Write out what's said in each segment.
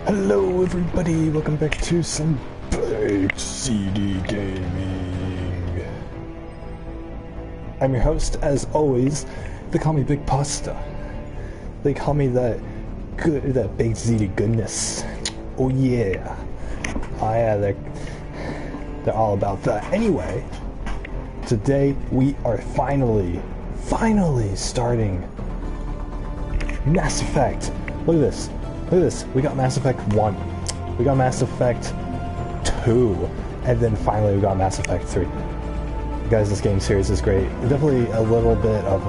Hello everybody, welcome back to some Big CD Gaming. I'm your host, as always. They call me Big Pasta. They call me that Big Ziti goodness. Oh yeah. Oh yeah, they're all about that. Anyway, today we are finally starting Mass Effect. Look at this. We got Mass Effect 1. We got Mass Effect 2. And then finally we got Mass Effect 3. Guys, this game series is great. Definitely a little bit of,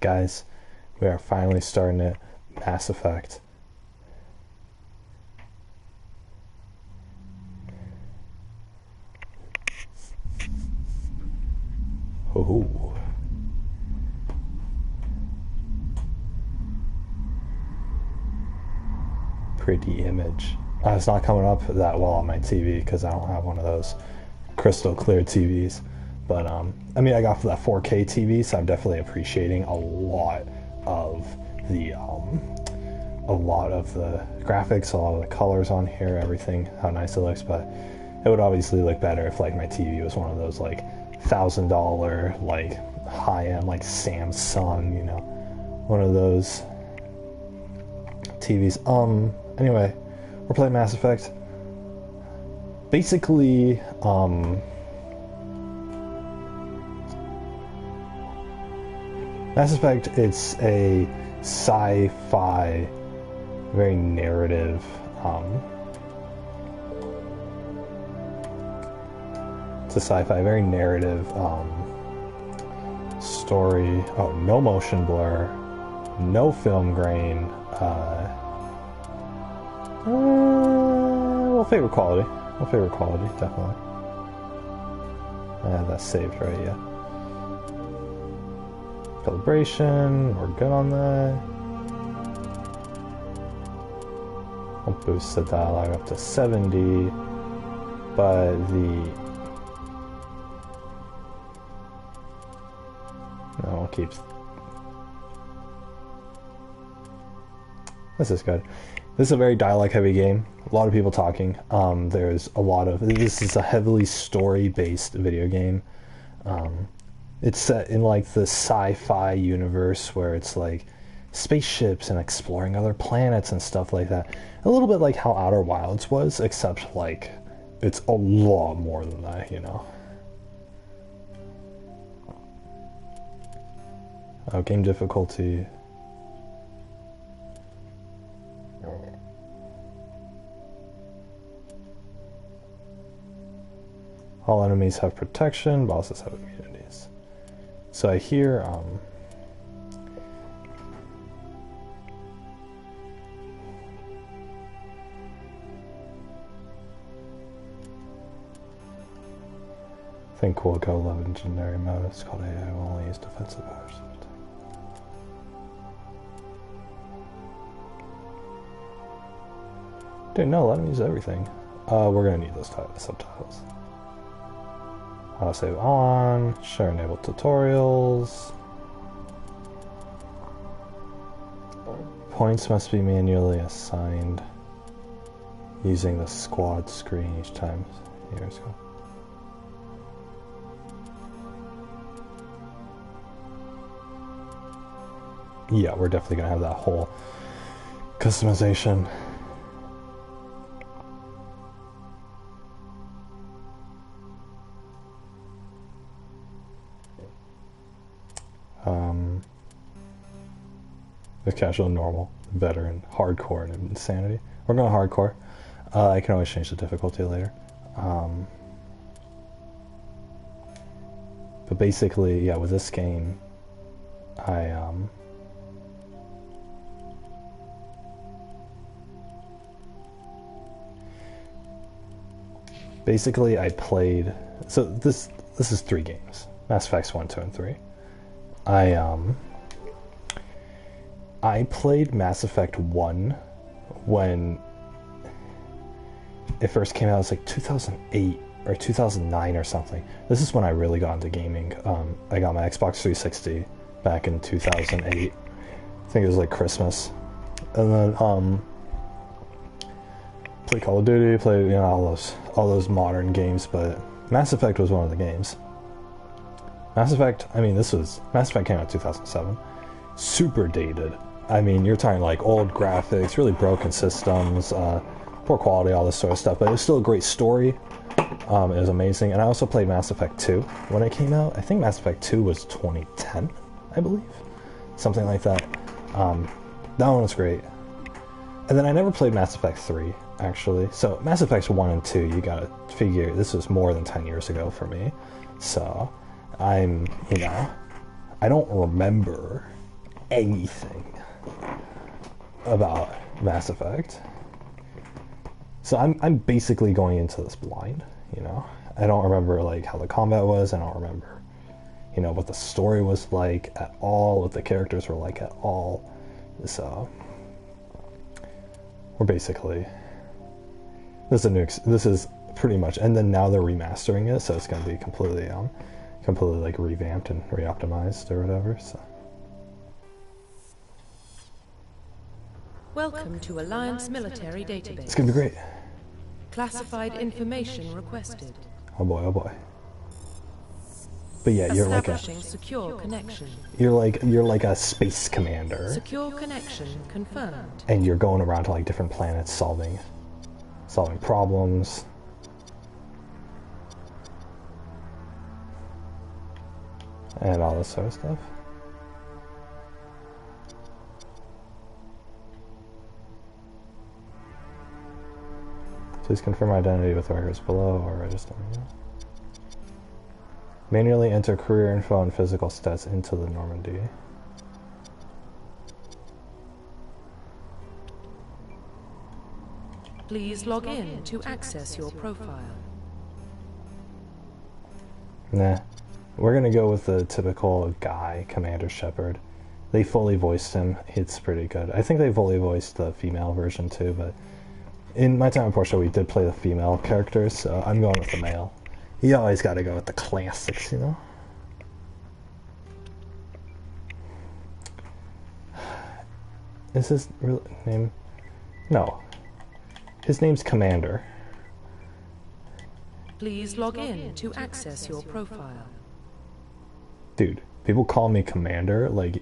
guys, we are finally starting it. Mass Effect. Oh. Pretty image. It's not coming up that well on my TV because I don't have one of those crystal clear TVs. But, I mean, I got that 4K TV, so I'm definitely appreciating a lot of the graphics, a lot of the colors on here, everything, how nice it looks. But it would obviously look better if, like, my TV was one of those, like, $1,000, like, high-end, like, Samsung, you know, one of those TVs. Anyway, we're playing Mass Effect. Basically, Mass Effect, it's a sci-fi, very narrative, story. Oh, no motion blur, no film grain, we'll favor quality, definitely. That's saved, right? Yeah. Calibration, we're good on that. I'll boost the dialogue up to 70, but no, it keeps. This is good. This is a very dialogue heavy game. A lot of people talking. There's a lot of. This is a heavily story based video game. It's set in like the sci-fi universe where it's like spaceships and exploring other planets and stuff like that. A little bit like how Outer Wilds was, except like it's a lot more than that, you know. Oh, game difficulty. All enemies have protection, bosses have immunities. So I hear, I think we'll go legendary mode. It's called AI. We'll only use defensive powers. Dude, no, let him use everything. We're gonna need those subtitles. I'll save on, share enable tutorials. Points must be manually assigned using the squad screen each time. Here's go. Yeah, we're definitely gonna have that whole customization. The casual, normal, veteran, hardcore, and insanity. We're going hardcore. I can always change the difficulty later. But basically, yeah, with this game, basically I played, so this, this is 3 games. Mass Effects 1, 2, and 3. I played Mass Effect 1 when it first came out. It was like 2008 or 2009 or something. This is when I really got into gaming. I got my Xbox 360 back in 2008. I think it was like Christmas. And then played Call of Duty, played all those modern games, but Mass Effect was one of the games. Mass Effect, Mass Effect came out in 2007. Super dated. I mean, you're talking like old graphics, really broken systems, poor quality, all this sort of stuff, but it was still a great story. It was amazing. And I also played Mass Effect 2 when it came out. I think Mass Effect 2 was 2010, I believe. Something like that. That one was great. And then I never played Mass Effect 3, actually. So Mass Effects 1 and 2, you gotta figure, this was more than 10 years ago for me. So, I don't remember anything about Mass Effect. So I'm basically going into this blind, I don't remember like how the combat was. I don't remember, what the story was like at all, what the characters were like at all. So we're basically, this is pretty much, and then now they're remastering it, so it's going to be completely like revamped and re-optimized or whatever. So. Welcome to Alliance Military Database. It's gonna be great. Classified information requested. Oh boy, oh boy. But yeah, you're like secure connection. You're like a space commander. Secure connection confirmed. And you're going around to like different planets solving problems. And all this sort of stuff. Please confirm identity with records below or register. Manually enter career info and physical stats into the Normandy. Please log in to access your profile. Nah. We're gonna go with the typical guy, Commander Shepard. They fully voiced him. It's pretty good. I think they fully voiced the female version too, but in my time in Portia, we did play the female characters, so I'm going with the male. You always gotta go with the classics, Is his real name? No. His name's Commander. Please log in to access your profile. Dude, people call me Commander, like,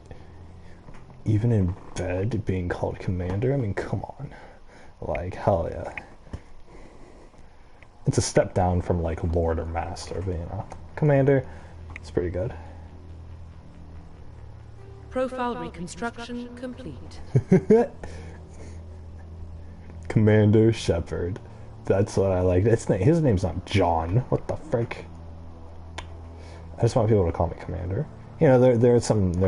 even in bed being called Commander? I mean, come on. Like, hell yeah. It's a step down from, like, Lord or Master, but, Commander, it's pretty good. Profile reconstruction complete. Commander Shepard. That's what I like. His name's not John. What the frick? I just want people to call me Commander. There are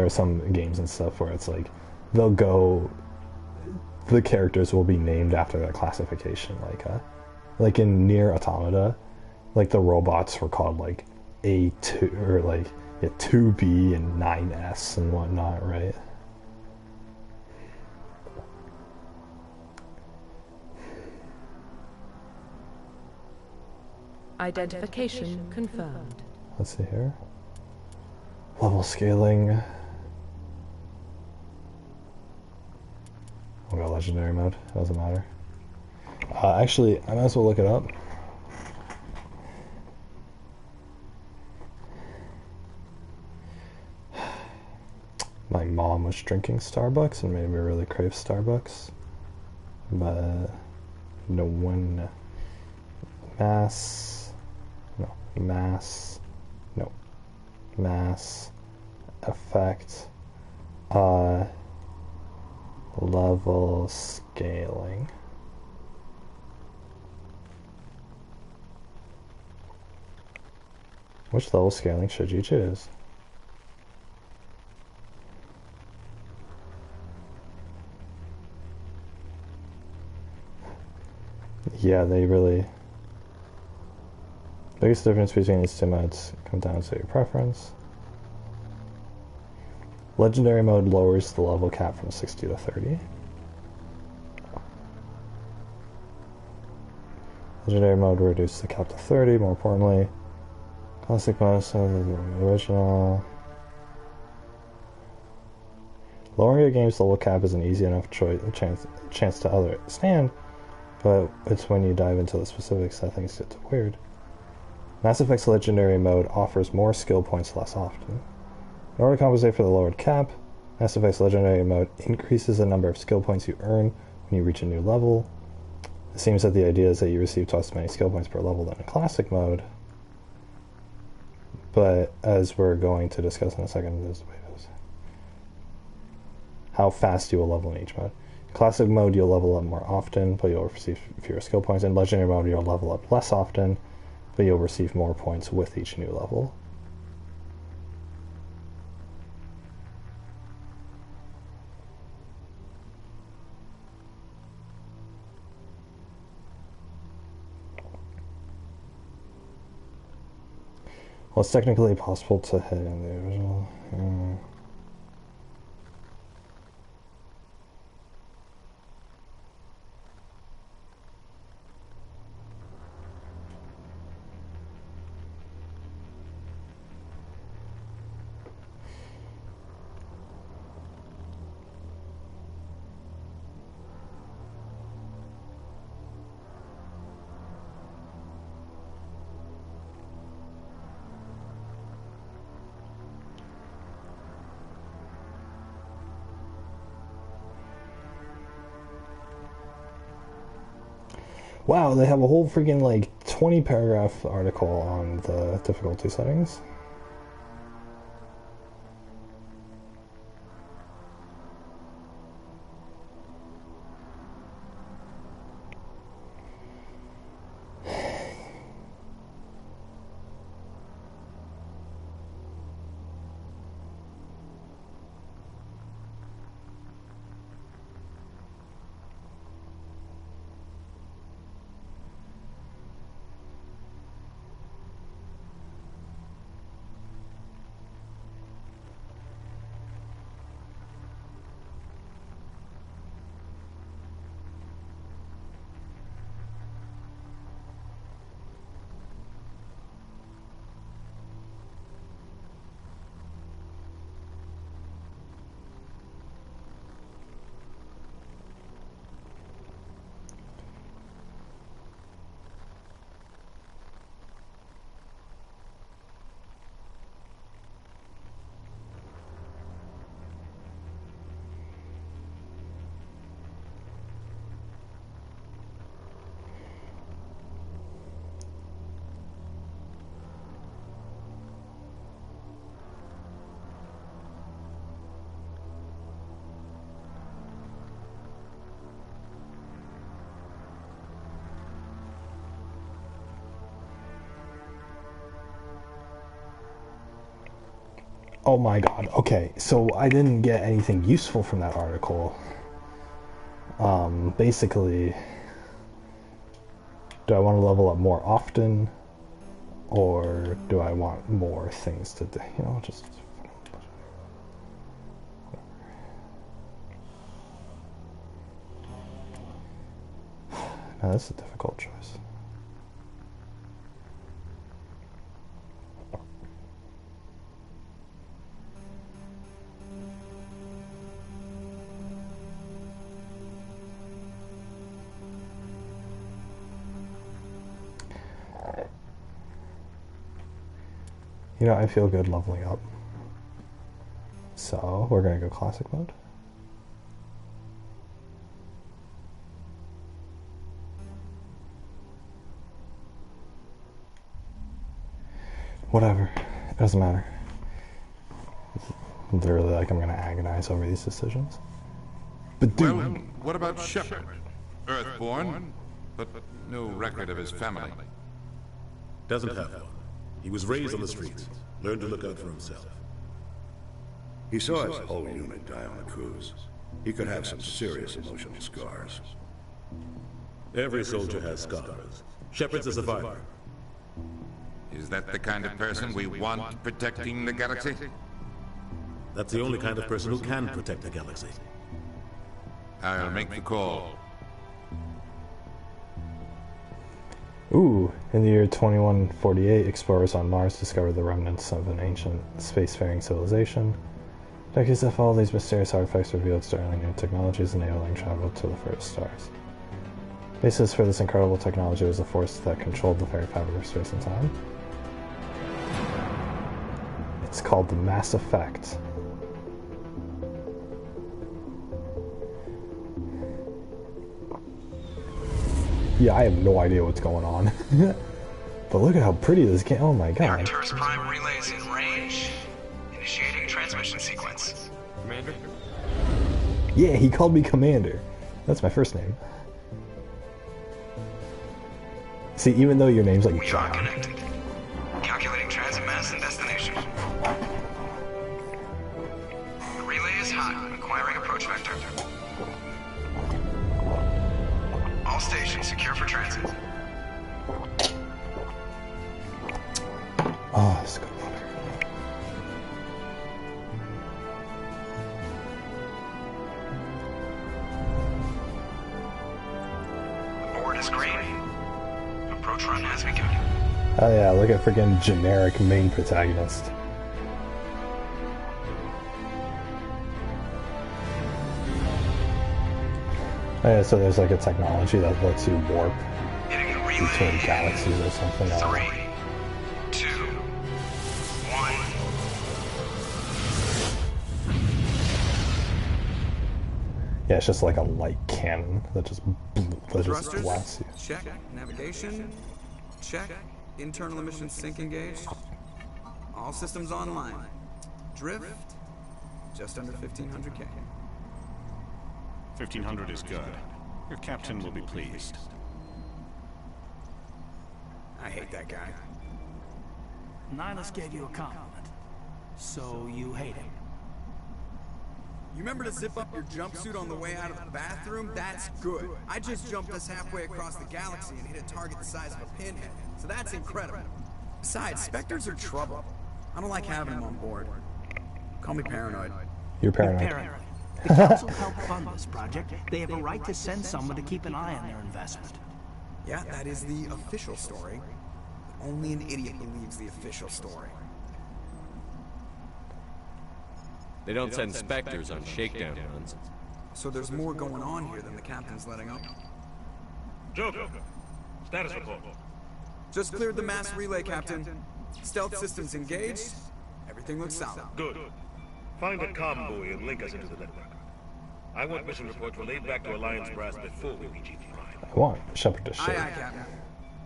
some games and stuff where it's like, the characters will be named after their classification, like in Nier Automata, like the robots were called like A2 or like 2B and 9S and whatnot, right? Identification confirmed. Let's see here. Level scaling. We'll go legendary mode. Doesn't matter. Actually, I might as well look it up. My mom was drinking Starbucks and made me really crave Starbucks. But no one. Mass effect level scaling. Which level scaling should you choose? Yeah, they really Biggest difference between these two modes comes down to your preference. Legendary mode lowers the level cap from 60 to 30. Legendary mode reduces the cap to 30, more importantly. Classic mode is the original. Lowering a game's level cap is an easy enough chance to understand, but it's when you dive into the specifics that things get weird. Mass Effect's Legendary mode offers more skill points less often. In order to compensate for the lowered cap, Mass Effect's Legendary mode increases the number of skill points you earn when you reach a new level. It seems that the idea is that you receive twice as many skill points per level than in Classic mode, but as we're going to discuss in a second, this is how fast you will level in each mode. In Classic mode, you'll level up more often, but you'll receive fewer skill points. In Legendary mode, you'll level up less often, but you'll receive more points with each new level. Well, it's technically possible to hit in the original. Wow, they have a whole freaking like 20 paragraph article on the difficulty settings. Oh my god, okay, so I didn't get anything useful from that article. Basically, do I want to level up more often, or do I want more things to do? You know, just... Now, this is a difficult choice. You know, I feel good leveling up. So, we're going to go classic mode. Whatever. It doesn't matter. Literally, like, I'm going to agonize over these decisions. But dude... Well, what about Shepard? Earthborn, but no record of his family. Doesn't have one. He was raised on the streets, learned to look out for himself. He saw his whole unit die on the cruise. He could have some serious emotional scars. Every soldier has scars. Shepard's a survivor. Is that the kind of person we want protecting the galaxy? That's the only kind of person who can protect the galaxy. I'll make the call. Ooh, in the year 2148, explorers on Mars discovered the remnants of an ancient spacefaring civilization. Decades that followed, these mysterious artifacts revealed startling new technologies enabling travel to the furthest stars. Basis for this incredible technology was a force that controlled the very fabric of space and time. It's called the Mass Effect. Yeah, I have no idea what's going on. But look at how pretty this game. Oh my god. Arcturus Prime relay is in range. Initiating transmission sequence. Commander? Yeah, he called me Commander. That's my first name. See, even though your name's like We are John. connected. Calculating transit mass and destination. The relay is hot, acquiring approach vector. All stations secure for transit. Oh, it's good water. The board is green. Approach run has begun. Oh yeah, look at freaking generic main protagonist. Oh yeah, so there's like a technology that lets you warp Hitting the relay. between galaxies or something. I don't know. 3, 2, 1. Yeah, it's just like a light cannon that just blasts you. Check. Navigation? Check. Internal emissions sync engaged. All systems online. Drift? Just under 1500K. 1500 is good. Your captain will be pleased. I hate that guy. Nihilus gave you a compliment. So you hate him. You remember to zip up your jumpsuit on the way out of the bathroom? That's good. I just jumped us halfway across the galaxy and hit a target the size of a pinhead. So that's incredible. Besides, Spectres are trouble. I don't like having them on board. Call me paranoid. You're paranoid. Paranoid. The council helped fund this project. They have a right to send someone to keep an eye on their investment. Yeah, that is the official story. But only an idiot believes the official story. They don't send Spectres on shakedown runs. So there's more going on here than the captain's letting up. Joker, status report. Just cleared the mass relay, Captain. Stealth systems engaged. Everything looks solid. Good. Find a comm buoy and link us into the network. I want mission reports relayed back to Alliance brass before we reach Ziti Prime. I want Shepard to show. Aye, aye, Captain.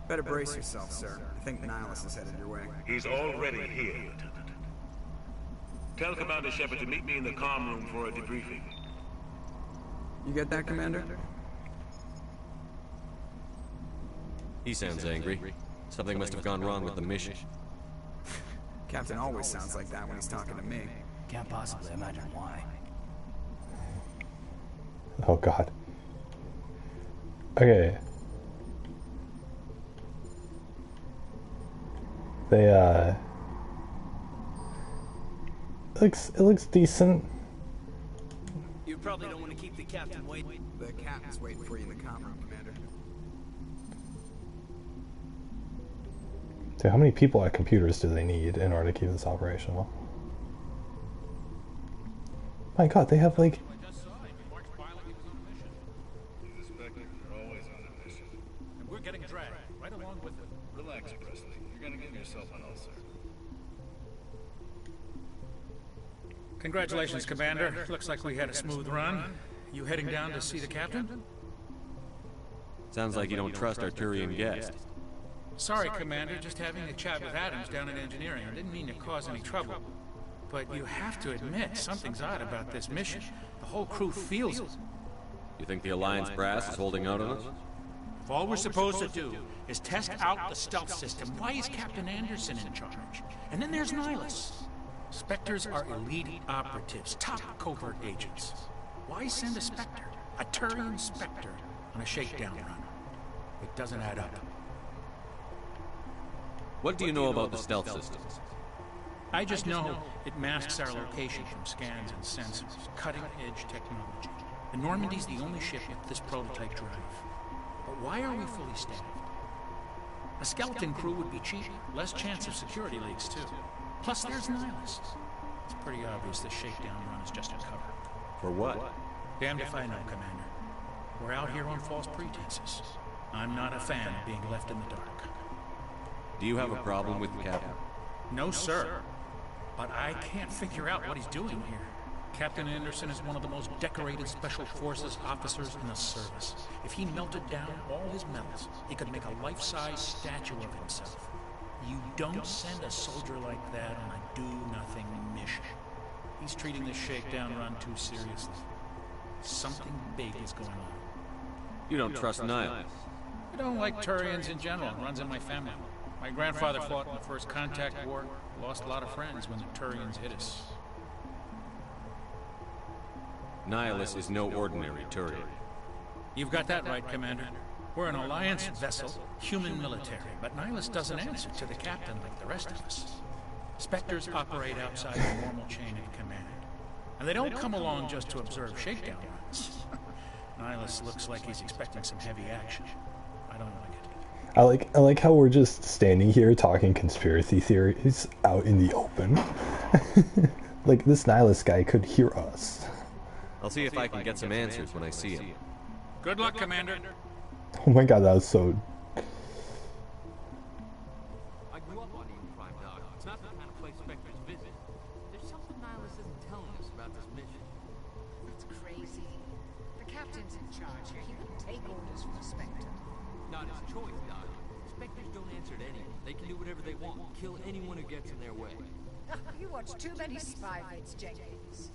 Better brace yourself, sir. I think Nihilus is headed your way. He's already here, Lieutenant. Tell Commander Shepard to meet me in the comm room for a debriefing. You get that, Commander? He sounds angry. Something must have gone wrong with the mission. Captain always sounds like that when he's talking to me. Can't possibly imagine why. Oh god. Okay. They it looks decent. You probably don't want to keep the captain waiting. The captain's waiting for you in the comm room, Commander. Dude, how many people at computers do they need in order to keep this operational? My god, they have like... And we're getting dragged right along with it. Relax, Presley. You're gonna give yourself an ulcer. Congratulations, Commander. Looks like we had a smooth run. You heading down to see the captain? Sounds like you don't trust Arturian guests. Sorry, Commander. Just having a chat with Adams down in engineering. I didn't mean to cause any trouble. But you have to admit, something's odd about this mission. The whole crew feels it. You think the Alliance brass is holding out on us? If all we're supposed to do is test out the stealth system, why is Captain Anderson in charge? And then there's Nihilus. Spectres are elite operatives, top covert agents. Why send a Spectre, a Turian Spectre, on a shakedown run? It doesn't add up. What do you know about the stealth systems? I just know it masks our location from scans and sensors. Cutting-edge technology. The Normandy's the only ship with this prototype drive. But why are we fully staffed? A skeleton crew would be cheaper. Less chance of security leaks, too. Plus, there's Nihilus. It's pretty obvious the shakedown run is just a cover. For what? Damned if I know, Commander. We're out here on false pretenses. I'm not a fan of being left in the dark. Do you have a problem with the Captain? No, sir. But I can't figure out what he's doing here. Captain Anderson is one of the most decorated Special Forces officers in the service. If he melted down all his medals, he could make a life-size statue of himself. You don't send a soldier like that on a do-nothing mission. He's treating this shakedown run too seriously. Something big is going on. You don't trust Nihilus? I don't like Turians in general. It runs in my family. My grandfather fought in the First Contact War. Lost a lot of friends when the Turians hit us. Nihilus is no ordinary Turian. You've got that right, Commander. We're an Alliance vessel, human military, but Nihilus doesn't answer to the captain like the rest of us. Spectres operate outside the normal chain of command. And they don't come along just to observe shakedown runs. Nihilus looks like he's expecting some heavy action. I don't like it. I like how we're just standing here talking conspiracy theories out in the open. Like, this Nihilus guy could hear us. I'll see if I can get some answers when I see him. Good luck, Commander. Oh my god, that was so... I grew up on Eden Prime, Doc. It's not the kind of place Spectres visit. There's something Nihilus isn't telling us about this mission. That's crazy. The captain's in charge here. He wouldn't take orders from a Spectre. Not his choice, Doc. Spectres don't answer to anyone. They can do whatever they want. Kill anyone who gets in their way. You watch too many spy vids, Jenkins.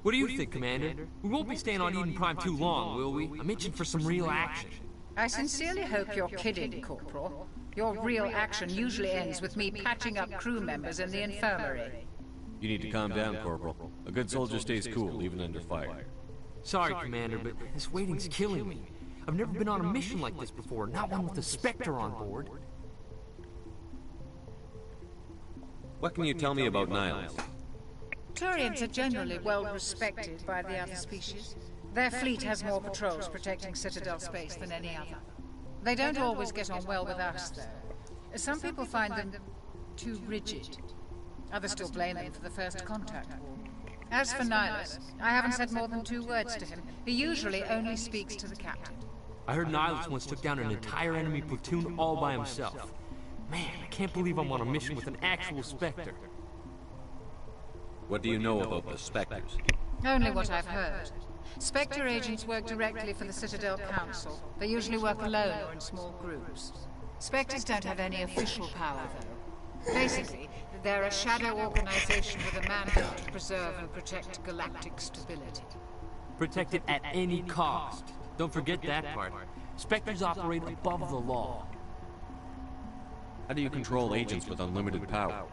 What do you think, Commander? We won't be staying on Eden Prime too long, will we? I'm itching for some real action. I sincerely hope you're kidding, Corporal. Your real action usually ends with me patching up crew members in the infirmary. You need to calm down, Corporal. A good soldier stays cool, even under fire. Sorry, Commander, but this waiting's killing me. I've never been on a mission like this before, not one with a Spectre on board. What can you tell me about Nihilus? Turians are generally well respected by the other species. Their fleet has more patrols protecting Citadel space than any other. They don't always get on well with us, though. Some people find them too rigid. Others still blame them for the First Contact War. As for Nihilus, I haven't said more than 2 words to him. He usually only speaks to the captain. I heard Nihilus once took down an entire enemy platoon all by himself. Man, I can't believe I'm on a mission with an actual Spectre. What do you know about the Spectres? Only what I've heard. Spectre agents work directly for the Citadel Council. They usually work alone or in small groups. Spectres don't have any official power, though. Basically, they're a shadow organization with a mandate to preserve and protect galactic stability. Protect it at any cost. Don't forget that part. Spectres operate above the law. How do you control agents with unlimited power?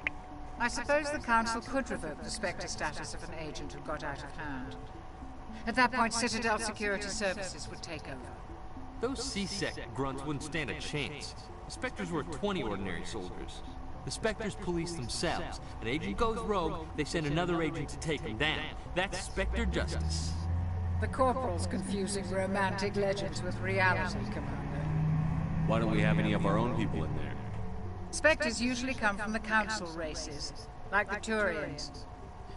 I suppose the Council could revoke the Spectre status of an agent who got out of hand. At that point, Citadel Security Services would take over. Those C-Sec grunts wouldn't stand a chance. The Spectres were 20 ordinary soldiers. The Spectres police themselves. An agent goes rogue, they send another agent to take him down. That's Spectre justice. The Corporal's confusing romantic legends with reality, Commander. Why don't we have any of our own people in there? Spectres usually come from the Council races, like the Turians.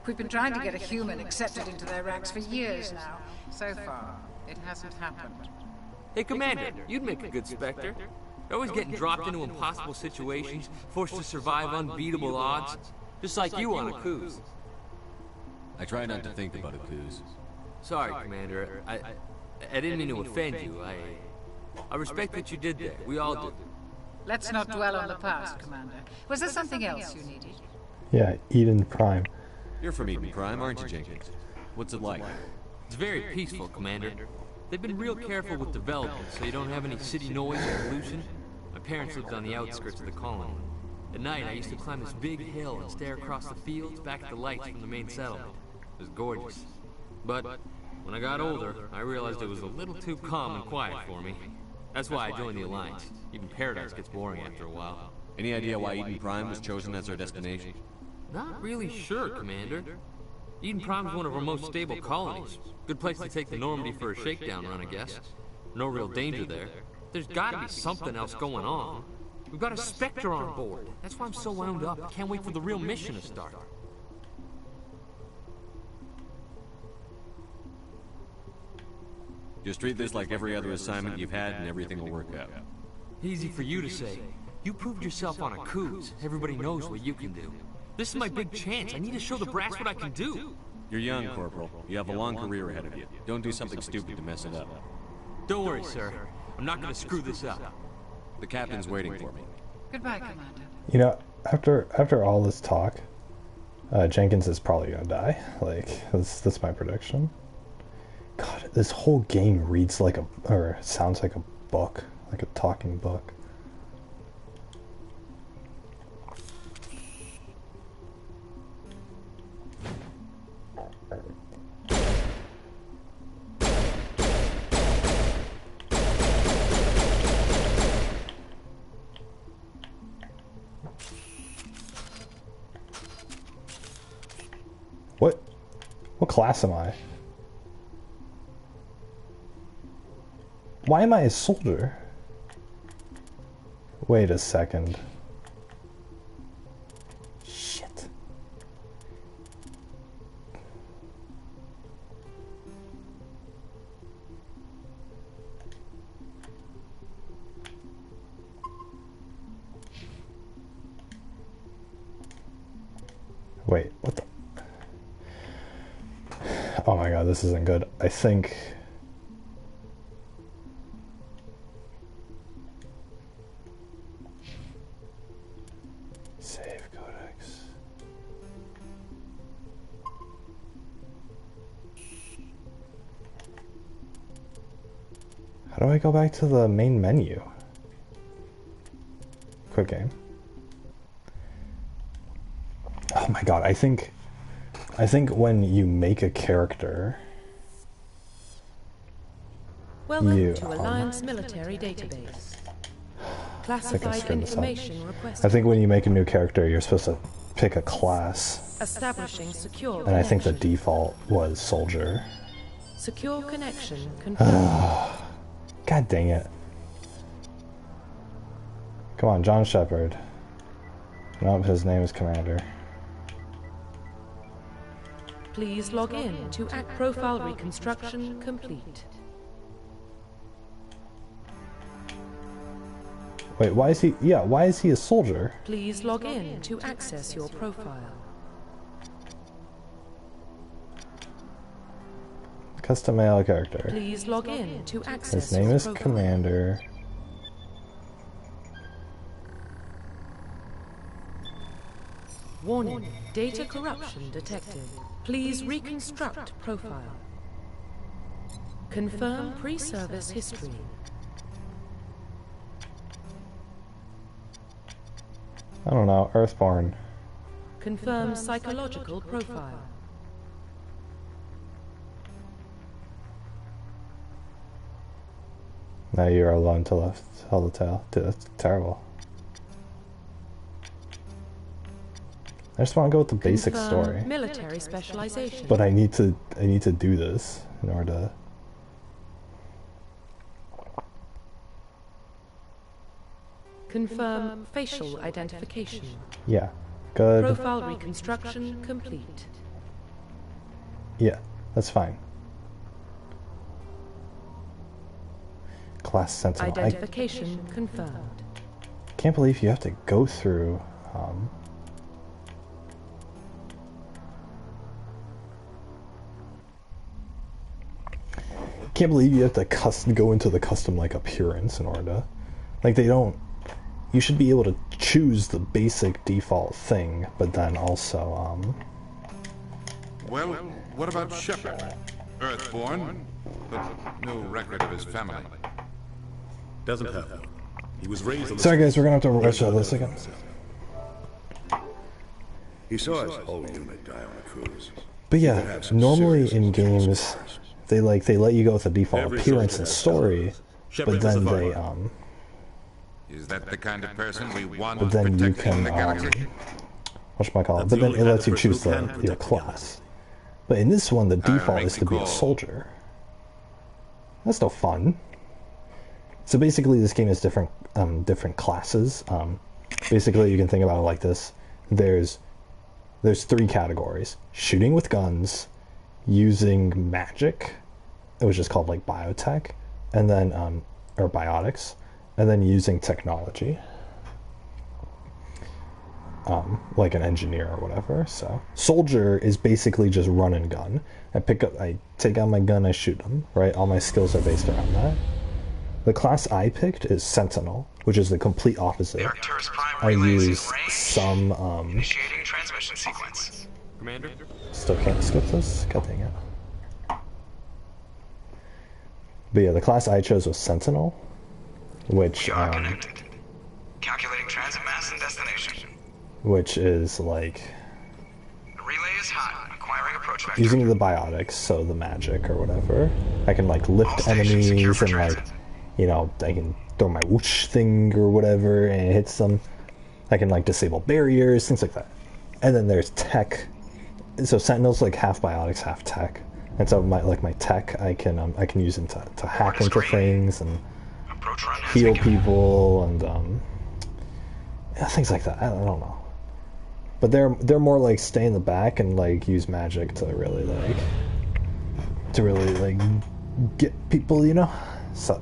We've been trying to get a human accepted into their ranks for years now. So far, it hasn't happened. Hey, Commander, you'd make a good Spectre. You're always getting dropped into impossible situations, forced to survive unbeatable odds. Just like you on a cruise. I try not to think about a cruise. Sorry, Commander. I didn't mean to offend you. I respect what you did there. We all do. Let's not dwell on the past, Commander. Was there something else you needed? Yeah, Eden Prime. You're from Eden Prime, aren't you, Jenkins? What's it like? It's very peaceful, Commander. They've been real careful with development, so you don't have any city noise or pollution. My parents lived on the outskirts of the colony. At night, I used to climb this big hill and stare across the fields back at the lights from the main settlement. It was gorgeous. But when I got older, I realized it was a little too calm and quiet for me. That's why I joined the Alliance. Even Paradise gets boring after a while. Any idea why Eden Prime was chosen as our destination? Not really sure, Commander. Eden Prime's one of our most stable colonies. Good place to take the Normandy for a shakedown run, I guess. No real danger there. There's gotta be something else going on. We've got a Spectre on board. That's why I'm so wound up. I can't wait for the real mission to start. Just treat this like every other assignment you've had and everything will work out. Easy for you to say. You proved yourself on a cruise. Everybody knows what you can do. This is my big chance. I need to show the brass what I can do. You're young, Corporal. You have a long career ahead of you. Don't do something stupid to mess it up. Don't worry, sir. I'm not gonna screw this up. The captain's waiting for me. Goodbye, Commander. You know, after all this talk, Jenkins is probably gonna die. Like, that's my prediction. God, this whole game reads like or sounds like a book, like a talking book. What class am I? Why am I a soldier? Wait a second. Shit. Wait, what the? Oh my god, this isn't good. I think... Save codex. How do I go back to the main menu? Quick game. Oh my god, I think when you make a character, welcome to Alliance Military Database. Classified information requested. I think when you make a new character, you're supposed to pick a class. Establishing secure And I think the default was soldier. Secure connection confirmed. God dang it. Come on, John Shepard. Nope, his name is Commander. Please log in to profile reconstruction complete. Wait, why is he... Yeah, why is he a soldier? Please log in to access your profile. Custom male character. Please log in to access his name is profile. Commander. Warning, data corruption detected. Please reconstruct profile. Confirm pre-service history. I don't know, Earthborn. Confirm psychological profile. Now you're alone to tell the tale. Dude, that's terrible. I just want to go with the basic story. Military specialization. But I need to do this in order to... Confirm facial identification. Yeah, good. Profile reconstruction complete. Yeah, that's fine. Class Sentinel. Identification confirmed. Can't believe you have to go through... Can't believe you have to go into the custom like appearance in order to, like, they don't. You should be able to choose the basic default thing, but then also Well, what about Shepard? Earthborn, but no record of his family. Doesn't have one. He was raised on the... Sorry guys, we're gonna have to rush all this again. He saw his whole unit die on a cruise. But yeah, normally in games, they let you go with the default appearance and story, but then they Is that the kind of person we want but then you protecting can the galaxy? whatchamacallit, but then it lets you choose your class. But in this one, the default is to be a soldier. That's no fun. So basically, this game has different classes. Basically, you can think about it like this: there's 3 categories: shooting with guns, using magic, which is called like biotech, and then or biotics, and then using technology, like an engineer or whatever. So soldier is basically just run and gun. I take out my gun, I shoot them. Right, all my skills are based around that. The class I picked is Sentinel, which is the complete opposite. I use some Initiating transmission sequence. Commander? Still can't skip this? God dang it. But yeah, the class I chose was Sentinel, which Calculating transit mass and destination. which is like The relay is hot. Acquiring approach vector. using the biotics, so the magic or whatever. I can like lift enemies and like, you know, I can throw my whoosh thing or whatever and it hits them. I can like disable barriers, things like that. And then there's tech. So Sentinel's like half biotics, half tech. And so my tech, I can use them to hack into things and heal people and yeah, things like that. I don't know. But they're more like stay in the back and like use magic to really like get people, you know. So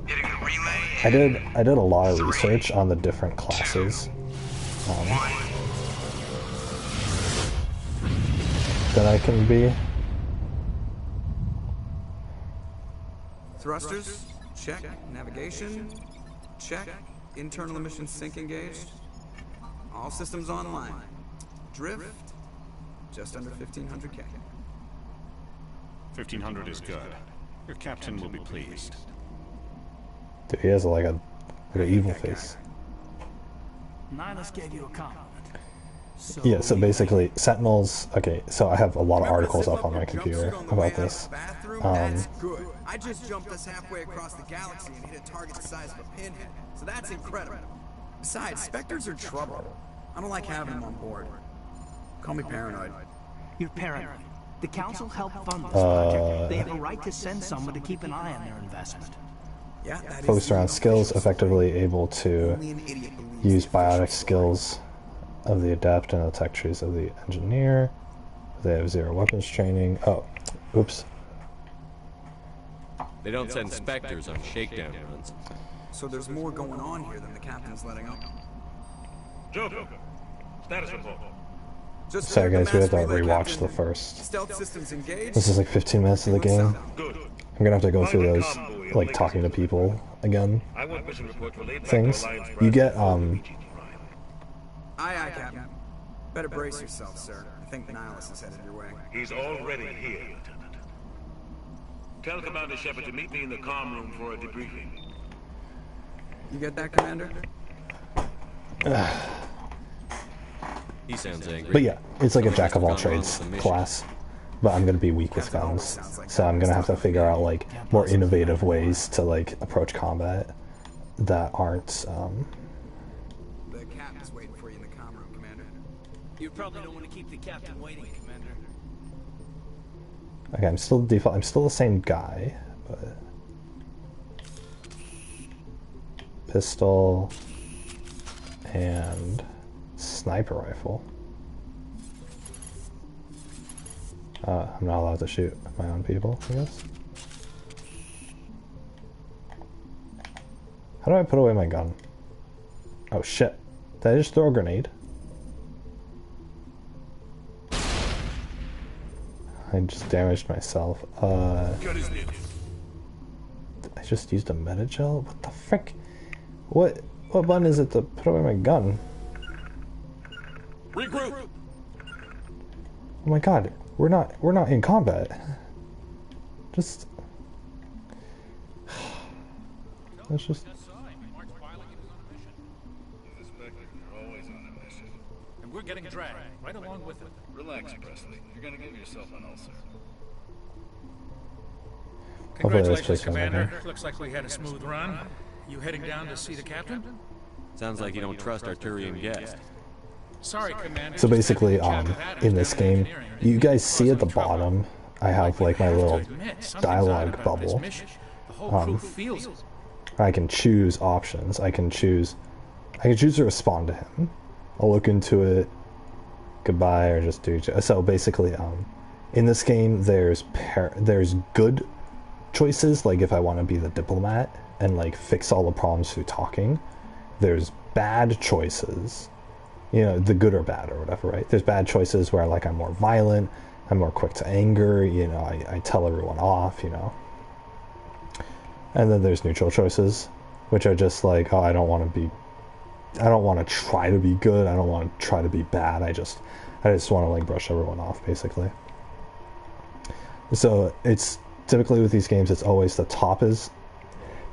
I did a lot of research on the different classes that I can be. Thrusters, check. Navigation, check. Internal emissions sync engaged. All systems online. Drift, just under 1,500K. 1,500 is good. Your captain will be pleased. Dude, he has like an evil face. Nihilus gave you a compliment. Yeah, so basically, Sentinels. Okay, so I have a lot of articles up on my computer about this. That's good. I just jumped us halfway across the galaxy and hit a target the size of a pinhead. So that's incredible. Besides, Spectres are trouble. I don't like having them on board. Call me paranoid. You're paranoid. The Council helped fund this project. They have a right to send someone to keep an eye on their investment. Yeah, that is Focused around skills, effectively able to use biotic skills of the adept and the tech trees of the engineer. They have 0 weapons training. Oh, oops. They don't send Spectres on shakedown runs. So there's more going on here than the captain's letting up. Joker, status report. Sorry guys, we have to rewatch the first. Stealth systems engaged. This is like 15 minutes of the game. I'm gonna have to go through those, like talking to people again. Things. You get Aye, aye, Captain. Better brace yourself, sir. I think Nihilus is headed your way. He's already here, Lieutenant. Tell Commander Shepard to meet me in the comm room for a debriefing. You get that, Commander? He sounds angry. But yeah, it's like a jack of all trades class. But I'm gonna be weak with guns, so I'm gonna have to figure out like more innovative ways to like approach combat that aren't. The captain's waiting for you in the comm room, Commander. You probably don't want to keep the captain waiting, Commander. Okay, I'm still default. I'm still the same guy, but pistol and sniper rifle. I'm not allowed to shoot my own people, I guess. How do I put away my gun? Oh shit. Did I just throw a grenade? I just damaged myself. I just used a metagel? What the frick? What button is it to put away my gun? Regroup! Oh my god, we're not in combat. Just let's just And we're getting dragged right along with it. Relax, Presley. You're gonna give yourself an ulcer. Hopefully this Congratulations, place goes Commander. okay. Looks like we had a smooth run. You heading down to see the captain? Sounds like you don't trust our Turian guest. Sorry, Commander. So basically, in this game, you guys see at the bottom, I have like my little dialogue bubble. I can choose options. I can choose to respond to him. I'll look into it. Goodbye, or just do. So basically, in this game, there's good choices. Like if I want to be the diplomat and like fix all the problems through talking. There's bad choices. You know, the good or bad or whatever, right? There's bad choices where like I'm more violent, I'm more quick to anger, you know, I tell everyone off, you know. And then there's neutral choices, which are just like, oh, I don't want to try to be good, I don't want to try to be bad, I just want to like brush everyone off, basically. So it's typically with these games, it's always the top is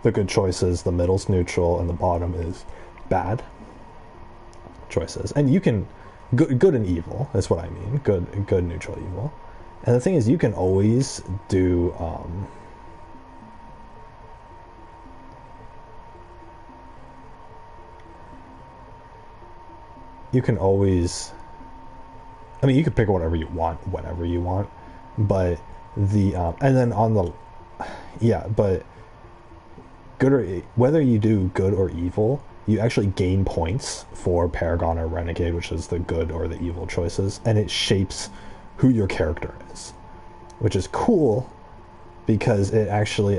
the good choices, the middle's neutral, and the bottom is bad choices. And you can good and evil is what I mean. Good, neutral, evil. And the thing is, you can always do you can always, I mean, you can pick whatever you want whenever you want, but the and then on the but good or whether you do good or evil, you actually gain points for Paragon or Renegade, which is the good or the evil choices, and it shapes who your character is, which is cool because it actually,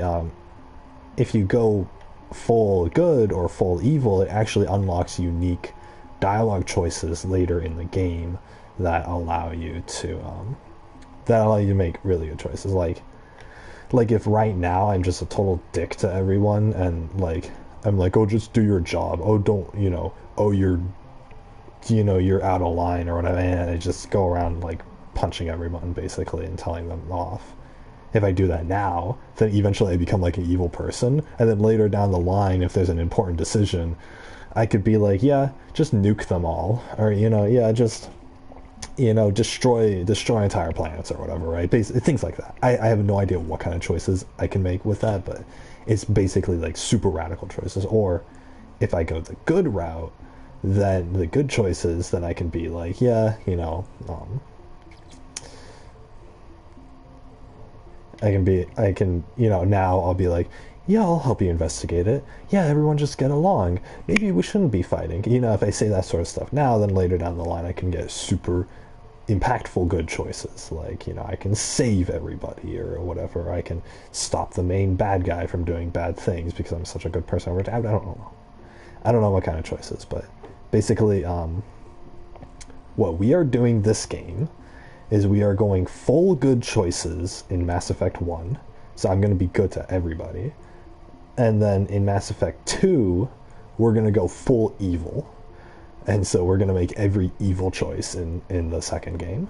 if you go full good or full evil, it actually unlocks unique dialogue choices later in the game that allow you to make really good choices. Like if right now I'm just a total dick to everyone and like I'm like, oh, just do your job, oh, don't, you know, oh, you're out of line or whatever, and I just go around like punching everyone basically and telling them off. If I do that now, then eventually I become like an evil person, and then later down the line, if there's an important decision, I could be like, yeah, just nuke them all, or just destroy entire planets or whatever, right? Things like that. I have no idea what kind of choices I can make with that, but it's basically like super radical choices. Or if I go the good route, then the good choices, then I can be like, now I'll be like, yeah, I'll help you investigate it. Yeah, everyone just get along. Maybe we shouldn't be fighting. If I say that sort of stuff now, then later down the line I can get super impactful good choices. Like, I can save everybody or whatever. I can stop the main bad guy from doing bad things because I'm such a good person. I don't know. I don't know what kind of choices, but basically, what we are doing this game is we are going full good choices in Mass Effect 1. So I'm going to be good to everybody. And then in Mass Effect 2, we're going to go full evil. And so we're going to make every evil choice in the second game.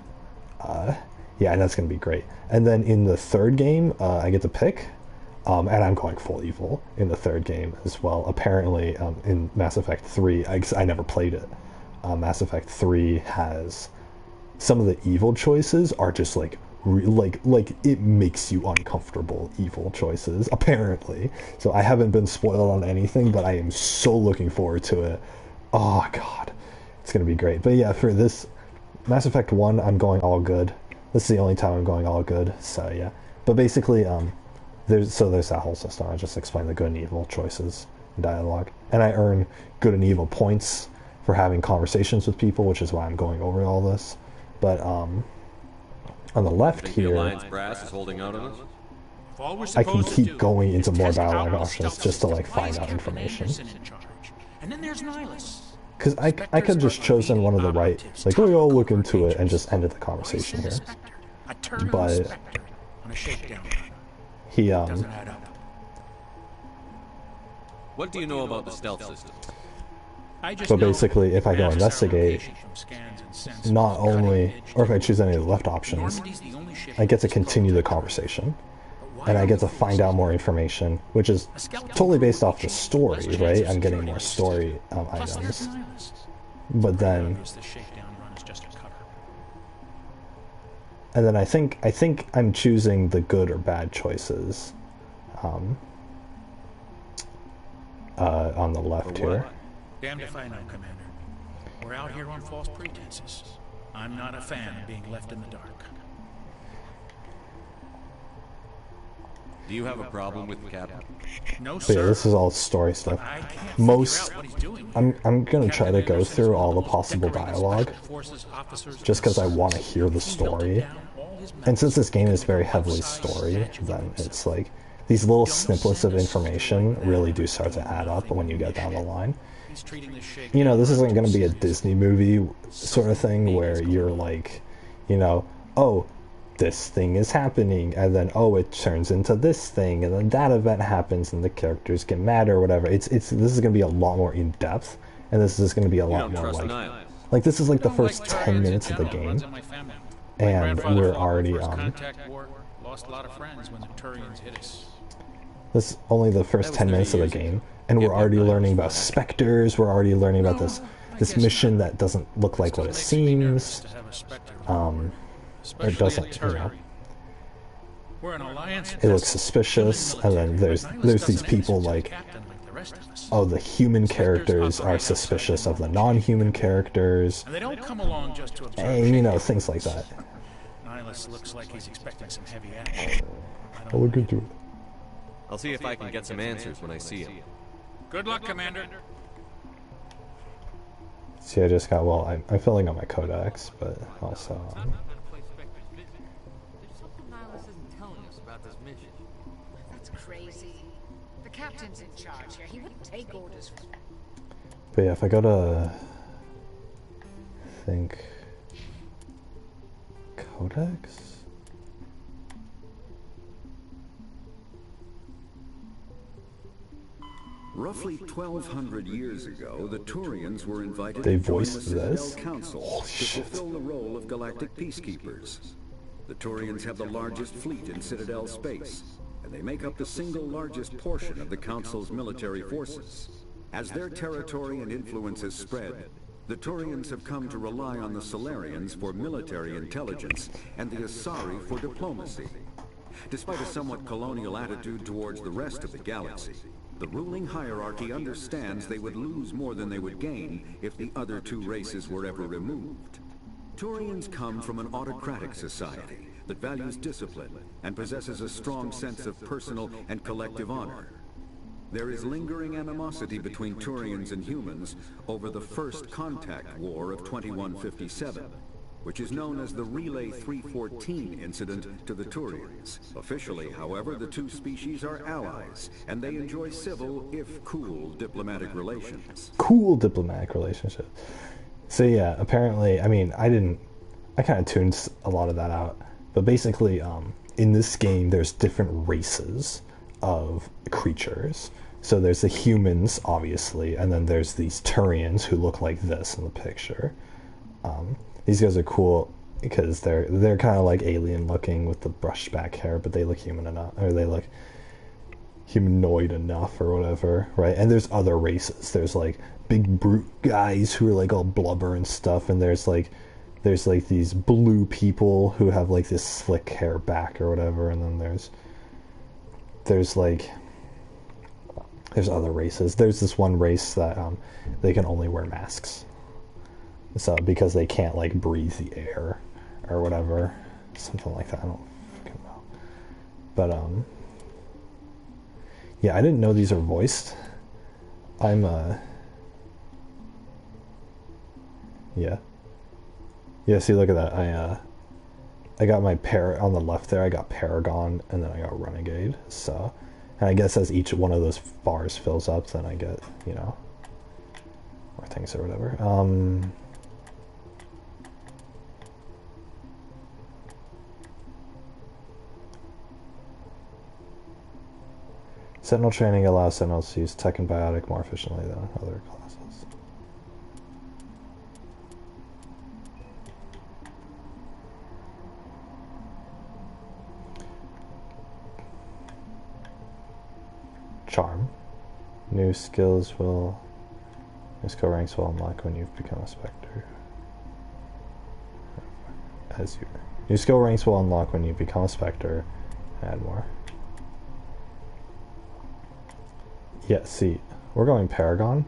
And that's going to be great. And then in the third game, I get to pick. And I'm going full evil in the third game as well. Apparently, in Mass Effect 3, I never played it. Mass Effect 3 has some of the evil choices are just like it makes you uncomfortable evil choices, apparently. So I haven't been spoiled on anything, but I am so looking forward to it. Oh god, it's gonna be great. But yeah, for this Mass Effect 1, I'm going all good. This is the only time I'm going all good, so yeah. But basically, there's that whole system. I just explained the good and evil choices in dialogue. And I earn good and evil points for having conversations with people, which is why I'm going over all this. But on the left here, the Alliance brass is holding out on us? I can keep going into more dialogue options just to like find out information. And then there's Nihilus. Because I could have just chosen one of the right, like, oh, I'll look into it and just ended the conversation here. But he What do you know about the stealth system? So basically, if I go investigate, not only, or if I choose any of the left options, I get to continue the conversation, and I get to find out more information, which is totally based off the story, right? I'm getting more story items, but then, and then I think I'm choosing the good or bad choices on the left here. Damned if I know, Commander. We're out here on false pretenses. I'm not a fan of being left in the dark. Do you have a problem with Cap? No, But yeah, sir. this is all story stuff. I'm gonna try to go through all the possible dialogue, just because I want to hear the story. And since this game is very heavily story, then it's like these little snippets of information really do start to add up when you get down the line. You know, this isn't going to be a Disney movie sort of thing where you're like, you know, oh, this thing is happening, and then, oh, it turns into this thing, and then that event happens, and the characters get mad or whatever. This is going to be a lot more in-depth, and this is going to be a lot more like this is like the first 10 minutes of the game, and we're already, lost a lot of friends when the Turians hit us. this is only the first 10 minutes of the game, and we're already learning about specters, we're already learning about this mission that doesn't look like what it seems, it doesn't, you know. It looks suspicious, and then there's these people like, oh, the human characters are suspicious of the non-human characters, And they don't come along just to observe. and you know, things like that. Nihilus looks like he's expecting some heavy action. I'll look into it. I'll see if I can get some answers when I see him. Good luck, Commander. See, I just got, well, I'm filling out my codex, but also, That's crazy. The captain's in charge here. He wouldn't take orders from... but yeah, if I go to, I think, codex? Roughly 1,200 years ago, the Turians were invited They to join the voiced Citadel this? Council Holy to shit. fulfill the role of galactic peacekeepers. The Turians have the largest fleet in Citadel space, and they make up the single largest portion of the Council's military forces. As their territory and influence has spread, the Turians have come to rely on the Solarians for military intelligence and the Asari for diplomacy. Despite a somewhat colonial attitude towards the rest of the galaxy, the ruling hierarchy understands they would lose more than they would gain if the other two races were ever removed. Turians come from an autocratic society that values discipline and possesses a strong sense of personal and collective honor. There is lingering animosity between Turians and humans over the First Contact War of 2157, which is known as the Relay 314 incident to the Turians. Officially, however, the two species are allies, and they enjoy civil, if cool, diplomatic relations. Cool diplomatic relationship. So yeah, apparently, I mean, I kind of tuned a lot of that out, but basically, in this game, there's different races of creatures. So there's the humans, obviously, and then there's these Turians who look like this in the picture. These guys are cool because they're kind of like alien looking with the brushed back hair, but they look human enough, or they look humanoid enough, or whatever, right? And there's other races. There's like big brute guys who are like all blubber and stuff, and there's like these blue people who have like this slick hair back or whatever, and then there's other races. There's this one race that they can only wear masks. So because they can't like breathe the air or whatever, something like that. I don't fucking know. But yeah, I didn't know these are voiced. Yeah. See, look at that. I got my on the left there. I got Paragon, and then I got Renegade. So, and I guess as each one of those bars fills up, then I get, you know, more things or whatever. Sentinel training allows Sentinels to use Tech and Biotic more efficiently than other classes. Charm. New skill ranks will unlock when you've become a Spectre. New skill ranks will unlock when you become a Spectre. Add more. Yeah, see, we're going Paragon.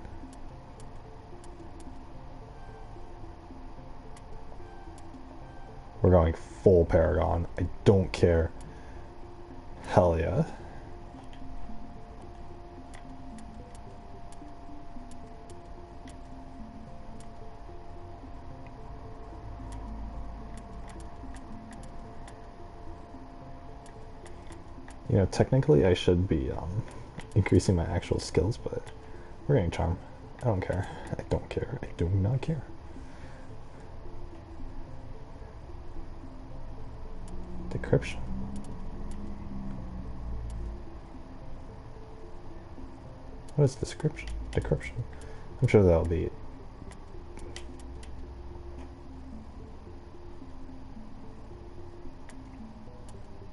We're going full Paragon. I don't care. Hell yeah. You know, technically I should be increasing my actual skills, but we're getting charm. I don't care. I don't care. I do not care. Decryption. What is description? Decryption. I'm sure that'll be.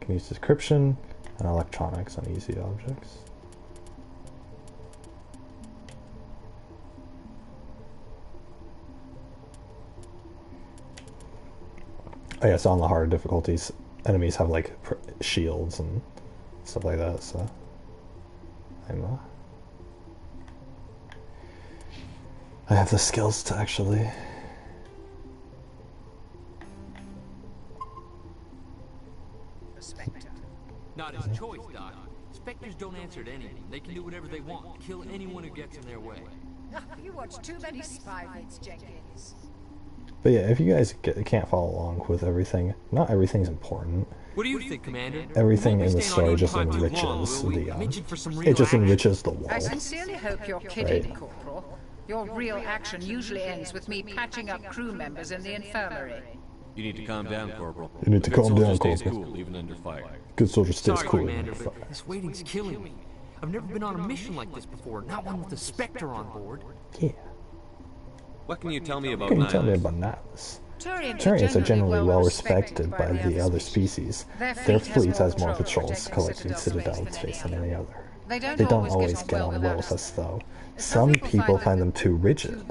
Can use description and electronics on easy objects. I guess on the harder difficulties, enemies have like shields and stuff like that, so I have the skills to actually. Not his choice, Doc. Spectres don't answer to anything. They can do whatever they want. Kill anyone who gets in their way. You watch too many spy vids, Jenkins. But yeah, if you guys can't follow along with everything, not everything's important. What do you think, Commander? Everything in the story just enriches the it just enriches the world. I sincerely hope you're kidding, Corporal. Your real action usually ends with me patching up crew members in the infirmary. You need to calm down, Corporal. You need to calm down, Corporal. Cool, even under fire. Good soldier stays Sorry, cool. Commander, but this waiting's killing me. I've never been on a mission like this before, not one with a Spectre on board. Yeah. What can you tell me about Nihilus? Turians are generally well respected by the other species. Their fleet has more patrols collecting Citadel space than any other. They don't always get on well with us, though. Some people find them too rigid.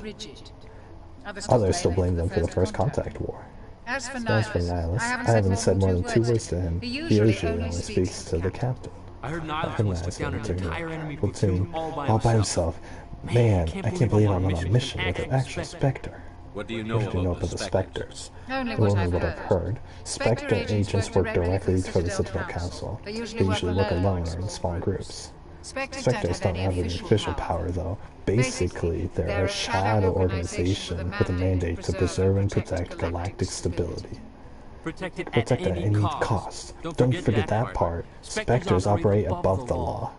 Others still blame them for the First Contact War. As for Nihilus, I haven't said more than 2 words to him. He usually only speaks to the captain. I heard Nihilus took down an entire enemy platoon all by himself. Man, I can't believe I'm on a mission with an actual Spectre. What do you know about the Spectres? Only what I've heard. Spectre agents work directly for the Citadel Council. They usually work alone or in small groups. Spectres don't have any official power, though. Basically, they're a shadow organization with a mandate to preserve and protect galactic stability. Protect it at any cost. Don't forget that part. Spectres operate above the law.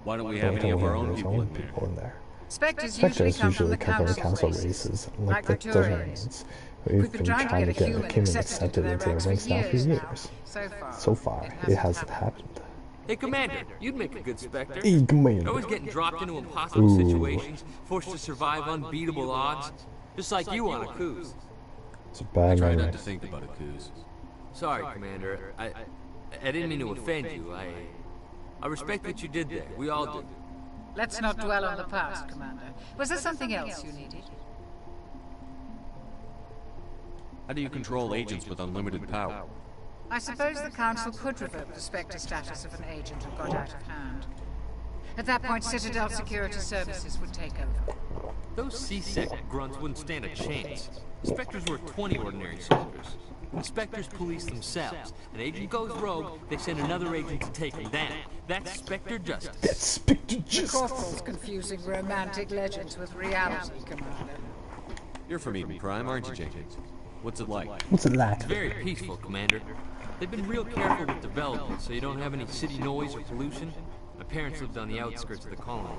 Why don't we have any of our own people in there? Spectres usually come from council races, like the Turians. We've been trying to get a human accepted into the ranks now for years. So far, it hasn't happened. Hey, Commander, you'd make a good Spectre. Hey, Commander. Always getting dropped into impossible situations, forced to survive unbeatable odds, just like you on a cruise. It's a bad memory. Try not to think about a cruise. Sorry, Commander. I didn't mean to offend you. I respect what you did there. We all did. Let's not dwell on the past, Commander. Was there something else you needed? How do you control agents with unlimited power? I suppose the Council could revoke the Spectre status of an agent who got out of hand. At that point, Citadel Security Services would take over. Those C-Sec grunts wouldn't stand a chance. Spectres were 20 ordinary soldiers. The Spectres police themselves. An agent goes rogue, they send another agent to take him down. That's Spectre justice. That's Spectre justice. The Corporal's confusing romantic legends with reality, Commander. You're from Eden Prime, aren't you, Jenkins? What's it like? What's it like? It's very peaceful, Commander. They've been real careful with development, so you don't have any city noise or pollution. My parents lived on the outskirts of the colony.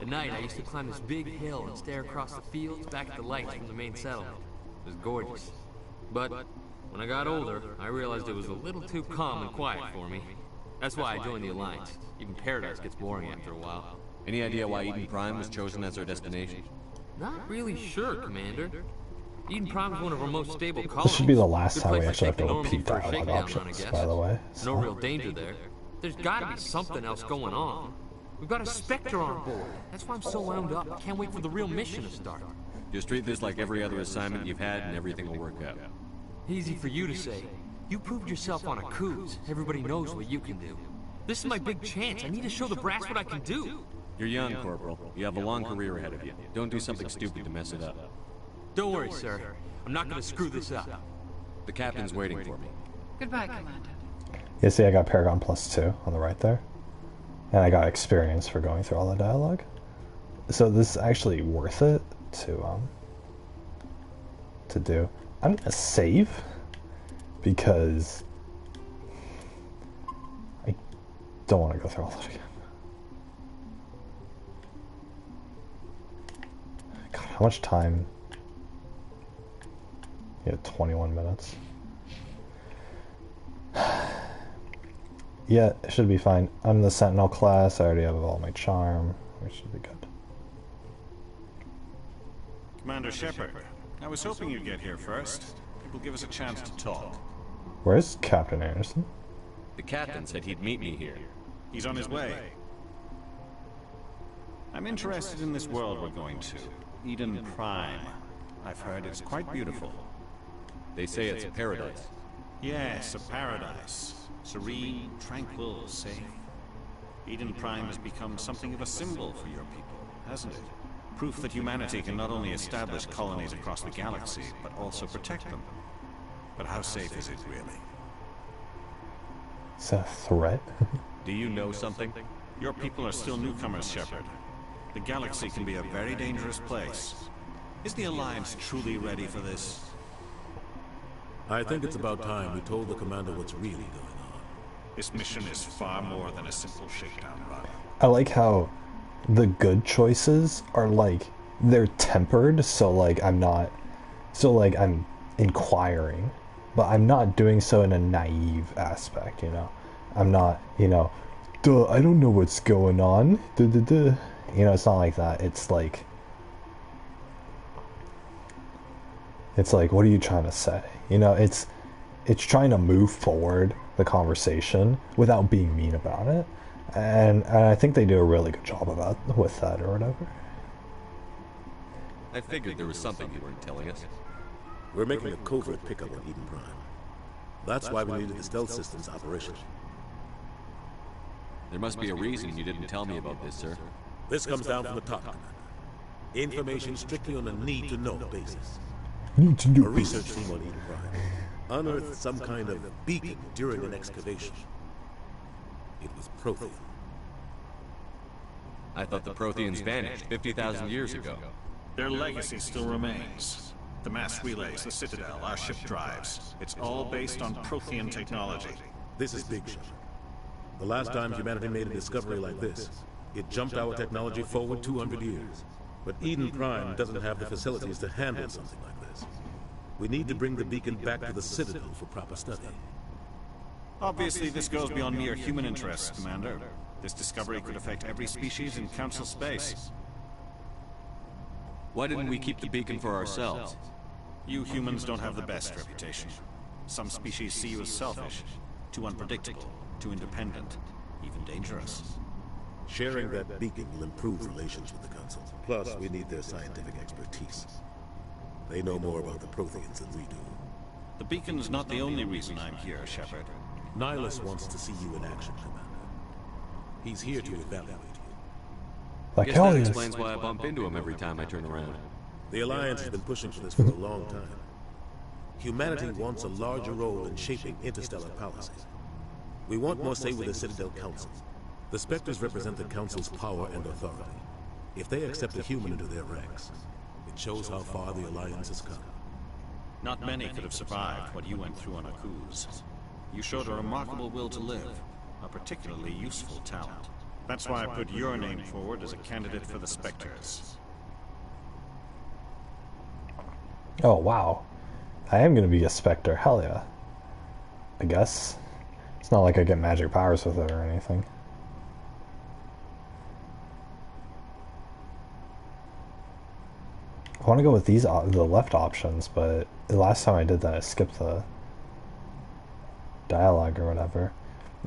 At night, I used to climb this big hill and stare across the fields back at the lights from the main settlement. It was gorgeous. But when I got older, I realized it was a little too calm and quiet for me. That's why I joined the Alliance. Even Paradise gets boring after a while. Any idea why Eden Prime was chosen as our destination? Not really sure, Commander. Eden Prime is one of our most stable colonies. This should be the last time we actually have to repeat dialogue options, by the way. No real danger there. There's gotta be something else going on. We've got a Spectre on board. That's why I'm so wound up. I can't wait for the real mission to start. Just treat this like every other assignment you've had and everything will work out. Easy for you to say. You proved yourself on a cruise. Everybody knows what you can do. This is my big chance. I need to show the brass what I can do. You're young, Corporal. You have a long career ahead of you. Don't do something stupid to mess it up. Don't worry, sir. I'm not gonna screw this up. The captain's waiting for me. Goodbye, Commander. You see, I got Paragon +2 on the right there. And I got experience for going through all the dialogue. So this is actually worth it to do. I'm gonna save because I don't want to go through all that again. God, how much time? Yeah, 21 minutes. Yeah, it should be fine. I'm the Sentinel class. I already have all my charm. We should be good. Commander Shepard, I was hoping you'd get here first. It will give us a chance to talk. Where's Captain Anderson? The captain said he'd meet me here. He's on his way. I'm interested in this world we're going to. Eden Prime. I've heard it's quite beautiful. They say it's a paradise. Yes, a paradise. Serene, tranquil, safe. Eden Prime has become something of a symbol for your people, hasn't it? Proof that humanity can not only establish colonies across the galaxy, but also protect them. But how safe is it, really? Is that a threat? Do you know something? Your people are still newcomers, Shepard. The galaxy can be a very dangerous place. Is the Alliance truly ready for this? I think it's about time we told the commander what's really going on. This mission is far more than a simple shakedown run. I like how the good choices are like, they're tempered, so like I'm inquiring, but I'm not doing so in a naive aspect, you know? I'm not, you know, duh, I don't know what's going on, duh, duh, duh. You know, it's not like that. It's like, what are you trying to say? You know, it's trying to move forward the conversation without being mean about it, and I think they do a really good job with that or whatever. I figured there was something you weren't telling us. We're making a covert pickup on Eden Prime. That's why we needed the stealth systems operational. There must be a reason you didn't tell me about this, sir. This comes down from the top, Commander. Information strictly on a need-to-know basis. Need-to-know A research team on Eden Prime unearthed some kind of beacon during an excavation. It was Prothean. I thought the Protheans vanished 50,000 years ago. Their legacy still remains. The mass relays, the Citadel, our ship drives. It's all based on Prothean technology. This is big, Shepard. The last time humanity made a discovery like this, it jumped our technology forward 200 years. But Eden Prime doesn't have the facilities to handle something like this. We need to bring the beacon back to the Citadel for proper study. Obviously, this goes beyond mere human interests, Commander. This discovery could affect every species in Council space. Why didn't we keep the beacon for ourselves? You humans don't have the best reputation. Some species see you as selfish, too unpredictable, too independent, even dangerous. Sharing that beacon will improve relations with the Council. Plus, we need their scientific expertise. They know more about the Protheans than we do. The beacon's not the only reason I'm here, Shepard. Nihilus wants to see you in action, Commander. He's here to evaluate you. Like guess that explains why I bump into him every time I turn around. The Alliance has been pushing for this for a long time. Humanity wants a larger role in shaping interstellar policies. We want more say with the Citadel Council. The Spectres represent the Council's power and authority. If they accept a human into their ranks, it shows how far the Alliance has come. Not many could have survived what you went through on Akuz. You showed a remarkable will to live, a particularly useful talent. That's why I put your name forward as a candidate for the Spectres. Oh, wow. I am going to be a Spectre. Hell yeah. I guess. It's not like I get magic powers with it or anything. I want to go with the left options, but the last time I did that, I skipped the dialogue or whatever.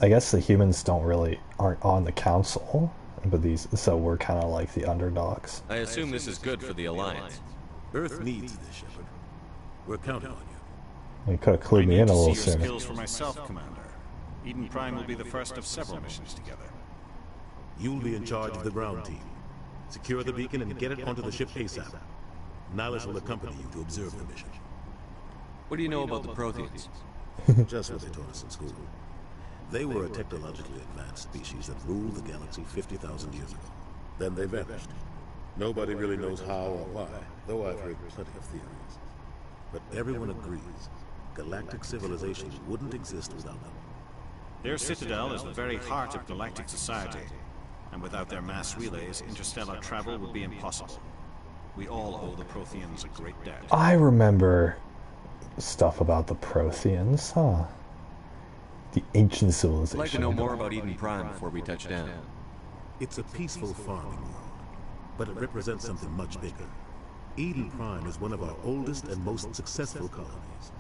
I guess the humans aren't on the council, but so we're kind of like the underdogs. I assume this is good for the Alliance. Earth needs this, Shepard. We're counting on you. You could have clued me in a little sooner. Skills for myself, Commander. Eden Prime will be the first of several missions together. You'll be in charge of the ground team. Secure the beacon and get it onto the ship ASAP. Nihilus will accompany you to observe the mission. What do you know about the Protheans? Just what they taught us in school. They were a technologically advanced species that ruled the galaxy 50,000 years ago. Then they vanished. Nobody really knows how or why, though I've heard plenty of theories. But everyone agrees, galactic civilization wouldn't exist without them. Their citadel is the very heart of galactic society, and without their mass relays, interstellar travel would be impossible. We all owe the Protheans a great debt. I remember stuff about the Protheans, huh? The ancient civilization. I'd like to know more about Eden Prime before we touch down. It's a peaceful farming world, but it represents something much bigger. Eden Prime is one of our oldest and most successful colonies.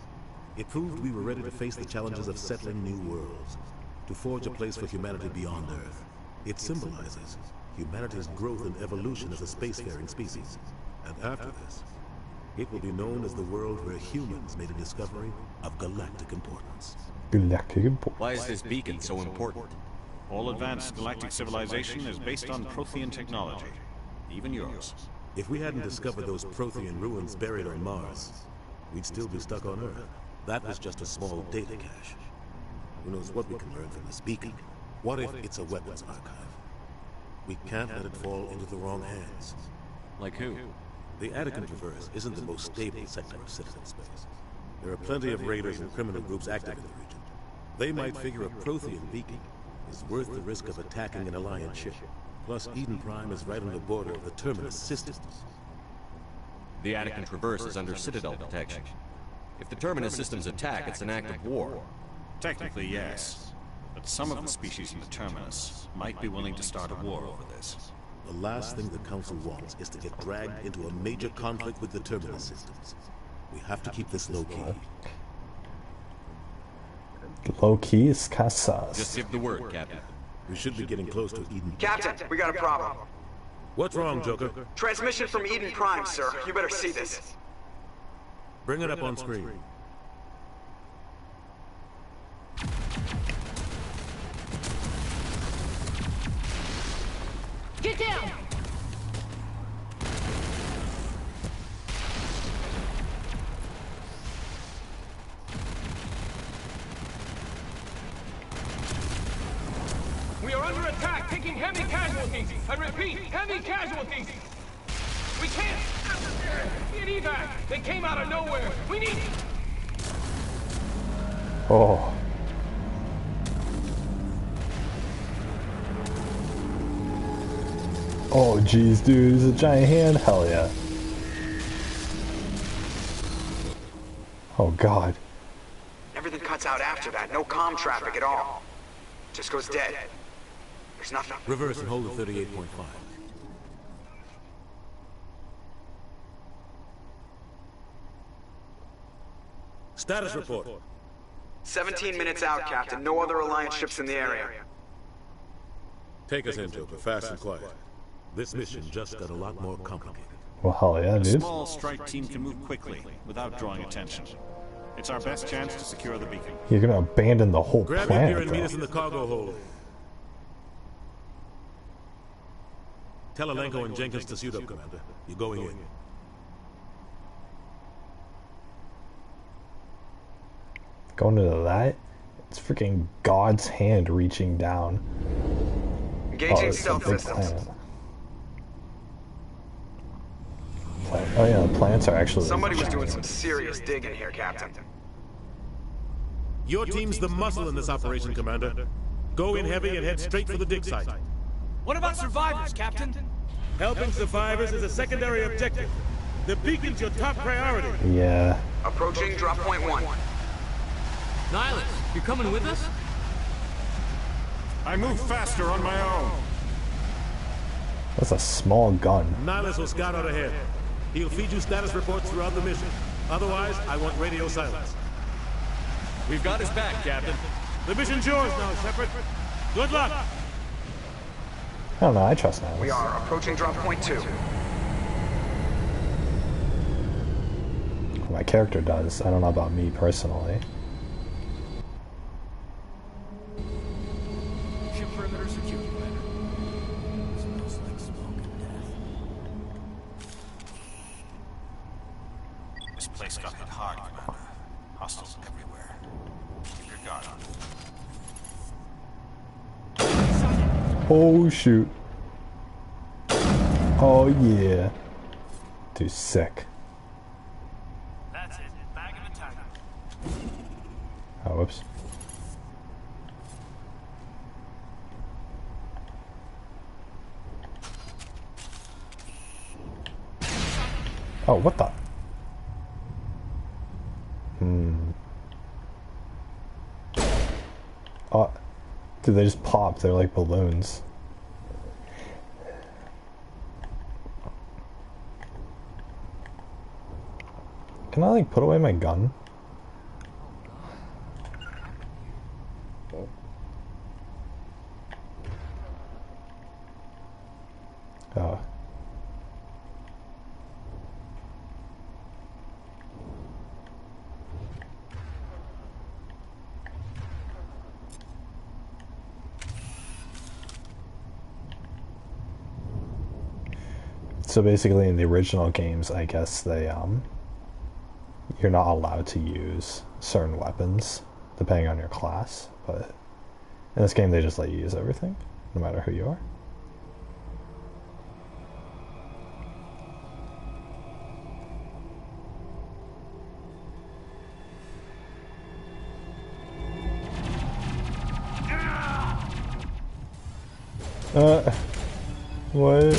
It proved we were ready to face the challenges of settling new worlds, to forge a place for humanity beyond Earth. It symbolizes humanity's growth and evolution as a spacefaring species. And after this, it will be known as the world where humans made a discovery of galactic importance. Galactic importance. Why is this beacon so important? All advanced galactic civilization is based on Prothean technology, even yours. If we hadn't discovered those Prothean ruins buried on Mars, we'd still be stuck on Earth. That was just a small data cache. Who knows what we can learn from this beacon? What if it's a weapons archive? We can't let it fall into the wrong hands. Like who? The Attican Traverse isn't the most stable sector of Citadel space. There are plenty of raiders and criminal groups active in the region. They might figure a Prothean beacon is worth the risk of attacking an Alliance ship. Plus, Eden Prime is right on the border of the Terminus systems. The Attican Traverse is under Citadel protection. If the Terminus systems attack, it's an act of war. Technically, yes. But some of the species in the Terminus might be willing to start a war over this. The last thing the Council wants is to get dragged into a major conflict with the Terminus systems. We have to keep this low-key. Low-key is Casas. Just give the word, Captain. We should be getting close to Eden. Captain, we got a problem. What's wrong, Joker? Transmission from Eden Prime, sir. You better see this. Bring it up on screen. Get down! We are under attack, taking heavy casualties. I repeat, heavy casualties. We can't get evac. They came out of nowhere. We need. Oh. Oh, geez, dude, is a giant hand? Hell yeah. Oh, God. Everything cuts out after that. No comm traffic at all. Just goes dead. There's nothing. Reverse and hold the 38.5. Status report. 17 minutes out, Captain. No other Alliance ships in the area. Take us in, Joker, fast and quiet. This mission just got a lot more complicated. Well, hell yeah, dude. A small strike team can move quickly without drawing attention. It's our best chance to secure the beacon. You're gonna abandon the whole planet, planet, your gear and bro. meet us in the cargo hold. Tell Alenko and Jenkins to suit up, Commander. You're going in. Going into that? It's freaking God's hand reaching down. Engaging it's a stealth big systems. Oh yeah, the plants are actually... Somebody was doing some serious digging here, Captain. Your team's the muscle in this operation, Commander. Go in heavy and head straight for the dig site. What about survivors, Captain? Helping survivors is a secondary objective. The beacon's your top priority. Yeah. Approaching drop point 1. Nihilus, you coming with us? I move faster on my own. That's a small gun. Nihilus will scout out ahead. He'll feed you status reports throughout the mission. Otherwise, I want radio silence. We've got his back, Captain. The mission's yours now, Shepard. Good luck. I don't know, I trust Nihilus. We are approaching drop point 2. My character does. I don't know about me personally. Ship perimeter secure, Commander. everywhere. Keep your guard on. Oh shoot. Oh yeah. Dude, sick. That's it. Bag of a tiger. Oh, whoops. Oh, what the? Oh, dude, they just pop. They're like balloons. Can I, like, put away my gun? Oh. So basically in the original games, I guess they, you're not allowed to use certain weapons, depending on your class, but in this game they just let you use everything, no matter who you are. What?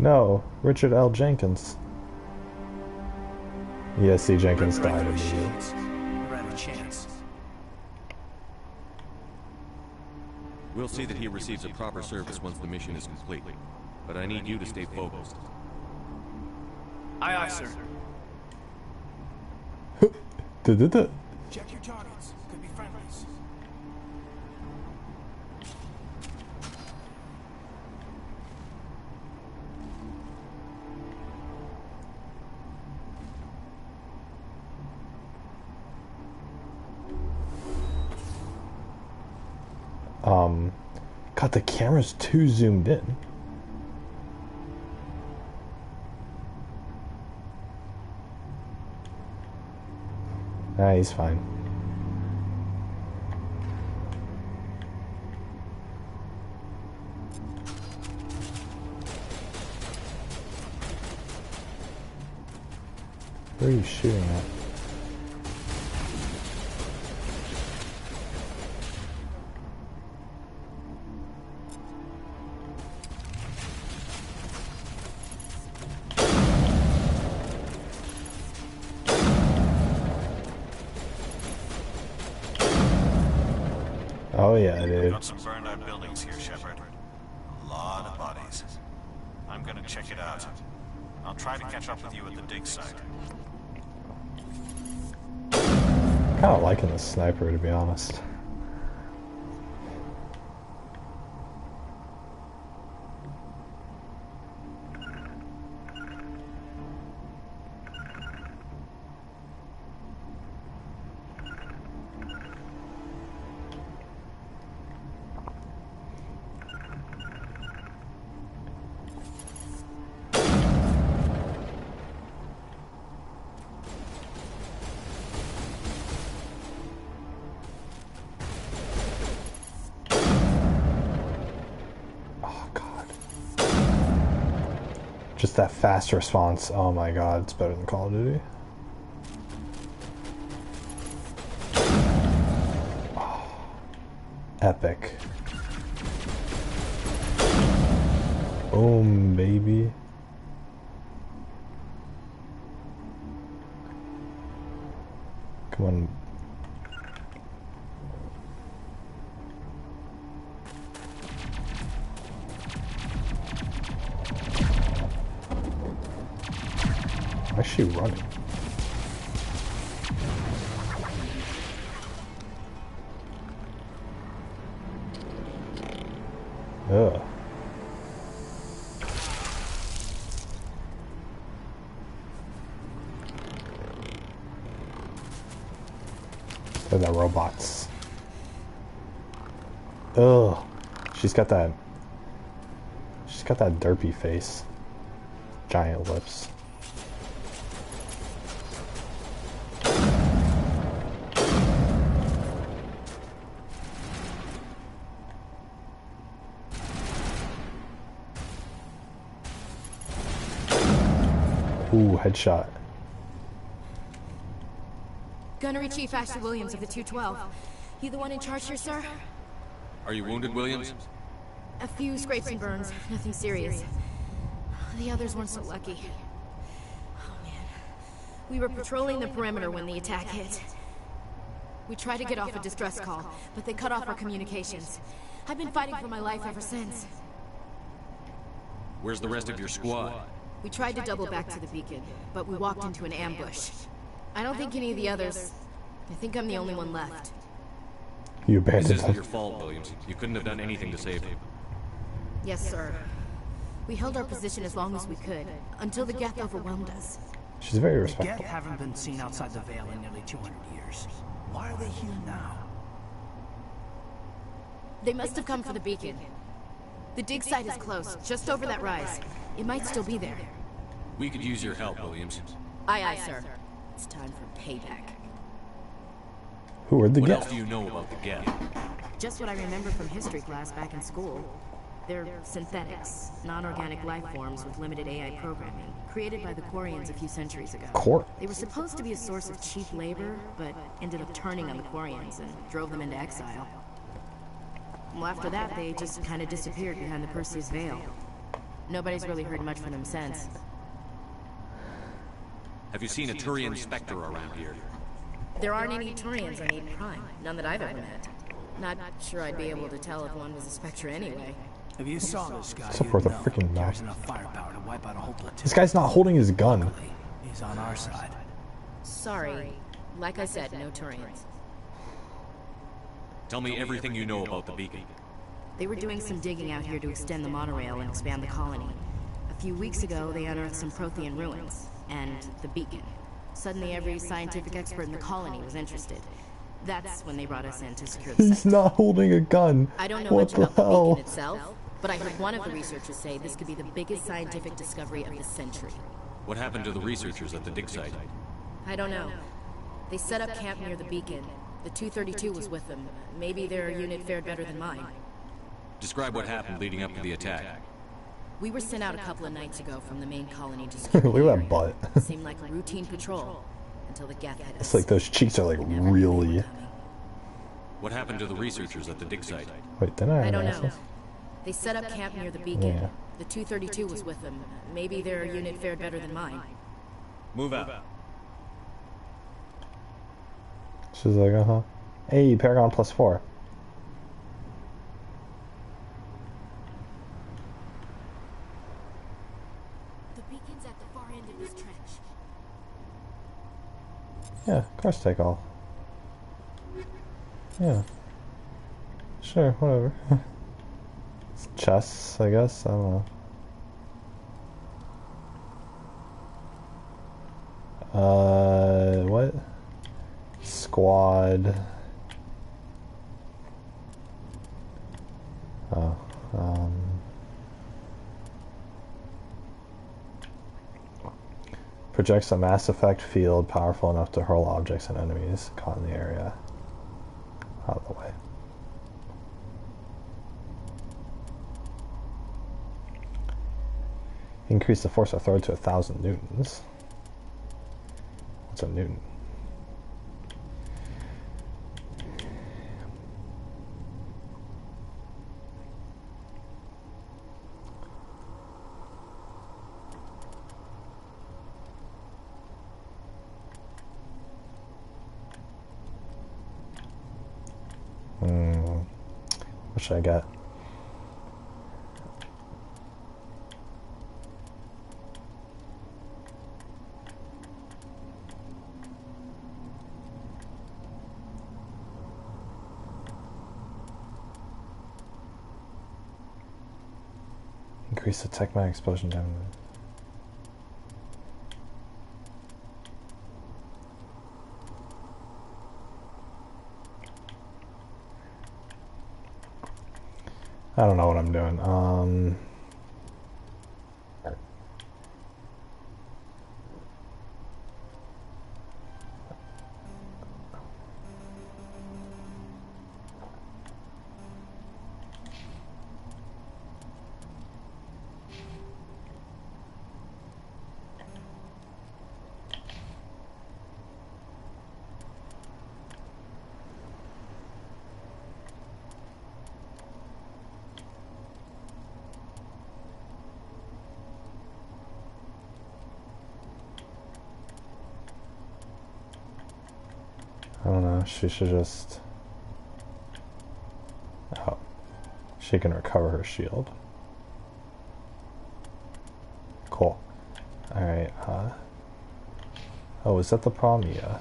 No, Richard L. Jenkins. Yes, C. Jenkins died immediately. Never had a chance. We'll see that he receives a proper service once the mission is complete. But I need you to stay focused. Aye, aye, sir. Check your targets. Could be friendlies. God, the camera's too zoomed in. Nah, he's fine. Where are you shooting at? Oh yeah, dude. Got some burned out buildings here, Shepard. A lot of bodies. I'm gonna check it out. I'll try to catch up with you at the dig site. Kinda liking the sniper, to be honest. Just that fast response. Oh my god, it's better than Call of Duty. Oh, epic. Boom, baby. Come on. is she running? Ugh. They're the robots. Ugh. She's got that derpy face. Giant lips. Ooh, headshot. Gunnery Chief Ashley Williams of the 212. You the one in charge here, sir? Are you wounded, Williams? A few scrapes and burns, nothing serious. The others weren't so lucky. Oh man. We were patrolling the perimeter when the attack hit. We tried to get off a distress call, but they cut off our communications. I've been fighting for my life ever since. Where's the rest of your squad? We tried to double back to the beacon, but we walked into an ambush. I don't think any of the others... I think I'm the only one left. You abandoned This isn't them. your fault, Williams. You couldn't have done anything to save him. Yes, sir. We held our position as long as we could, until the Geth overwhelmed us. She's very The respectful. Geth haven't been seen outside the Veil in nearly 200 years. Why are they here now? They must have come for the beacon. The dig site is close, just over that rise. It might still be there. We could use your help, Williams. Aye, aye, sir. It's time for payback. Who are the What else Geth? do you know about the Geth? Just what I remember from history class back in school. They're synthetics, non-organic life forms with limited AI programming, created by the Quarians a few centuries ago. They were supposed to be a source of cheap labor, but ended up turning on the Quarians and drove them into exile. Well, after that, they just kind of disappeared behind the Perseus Veil. Nobody's really heard much from them since. Have you seen a Turian Spectre around here? There aren't any Turians on 8 Prime, none that I've ever met. Not sure I'd be able to tell if one was a Spectre anyway. If you saw this guy, Except for the freaking map. there's enough firepower to wipe out a whole platoon. This guy's not holding his gun. He's on our side. Sorry. Like I said, no Turians. Tell me everything you know about the beacon. They were doing some digging out here to extend the monorail and expand the colony. A few weeks ago, they unearthed some Prothean ruins, and the beacon. Suddenly, every scientific expert in the colony was interested. That's when they brought us in to secure the He's site. not holding a gun. I don't know What much the about the hell? beacon itself, but I heard one of the researchers say this could be the biggest scientific discovery of the century. What happened to the researchers at the dig site? I don't know. They set up camp near the beacon. The 232 was with them. Maybe their unit fared better than mine. Describe what happened leading up to the attack. We were sent out a couple of nights ago from the main colony to secure Look at that butt. It seemed like a routine patrol until the Geth hit us. It's like those cheeks are like really... What happened to the researchers at the dig site? Wait, didn't I I don't ask know. this? They set up camp near the beacon. Yeah. The 232 was with them. Maybe their unit fared better than mine. Move out. She's like, uh-huh. Hey, Paragon +4. The beacon's at the far end of this trench. Yeah, course take all. Yeah. Sure, whatever. It's chests, I guess. I don't know. What? Squad. Oh, projects a mass effect field powerful enough to hurl objects and enemies caught in the area out of the way. Increase the force of throw to 1,000 newtons. What's a newton? What should I get? Increase the tech mag explosion damage. I don't know what I'm doing. I don't know, she should just... Oh. She can recover her shield. Cool. Alright, oh, is that the problem? Yeah.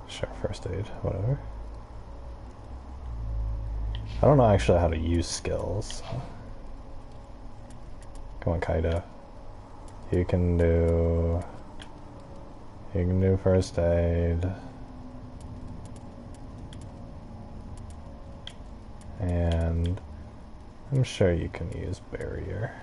Sure, first aid, whatever. I don't know actually how to use skills. Come on, Kaido. You can do first aid. And I'm sure you can use barrier.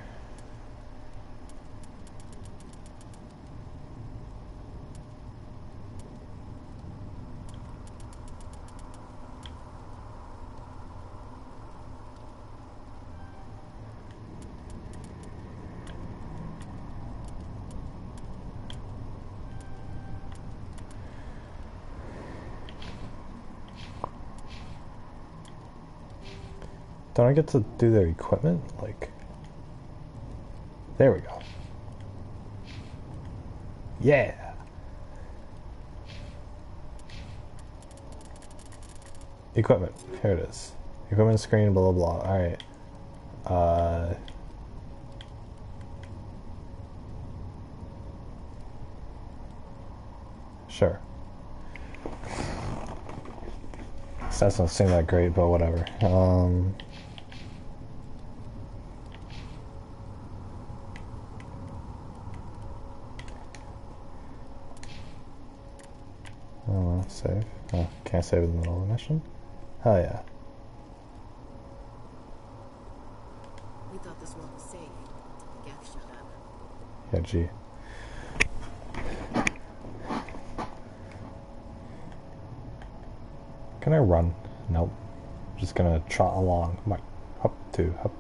Don't I get to do their equipment? Like, there we go. Yeah. Equipment. Here it is. Equipment screen, blah, blah, blah. Alright. Sure. Stats don't seem that great, but whatever. Oh, save. Oh, can't save in the middle of the mission? Hell yeah. We thought this one was safe. Geth showed up. Yeah, gee. Can I run? Nope. Just gonna trot along. My hop to hop.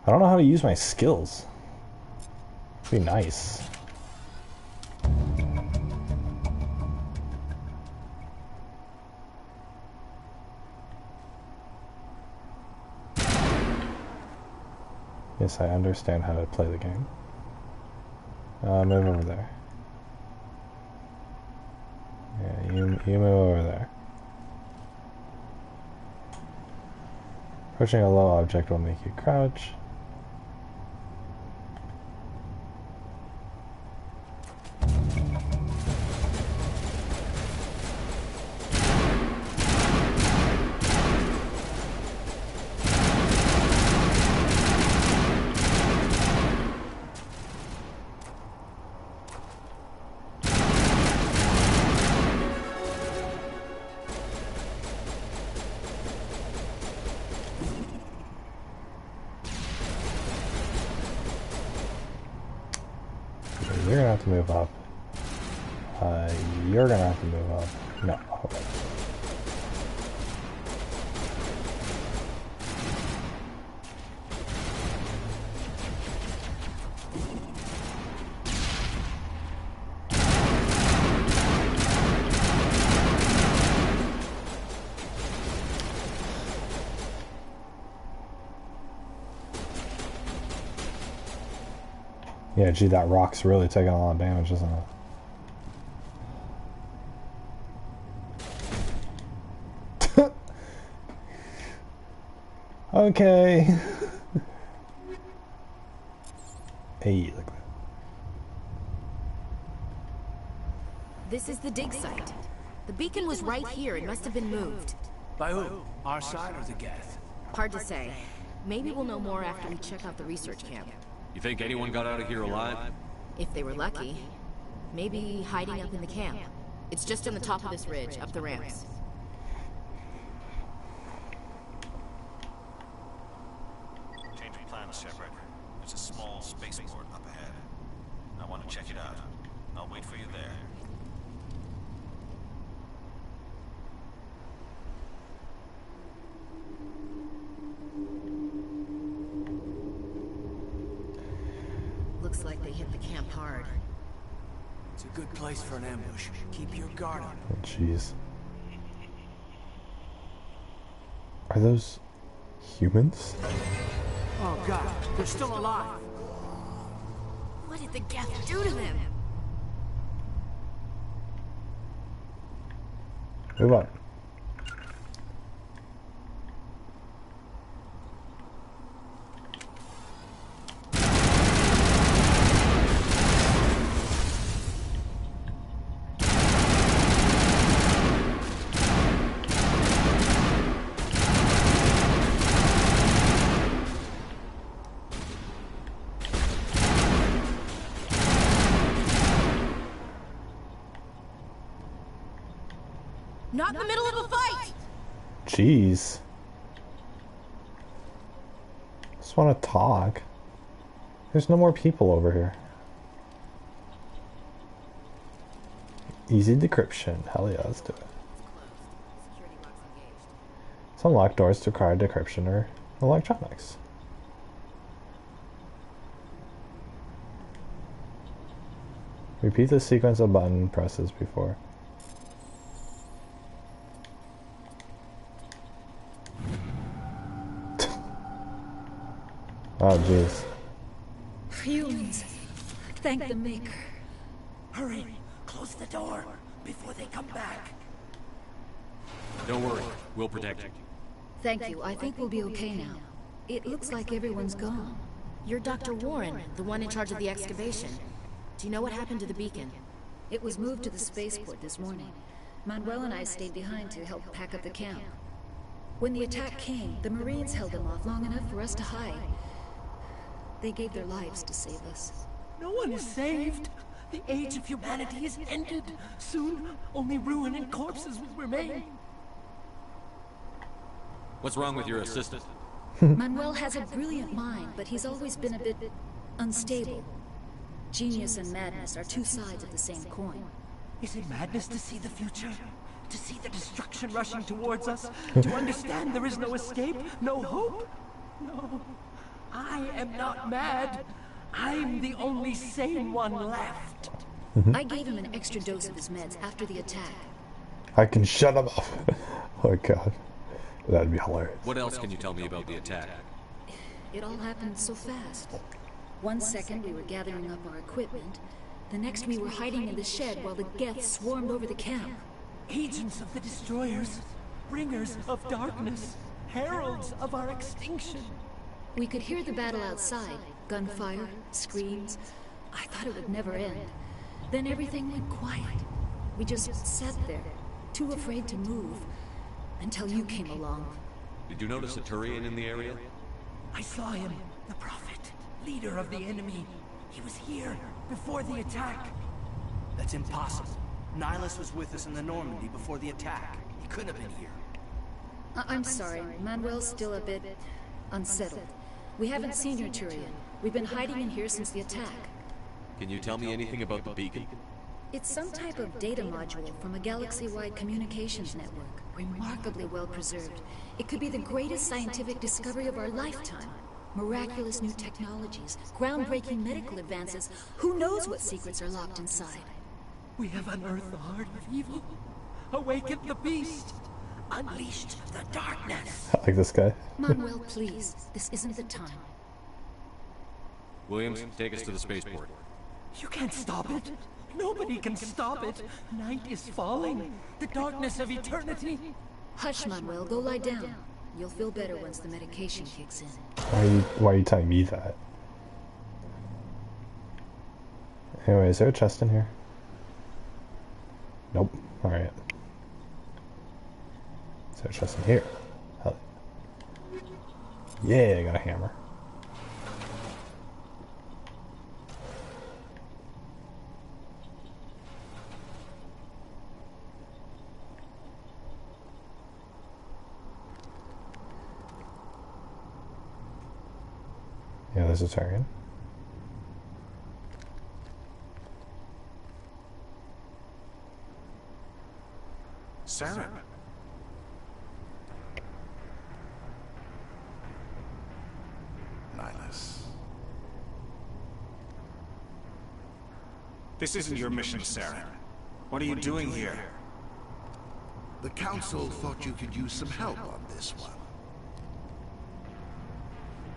I don't know how to use my skills. It'd be nice. Yes, I understand how to play the game. Move over there. Yeah, you move over there. Approaching a low object will make you crouch. You're gonna have to move up. You're gonna have to move up. No. Okay. Yeah, gee, that rock's really taking a lot of damage, isn't it? Okay. Hey, look at that. This is the dig site. The beacon was right here. It must have been moved. By who? Our side or the Geth? Hard to say. Maybe we'll know more after we check out the research camp. You think anyone got out of here alive? If they were lucky. Maybe hiding up in the camp. It's just on the top of this ridge, up the ramps. Change of plans, Shepard. There's a small spaceport up ahead. I want to check it out. I'll wait for you there. Looks like they hit the camp hard. It's a good place for an ambush. Keep your guard up. Oh, jeez. Are those humans? Oh god, they're still alive. What did the Geth do to them? Move on. Not in the middle of a fight! Jeez. Just want to talk. There's no more people over here. Easy decryption. Hell yeah, let's do it. Some locked doors to require decryption or electronics. Repeat the sequence of button presses before. Oh, jeez. Humans. Thank the Maker. Hurry! Close the door before they come back. Don't worry, we'll protect you. Thank you. I think we'll be okay now. It looks like everyone's gone. You're Dr. Warren, the one in charge of the excavation. Do you know what happened to the beacon? It was moved to the spaceport this morning. Manuel and I stayed behind to help pack up the camp. When the attack came, the Marines held them off long enough for us to hide. They gave their lives to save us. No one is saved. The age of humanity is ended. Soon, only ruin and corpses will remain. What's wrong with your assistant? Manuel has a brilliant mind, but he's always been a bit unstable. Genius and madness are two sides of the same coin. Is it madness to see the future? To see the destruction rushing towards us? To understand there is no escape? No hope? No. I am not mad. I'm the only sane one left. I gave him an extra dose of his meds after the attack. I can shut him up. Oh god. That'd be hilarious. What else can you tell me about the attack? It all happened so fast. 1 second we were gathering up our equipment. The next we were hiding in the shed while the Geth swarmed over the camp. Agents of the destroyers. Bringers of darkness. Heralds of our extinction. We could hear the battle outside. Gunfire, screams. I thought it would never end. Then everything went quiet. We just sat there, too afraid to move, until you came along. Did you notice a Turian in the area? I saw him, the Prophet, leader of the enemy. He was here, before the attack. That's impossible. Nihilus was with us in the Normandy before the attack. He couldn't have been here. I'm sorry, Manuel's still a bit unsettled. We haven't seen your Turian. We've been hiding in here since the attack. Can you tell me anything about the beacon? It's some type of data module from a galaxy-wide communications network. Remarkably well preserved. It could be the greatest scientific discovery of our lifetime. Miraculous new technologies, groundbreaking medical advances. Who knows what secrets are locked inside? We have unearthed the heart of evil. Awakened the beast. Unleashed the darkness. I like this guy. Manuel, please. This isn't the time. Williams, take us to the spaceport. You can't stop it. Nobody can stop it. Night is falling. The darkness of eternity. Hush, Manuel. Go lie down. You'll feel better once the medication kicks in. Why are you telling me that? Anyway, is there a chest in here? Nope. Alright. Is there a chest in here? Hell yeah, I got a hammer. Yeah, there's a Turian. Sarah. Nihilus. This isn't your mission, Sarah. What are you doing here? The Council thought you could use some help on this one.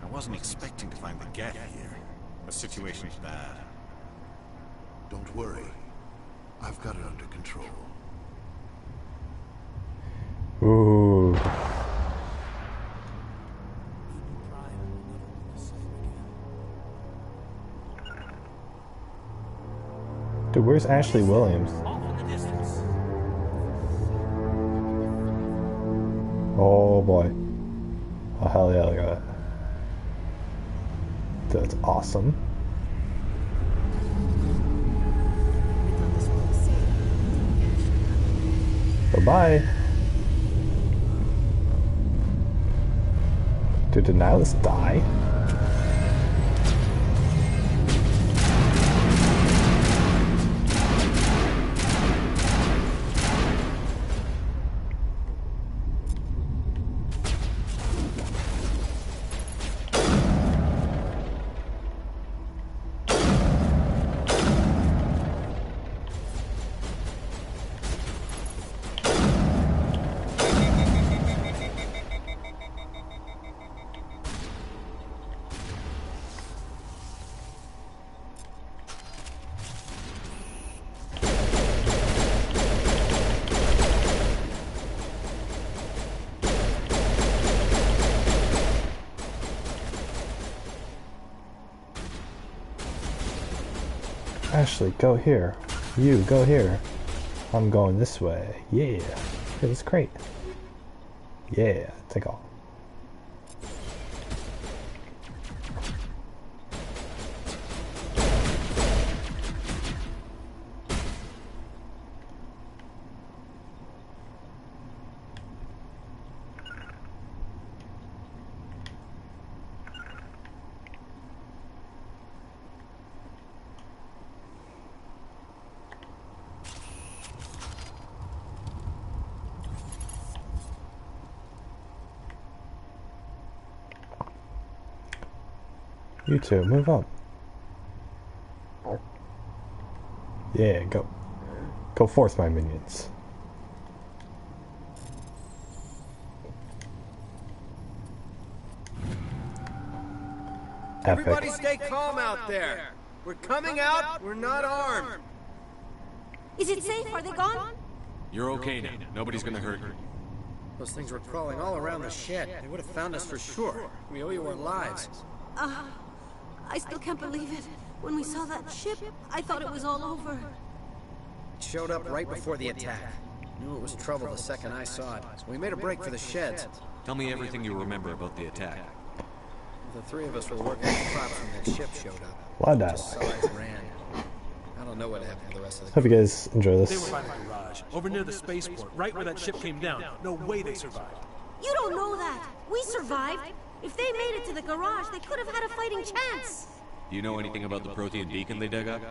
I wasn't expecting to find the Geth here. The situation's bad. Don't worry. I've got it under control. Ooh. Dude, where's Ashley Williams? Oh boy. Oh hell yeah, look at that. That's awesome. Bye-bye. Dude, did Nihilus die? Ashley, go here. You, go here. I'm going this way. Yeah. Hey, this crate. Yeah, take off. You two, move up. Yeah, go. Go forth, my minions. Epic. Everybody stay calm out there. We're coming out, we're not armed. Is it safe? Are they gone? You're okay now. Nobody's gonna hurt you. Those things were crawling all around the shed. They would have found us for sure. We owe you our lives. I still can't believe it. When we saw that ship, I thought it was all over. It showed up right before the attack. Knew it was trouble the second I saw it, so we made a break for the sheds. Tell me everything you remember about the attack. The three of us were working on props when that ship showed up. A lot of Just saw it and ran. I don't know what happened to the rest of the Hope you guys enjoy this. They were by the garage, over near the spaceport, right where that ship came down. No way they survived. You don't know that. We survived. If they made it to the garage, they could have had a fighting chance. Do you know anything about the Protean beacon they dug up?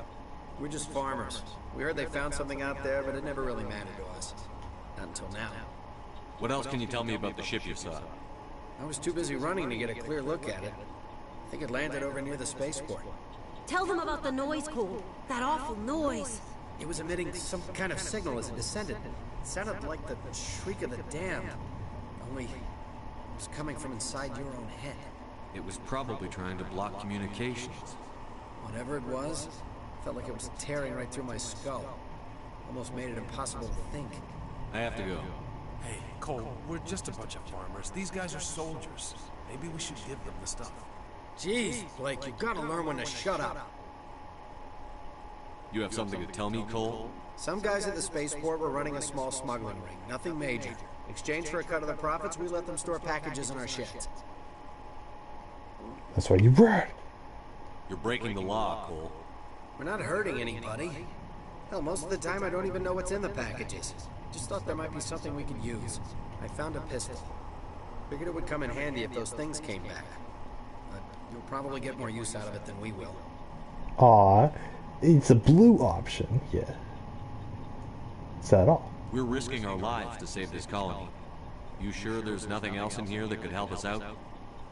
We're just farmers. We heard they found something out there, but it never really mattered to us. Not until now. What else can you tell me about the ship you saw? I was too busy running to get a clear look at it. I think it landed over near the spaceport. Tell them about the noise, Cole. That awful noise. It was emitting some kind of signal as it descended. It sounded like the shriek of the damned. Only it was coming from inside your own head. It was probably trying to block communications. Whatever it was, felt like it was tearing right through my skull. Almost made it impossible to think. I have to go. Hey, Cole, we're just a bunch of farmers. These guys are soldiers. Maybe we should give them the stuff. Jeez, Blake, you gotta learn when to shut up. You have something to tell me, Cole? Some guys at the spaceport were running a small smuggling ring. Nothing major. In exchange for a cut of the profits, we let them store packages in our sheds. That's what you read. You're breaking the law, Cole. We're not hurting anybody. Hell, most of the time I don't even know what's in the packages. Just thought there might be something we could use. I found a pistol. Figured it would come in handy if those things came back. But you'll probably get more use out of it than we will. Aw, it's a blue option. Yeah. Is that all? We're risking our lives to save this colony. You sure there's nothing else in here that could help us out?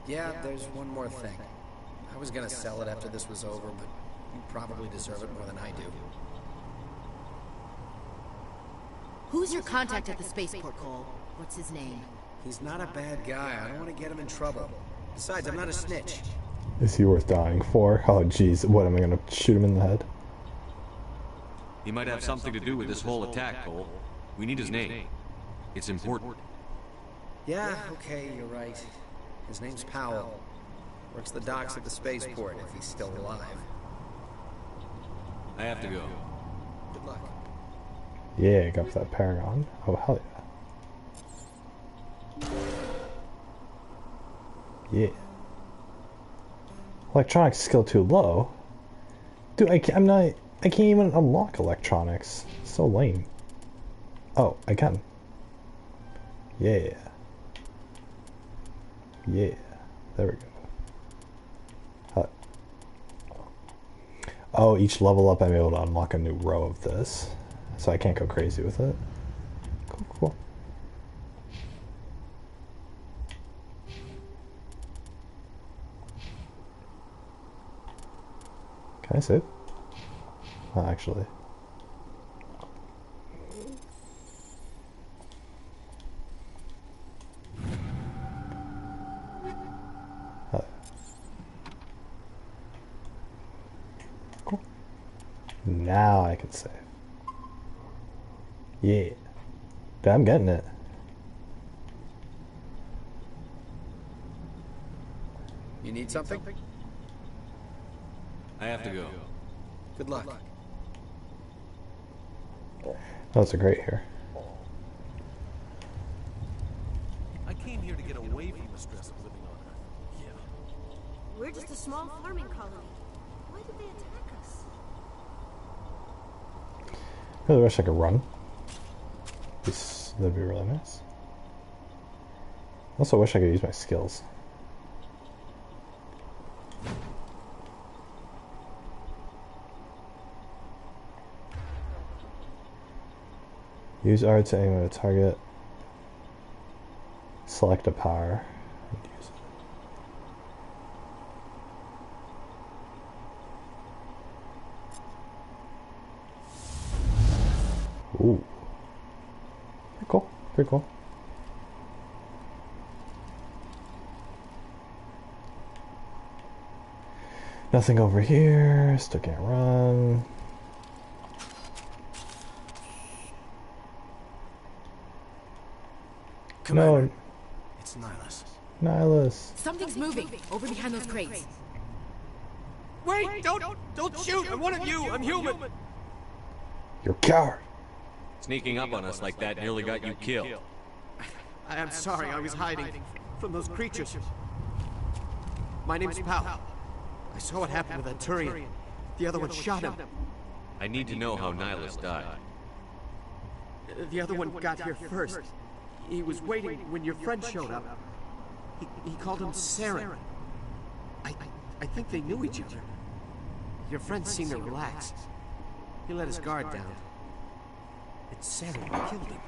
Yeah, there's one more thing. I was gonna sell it after this was over, but you probably deserve it more than I do. Who's your contact at the spaceport, Cole? What's his name? He's not a bad guy. I don't want to get him in trouble. Besides, I'm not a snitch. Is he worth dying for? Oh, jeez. What, am I gonna shoot him in the head? He might have something to do with this whole attack, Cole. We need his name. It's important. Yeah, okay, you're right. His name's Powell. Works the docks at the spaceport, if he's still alive. I have to go. Good luck. Yeah, got that Paragon. Oh, hell yeah. Yeah. Electronics skill too low. Dude, I can't even unlock electronics. So lame. Oh, I can. Yeah. Yeah. There we go. Oh, each level up I'm able to unlock a new row of this. So I can't go crazy with it. Cool, cool. Can I save? Oh, actually. Cool. Now I can save. Yeah. I'm getting it. You need something? I have to go. Good luck. Oh, it's a grate here. I came here to get away from the stress of living on Earth. Yeah. We're just a small farming colony. Why did they attack us? I really wish I could run. That'd be really nice. Also, I wish I could use my skills. Use R to aim at a target. Select a power. And use it. Ooh. Pretty cool. Pretty cool. Nothing over here. Still can't run. Commander. No. It's Nihilus. Nihilus. Something's moving over behind those crates. Wait! Don't shoot! I'm one of you! I'm human! You're a coward. Sneaking up on us like that nearly got you killed. I am sorry, I was hiding from those creatures. My name's Powell. I saw what happened to that Turian. The other one shot him. I need to know how Nihilus died. The other one got here first. He was waiting when your friend showed up. He called him Saren. I think they knew each other. Your friend seemed to relax. He let his guard down. It's Saren who killed him.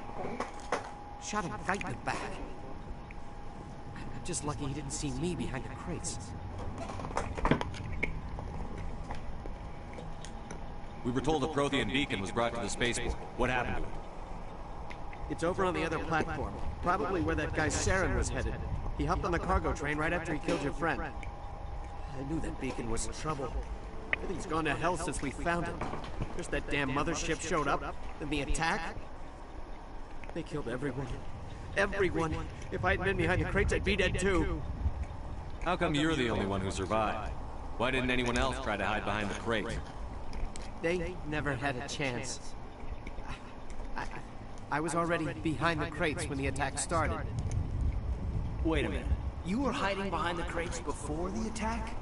Shot him right in the back. I'm just lucky he didn't see me behind the crates. We were told a Prothean beacon was brought to the spaceport. What happened to it? It's over on the other platform. Probably where that guy Saren was headed. He hopped on the cargo train right after he killed your friend. I knew that beacon was trouble. Everything's gone to hell since we found it. First that damn mothership showed up, then the attack. They killed everyone. Everyone. If I hadn't been behind the crates, I'd be dead too. How come you're the only one who survived? Why didn't anyone else try to hide behind the crate? They never had a chance. I was already behind the crates when the attack started. Wait a minute. You were hiding behind the crates before the attack?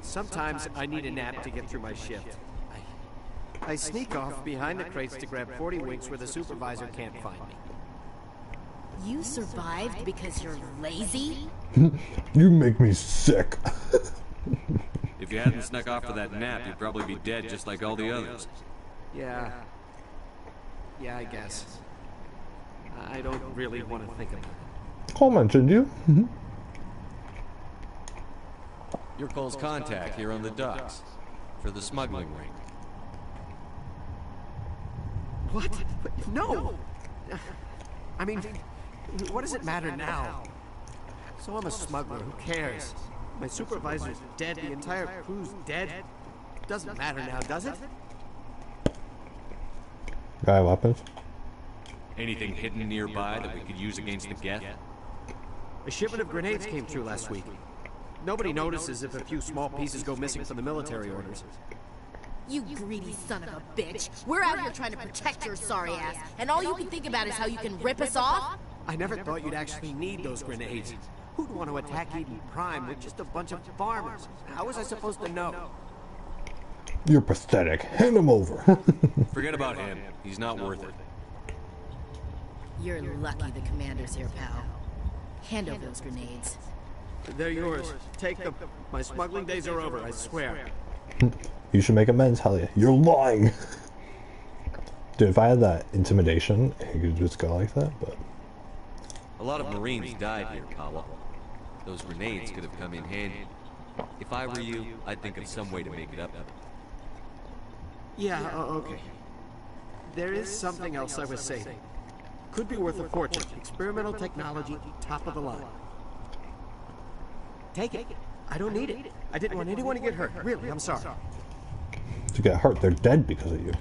Sometimes I need a nap to get through my shift. I sneak off behind the crates to grab 40 winks where the supervisor can't find me. You survived because you're lazy? You make me sick. If you hadn't snuck off for that nap, you'd probably be dead just like all the others. Yeah, I guess. I don't really want to think about it. Cole mentioned you. You're Cole's contact here on the docks for the smuggling ring. What? No! I mean, what does it matter now? So I'm a smuggler, who cares? My supervisor's dead, the entire crew's dead. Doesn't matter now, does it? Guy weapons. Anything hidden nearby that we could use against the Geth? A shipment of grenades came through last week. Nobody notices if a few small pieces go missing from the military orders. You greedy son of a bitch. We're out here trying to protect your sorry ass, and all you can think about is how you can rip us off? I never thought you'd actually need those grenades. Who'd want to attack Eden Prime with just a bunch of farmers? How was I supposed to know? You're pathetic. Hand him over. Forget about him. He's not worth it. You're lucky the commander's here, pal. Hand over those grenades. They're yours. Take them. My smuggling days are over, I swear. You should make amends, hell yeah. You're lying! Dude, if I had that intimidation, it could just go like that, but... A lot of Marines died here, Paula. Those grenades could have come in handy. If I were you, I'd think of some way to make it up. Yeah, okay. There is something else I was saving. Could be worth a fortune. Experimental technology, top of the line. Take it. I don't need it. I didn't want anyone to get hurt. Really, I'm sorry. To get hurt, they're dead because of you.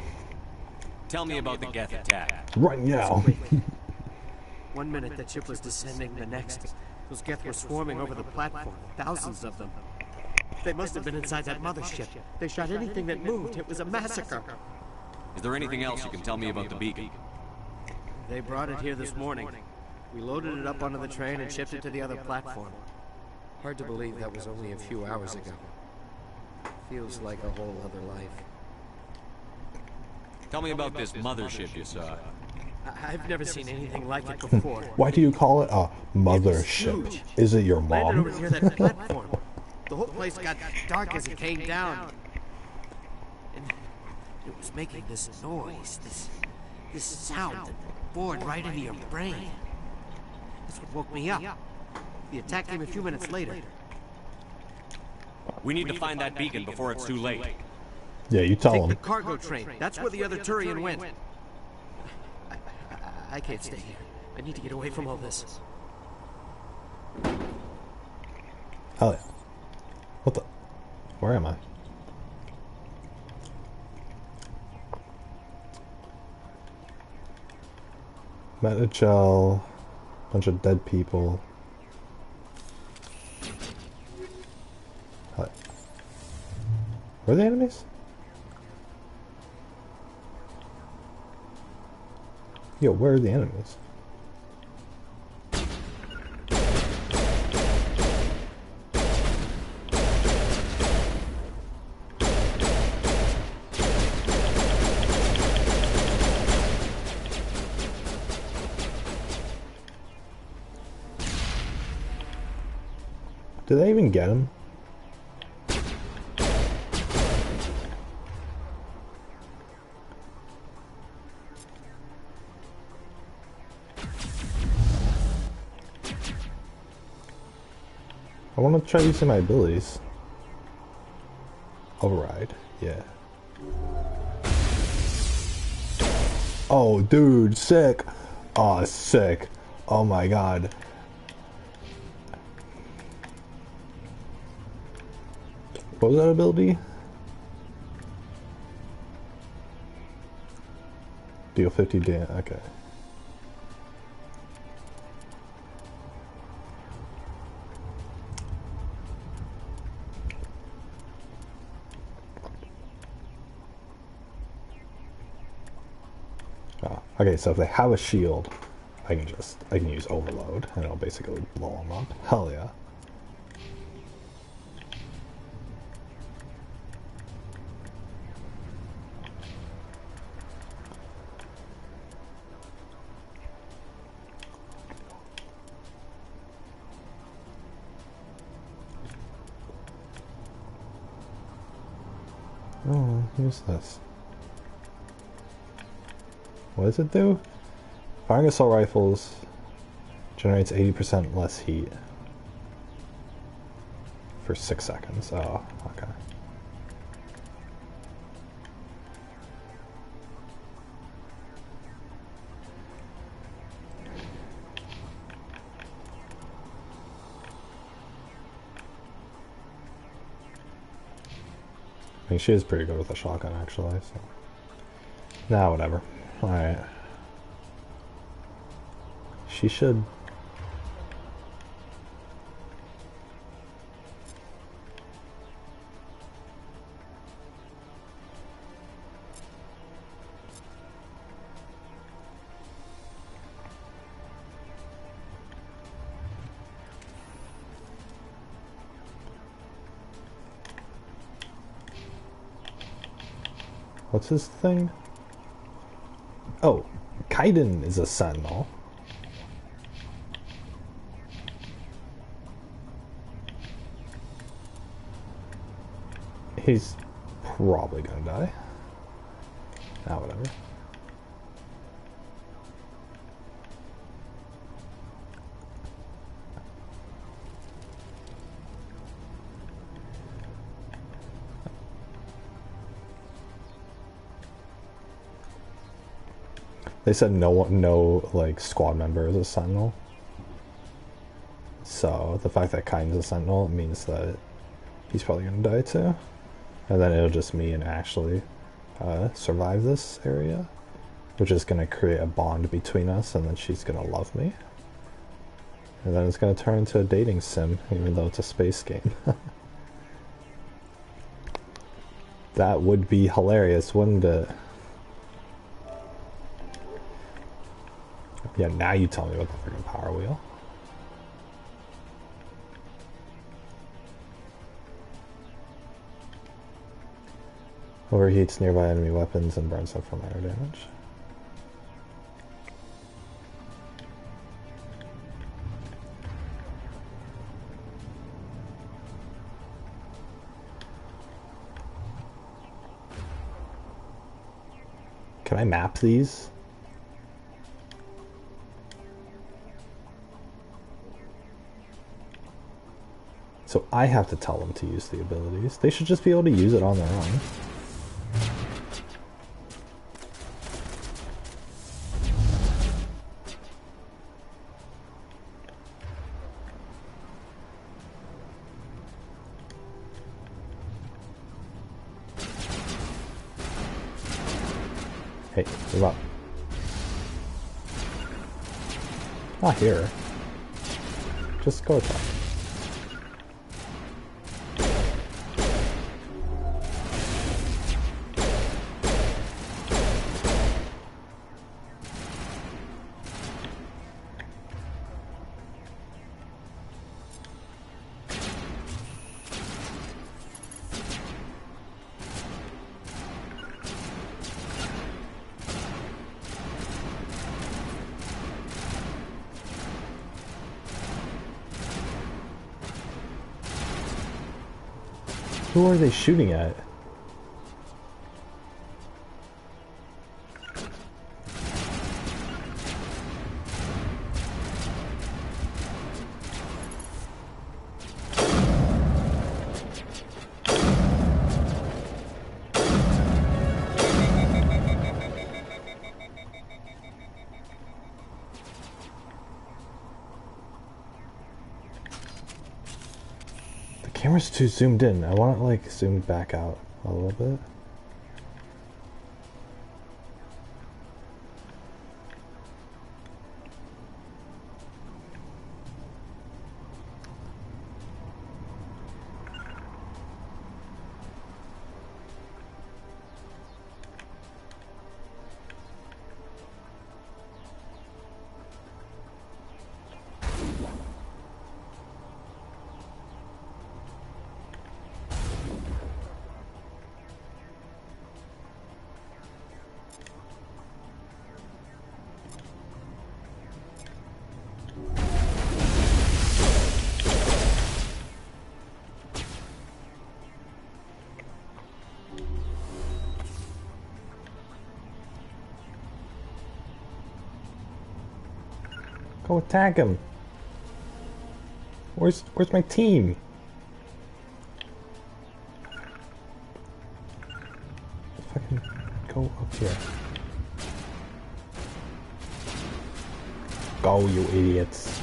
Tell me about the Geth attack. Right now. 1 minute that ship was descending, the next. Those Geth were swarming over the platform. Thousands of them. They must have been inside that mothership. They shot anything that moved. It was a massacre. Is there anything else you can tell me about the beacon? They brought it here this morning. We loaded it up onto the train and shipped it to the other platform. Hard to believe that was only a few hours ago. Feels like a whole other life. Tell me about this mothership you saw. I've never seen anything like it before. Why do you call it a mothership? Is it your Landed mom? over near that platform. The whole place got dark as it came down. And it was making this noise, this sound that bored right into your brain. That's what woke me up. The attack came a few minutes later. We need to find that beacon before it's too late. Yeah, you tell Take him. the cargo train. That's where the other Turian went. I can't stay here. I need to get away from all this. Hell yeah. What the? Where am I? Metachel. Bunch of dead people. Hell yeah. Where are the enemies? Yo, where are the enemies? Did they even get him? I want to try using my abilities. Override, yeah. Oh, dude, sick. Oh, sick. Oh my god. What was that ability? Deal 50 damage, okay. Okay, so if they have a shield, I can use overload and it'll basically blow them up. Hell yeah. Oh, who's this? What does it do? Firing assault rifles generates 80% less heat for 6 seconds. Oh, okay. I think she is pretty good with a shotgun, actually. So. Nah, whatever. Alright. She should... What's his thing? Oh, Kaiden is a sentinel. He's probably gonna die. Ah, whatever. They said no like squad member is a sentinel. So the fact that Kaiden's a sentinel means that he's probably gonna die too. And then it'll just me and Ashley survive this area, which is gonna create a bond between us, and then she's gonna love me. And then it's gonna turn into a dating sim, even though it's a space game. That would be hilarious, wouldn't it? Yeah, now you tell me about the freaking power wheel. Overheats nearby enemy weapons and burns up from air damage. Can I map these? So I have to tell them to use the abilities. They should just be able to use it on their own. Hey, move up. Not here. Just go attack. Who are they shooting at? Camera's too zoomed in. I want it like zoomed back out a little bit. Go attack him. Where's my team? Fucking go up here. Go, you idiots.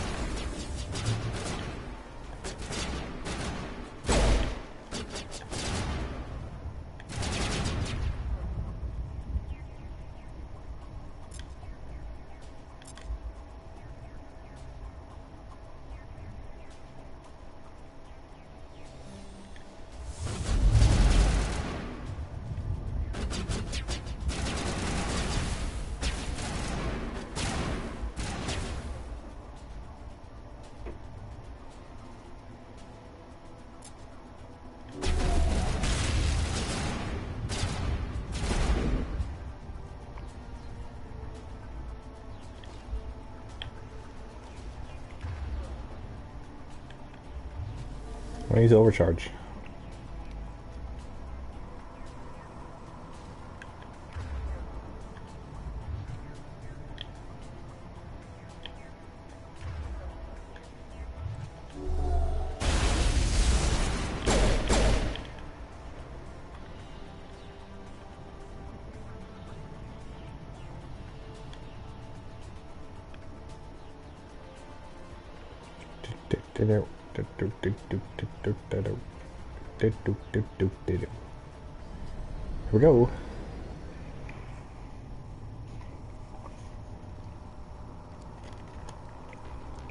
I need to overcharge. Here we go.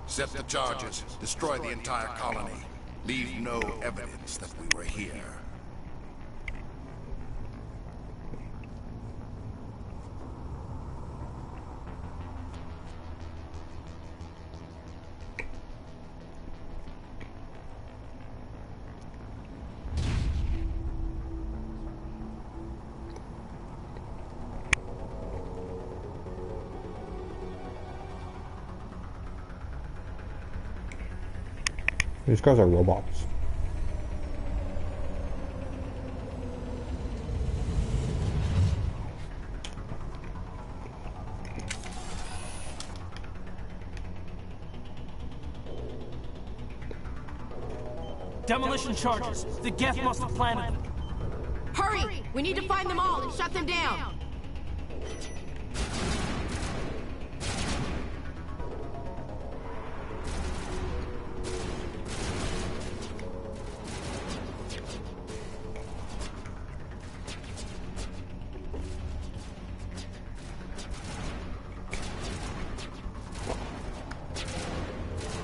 Set the charges. Destroy the entire colony. Leave no evidence that we were here. These guys are robots. Demolition charges. The Geth must have planted them. Hurry! We need to find them all and shut them down.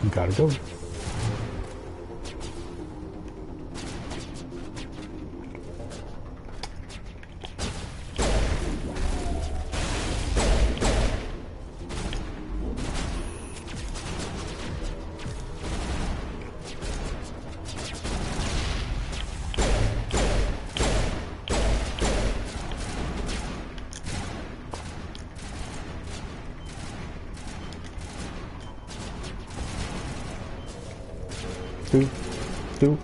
You gotta go. Do.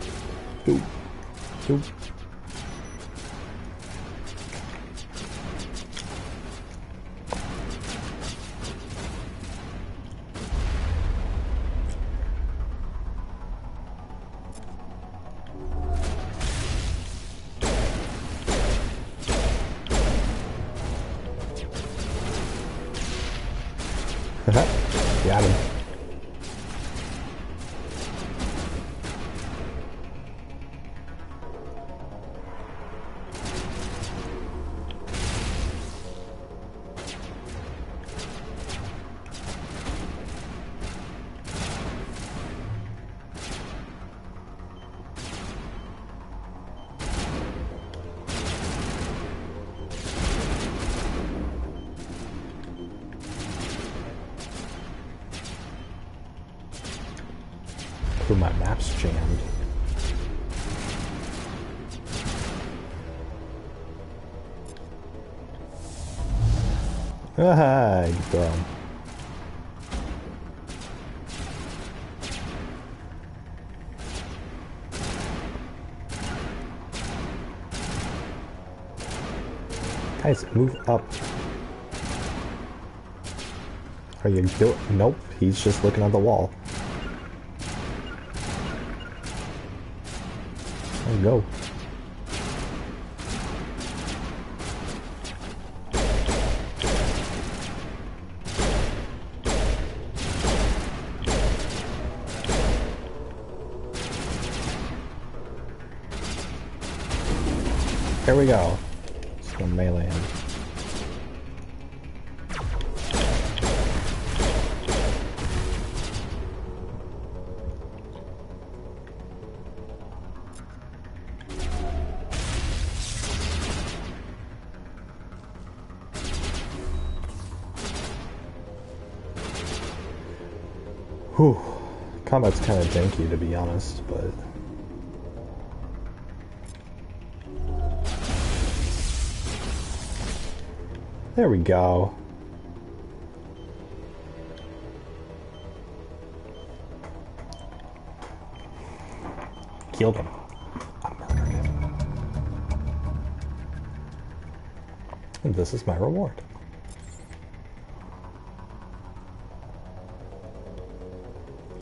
Got him. My map's jammed. Ah, you throw him. Guys, move up. Are you kill? Nope, he's just looking at the wall. There you go. Here we go. Just gonna melee him. Whew. Combat's kind of janky, to be honest, but... There we go. Killed him. I murdered him. And this is my reward.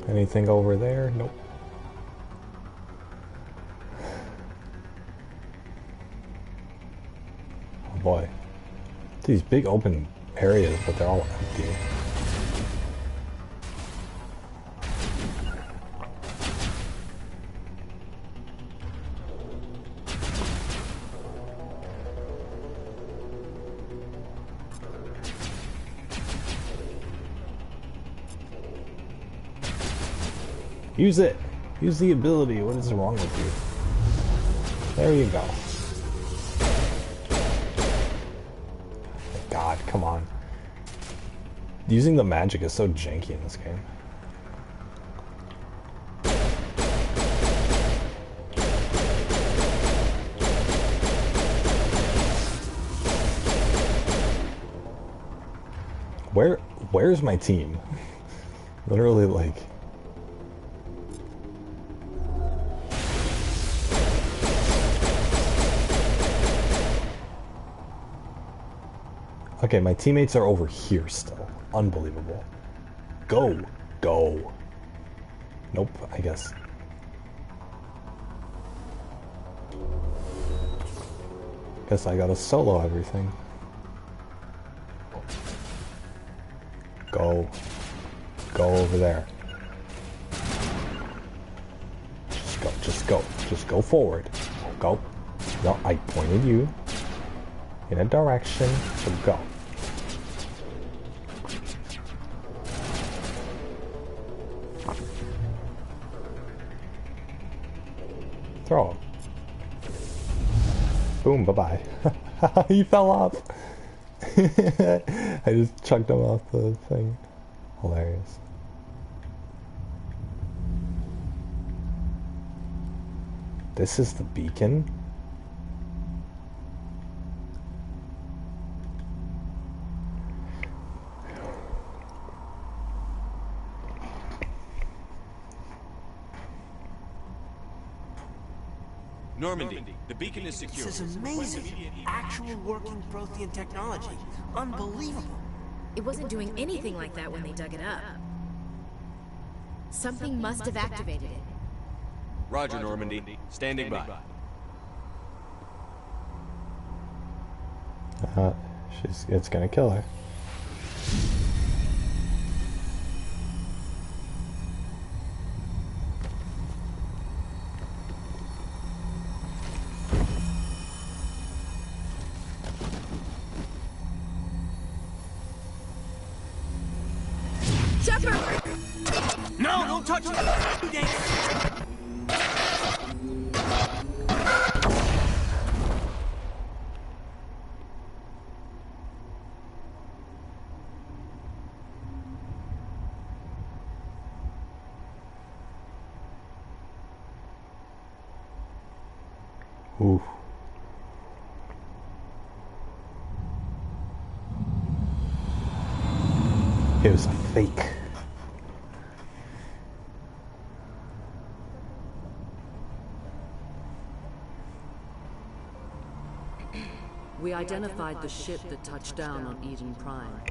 Anything over there? Nope. Oh boy. These big open areas, but they're all empty. Use it! Use the ability. What is wrong with you? There you go. God, come on. Using the magic is so janky in this game. Where's my team? Literally, like... Okay, my teammates are over here still. Unbelievable. Go! Go! Nope, I guess. Guess I gotta solo everything. Go. Go over there. Just go, just go. Just go forward. Go. No, I pointed you in a direction, so go. Throw him. Boom, bye-bye. He fell off. I just chucked him off the thing. Hilarious. This is the beacon? Normandy, the beacon is secure. This is amazing. Actual working Prothean technology. Unbelievable. It wasn't doing anything like that when they dug it up. Something must have activated it. Roger, Normandy. Standing by. It's gonna kill her. Shepard! No, don't touch it! Ooh. It was a fake. We identified the ship that touched down on Eden Prime,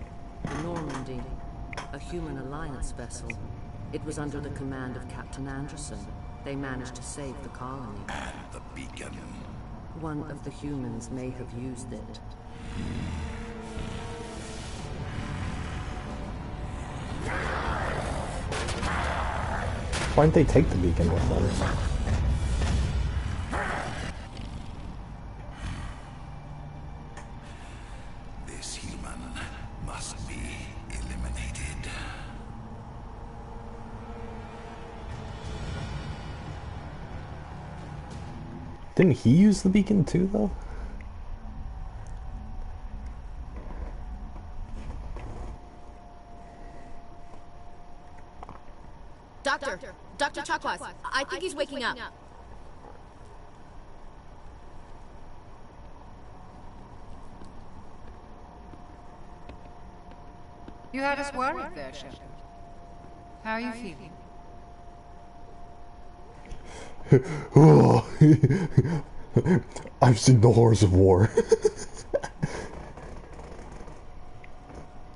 the Normandy. A human alliance vessel. It was under the command of Captain Anderson. They managed to save the colony. And the beacon. One of the humans may have used it. Why didn't they take the beacon with them? This human must be eliminated. Didn't he use the beacon too, though? Dr. Chakwas, I think he's waking up. You had us worried there, Shepard. How are you feeling? I've seen the horrors of war.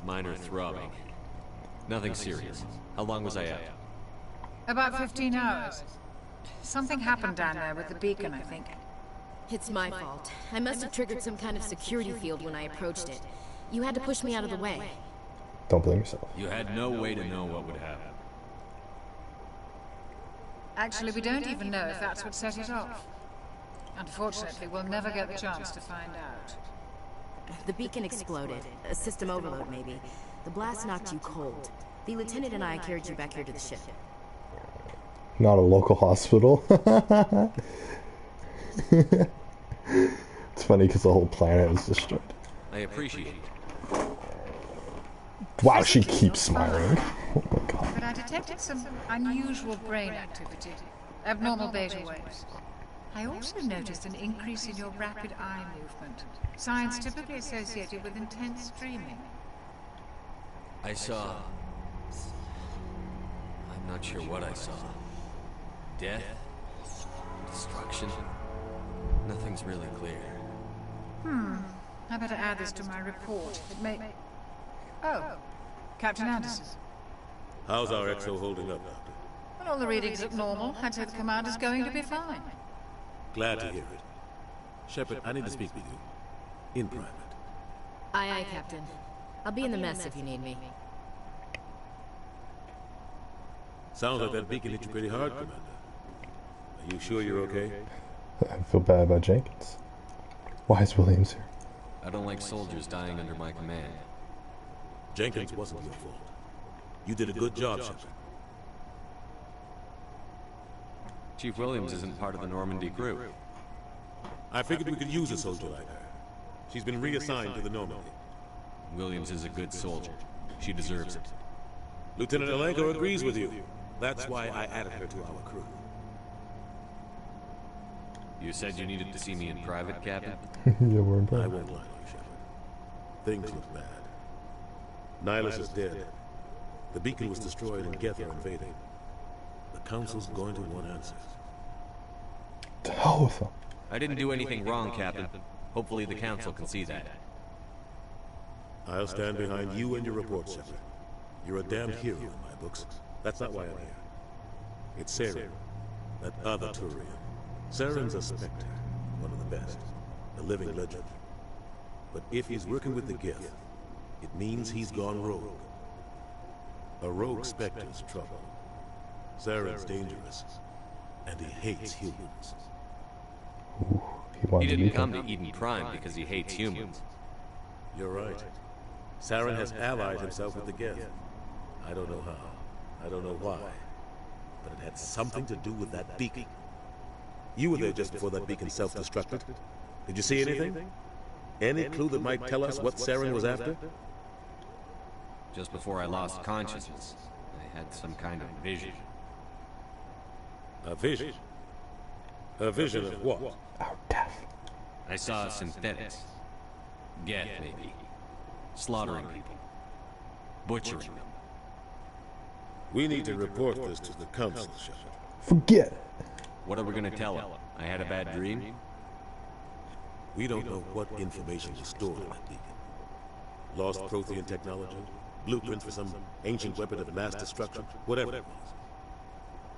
Minor throbbing. Nothing serious. How long was I out? About 15 hours. Something happened down there with the beacon, I think. It's my fault. I must have triggered some kind of security field when I approached it. You had to push me out of the way. Don't blame yourself. You had no way to know what would happen. Actually, we don't even know if that's what set it off. Unfortunately, we'll never get the chance to find out. The beacon exploded. A system overload, maybe. The blast knocked you cold. The lieutenant and I carried you back here to the ship. Not a local hospital. It's funny because the whole planet was destroyed. I appreciate it. Wow, she keeps smiling. Oh my god. But I detected some unusual brain activity. Abnormal beta waves. I also noticed an increase in your rapid eye movement. Signs typically associated with intense dreaming. I saw... I'm not sure what I saw. Death? Destruction? Nothing's really clear. I better add this to my report. It may... Oh, Captain Anderson. How's our XO holding up, Doctor? When all the readings look normal, I'd say the commander's going to be fine. Glad to hear it. Shepard, I need to speak with you. In private. Aye, aye, Captain. I'll be in the mess if you need me. Sounds like that beacon hit you pretty hard, Commander. Are you sure you're okay? I feel bad about Jenkins. Why is Williams here? I don't like soldiers dying under my command. Jenkins wasn't your fault. You did a good job, Shepard. Chief Williams isn't part of the Normandy crew. I figured we could use a soldier like her. She's been reassigned to the Normandy. Williams is a good soldier. She deserves it. Lieutenant Alenko agrees with you. That's why I added her to our crew. You said you needed to see me in private, Captain? Yeah, we're in I won't lie to you, Shepard. Things look bad. Nihilus is dead. The beacon was destroyed and Geth are invading. The Council's going to want answers. The hell with them. I didn't do anything wrong, Captain. Hopefully the Council can see that. I'll stand behind you and your report, Shepard. You're a damned hero in my books. That's not why I'm here. It's Saren, that other Turian. Saren's a Spectre, one of the best, a living legend. But if he's working with the Geth, it means he's gone rogue. A rogue Spectre's trouble. Saren's dangerous, and he hates humans. Ooh, he didn't come to Eden Prime because he hates humans. You're right. Saren has allied himself with the Geth. I don't know how. I don't know why. But it had something to do with that beacon. You were there just before that beacon self-destructed. Did you see anything? Any clue that might tell us what Saren was after? Just before I lost consciousness, I had some kind of vision. A vision? A vision of what? Our death. I saw synthetics. Geth, maybe. Slaughtering people. Butchering them. We need to report this to the Council, Shepard. Forget it. What are we gonna tell them? I had a bad dream? We don't know what information was stored in that beacon. Lost Prothean technology? Blueprints for some ancient weapon of mass destruction, whatever it was.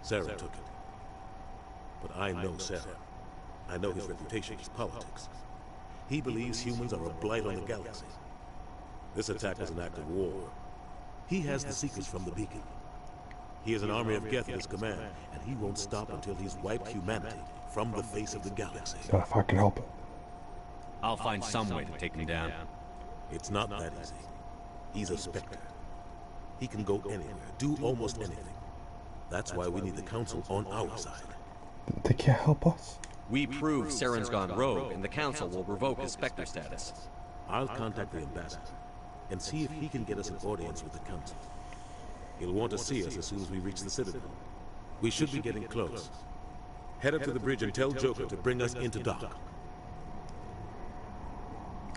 Sarah took it. But I know Sarah. I know his reputation is politics. He believes humans are a blight on the galaxy. This attack was an act of war. He has the secrets from the beacon. He has an army of Geth at his command, and he won't stop until he's wiped humanity from the face of the galaxy. God, if I can help it. I'll find some way to take him down. It's not that easy. He's a Spectre. He can go anywhere, do almost anything. That's why we need the Council on our side. They can't help us? We prove Saren's gone rogue, and the Council will revoke his Spectre status. I'll contact the ambassador and see if he can get us an audience with the Council. He'll want to see us as soon as we reach the Citadel. We should be getting close. Head up to the bridge and tell Joker to bring us into dock.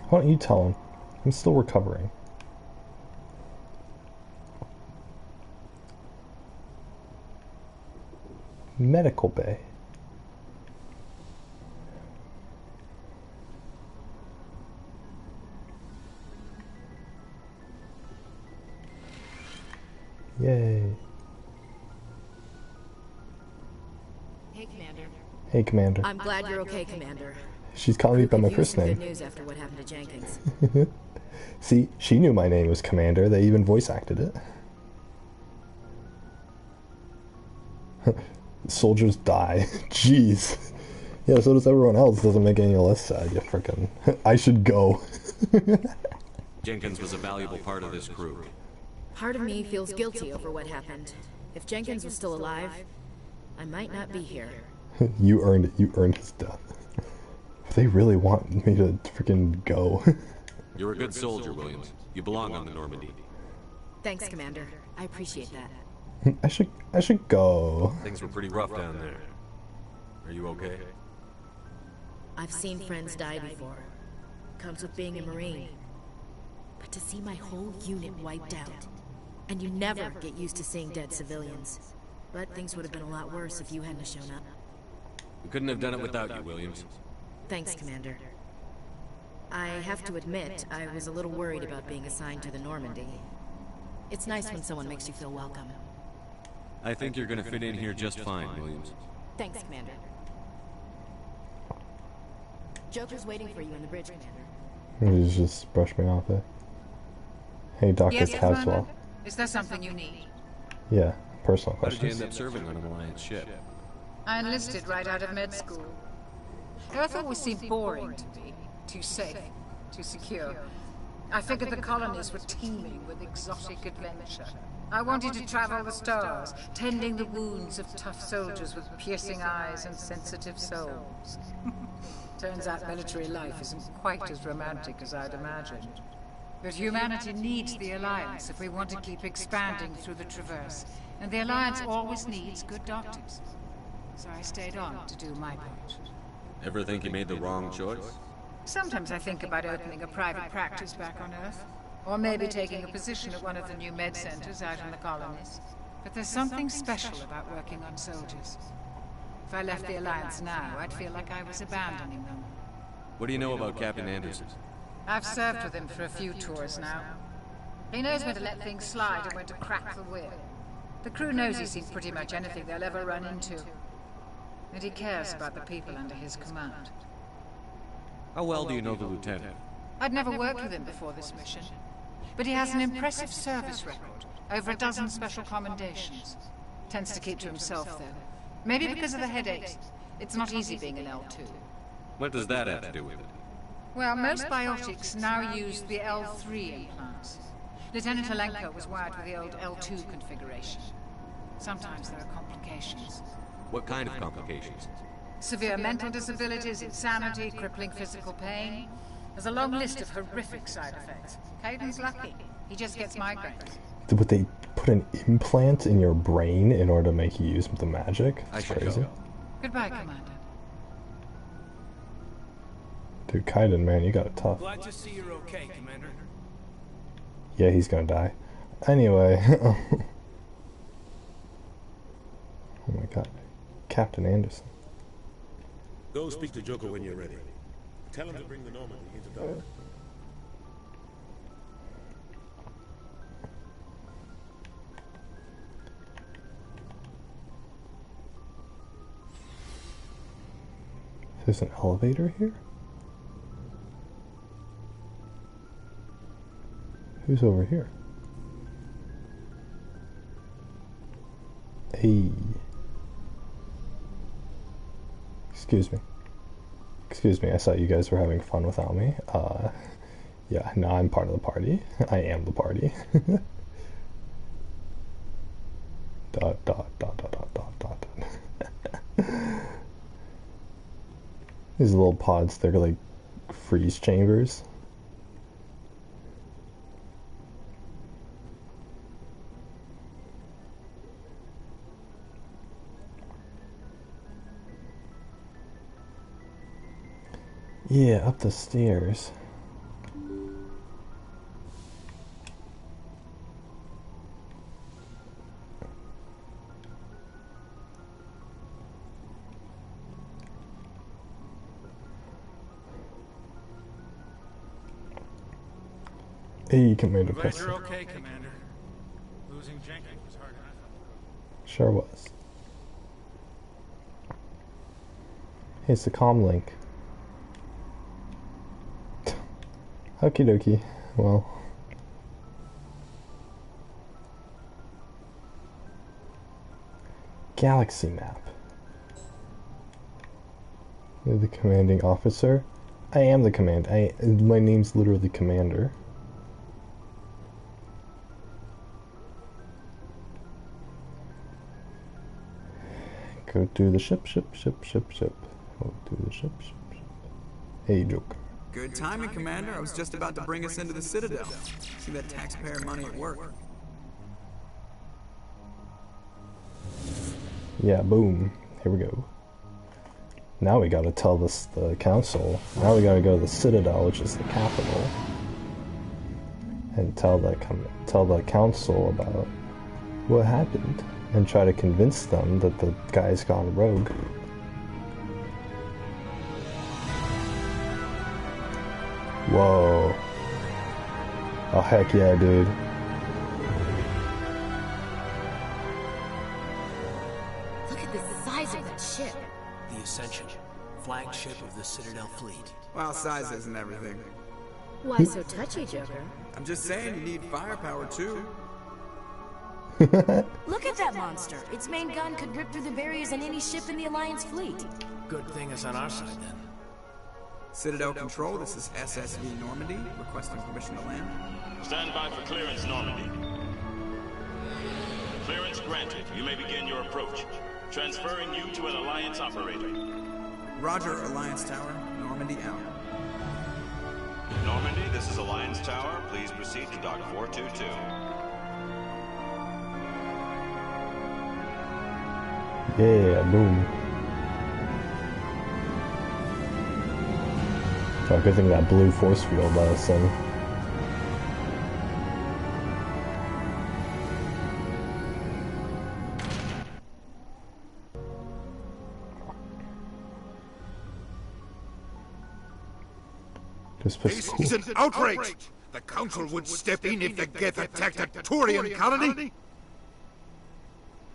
Why don't you tell him? I'm still recovering. Medical bay. Yay. Hey, Commander. Hey, Commander. I'm glad you're okay, Commander. She's calling me by my first Good name. news after what happened to Jenkins. See, she knew my name was Commander. They even voice acted it. Soldiers die. Jeez. Yeah, so does everyone else. Doesn't make any less sad. You frickin'. I should go. Jenkins was a valuable part of this crew. Part of me feels guilty over what happened. If Jenkins was still alive, I might not be here. You earned it. You earned his death. They really want me to freaking go. You're a good soldier, Williams. You belong on the Normandy. Thanks, Commander. I appreciate that. I should go. Things were pretty rough down there. Are you okay? I've seen friends die before. Comes with being a Marine. But to see my whole unit wiped out. And you never get used to seeing dead civilians. But things would have been a lot worse if you hadn't shown up. We couldn't have done it without you, Williams. Thanks, Commander. I have to admit, I was a little worried about being assigned to the Normandy. It's nice when someone makes you feel welcome. I think you're gonna fit in here just fine, Williams. Thanks, Commander. Joker's waiting for you in the bridge, Commander. You just brush me off there. Hey, Dr. Yes, Caswell. Commander? Is there something you need? Yeah, personal How did you questions. end up serving on an Alliance ship? I enlisted right out of med school. Earth always seemed boring to me. Too safe, too secure. I figured the colonies were teeming with exotic adventure. I wanted to travel the stars, tending the wounds of tough soldiers with piercing eyes and sensitive souls. Turns out military life isn't quite as romantic as I'd imagined. But humanity needs the Alliance if we want to keep expanding through the Traverse. And the Alliance always needs good doctors. So I stayed on to do my part. Ever think you made the wrong choice? Sometimes I think about opening a private practice back on Earth. Or maybe taking a position at one of the new med centers out in the colonies. But there's something special about working on soldiers. If I left the Alliance now, I'd feel like I was abandoning them. What do you know about Captain Anderson? I've served with him for a few tours now. He knows when to let things slide and when to crack the whip. The crew knows he's seen pretty much anything they'll ever run into. And he cares about the people under his command. How well do you know the lieutenant? I'd never worked with him before this mission. But he has an impressive service record. Over a dozen special commendations. Tends to keep to himself, though. Maybe because of the headaches. It's not easy being an L2. What does that have to do with it? Well, most biotics now use the L3 implants. Lieutenant Alenko was wired with the old L2 configuration. Sometimes there are complications. What kind of complications? Severe mental disabilities, insanity, crippling physical pain. There's a long list of horrific side effects. Caden's lucky. He just gets migraines. Would they put an implant in your brain in order to make you use the magic? That's crazy. Goodbye, Commander. Dude, Kaiden, man, you got it tough. Glad to see you're okay, Commander. Yeah, he's gonna die. Anyway. Oh my god. Captain Anderson. Go speak to Joker when you're ready. Tell him to bring the Normandy into dock. There's an elevator here? Who's over here? Hey. Excuse me. Excuse me, I thought you guys were having fun without me. Yeah, now I'm part of the party. I am the party. Dot, dot, dot, dot, dot, dot, dot. These little pods, they're like freeze chambers. Yeah, up the stairs. Hey, Commander. Glad you're okay, Commander. Losing Jenkins was hard enough. Sure was. Hey, it's the comm link. Okie dokie. Well. Galaxy map. You're the commanding officer? I am the command. My name's literally Commander. Go to the ship. Go to the ship. Hey, Joker. Good timing, Commander. I was just about to bring us into the Citadel. See that taxpayer money at work. Yeah, boom. Here we go. Now we gotta tell the council. Now we gotta go to the Citadel, which is the capital, and tell the council about what happened, and try to convince them that the guy's gone rogue. Whoa. Oh, heck yeah, dude. Look at the size of that ship. The Ascension, flagship of the Citadel fleet. Well, size isn't everything. Why so touchy, Joker? I'm just saying you need firepower, too. Look at that monster. Its main gun could rip through the barriers in any ship in the Alliance fleet. Good thing it's on our side, then. Citadel Control, this is SSV Normandy, requesting permission to land. Stand by for clearance, Normandy. Clearance granted. You may begin your approach. Transferring you to an Alliance operator. Roger, Alliance Tower. Normandy out. Normandy, this is Alliance Tower. Please proceed to Dock 422. Yeah, boom. Oh, good thing that blue force field let us in. This is an outrage! The Council would step in if the Geth attacked a Turian colony?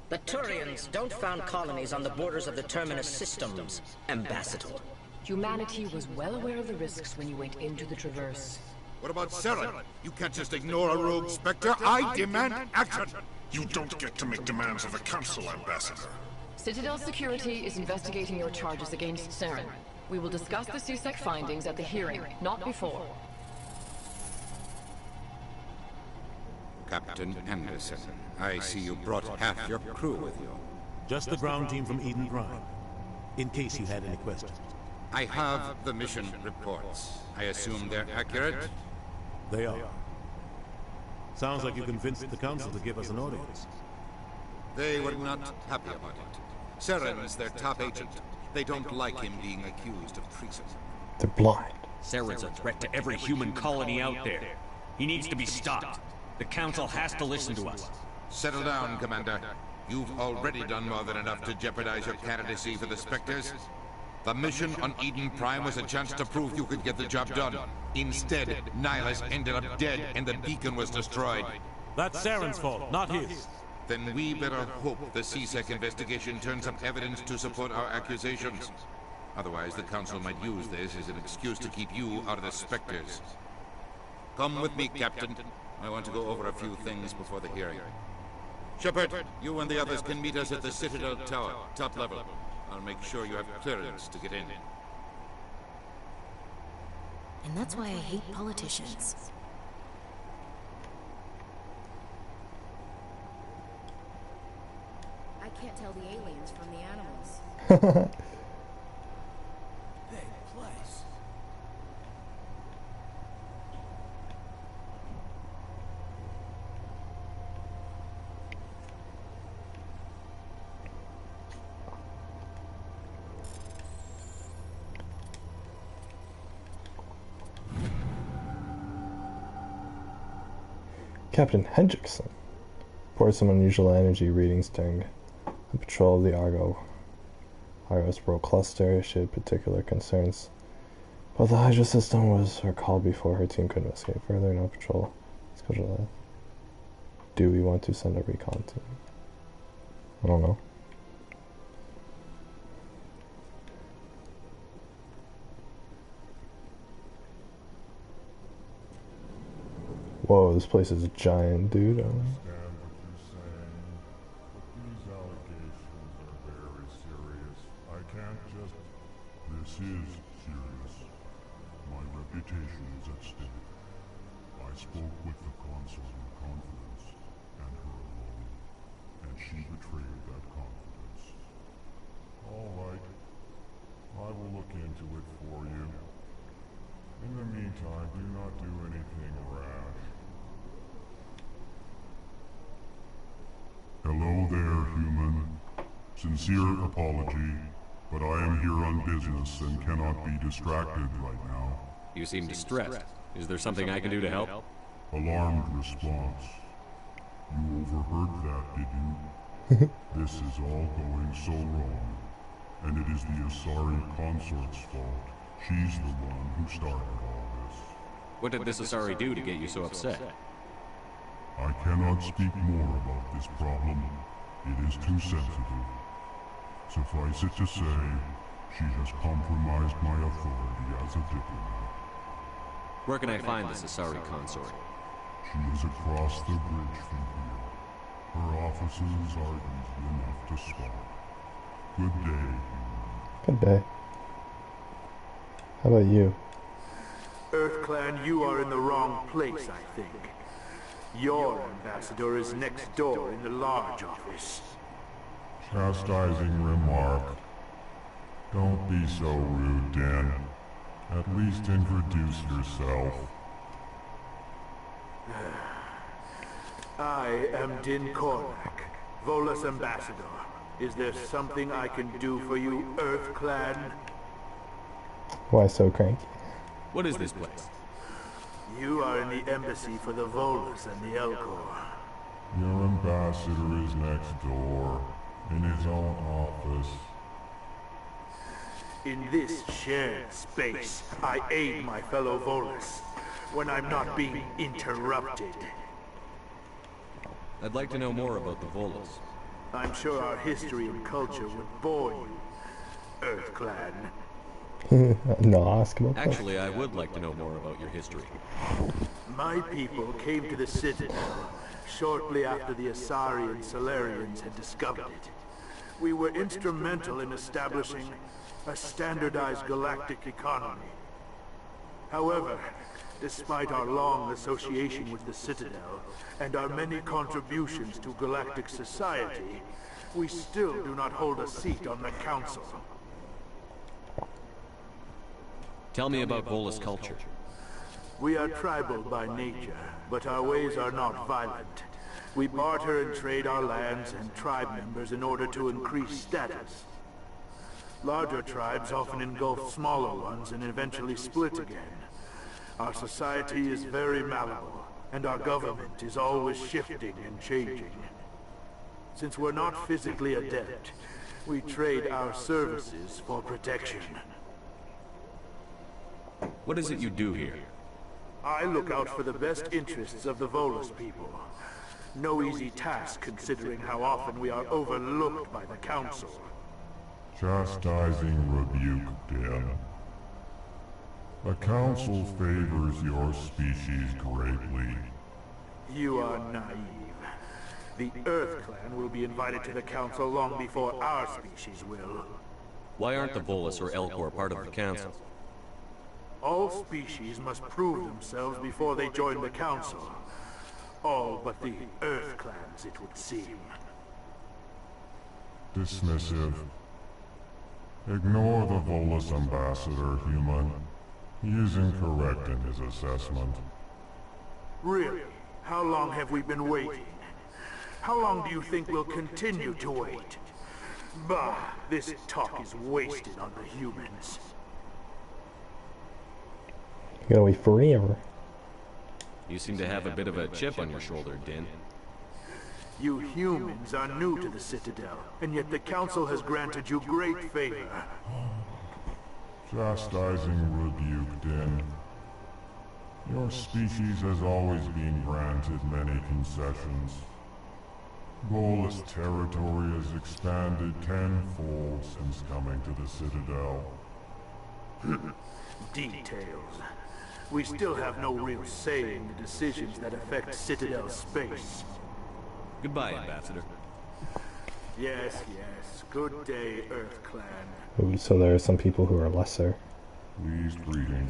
The Turians don't found colonies on the borders of the Terminus systems, Ambassador. Humanity was well aware of the risks when you went into the Traverse. What about Saren? You can't just ignore a rogue Spectre. I demand action! You don't get to make demands of the Council, Ambassador. Citadel Security is investigating your charges against Saren. We will discuss the CSEC findings at the hearing, not before. Captain Anderson, I see you brought half your crew with you. Just the ground team from Eden Prime, in case you had any questions. I have the mission reports. I assume they're accurate? They are. Sounds like you convinced the Council to give us an audience. They were not happy about it. Saren's their top agent. They don't like him being accused of treason. They're blind. Saren's a threat to every human colony out there. He needs to be stopped. The Council has to listen to us. Settle down, Commander. You've already done more than enough to jeopardize your candidacy for the Spectres. The mission on Eden Prime was a chance to prove you could get the job done. Instead, Nihilus ended up dead and the beacon was destroyed. That's Saren's fault, not his. Then we better hope the CSEC investigation turns up evidence to support our accusations. Otherwise, the Council might use this as an excuse to keep you out of the Spectres. Come with me, Captain. I want to go over a few things before the hearing. Shepard, you and the others can meet us at the Citadel Tower, top level. I'll make sure you have clearance to get in. And that's why I hate politicians. I can't tell the aliens from the animals. Big place. Captain Hendrickson reported some unusual energy readings during a patrol of the Argos world cluster. Issued particular concerns, but the Hydra system was recalled before her team could investigate further. No patrol scheduled. Do we want to send a recon team? I don't know. Whoa, this place is giant, dude. These allegations are very serious. I can't just... This is serious. My reputation is at stake. I spoke with the consort in confidence, and her alone, and she betrayed that confidence. All right. I will look into it for you. In the meantime, do not do anything rash. Hello there, human. Sincere apology, but I am here on business and cannot be distracted right now. You seem distressed. Is there something I can do to help? Alarmed response. You overheard that, did you? This is all going so wrong, and it is the Asari consort's fault. She's the one who started all this. What did this Asari do to get you so upset? I cannot speak more about this problem. It is too sensitive. Suffice it to say, she has compromised my authority as a diplomat. Where can I find this Asari consort? She is across the bridge from here. Her offices are easy enough to spot. Good day, human. Good day. How about you? EarthClan, you are in the wrong place, I think. Your ambassador is next door in the large office. Chastising remark. Don't be so rude, Dan. At least introduce yourself. I am Din Kornak, Volus ambassador. Is there something I can do for you, EarthClan? Why so cranky? What is this place? You are in the embassy for the Volus and the Elcor. Your ambassador is next door, in his own office. In this shared space, I aid my fellow Volus when I'm not being interrupted. I'd like to know more about the Volus. I'm sure our history and culture would bore you, EarthClan. No, ask him. Actually, I would like to know more about your history. My people came to the Citadel shortly after the Asari and Solarians had discovered it. We were instrumental in establishing a standardized galactic economy. However, despite our long association with the Citadel and our many contributions to galactic society, we still do not hold a seat on the Council. Tell me about Volus culture. We are tribal by nature, but our ways are not violent. We barter and trade our lands and tribe members in order to increase status. Larger tribes often engulf smaller ones and eventually split again. Our society is very malleable, and our government is always shifting and changing. Since we're not physically adept, we trade our services for protection. What is it you do here? I look out for the best interests of the Volus people. No easy task considering how often we are overlooked by the Council. Chastising rebuke, Din. The Council favors your species greatly. You are naive. The Earth Clan will be invited to the Council long before our species will. Why aren't the Volus or Elcor part of the Council? All species must prove themselves before they join the Council. All but the Earth Clans, it would seem. Dismissive. Ignore the Volus ambassador, human. He is incorrect in his assessment. Really? How long have we been waiting? How long do you think we'll continue to wait? Bah, this talk is wasted on the humans. You're gonna wait forever. You seem to have a bit of a chip on your shoulder, Din. You humans are new to the Citadel, and yet the Council has granted you great favor. Chastising rebuke, Din. Your species has always been granted many concessions. Volus territory has expanded tenfold since coming to the Citadel. Details. We still have no real say in the decisions that affect Citadel space. Goodbye, Ambassador. Yes, yes. Good day, Earth Clan. Ooh, so there are some people who are lesser. Pleased greeting.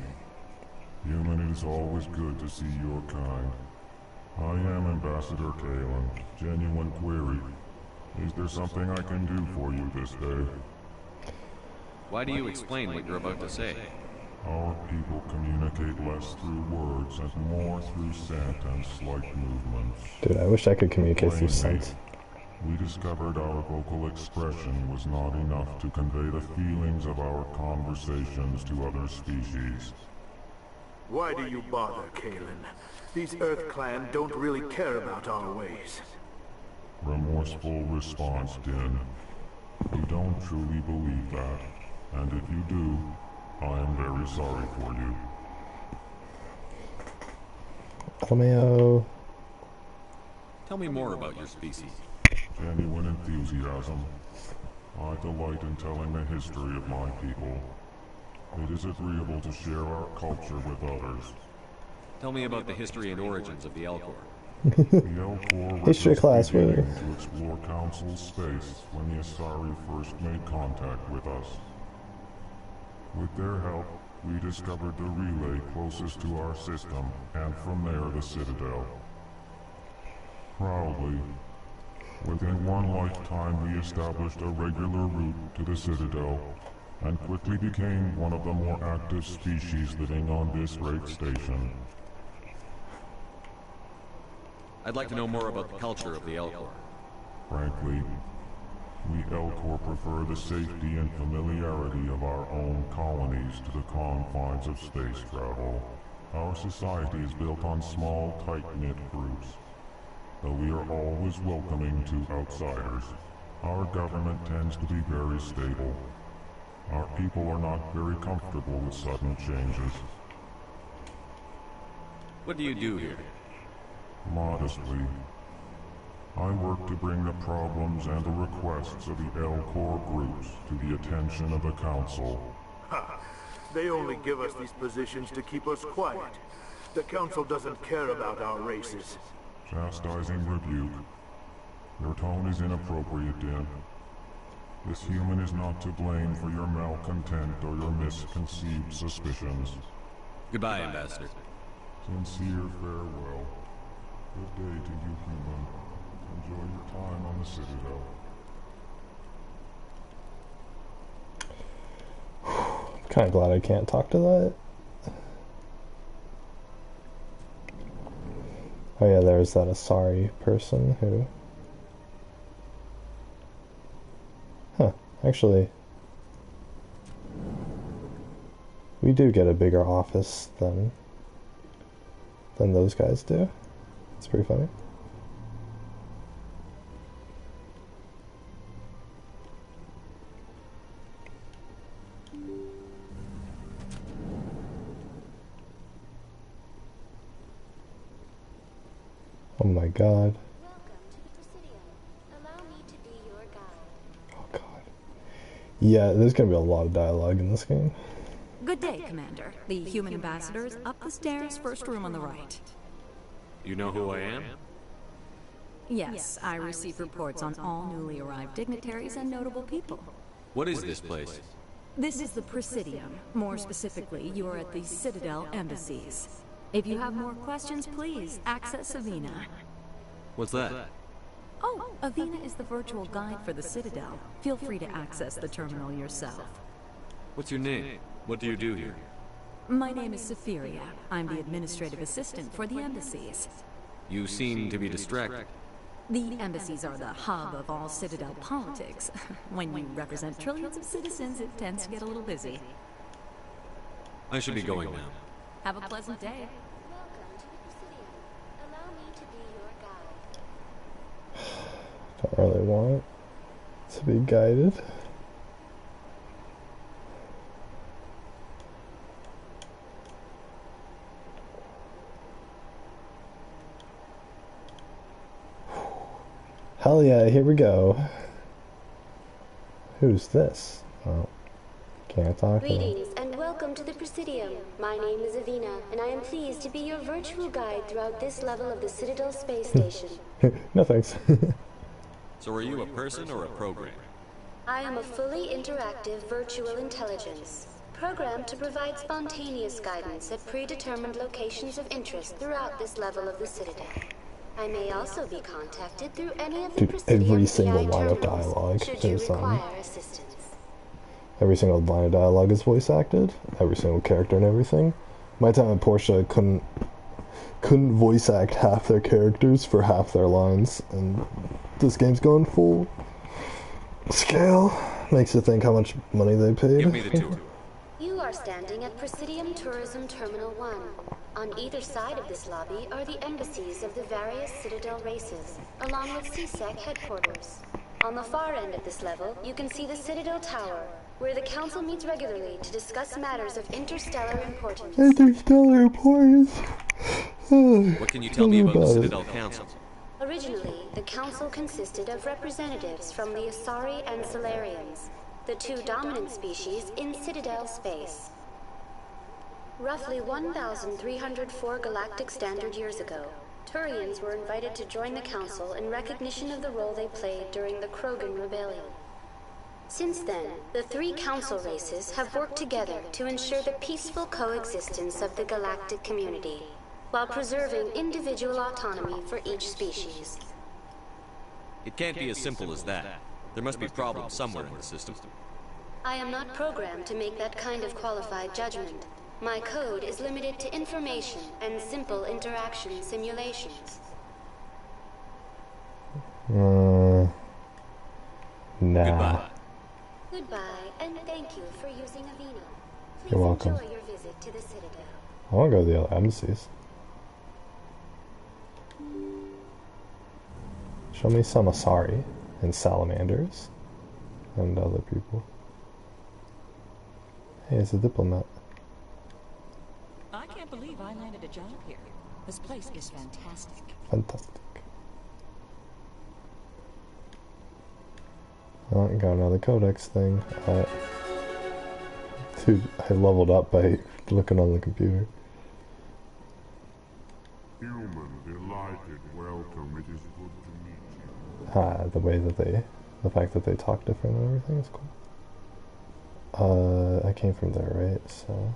Human, it is always good to see your kind. I am Ambassador Kalen. Genuine query. Is there something I can do for you this day? Why do you explain what you're about to say? Our people communicate less through words and more through scent and slight movements. Dude, I wish I could communicate through scent. We discovered our vocal expression was not enough to convey the feelings of our conversations to other species. Why do you bother, Kalen? These Earth Clan don't really care about our ways. Remorseful response, Din. You don't truly believe that, and if you do, I am very sorry for you. Romeo. Tell me more about your species. Genuine enthusiasm. I delight in telling the history of my people. It is agreeable to share our culture with others. Tell me about the history and origins of the Elcor. The Elcor was history class beginning to explore Council space when the Asari first made contact with us. With their help, we discovered the relay closest to our system, and from there the Citadel. Proudly, within one lifetime we established a regular route to the Citadel, and quickly became one of the more active species living on this great station. I'd like to know more about the culture of the Elcor. Frankly, we Elcor prefer the safety and familiarity of our own colonies to the confines of space travel. Our society is built on small, tight-knit groups. Though we are always welcoming to outsiders, our government tends to be very stable. Our people are not very comfortable with sudden changes. What do you do here? Modestly, I work to bring the problems and the requests of the Elcor groups to the attention of the Council. Ha! They only give us these positions to keep us quiet. The Council doesn't care about our races. Chastising rebuke. Your tone is inappropriate, Din. This human is not to blame for your malcontent or your misconceived suspicions. Goodbye, Ambassador. Sincere farewell. Good day to you, human. Enjoy your time on the Citadel. I'm kind of glad I can't talk to that. Oh yeah, there's that Asari person who... Huh, actually... We do get a bigger office than those guys do. It's pretty funny. Oh my god. Welcome to the Presidio. Allow me to be your guide. Oh god. Yeah, there's gonna be a lot of dialogue in this game. Good day, Commander. The human ambassador is up the stairs, first room on the right. You know who I am? Yes, I receive reports on all newly arrived dignitaries and notable people. What is this place? This is the Presidium. More specifically, you are at the Citadel embassies. If you have more questions, please access Avina. What's that? Oh, Avina is the virtual guide for the Citadel. Feel free to access the terminal yourself. What's your name? What do you do here? My name is Safiria. I'm the administrative assistant for the embassies. You seem to be distracted. The embassies are the hub of all Citadel politics. When you represent trillions of citizens, it tends to get a little busy. I should be going now. Have a pleasant day. Don't really want to be guided. Hell yeah, here we go. Who's this? Oh, can't talk to them. Greetings and welcome to the Presidium. My name is Avina, and I am pleased to be your virtual guide throughout this level of the Citadel Space Station. No thanks. So are you a person or a program? I am a fully interactive virtual intelligence, programmed to provide spontaneous guidance at predetermined locations of interest throughout this level of the Citadel. I may also be contacted through any of the Presidium every single PI line of terminals, dialogue should you is require assistance. every single line of dialogue is voice acted. Every single character and everything. My time at Porsche couldn't voice act half their characters for half their lines, and this game's going full scale. Makes you think how much money they paid. Give me the tour. You are standing at Presidium Tourism Terminal 1. On either side of this lobby are the embassies of the various Citadel races, along with CSEC headquarters. On the far end of this level, you can see the Citadel Tower, where the Council meets regularly to discuss matters of interstellar importance. Interstellar importance. What can you tell me about the Citadel Council? Originally, the Council consisted of representatives from the Asari and Solarians, the two dominant species in Citadel space. Roughly 1,304 galactic standard years ago, Turians were invited to join the Council in recognition of the role they played during the Krogan Rebellion. Since then, the three Council races have worked together to ensure the peaceful coexistence of the galactic community, while preserving individual autonomy for each species. It can't be as simple as that. There must be problems somewhere in the system. I am not programmed to make that kind of qualified judgment. My code is limited to information and simple interaction simulations. Nah. Goodbye. Goodbye, and thank you for using Avina. Please You're welcome. enjoy your visit to the Citadel. I want to go to the other embassies. Show me some Asari and salamanders and other people. Hey, it's a diplomat. I can't believe I landed a job here. This place is fantastic. Fantastic. Oh, got another codex thing. Dude, I leveled up by looking on the computer. Human, delighted, welcome. It is good to meet you. The way that the fact that they talk different and everything is cool. I came from there, right? So.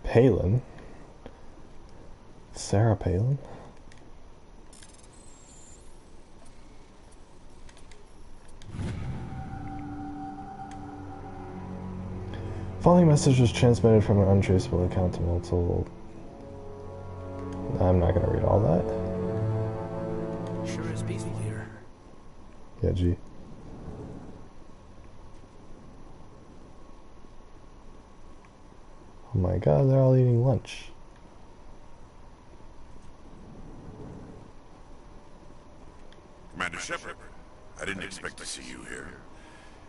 Palin? Sarah Palin? Following message was transmitted from an untraceable account to multiple. I'm not gonna read all that. Sure is peaceful here. Yeah, G. Oh my god, they're all eating lunch. Commander Shepard, I didn't expect to see you here.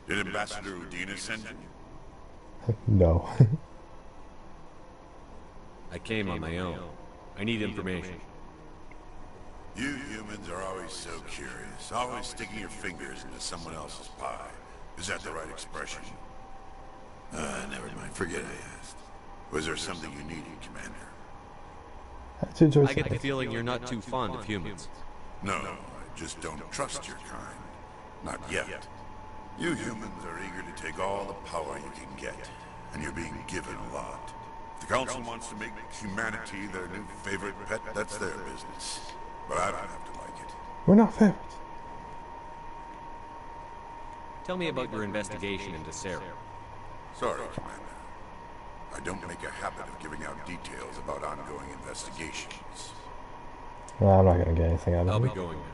Did Ambassador Udina send you? No. I came on my own. I need information. You humans are always so curious, always sticking your fingers into someone else's pie. Is that the right expression? Never mind. Forget I asked. Was there something you needed, Commander? I get the feeling you're not too fond of humans. No, I just don't trust your kind. Not yet. You humans are eager to take all the power you can get, and you're being given a lot. If the Council wants to make humanity their new favorite pet, that's their business. But I don't have to like it. We're not favorites. Tell me about your investigation into Sarah. Sorry, Commander. I don't make a habit of giving out details about ongoing investigations. Well, I'm not gonna get anything out of it. I'll be going now.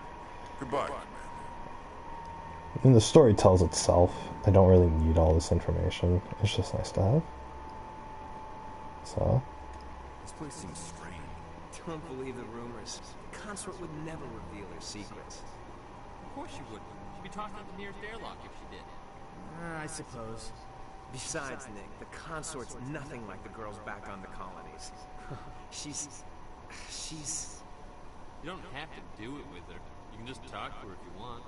Goodbye, Commander. And the story tells itself. I don't really need all this information. It's just nice to have. So. This place seems strange. Don't believe the rumors. The consort would never reveal her secrets. Of course she wouldn't. She'd be talking at the nearest airlock if she did. I suppose. Besides, Nick, the consort's nothing like the girls back on the colonies. She's... You don't have to do it with her. You can just talk to her if you want.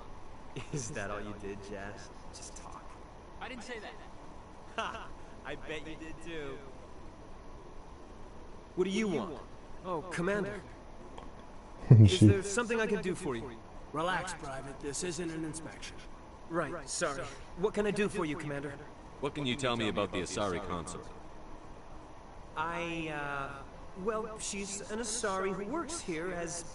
Is that all you did, Jazz? Just talk. I didn't say that. Ha! I bet you did too. What do you want? Oh, Commander. Is there something I can do for you? Relax, Private. This isn't an inspection. Right, sorry. What can I do for you, Commander? What can you tell me about the Asari consort? Well, she's an Asari who works here as...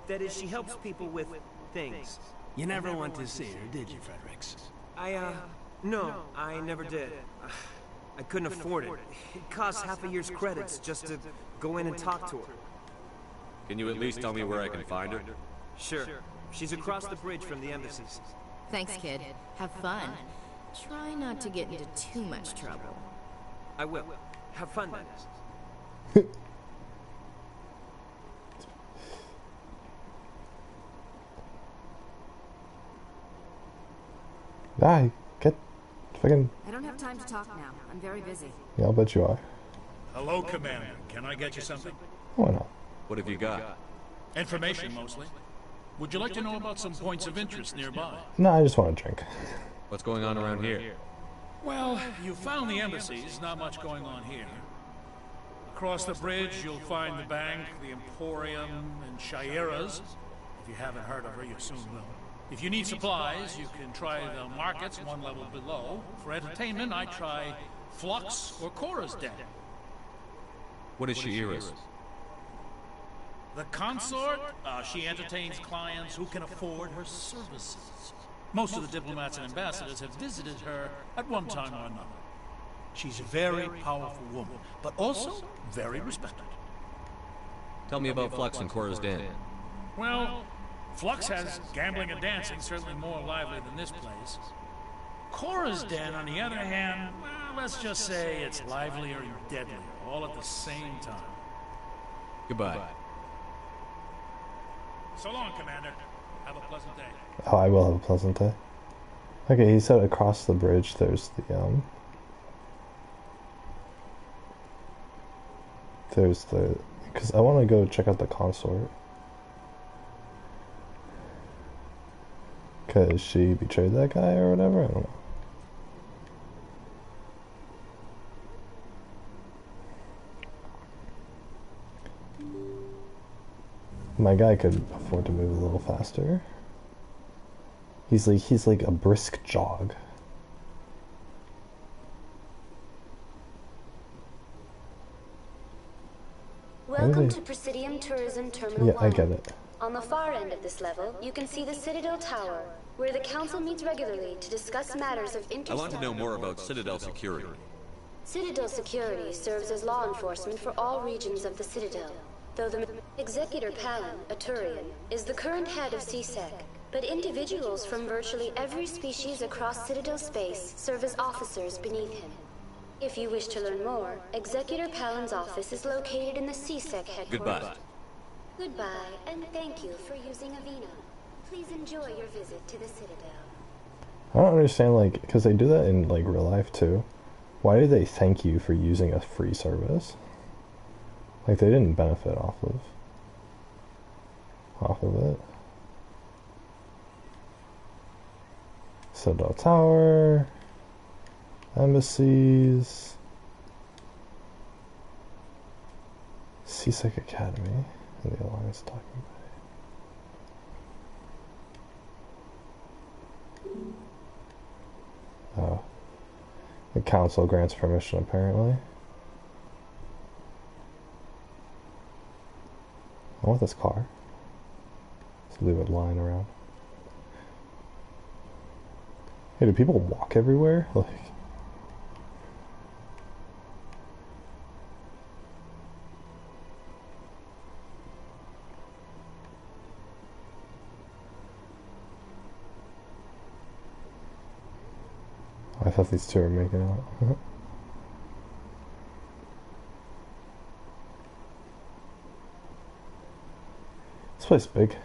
That is, she helps people with things. You never went to see her, did you, Fredericks? No, I never did. I couldn't afford it. It costs half a year's credits just to go in and talk to her. Can you at least tell me where I can find her? Sure. She's across the bridge from the embassies. Thanks, kid. Have fun. Try not to get into too much trouble. I will. Have fun, then. Get fucking... I don't have time to talk now. I'm very busy. Yeah, I'll bet you are. Hello, Commander. Can I get you something? Why not? What have you got? Information, mostly. Would you like to know about some points of interest nearby? No, I just want to drink. What's going on around here? Well, you found the embassies. Not much going on here. Across the bridge, you'll find the bank, the Emporium, and Shaira's. If you haven't heard of her, you soon will. If you need supplies, you can try the markets one level below. For entertainment, I try Flux or Cora's Den. What is Shaira's? The consort, she entertains clients who can afford her services. Most of the diplomats and ambassadors have visited her at one time or another. She's a very powerful woman, but also very respected. Tell me about Flux and Cora's Den. Well, Flux has gambling and dancing, certainly more lively than this place. Cora's Den, on the other hand, well, let's just say it's livelier and deadlier, all at the same time. Goodbye. So long, Commander. Have a pleasant day. Oh, I will have a pleasant day. Okay, he said across the bridge there's the... Because I want to go check out the consort. Because she betrayed that guy or whatever? I don't know. My guy could afford to move a little faster. He's like a brisk jog. Welcome to Presidium Tourism Terminal 1. Yeah, I get it. On the far end of this level, you can see the Citadel Tower, where the Council meets regularly to discuss matters of interest. I want to know more about Citadel security. Citadel security serves as law enforcement for all regions of the Citadel, though the Executor Palin, a Turian, is the current head of CSEC. But individuals from virtually every species across Citadel space serve as officers beneath him. If you wish to learn more, Executor Palin's office is located in the CSEC headquarters. Goodbye. Goodbye, and thank you for using Avena. Please enjoy your visit to the Citadel. I don't understand, like, because they do that in, like, real life, too. Why do they thank you for using a free service? Like, they didn't benefit off of... off of it. Citadel Tower, embassies, CSEC Academy, and the Alliance docking bay. Oh. The council grants permission, apparently. I want this car. Just leave it lying around. Hey, do people walk everywhere? Like... I thought these two were making out. This place is big.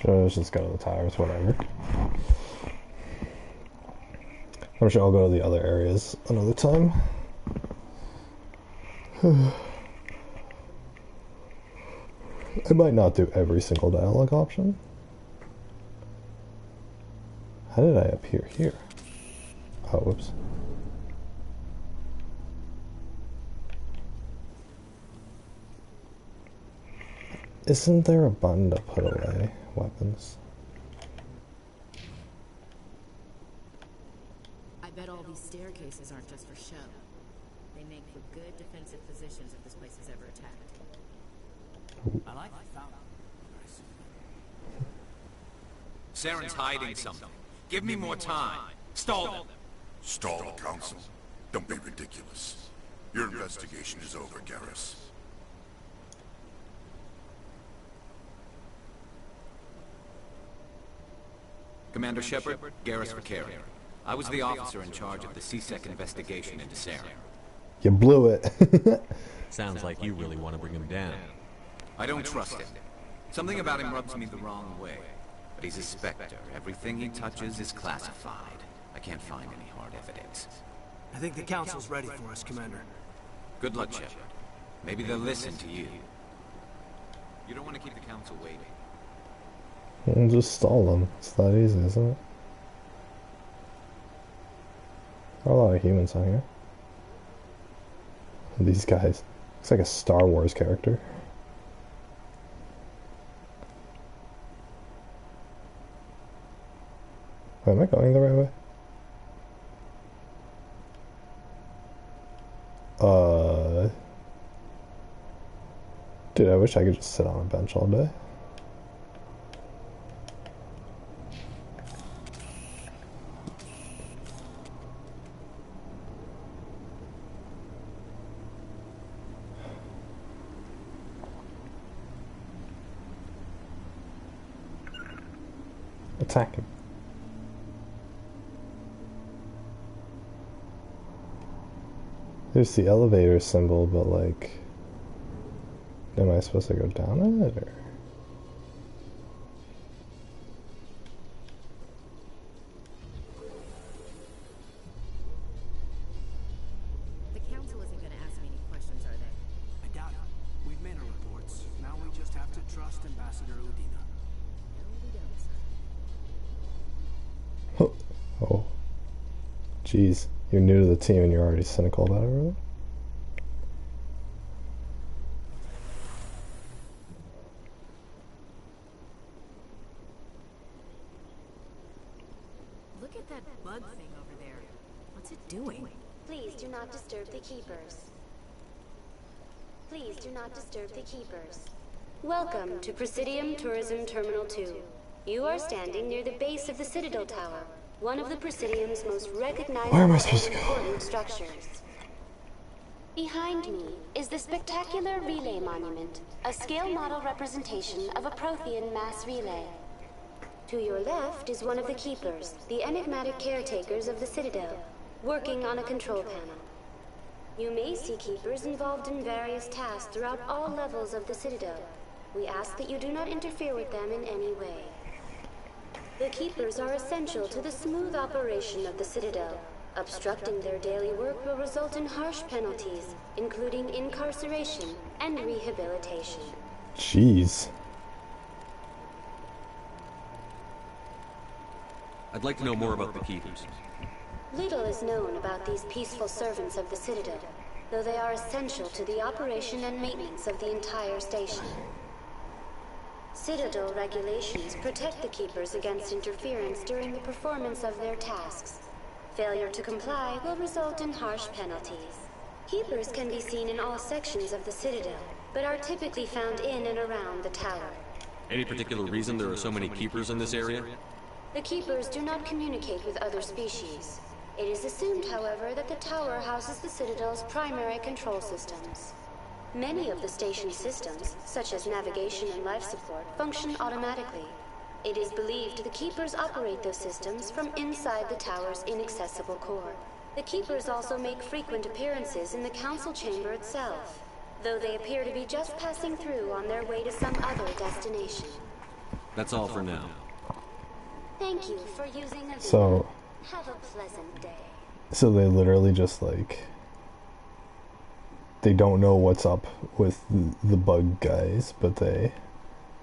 Sure, let's just go to the towers, whatever. I'm sure I'll go to the other areas another time. I might not do every single dialogue option. How did I appear here? Oh, whoops. Isn't there a button to put away weapons? I bet all these staircases aren't just for show. They make for good defensive positions if this place is ever attacked. I like the fountain. Saren's hiding something. Give me more time. Stall them. Stall the council? Don't be ridiculous. Your investigation is over, Garrus. Commander Shepard, Garrus Vicarian. I was the officer in charge of the CSEC investigation into Saren. You blew it. Sounds like you really want to bring him down. I don't trust him. Something about him rubs me the wrong way. But he's a Spectre. Everything he touches is classified. I can't find any hard evidence. I think the council's ready for us, Commander. Good luck, Shepard. Maybe they'll listen to you. You don't want to keep the council waiting. We'll just stall them. It's that easy, isn't it? There are a lot of humans on here. These guys. Looks like a Star Wars character. Wait, am I going the right way? Dude, I wish I could just sit on a bench all day. Attack him. There's the elevator symbol, but like, am I supposed to go down it, or? The council isn't going to ask me any questions, are they? I doubt it. We've made our reports. Now we just have to trust Ambassador Udina. No, we don't, sir. Oh. Jeez. You're new to the team and you're already cynical about it, really? Look at that bug thing over there. What's it doing? Please do not disturb the keepers. Please do not disturb the keepers. Welcome to Presidium Tourism Terminal 2. You are standing near the base of the Citadel Tower, one of the Presidium's most recognizable and important structures. Behind me is the spectacular relay monument, a scale model representation of a Prothean mass relay. To your left is one of the keepers, the enigmatic caretakers of the Citadel, working on a control panel. You may see keepers involved in various tasks throughout all levels of the Citadel. We ask that you do not interfere with them in any way. The keepers are essential to the smooth operation of the Citadel. Obstructing their daily work will result in harsh penalties, including incarceration and rehabilitation. Jeez. I'd like to know more about the Keepers. Little is known about these peaceful servants of the Citadel, though they are essential to the operation and maintenance of the entire station. Citadel regulations protect the Keepers against interference during the performance of their tasks. Failure to comply will result in harsh penalties. Keepers can be seen in all sections of the Citadel, but are typically found in and around the tower. Any particular reason there are so many Keepers in this area? The Keepers do not communicate with other species. It is assumed, however, that the tower houses the Citadel's primary control systems. Many of the station's systems, such as navigation and life support, function automatically. It is believed the Keepers operate those systems from inside the tower's inaccessible core. The Keepers also make frequent appearances in the council chamber itself, though they appear to be just passing through on their way to some other destination. That's all for now. Thank you for using a So, have a pleasant day. So they literally just like, they don't know what's up with the bug guys, but they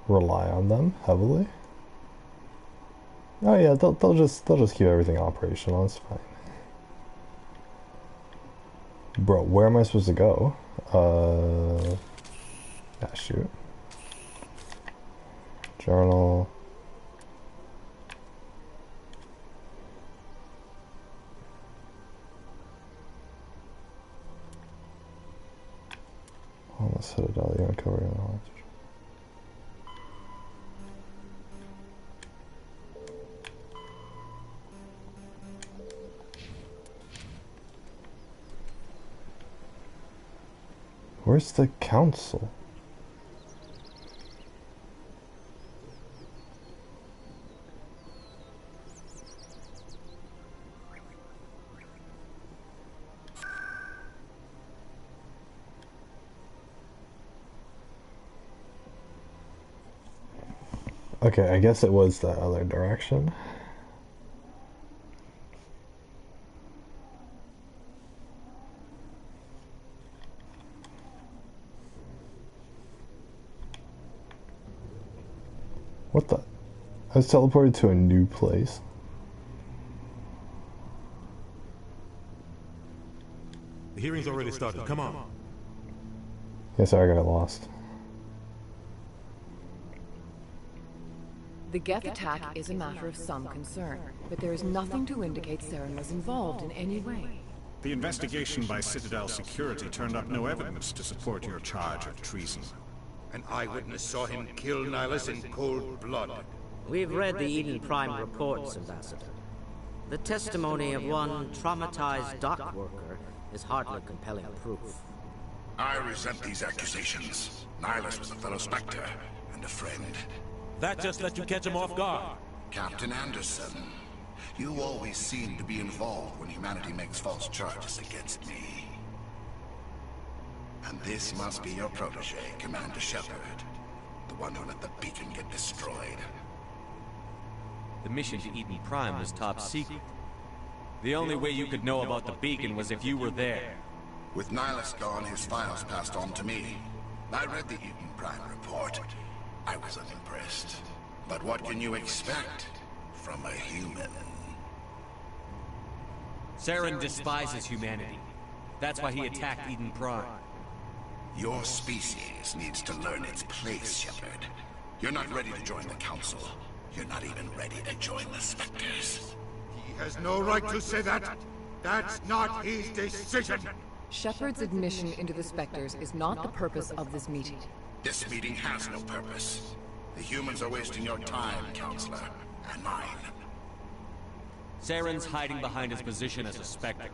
rely on them heavily. Oh yeah, they'll just keep everything operational. It's fine. Bro, where am I supposed to go? Yeah, shoot. Journal. On the Citadel, you uncover your knowledge. Where's the council? Okay, I guess it was the other direction. What the? I was teleported to a new place. The hearing's already started. Come on. Yeah, sorry, I got lost. The Geth attack is a matter of some concern, but there is nothing to indicate Saren was involved in any way. The investigation by Citadel Security turned up no evidence to support your charge of treason. An eyewitness saw him kill Nihilus in cold blood. We've read the Eden Prime reports, Ambassador. The testimony of one traumatized dock worker is hardly compelling proof. I resent these accusations. Nihilus was a fellow Spectre and a friend. That just let you catch him off guard. Captain Anderson, you always seem to be involved when humanity makes false charges against me. And this must be your protege, Commander Shepard. The one who let the beacon get destroyed. The mission to Eden Prime was top secret. The only way you could know about the beacon was if you were there. With Nihilus gone, his files passed on to me. I read the Eden Prime report. I was unimpressed. But what can you expect from a human? Saren despises humanity. That's why he attacked Eden Prime. Your species needs to learn its place, Shepard. You're not ready to join the Council. You're not even ready to join the Spectres. He has no right to say that. That's not his decision. Shepard's admission into the Spectres is not the purpose of this meeting. This meeting has no purpose. The humans are wasting your time, Counselor, and mine. Saren's hiding behind his position as a Spectre.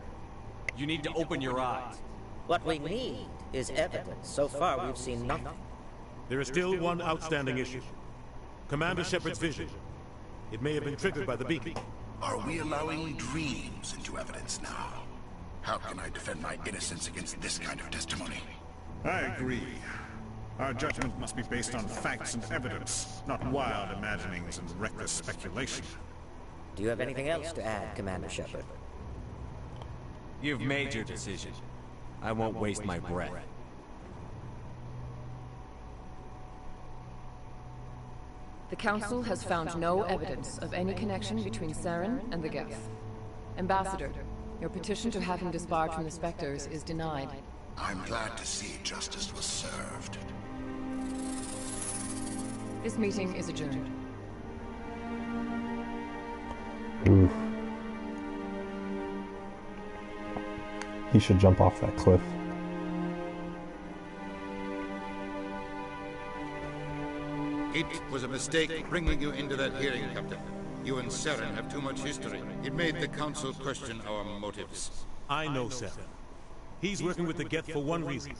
You need to open your eyes. What we need is evidence. So far, we've seen nothing. There is still one outstanding issue. Commander Shepard's vision. It may have been triggered by the beacon. Are we allowing dreams into evidence now? How can I defend my innocence against this kind of testimony? I agree. Our judgment must be based on facts and evidence, not wild imaginings and reckless speculation. Do you have anything else to add, Commander Shepard? You've made your decision. I won't waste my breath. The Council has found no evidence of any connection between Saren and the Geth. Ambassador, your petition to have him disbarred from the Spectres is denied. I'm glad to see justice was served. This meeting is adjourned. Oof. He should jump off that cliff. It was a mistake bringing you into that hearing, Captain. You and Saren have too much history. It made the Council question our motives. I know Saren. He's working with the Geth for one reason.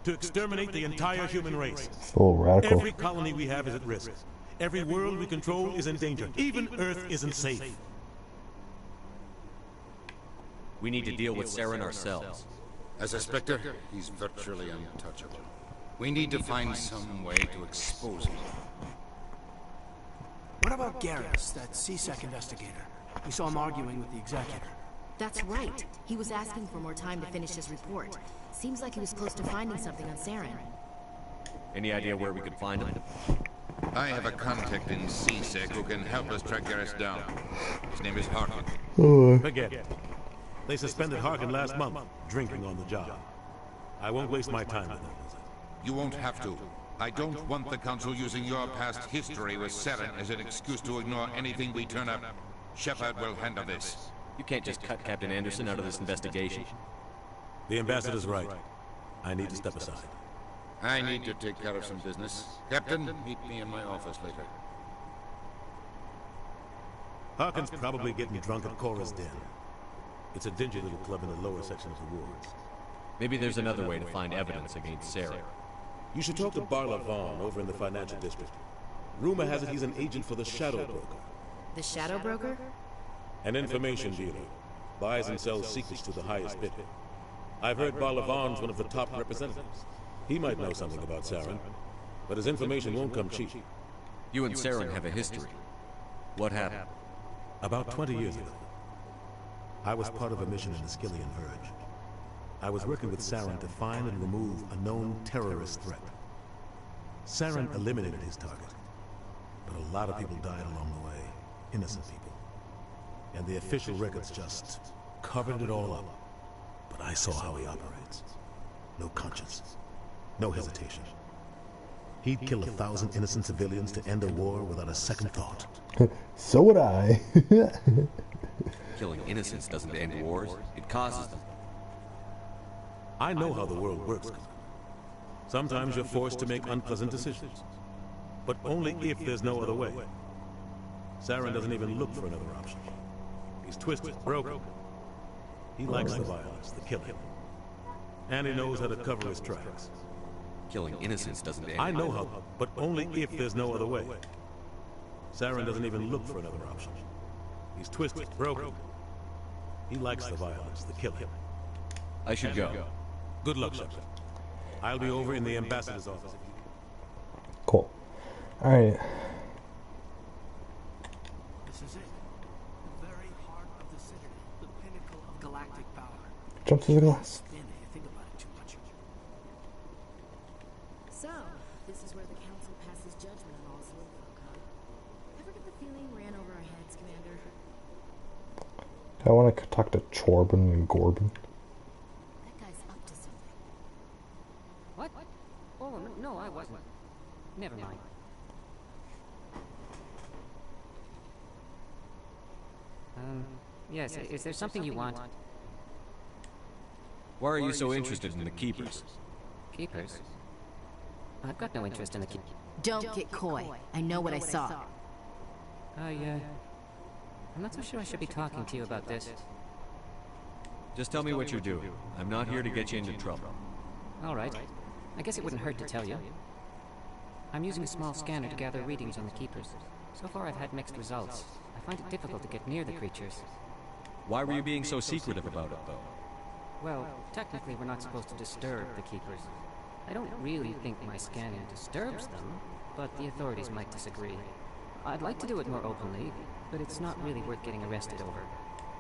To exterminate the entire human race. So radical. Every colony we have is at risk. Every world we control is in danger. Even Earth isn't safe. We need to deal with Saren ourselves. As a Spectre, he's virtually untouchable. We need to find some way to expose him. What about Garrus, that CSEC investigator? We saw him arguing with the executor. That's right. He was asking for more time to finish his report. Seems like he was close to finding something on Saren. Any idea where we could find him? I have a contact in CSEC who can help us track Garrus down. His name is Harkin. Forget it. They suspended Harkin last month, drinking on the job. I won't waste my time with them. You won't have to. I don't want the Council using your past history with Saren as an excuse to ignore anything we turn up. Shepard will handle this. You can't just cut Captain Anderson out of this investigation. The ambassador's right. I need to step aside. I need to take care of some business. Captain, meet me in my office later. Harkin's probably getting drunk at Cora's Den. It's a dingy little club in the lower section of the wards. Maybe there's another way to find evidence against Saren. You should talk to Barla Vaughn over in the financial district. Rumor has it he's an agent for the Shadow Broker. The Shadow Broker? An information dealer. Buys and sells secrets to the highest bidder. I've heard Barla Vaughn's one of the top representatives. He might know something about Saren, but his information won't come cheap. You and Saren have a history. What happened? About 20 years ago, I was part of a mission in the Skillian Verge. I was working with Saren to find and remove a known terrorist threat. Saren eliminated his target, but a lot of people died along the way, innocent people. And the official records just covered it all up. But I saw how he operates. No conscience, no hesitation. He'd kill 1,000 innocent civilians to end a war without a second thought. So would I. Killing innocents doesn't end wars, it causes them. I know how the world works. Sometimes you're forced to make unpleasant decisions. But only if there's no other way. Saren doesn't even look for another option. He's twisted, broken. He likes the violence, the killing. And he knows how to cover his tracks. Killing innocents doesn't end. I know how, but only if there's no other way. Saren doesn't even look for another option. He's twisted, broken. He likes the violence, the killing. I should go. Good luck, Shepard. I'll be over in the ambassador's office. Cool. Alright. This is it. The very heart of the city. The pinnacle of galactic power. Jump through the glass. Spin if you think about it too much. So, this is where the Council passes judgment on all sword folk, huh? Ever get the feeling ran over our heads, Commander? I want to talk to Chorbin and Gorbin. That guy's up to something. What? Oh, no, I wasn't. Never mind. Yes, is there something you want? Why are you so interested in the Keepers? Keepers? I've got no interest in the Keepers. Don't get coy. I know what I saw. I'm not so sure I should be talking to you about this. Just tell me what you're doing. I'm not here to get you into trouble. All right. I guess it wouldn't hurt to tell you. I'm using a small scanner to gather readings on the Keepers. So far I've had mixed results. I find it difficult to get near the creatures. Why were you being so secretive about it, though? Well, technically we're not supposed to disturb the Keepers. I don't really think my scanning disturbs them, but the authorities might disagree. I'd like to do it more openly, but it's not really worth getting arrested over.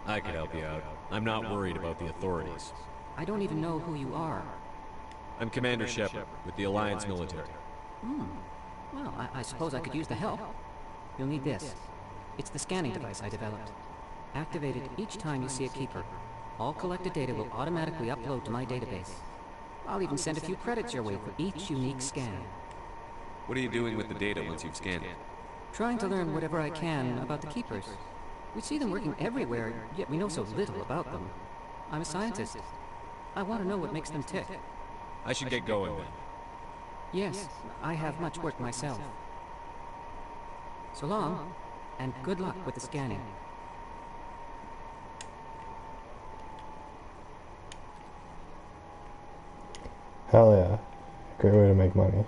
I could help you out. I'm not worried about the authorities. I don't even know who you are. I'm Commander Shepard, with the Alliance military. Well, I suppose I could use the help. You'll need this. It's the scanning device I developed. Activated each time you see a keeper. All collected data will automatically upload to my database. I'll even send a few credits your way for each unique scan. What are you doing with the data once you've scanned it? Trying to learn whatever I can about the keepers. We see them working everywhere, yet we know so little about them. I'm a scientist. I want to know what makes them tick. I should get going then. Yes, I have much work myself. So long, and good luck with the scanning. Hell yeah. Great way to make money.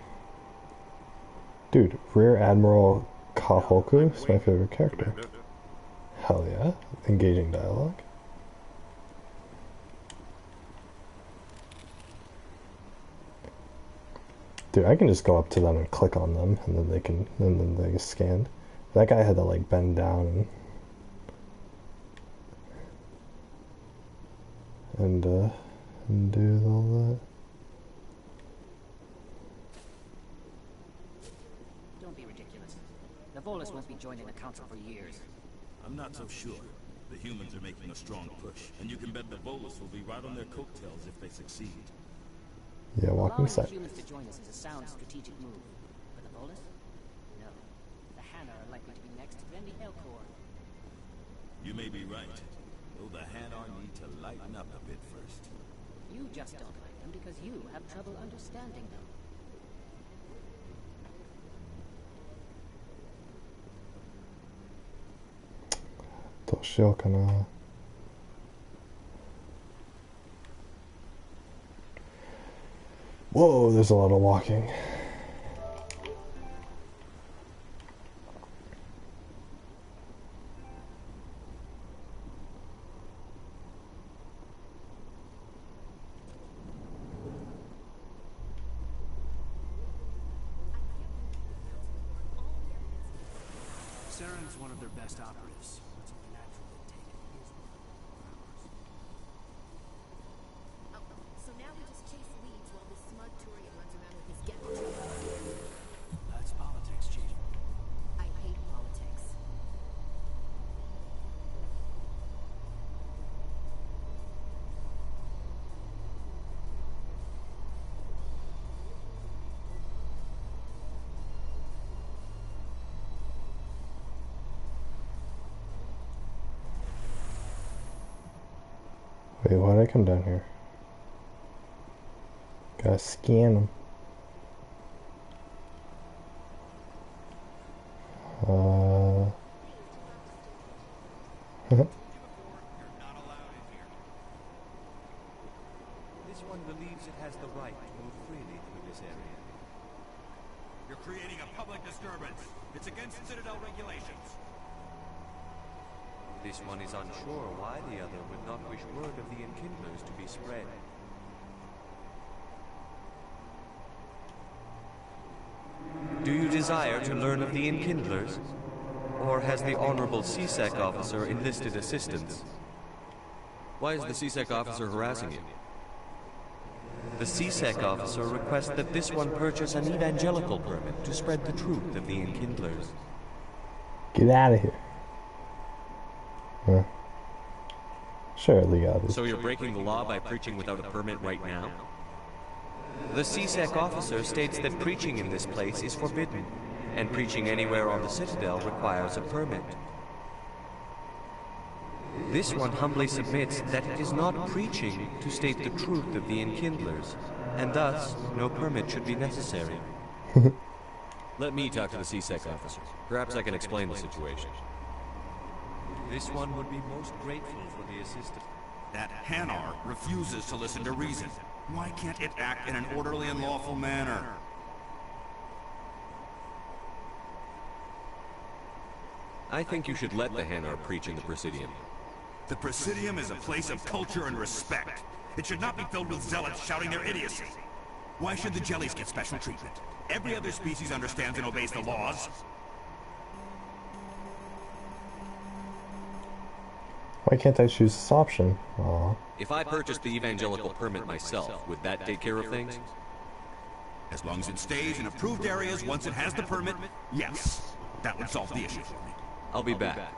Dude, Rear Admiral Kahoku is my favorite character. Hell yeah. Engaging dialogue. Dude, I can just go up to them and click on them, and then they get scanned. That guy had to like bend down and do all that. Don't be ridiculous. The Volus won't be joining the Council for years. I'm not so sure. The humans are making a strong push, and you can bet the Volus will be right on their coattails if they succeed. Yeah, walk inside. Allowing humans to join us is a sound strategic move. But the Volus? No. The Hanna are likely to be next, then the Elcor. You may be right. Though the Hanna need to lighten up a bit first. You just don't like them because you have trouble understanding them. Whoa, there's a lot of walking. Saren's one of their best operatives. It's only natural they'd take it. So now we just chase leads while this smug Turian runs around with his get. That's politics, Chief. I hate politics. Wait, why'd I come down here? Gotta scan them. This one believes it has the right to move freely through this area. You're creating a public disturbance. It's against Citadel regulations. This one is unsure why the other would not wish word of the Enkindlers to be spread. Do you desire to learn of the Enkindlers? Or has the Honorable CSEC officer enlisted assistance? Why is the CSEC officer harassing you? The CSEC officer requests that this one purchase an evangelical permit to spread the truth of the Enkindlers. Get out of here. Huh. Sure, legality. So you're breaking the law by preaching without a permit right now? The CSEC officer states that preaching in this place is forbidden, and preaching anywhere on the Citadel requires a permit. This one humbly submits that it is not preaching to state the truth of the Enkindlers, and thus no permit should be necessary. Let me talk to the CSEC officer. Perhaps I can explain the situation. This one would be most grateful for the assistance. That Hanar refuses to listen to reason. Why can't it act in an orderly and lawful manner? I think you should let the Hanar preach in the Presidium. The Presidium is a place of culture and respect. It should not be filled with zealots shouting their idiocy. Why should the jellies get special treatment? Every other species understands and obeys the laws. Why can't I choose this option? Aw. If I purchased the evangelical permit myself, would that take care of things? As long as it stays in approved areas once it has the permit, yes. That would solve the issue for me. I'll be back.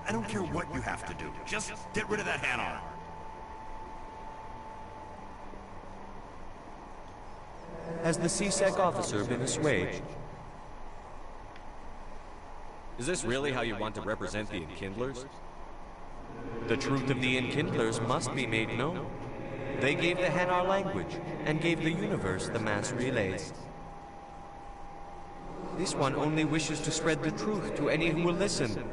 I don't care what you have to do. Just get rid of that hand arm. Has the CSEC officer been assuaged? Is this really how you want to represent the Enkindlers? The truth of the Enkindlers must be made known. They gave the Hanar language, and gave the universe the mass relays. This one only wishes to spread the truth to any who will listen.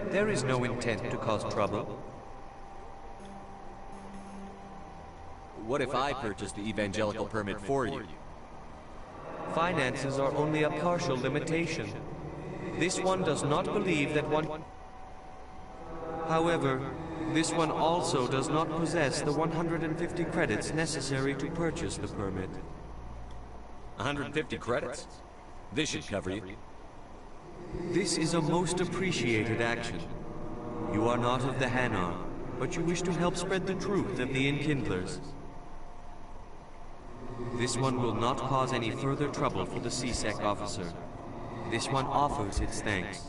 There is no intent to cause trouble. What if I purchased the evangelical permit for you? Finances are only a partial limitation. This one does not believe that one... However, this one also does not possess the 150 credits necessary to purchase the permit. 150 credits? This should cover you. This is a most appreciated action. You are not of the Hanar, but you wish to help spread the truth of the Enkindlers. This one will not cause any further trouble for the CSEC officer. This one offers its thanks.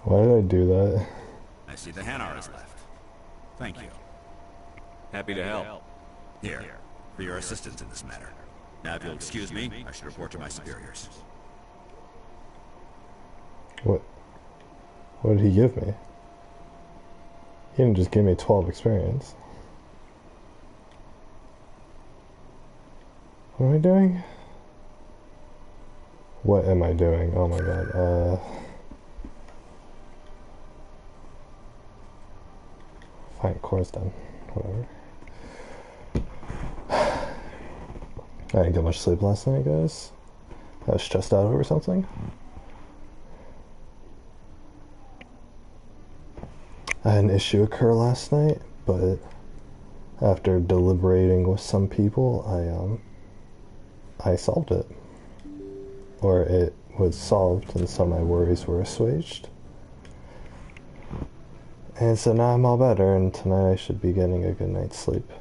Why did I do that? I see the Hanar is left. Thank you. Happy to help. Here, for your assistance in this matter. Now, if you'll excuse me, I should report to my superiors. What did he give me? He didn't just give me 12 experience. What am I doing? What am I doing? Oh my god, fine, core's done. Whatever. I didn't get much sleep last night, guys. I was stressed out over something. I had an issue occur last night, but after deliberating with some people, I solved it. Or it was solved, and some of my worries were assuaged. And so now I'm all better, and tonight I should be getting a good night's sleep.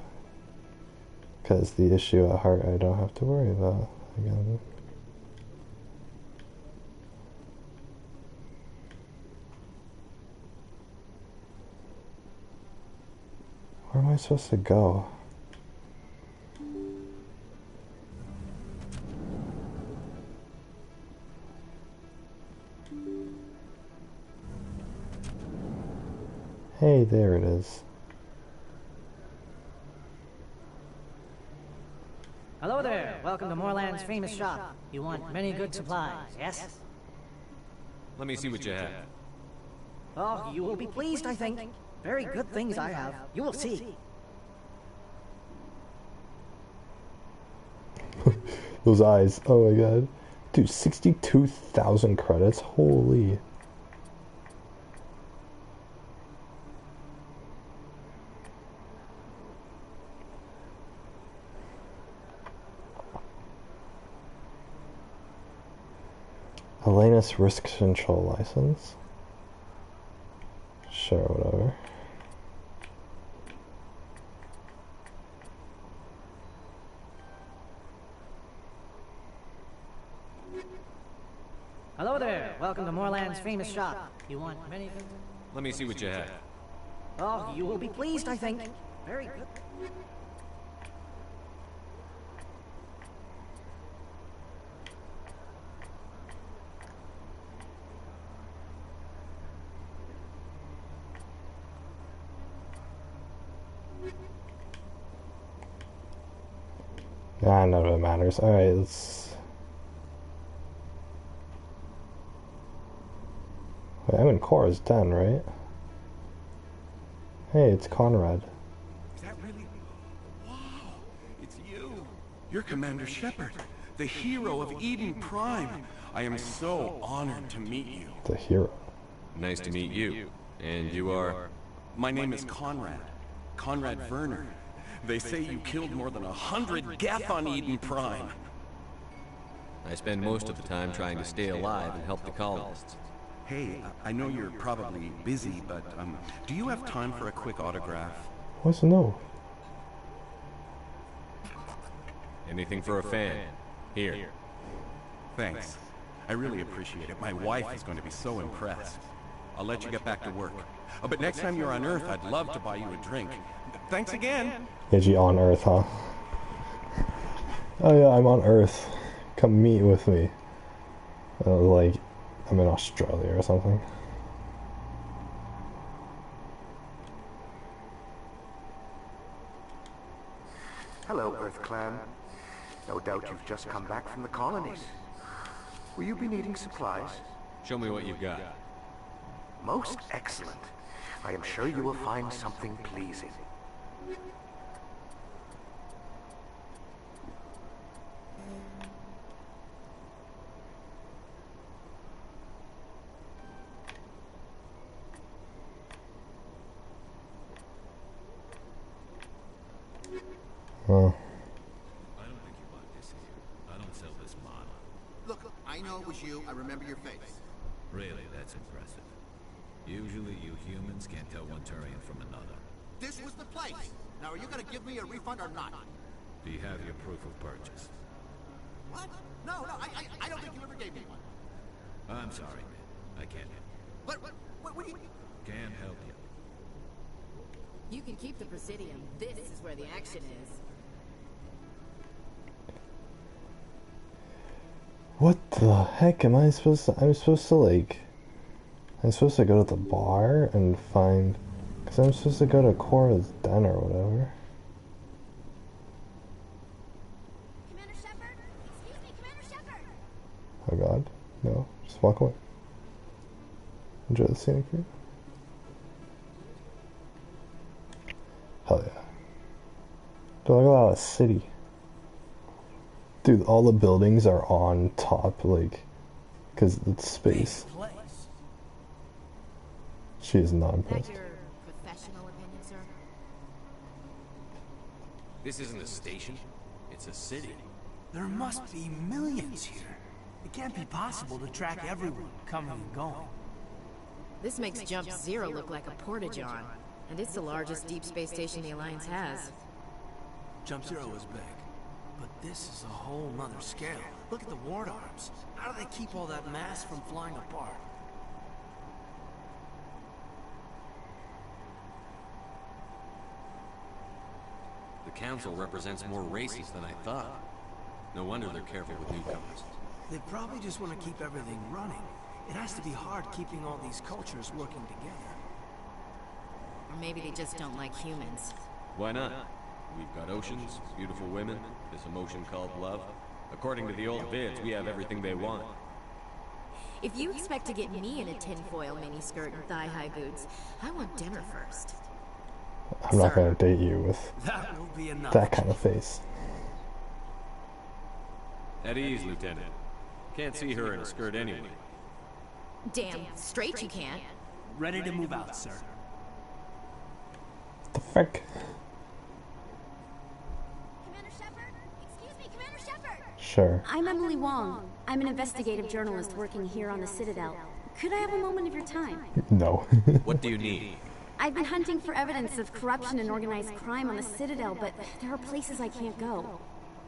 Because the issue at heart I don't have to worry about again. Where am I supposed to go? Hey, there it is. Hello there. Welcome to Moorland's famous shop. You want many good supplies, yes? Let me see what you have. Oh, you will be pleased, I think. Very good things I have. You will see. Those eyes. Oh my god. Dude, 62,000 credits? Holy. Elena's risk control license. Sure, whatever. Hello there. Welcome to Moorland's famous shop. You want many good... Let me see what you have. Oh, you will be pleased, I think. Very good. Nah, none of it matters. Alright, let's... Wait, I'm in Cora's den, right? Hey, it's Conrad. Is that really... Wow, it's you. You're Commander Shepard, the hero of Eden Prime. I am so honored to meet you. The hero. Nice to meet you. And you are... My name is Conrad. Conrad Werner. They say you killed more than 100 Geth on Eden Prime. I spend most of the time trying to stay alive and help the colonists. Hey, I know you're probably busy, but do you have time for a quick autograph? What's no? Anything for a fan. Here. Thanks. I really appreciate it. My wife is going to be so impressed. I'll let you get back to work. Oh, but next time you're on Earth, I'd love to buy you a drink. Thanks again. Is on Earth, huh? Oh yeah, I'm on Earth. Come meet with me. Like, I'm in Australia or something. Hello, Earth Clan. No doubt you've just come back from the colonies. Will you be needing supplies? Show me what you've got. Most excellent. I am sure you will find something pleasing. Oh. I don't think you bought this here. I don't sell this model. Look, I know it was you. I remember your face. Really, that's impressive. Usually you humans can't tell one Turian from another. This was the place. Now, are you going to give me a refund or not? Do you have your proof of purchase? What? No, I don't think you ever gave me one. I'm sorry, man. I can't help you. What do you... Can't help you. You can keep the Presidium. This is where the action is. What the heck am I supposed to... I'm supposed to go to the bar and find... Because I'm supposed to go to Cora's den or whatever. Commander Shepard? Excuse me, Commander Shepard! Oh god. No. Just walk away. Enjoy the scenic view. Hell yeah. Dude, look at that city. Dude, all the buildings are on top, like, because it's space. She is not impressed. Is that your professional opinion, sir? This isn't a station. It's a city. There must be millions here. It can't be possible to track everyone coming and going. This makes Jump Zero look like a porta-john, and it's the largest deep space station the Alliance has. Jump Zero is big, but this is a whole nother scale. Look at the ward arms. How do they keep all that mass from flying apart? The Council represents more races than I thought. No wonder they're careful with newcomers. They probably just want to keep everything running. It has to be hard keeping all these cultures working together. Or maybe they just don't like humans. Why not? We've got oceans, beautiful women, this emotion called love. According to the old vids, we have everything they want. If you expect to get me in a tinfoil miniskirt and thigh-high boots, I want dinner first. I'm not gonna date you with that kind of face. At ease, Lieutenant. Can't see her in a skirt anyway. Damn straight you can't. Ready to move out, sir. What the frick? Commander Shepard? Excuse me, Commander Shepard! Sure. I'm Emily Wong. I'm an investigative journalist working here on the Citadel. Could I have a moment of your time? No. What do you need? I've been hunting for evidence of corruption and organized crime on the Citadel, but there are places I can't go.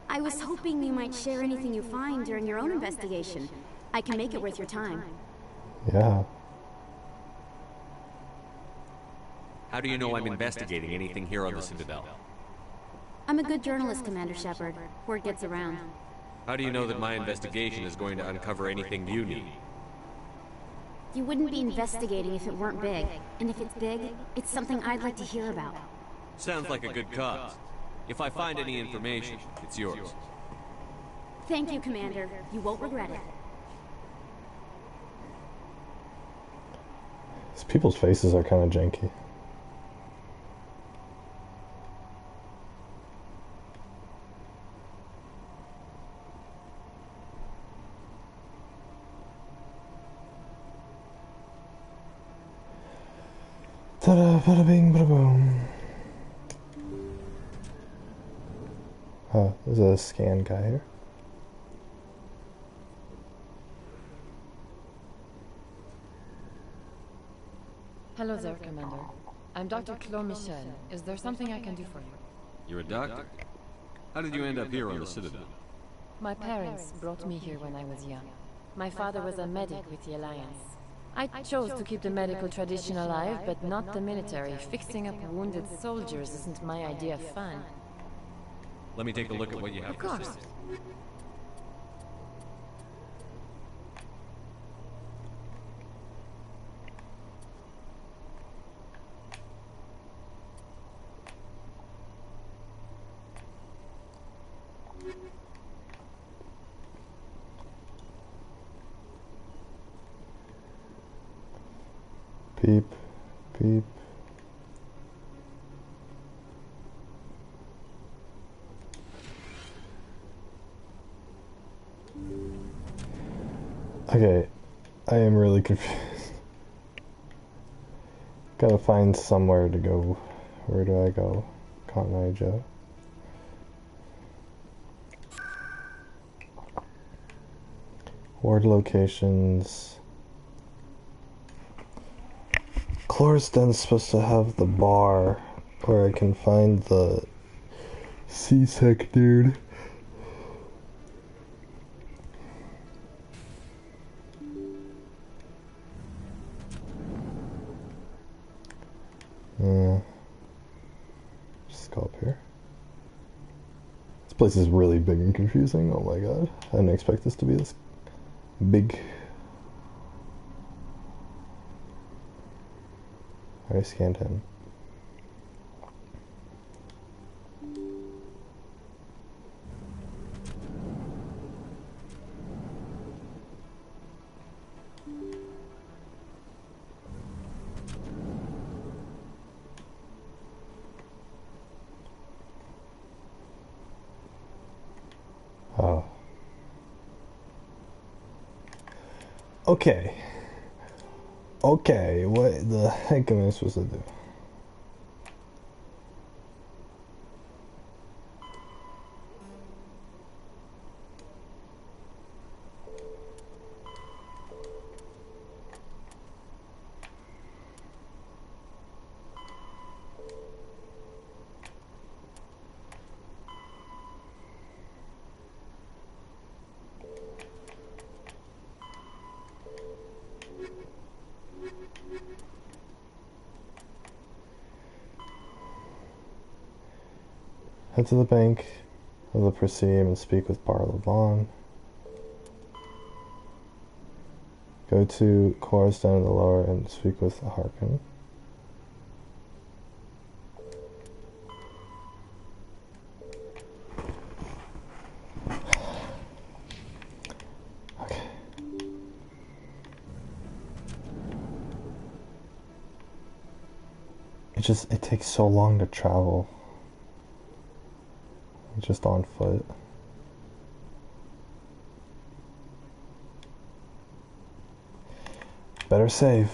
I was hoping you might share anything you find during your own investigation. I can make it worth your time. Yeah. How do you know I'm investigating anything here on the Citadel? I'm a good journalist, Commander Shepard. Word gets around. How do you know that my investigation is going to uncover anything you need? You wouldn't be investigating if it weren't big. And if it's big, it's something I'd like to hear about. Sounds like a good cause. If I find any information, it's yours. Thank you, Commander. You won't regret it. These people's faces are kind of janky. Ta-da, bada bing, bada boom. Oh, there's a scan guy here. Hello there, Commander. I'm Dr. Claude Michel. Is there something I can do for you? You're a doctor? How did you end up here on the Citadel? My parents brought me here when I was young. My father was a medic with the Alliance. I chose to keep the medical tradition alive, but not the military. Fixing up wounded soldiers isn't my idea of fun. Let me take a look at what you have. Of course. Beep, beep. Okay, I am really confused. Gotta find somewhere to go. Where do I go? Cotton Eye Joe. Ward locations. Cloriston's supposed to have the bar where I can find the C-Sec dude. Just go up here. This place is really big and confusing. Oh my god. I didn't expect this to be this big. I scanned him. Oh. Okay. Okay, what the heck am I supposed to do? Head to the bank of the Proscenium and speak with Bar Levon. Go to Chorus down in the lower and speak with Harkin. Okay. It takes so long to travel. Just on foot. Better save.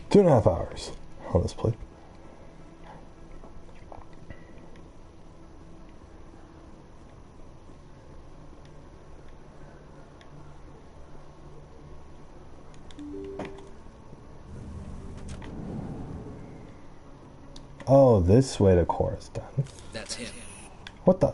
Two and a half hours on this plate. Oh, this way to Chorus done. That's him. What the?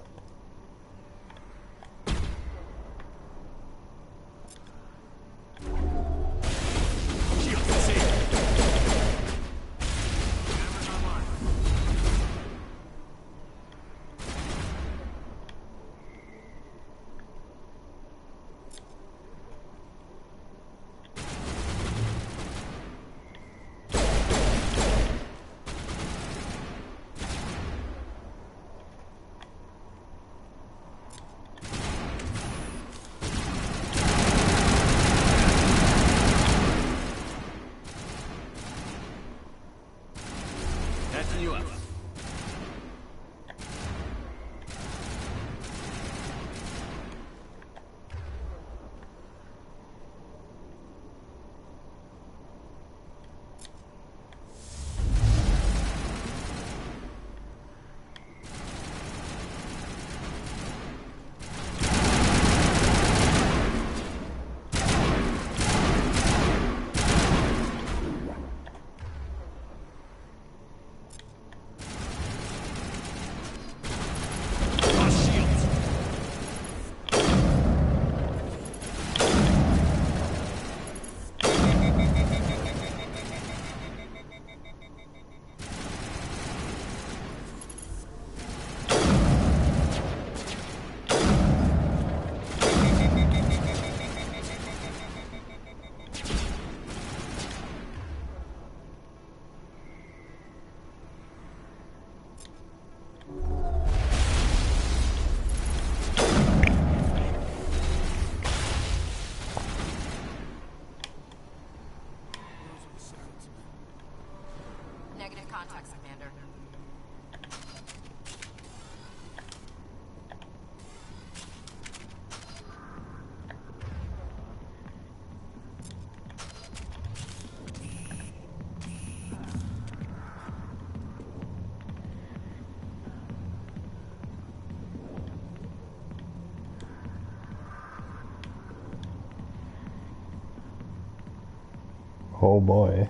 Oh boy.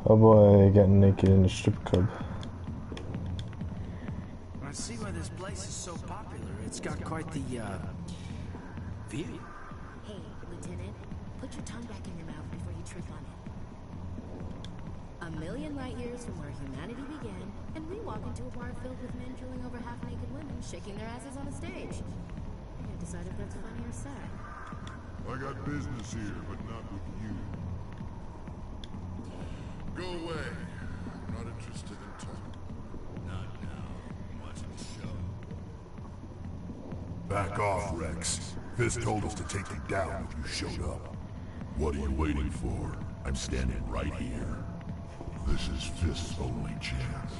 Oh boy, getting naked in a strip club. I see why this place is so popular. It's got quite the, view. Hey, Lieutenant, put your tongue back in your mouth before you trip on it. 1,000,000 light years from where humanity began, and we walk into a bar filled with men drooling over half-naked women, shaking their asses on a stage. I can't decide if that's funny or sad. I got business here, but not with you. Go away. I'm not interested in talking. Not now. I'm watching the show. Back off, Rex. Fist told us to take you down if you showed up. What are you waiting for? I'm standing right here. This is Fist's only chance.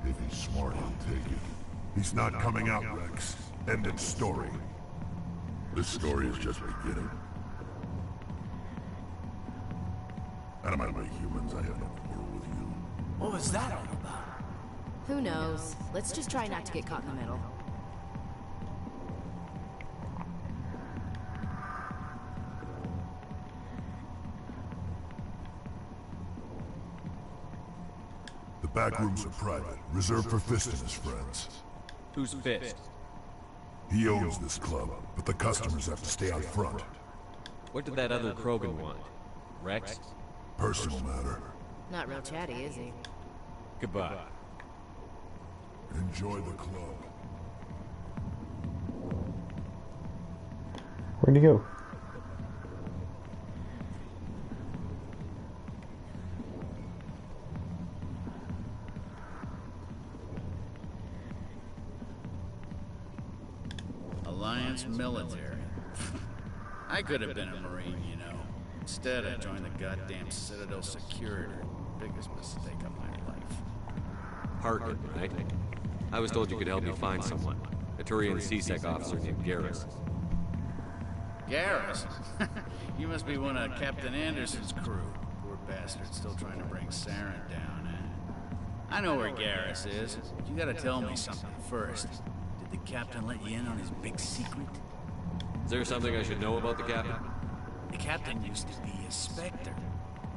If he's smart, he'll take it. He's not coming out, Rex. End of story. This story is just beginning. Out of my way, humans. I have no quarrel with you. What was that all about? Who knows? Let's just try not to get caught in the middle. The back rooms are private, reserved for Fist and his friends. Who's Fist? He owns this club, but the customers have to stay out front. What did that other Krogan want? Rex? Personal matter. Not real chatty, is he? Goodbye. Enjoy the club. Where'd he go? Alliance military. I could have been a Marine, you know. Instead, I joined the goddamn Citadel security. Biggest mistake of my life. Harkin, right? I was told you could help me find someone. A Turian CSEC officer named Garrus. Garrus? You must be one of Captain Anderson's crew. Poor bastard still trying to bring Saren down, eh? I know where Garrus is. But you gotta tell me something first. Did the captain let you in on his big secret? Is there something I should know about the captain? The captain used to be a Spectre.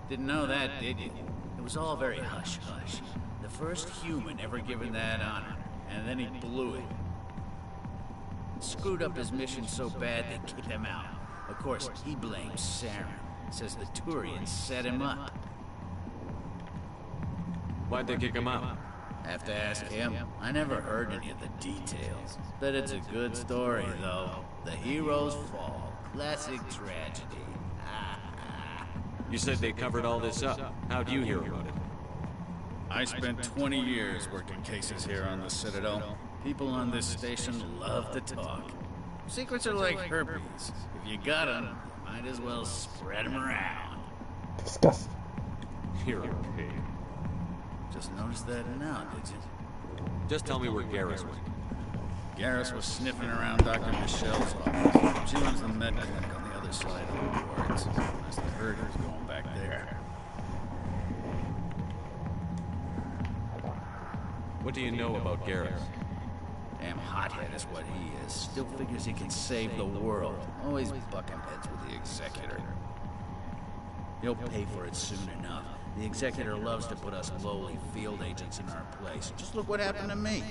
Didn't know that, did you? It was all very hush-hush. The first human ever given that honor, and then he blew it. Screwed up his mission so bad they kicked him out. Of course, he blames Saren. Says the Turians set him up. Why'd they kick him out? Have to ask him. I never heard any of the details. Bet it's a good story, though. The heroes fall. Classic tragedy. You said they covered all this up. How'd you hear about it? I spent 20 years working cases here on the Citadel. People on this station love to talk. Secrets are like herpes. If you got them, you might as well spread them around. Disgusting. You're a pig. Just noticed that now, did you? Just tell me where Garrus went. Garrus was sniffing around Dr. Michelle's office. She runs the med clinic on the other side of the wards. Must have heard he was going back there. What do you know about Garrus? Damn hothead is what he is. Still figures he can save the world. Always bucking heads with the Executor. He'll pay for it soon enough. The Executor loves to put us lowly field agents in our place. Just look what happened to me.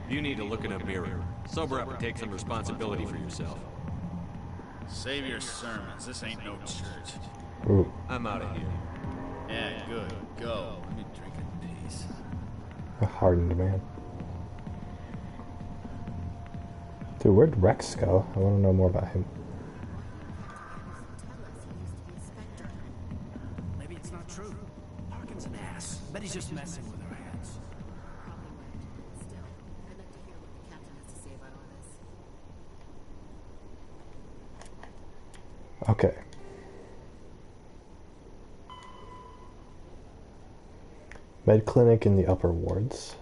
You need to look in a mirror. Sober up and take some responsibility for yourself. Save your sermons. This ain't no church. Ooh. I'm out of here. Yeah, good. Go. Let me drink in peace. A hardened man. Dude, where'd Rex go? I want to know more about him. Maybe it's not true. Harkin's an ass. Bet he's just messing with our heads. Still, I'd like to hear what the captain has to say about all this. Okay. Med clinic in the upper wards.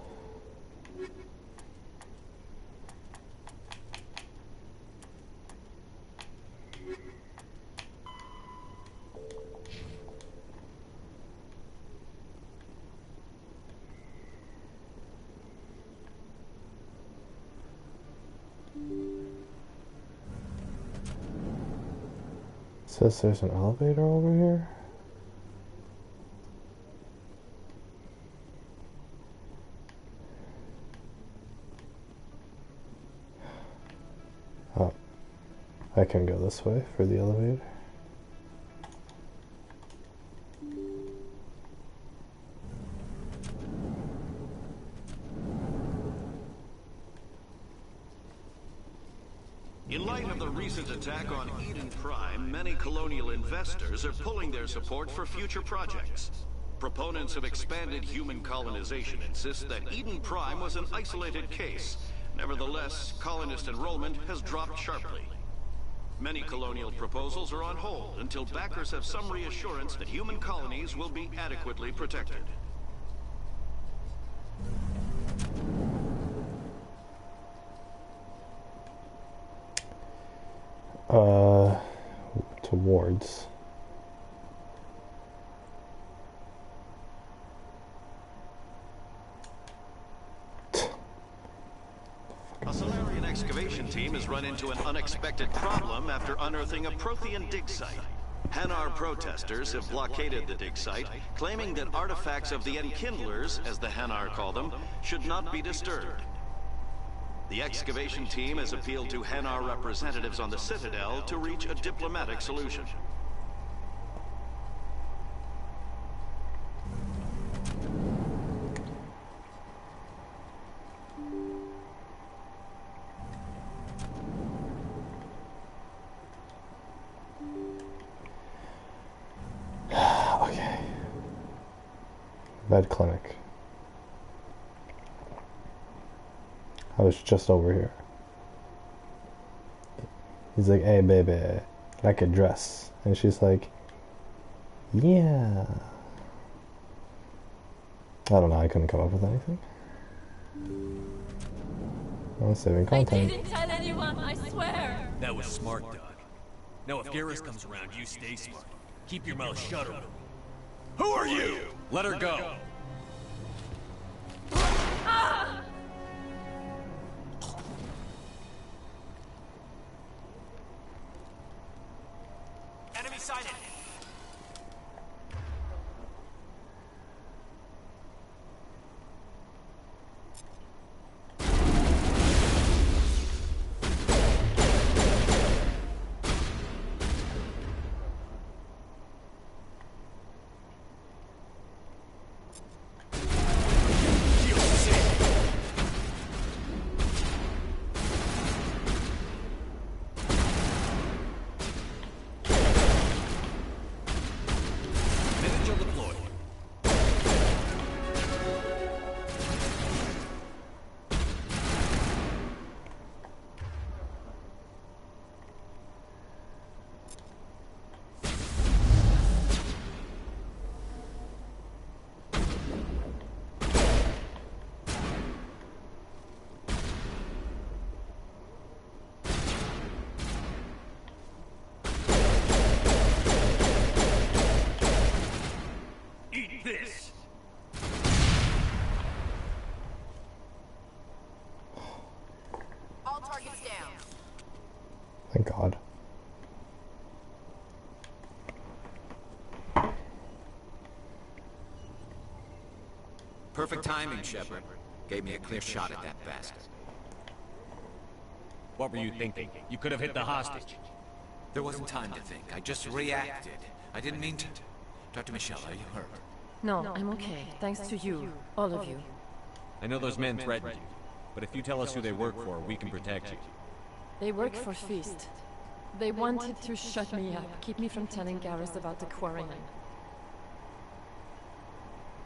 Says there's an elevator over here. Oh, I can go this way for the elevator. In light of the recent attack on Eden Prime, many colonial investors are pulling their support for future projects. Proponents of expanded human colonization insist that Eden Prime was an isolated case. Nevertheless, colonist enrollment has dropped sharply. Many colonial proposals are on hold until backers have some reassurance that human colonies will be adequately protected. Towards. A Solarian excavation team has run into an unexpected problem after unearthing a Prothean dig site. Hanar protesters have blockaded the dig site, claiming that artifacts of the Enkindlers, as the Hanar call them, should not be disturbed. The excavation team has appealed to Hanar representatives on the Citadel to reach a diplomatic solution. Okay. Vet clinic. I was just over here. He's like, hey baby, like a dress. And she's like, yeah. I don't know, I couldn't come up with anything. I'm saving content. I didn't tell anyone, I swear. That was smart, Doc. Now if Garrus comes around, you stay smart. Keep your mouth shut or... Who are you? Let her go. Ah! Enemy sighted. This. All targets down. Thank God. Perfect timing, Shepard. Gave me a clear shot at that bastard. What were you thinking? You could have hit the hostage. There wasn't time to think. I just reacted. I didn't mean to. Dr. Michelle, are you hurt? No, I'm okay. Thanks to you. All of you. I know those men threatened you, but if you tell us who they work for, we can protect you. They work for Feast. They wanted to shut me up, keep me from telling Garrus about the quarrying.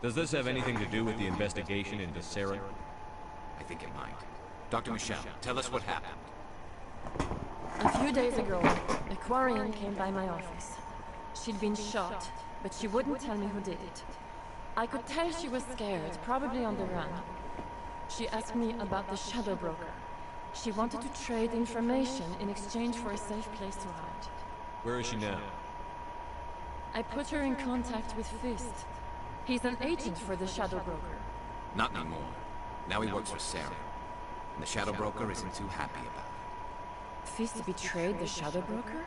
Does this have anything to do with the investigation into Sarah? I think it might. Dr. Michelle, tell us what happened. A few days ago, a Quarian came by my office. She'd been shot, but she wouldn't tell me who did it. I could tell she was scared, probably on the run. She asked me about the Shadow Broker. She wanted to trade information in exchange for a safe place to hide. Where is she now? I put her in contact with Fist. He's an agent for the Shadow Broker. Not anymore. Now he works for Sarah. And the Shadow Broker isn't too happy about it. Fist betrayed the Shadow Broker?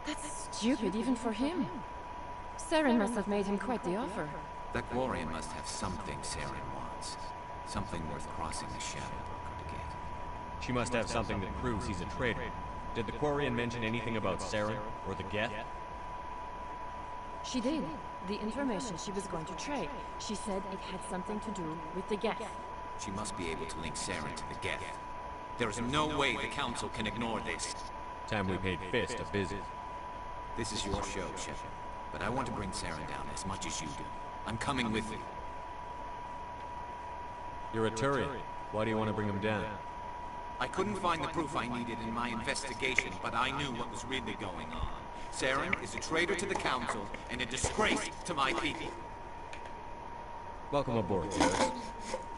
That's stupid even for him. Saren must have made him quite the offer. That Quarian must have something Saren wants. Something worth crossing the Shadow Broker to get. She must have something that proves he's a traitor. Did the Quarian mention anything about Saren or the Geth? She did. The information she was going to trade. She said it had something to do with the Geth. She must be able to link Saren to the Geth. There is no way the Council can ignore this. Time we paid Fist a visit. This is your show, Shepard. But I want to bring Saren down as much as you do. I'm coming with you. You're a Turian. Why do you want to bring him down? I couldn't find the proof I needed in my investigation, but I knew what was really going on. Saren is a traitor to the Council and a disgrace to my people. Welcome aboard, Garrus.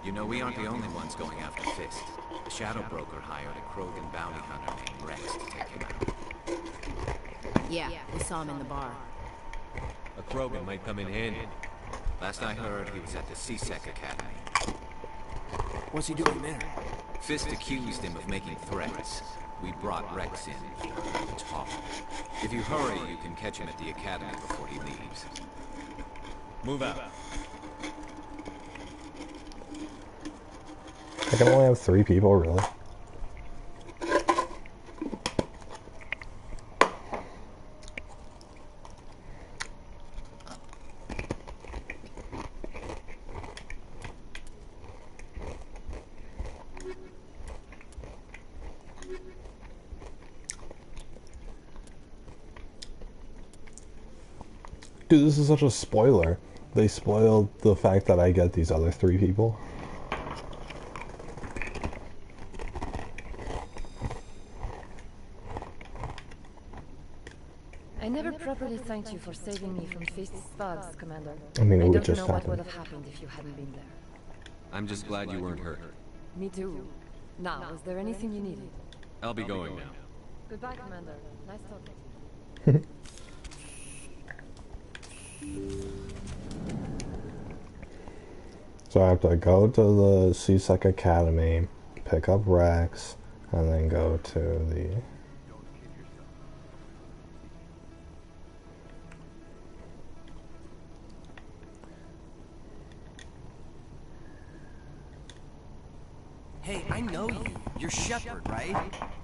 You know, we aren't the only ones going after Fist. The Shadow Broker hired a Krogan bounty hunter named Rex to take him out. Yeah, we saw him in the bar. A Krogan might come in handy. Last I heard, he was at the CSEC Academy. What's he doing there? Fist accused him of making threats. We brought Rex in for talk. If you hurry, you can catch him at the Academy before he leaves. Move out. I can only have 3 people, really? Dude, this is such a spoiler. They spoiled the fact that I get these other 3 people. I never properly thanked you for saving me from Fist's thugs, Commander. I mean, it would don't just know what happen. would have happened if you hadn't been there. I'm just glad you weren't hurt. Me too. Now, is there anything you needed? I'll be going now. Goodbye, Commander. Nice talking to you. So I have to go to the CSEC Academy, pick up Rex, and then go to the... Hey, I know you. You're Shepard, right?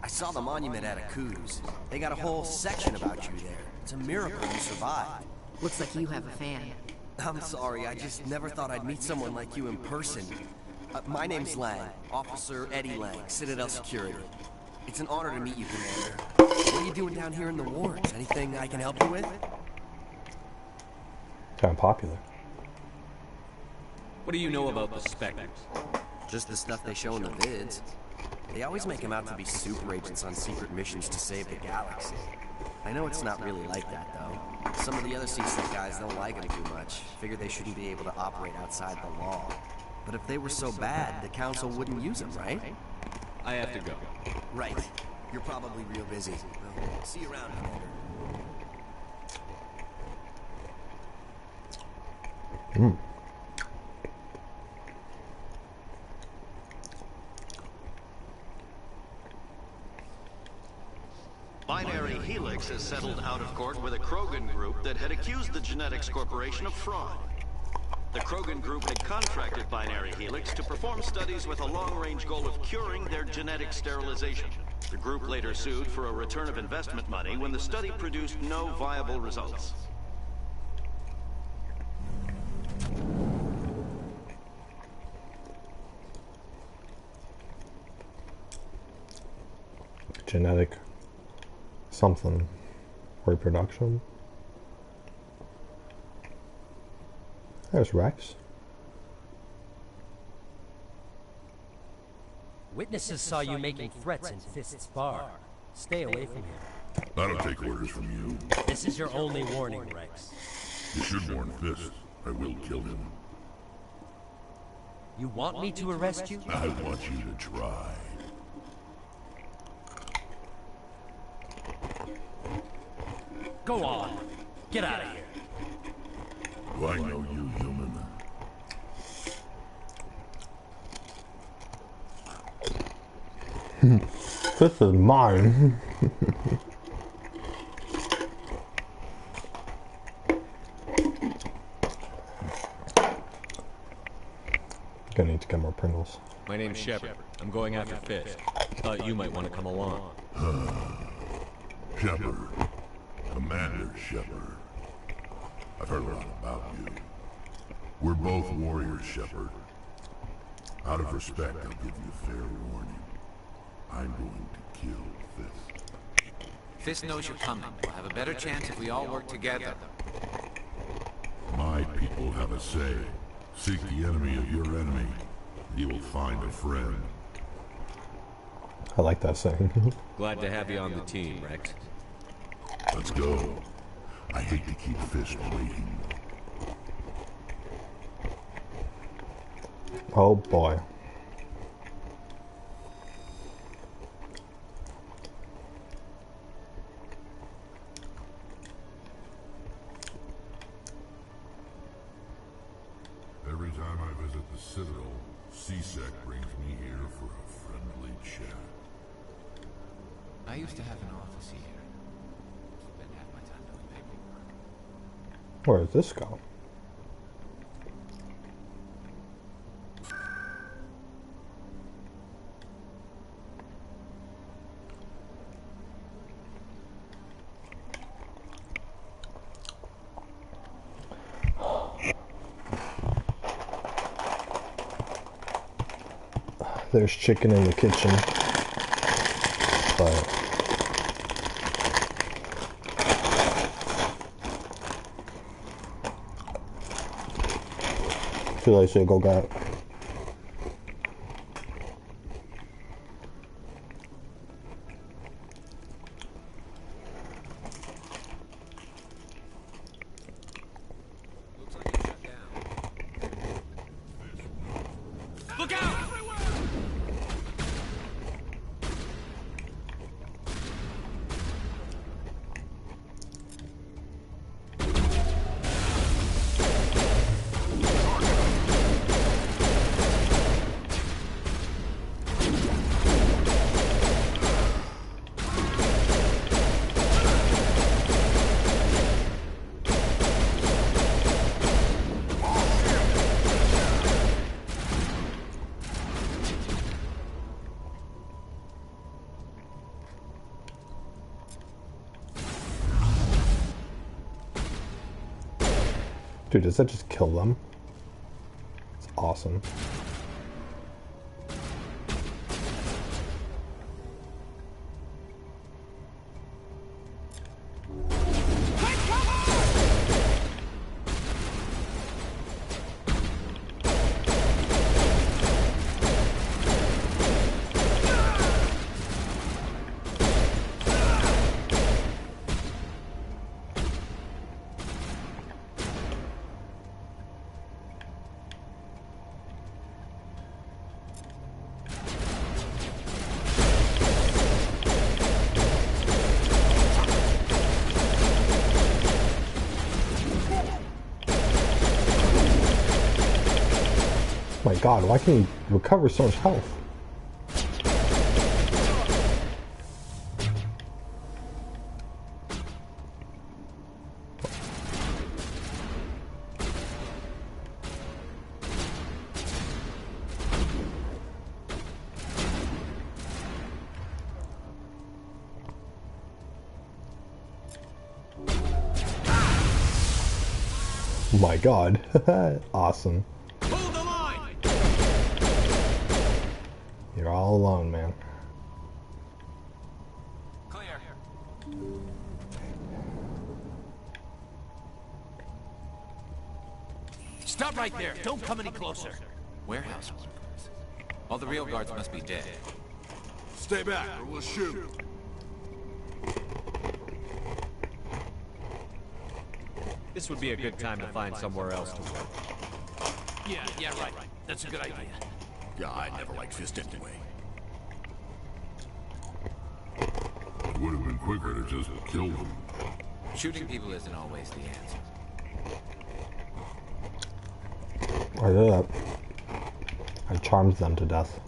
I saw the monument at Aku's. They got a whole section about you there. It's a miracle you survived. Looks like you have a fan. I'm sorry, I just never thought I'd meet someone like you in person. My name's Lang, Officer Eddie Lang, Citadel Security. It's an honor to meet you, Commander. What are you doing down here in the wards? Anything I can help you with? Kind of popular. What do you know about the Spectres? Just the stuff they show in the vids. They always make them out to be super agents on secret missions to save the galaxy. I know it's not really like that, though. Some of the other CSEC guys don't like them too much. Figure they shouldn't be able to operate outside the law. But if they were so bad, the Council wouldn't use them, right? I have to go. Right. You're probably real busy. Well, see you around, Commander. Binary Helix has settled out of court with a Krogan group that had accused the Genetics Corporation of fraud. The Krogan group had contracted Binary Helix to perform studies with a long-range goal of curing their genetic sterilization. The group later sued for a return of investment money when the study produced no viable results. Genetic something. Reproduction. There's Rex. Witnesses saw you making threats in Fist's bar. Stay away from him. I don't take orders from you. This is your only warning, Rex. You should warn Fist. I will kill him. You want me to arrest you? I want you to try. Go on. Get out of here. Do I know you, human? This is mine. Gonna need to get more Pringles. My name's Shepard. I'm going after Fist. Thought you might want to come along. Shepard. Commander Shepard. I've heard a lot about you. We're both warriors, Shepard. Out of respect, I'll give you a fair warning. I'm going to kill Fist. Fist knows you're coming. We'll have a better chance if we all work together. My people have a say. Seek the enemy of your enemy. You will find a friend. I like that saying. Glad to have you on the team, Rex. Let's go. I hate to keep Fist waiting. Oh boy. Every time I visit the Citadel, C-Sec brings me here for a friendly chat. I used to have an office here. Spent half my time doing paperwork. Where does this go? There's chicken in the kitchen, but I feel like I should go get it. Look out! Dude, does that just kill them? It's awesome. My god, why can you recover so much health? My god. Awesome. You're all alone, man. Clear. Stop right there. Don't come any closer. Warehouse workers. All the real guards must be dead. Stay back or we'll shoot. This would be a good time to find somewhere else to work. Yeah, right. That's a good idea. Yeah, I never liked Fist anyway. It would have been quicker to just kill them. Shooting people isn't always the answer. I did that. I charmed them to death.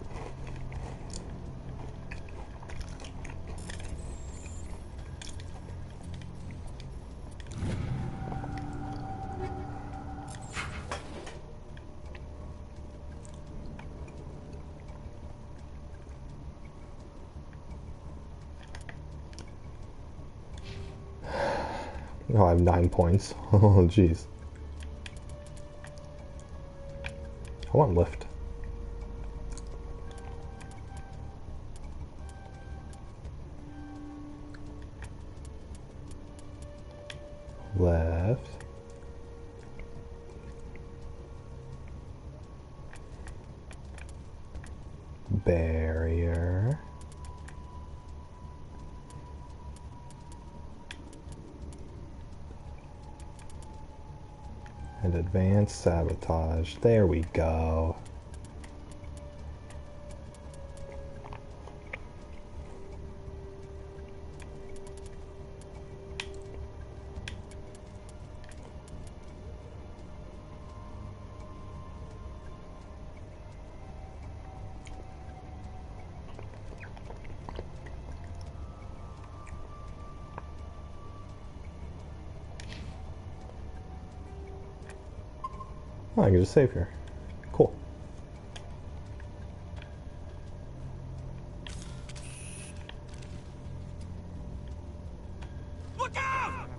Oh, I have 9 points. Oh, jeez. I want lift. Left. Barrier. And advanced sabotage. There we go. Oh, I can just save here. Cool. Look out!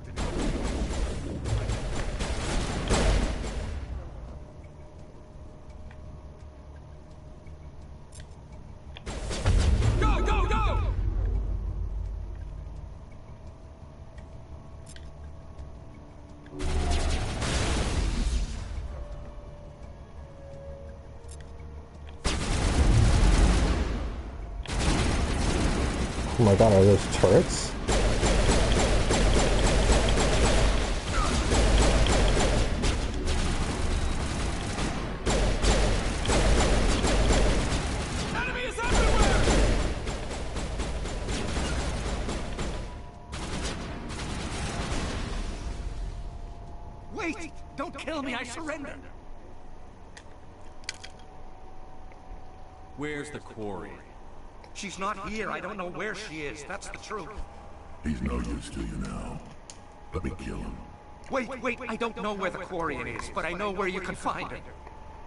Go, go, go! Oh my god, are those turrets? Enemies everywhere! Wait! Don't kill me, I surrender! Where's the quarry? She's not here. I don't know where she is. That's the truth. He's no use to you now. Let me kill him. Wait. I don't know where the Quarian is, but I know where you can find her.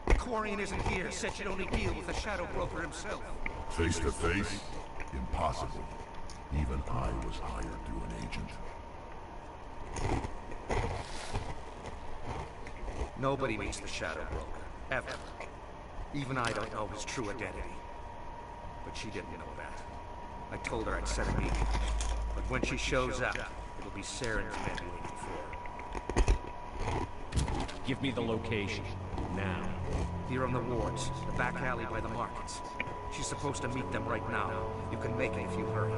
The Quarian isn't here. Said she'd only deal with the Shadow Broker himself. Face to face? Impossible. Even I was hired through an agent. Nobody meets the Shadow Broker. Ever. Even I don't know his true identity. But she didn't know that. I told her I'd set a meeting. But when she shows up, it'll be Saren's men waiting for her. Give me the location. Now. Here on the wards, the back alley by the markets. She's supposed to meet them right now. You can make it if you hurry.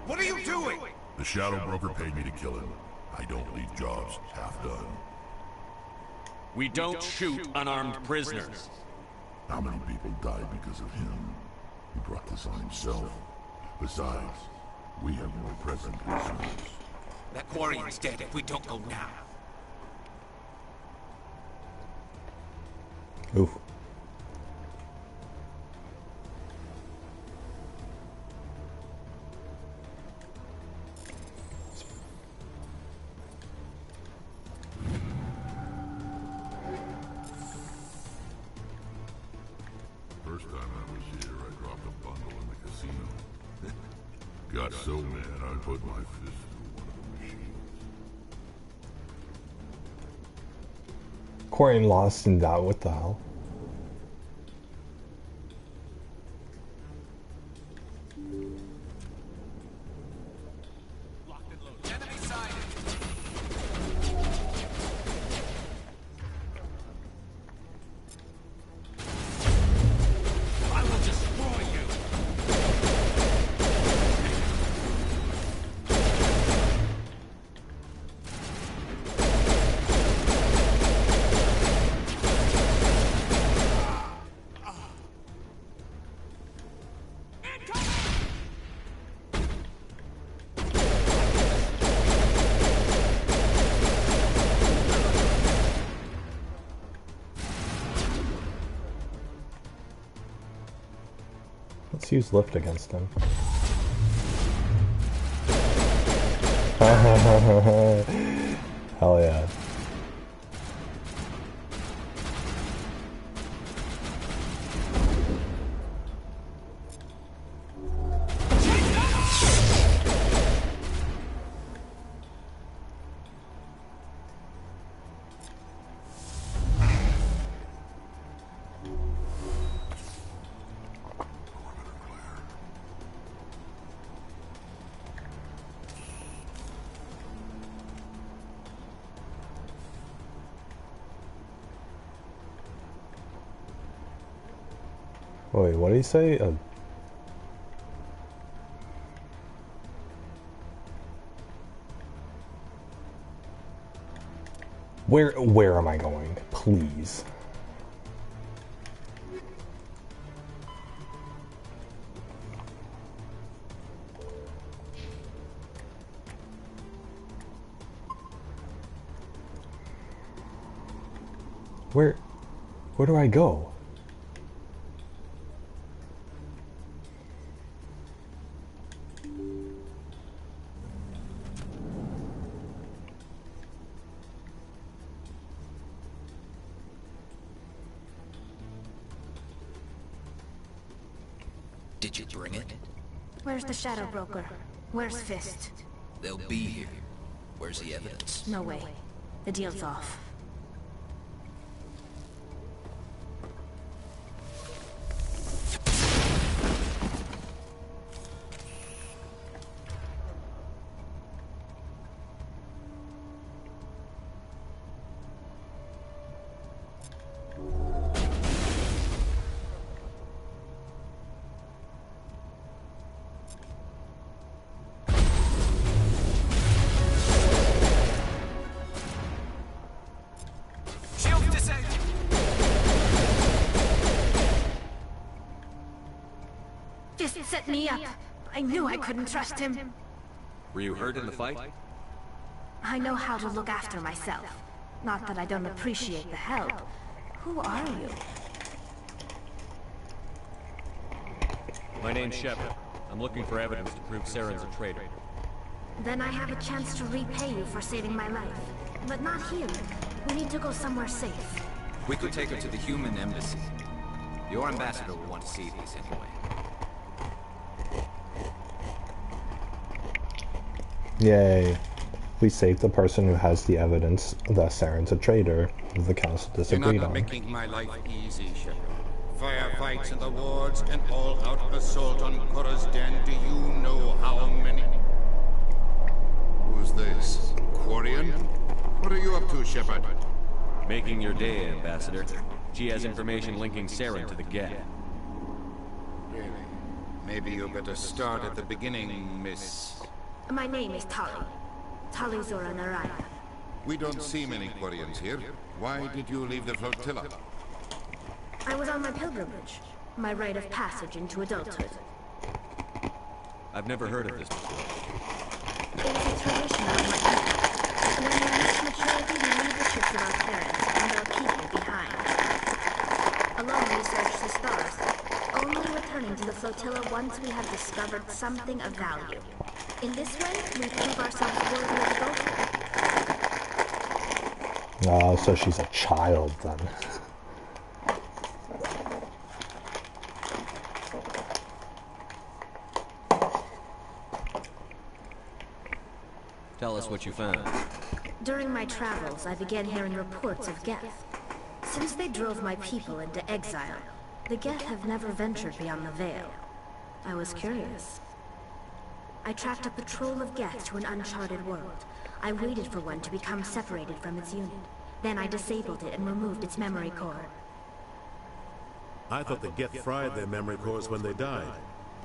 What are you doing? The Shadow Broker paid me to kill him. I don't leave jobs half done. We don't shoot unarmed prisoners. How many people died because of him? He brought this on himself. Besides, we have more pressing concerns. That Quarian's dead if we don't go now. Oof. First time I was here, I dropped a bundle in the casino. Got so mad, I put my fist through one of the machines. Quarian lost and died. What the hell? Let's use lift against him. Hell yeah. Take that! Wait, what did he say? Where am I going? Please. Where do I go? Did you bring it? Where's the Shadow Broker? Where's Fist? They'll be here. Where's the evidence? No way. The deal's off. Fist set me up. I knew I couldn't trust him. Were you hurt in the fight? I know how to look after myself. Not that I don't appreciate the help. Who are you? My name's Shepard. I'm looking for evidence to prove Saren's a traitor. Then I have a chance to repay you for saving my life. But not here. We need to go somewhere safe. We could take her to the human embassy. Your ambassador will want to see these anyway. Yay. We saved the person who has the evidence that Saren's a traitor the council disagreed You're not on. making my life easy, Shepard. Firefights in the wards, an all-out assault on Korra's den. Do you know how many? Who's this? Quarian? What are you up to, Shepard? Making your day, Ambassador. She has information linking Saren to the Geth. Really? Maybe you better start at the beginning, Miss... My name is Tali. Tali Zora Naraya. We don't see many Quarians here. Why did you leave the flotilla? I was on my pilgrimage. My rite of passage into adulthood. I've never heard of this before. It is a tradition of my people. When we reach maturity, we leave the ships of our parents, and they'll keep it behind. Alone we search the stars, only returning to the flotilla once we have discovered something of value. In this way, we prove ourselves worthy of adulthood. Oh, so she's a child then. Tell us what you found. During my travels, I began hearing reports of Geth. Since they drove my people into exile, the Geth have never ventured beyond the Veil. I was curious. I tracked a patrol of Geth to an uncharted world. I waited for one to become separated from its unit. Then I disabled it and removed its memory core. I thought the Geth fried their memory cores when they died.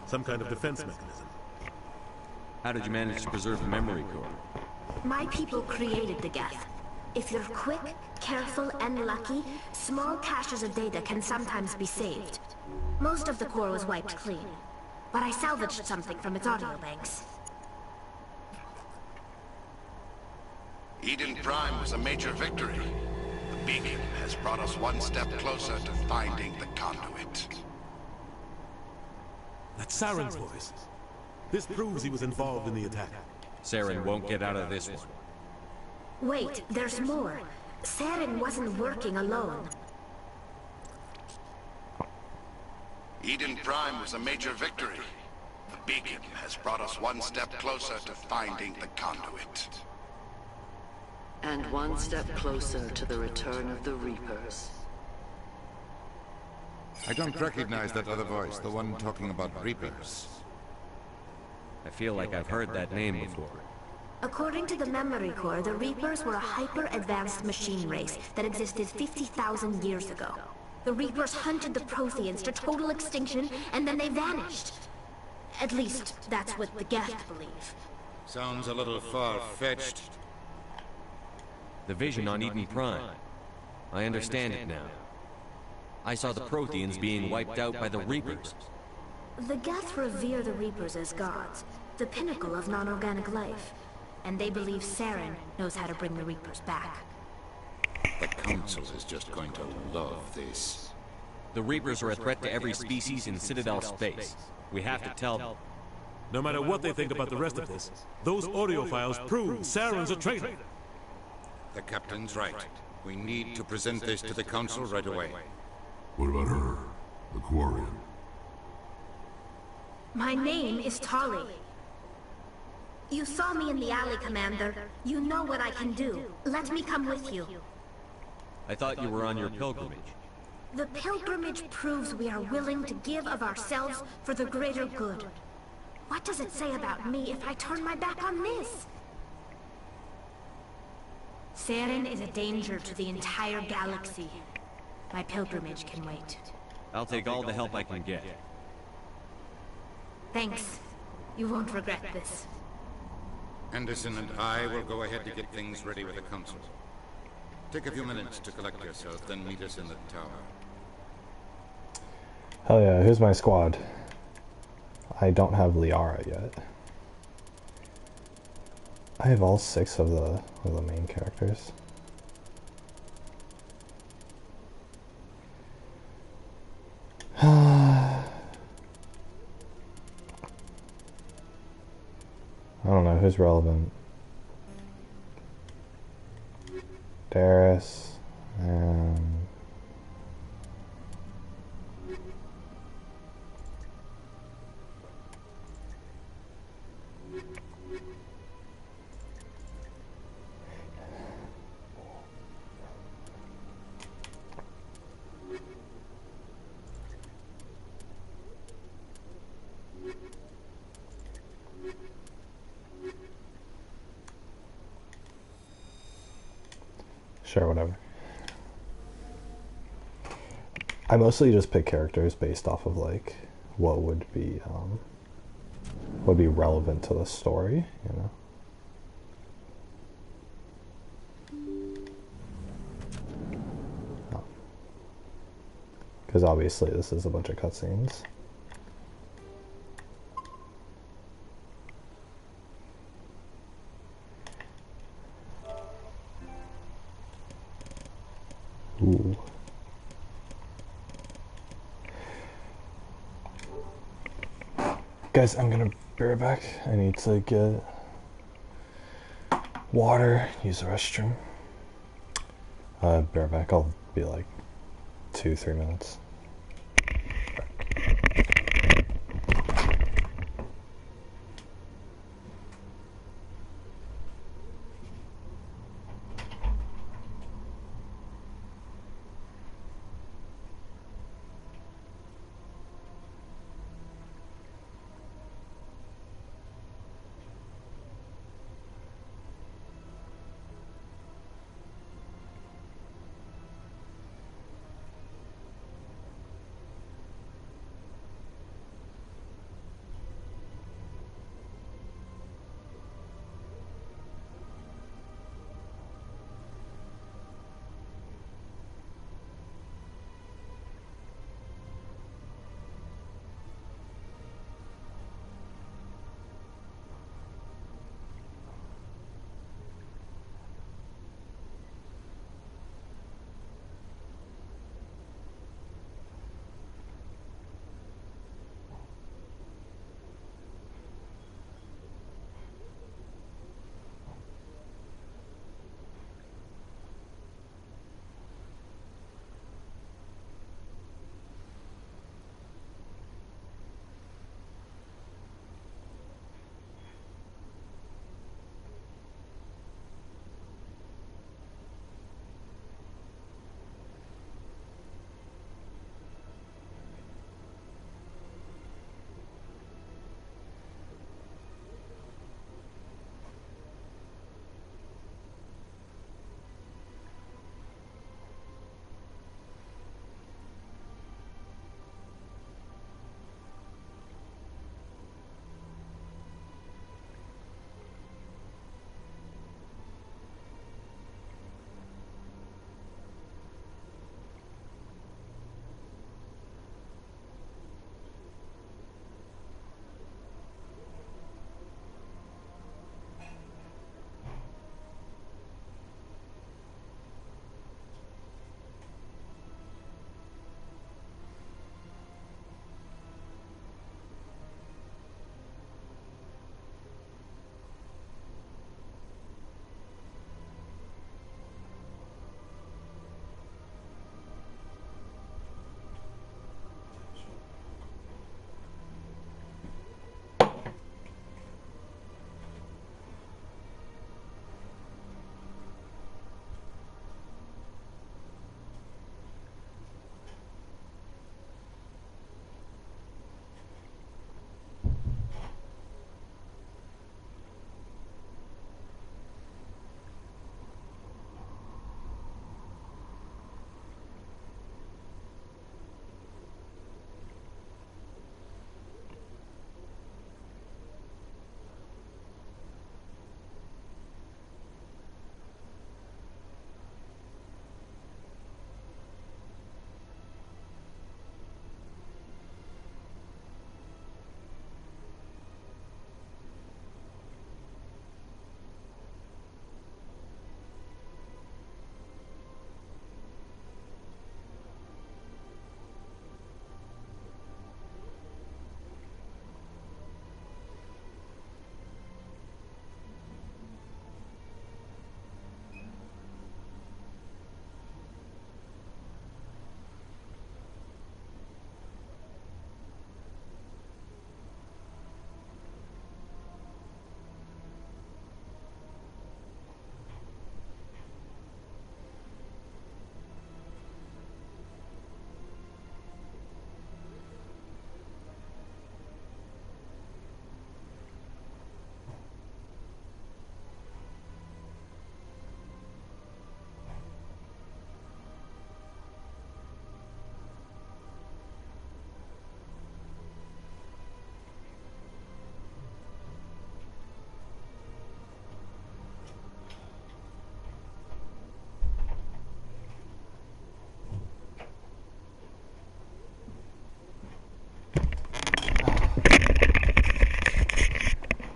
Some kind of defense mechanism. How did you manage to preserve the memory core? My people created the Geth. If you're quick, careful, and lucky, small caches of data can sometimes be saved. Most of the core was wiped clean, but I salvaged something from its audio banks. Eden Prime was a major victory. The beacon has brought us one step closer to finding the conduit. That's Saren's voice. This proves he was involved in the attack. Saren won't get out of this one. Wait, there's more. Saren wasn't working alone. Eden Prime was a major victory. The beacon has brought us one step closer to finding the conduit. And one step closer to the return of the Reapers. I don't recognize that other voice, the one talking about Reapers. I feel like I've heard that name before. According to the memory core, the Reapers were a hyper-advanced machine race that existed 50,000 years ago. The Reapers hunted the Protheans to total extinction, and then they vanished. At least, that's what the Geth believe. Sounds a little far-fetched. The vision on Eden Prime. I understand it now. I saw the Protheans being wiped out by the Reapers. The Geth revere the Reapers as gods, the pinnacle of non-organic life. And they believe Saren knows how to bring the Reapers back. The Council is just going to love this. The Reapers are a threat to every species in Citadel space. We have to tell them. No matter what they think about the rest of this, those audio files prove Saren's a traitor. The Captain's right. We need to present this to the Council right away. What about her? The Quarian? My name is Tali. You saw me in the alley, Commander. You know what I can do. Let me come with you. I thought you were on your pilgrimage. The pilgrimage proves we are willing to give of ourselves for the greater good. What does it say about me if I turn my back on this? Saren is a danger to the entire galaxy. My pilgrimage can wait. I'll take all the help I can get. Thanks. You won't regret this. Anderson and I will go ahead to get things ready with the Council. Take a few minutes to collect yourself, then meet us in the tower. Hell yeah, who's my squad? I don't have Liara yet. I have all 6 of the main characters. I don't know who's relevant. Darius and sure, whatever. I mostly just pick characters based off of like what would be relevant to the story, you know. Because obviously this is a bunch of cutscenes. Ooh. Guys, I'm gonna be right back. I need to get water, use the restroom. Be right back. I'll be like 2-3 minutes.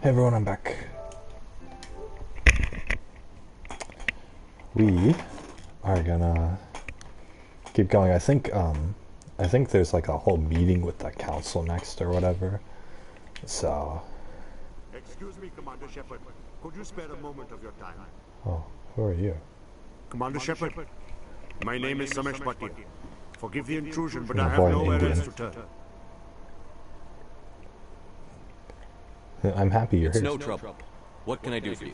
everyone, I'm back. We are gonna keep going. I think there's like a whole meeting with the council next or whatever. So. Excuse me, Commander Shepard. Could you spare a moment of your time? Oh, who are you? Commander Shepard, my name is Samesh Bhatia. Forgive the intrusion, but I have nowhere else to turn. I'm happy you're here. It's no trouble. What can I do for you?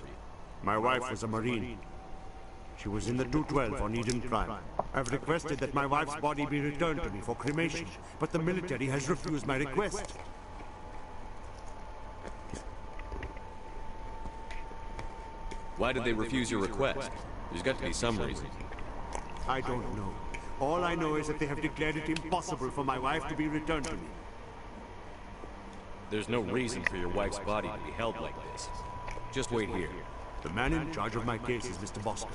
My wife was a Marine. She was in the 212 on Eden Prime. I've requested that my wife's body be returned to me for cremation, but the military has refused my request. Why did they refuse your request? There's got to be some reason. I don't know. All I know is that they have declared it impossible for my wife to be returned to me. There's no reason for your wife's body to be held like this. Just wait here. The man in charge of my case is Mr. Bosker.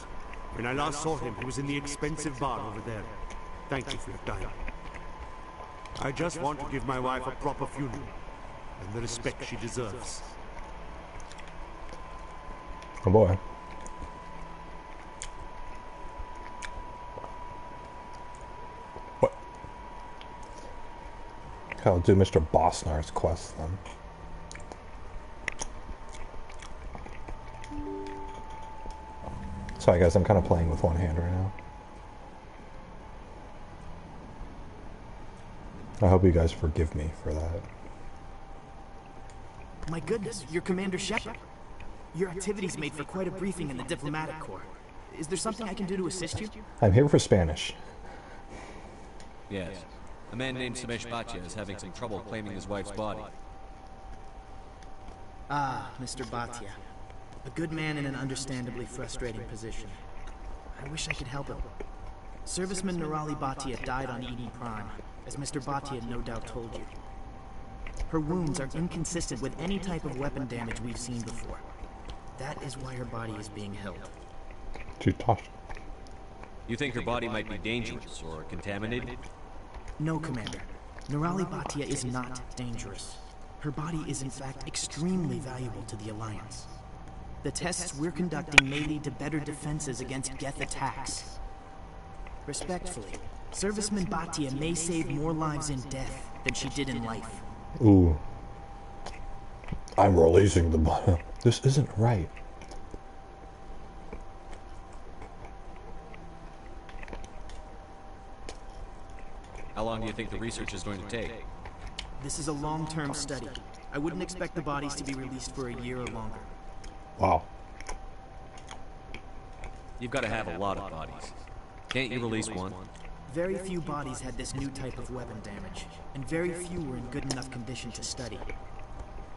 When I last saw him, he was in the expensive bar over there. Thank you for your time. I just want to give my wife a proper funeral, and the respect she deserves. Oh boy. What? I'll do Mr. Bosnar's quest then. Sorry guys, I'm kind of playing with one hand right now. I hope you guys forgive me for that. My goodness, you're Commander Shepard. Your activities made for quite a briefing in the diplomatic corps. Is there something I can do to assist you? I'm here for Spanish. Yes. A man named Samesh Bhatia is having some trouble claiming his wife's body. Ah, Mr. Bhatia. A good man in an understandably frustrating position. I wish I could help him. Serviceman Nirali Bhatia died on Eden Prime, as Mr. Bhatia no doubt told you. Her wounds are inconsistent with any type of weapon damage we've seen before. That is why her body is being held. You think her body might be dangerous or contaminated? No, Commander. Nirali Bhatia is not dangerous. Her body is in fact extremely valuable to the Alliance. The tests we're conducting may lead to better defenses against Geth attacks. Respectfully, Serviceman Bhatia may save more lives in death than she did in life. Ooh. I'm releasing the body. This isn't right. How long do you think the research is going to take? This is a long-term study. I wouldn't expect the bodies to be released for a year or longer. Wow. You've got to have a lot of bodies. Can't you release one? Very few bodies had this new type of weapon damage, and very few were in good enough condition to study.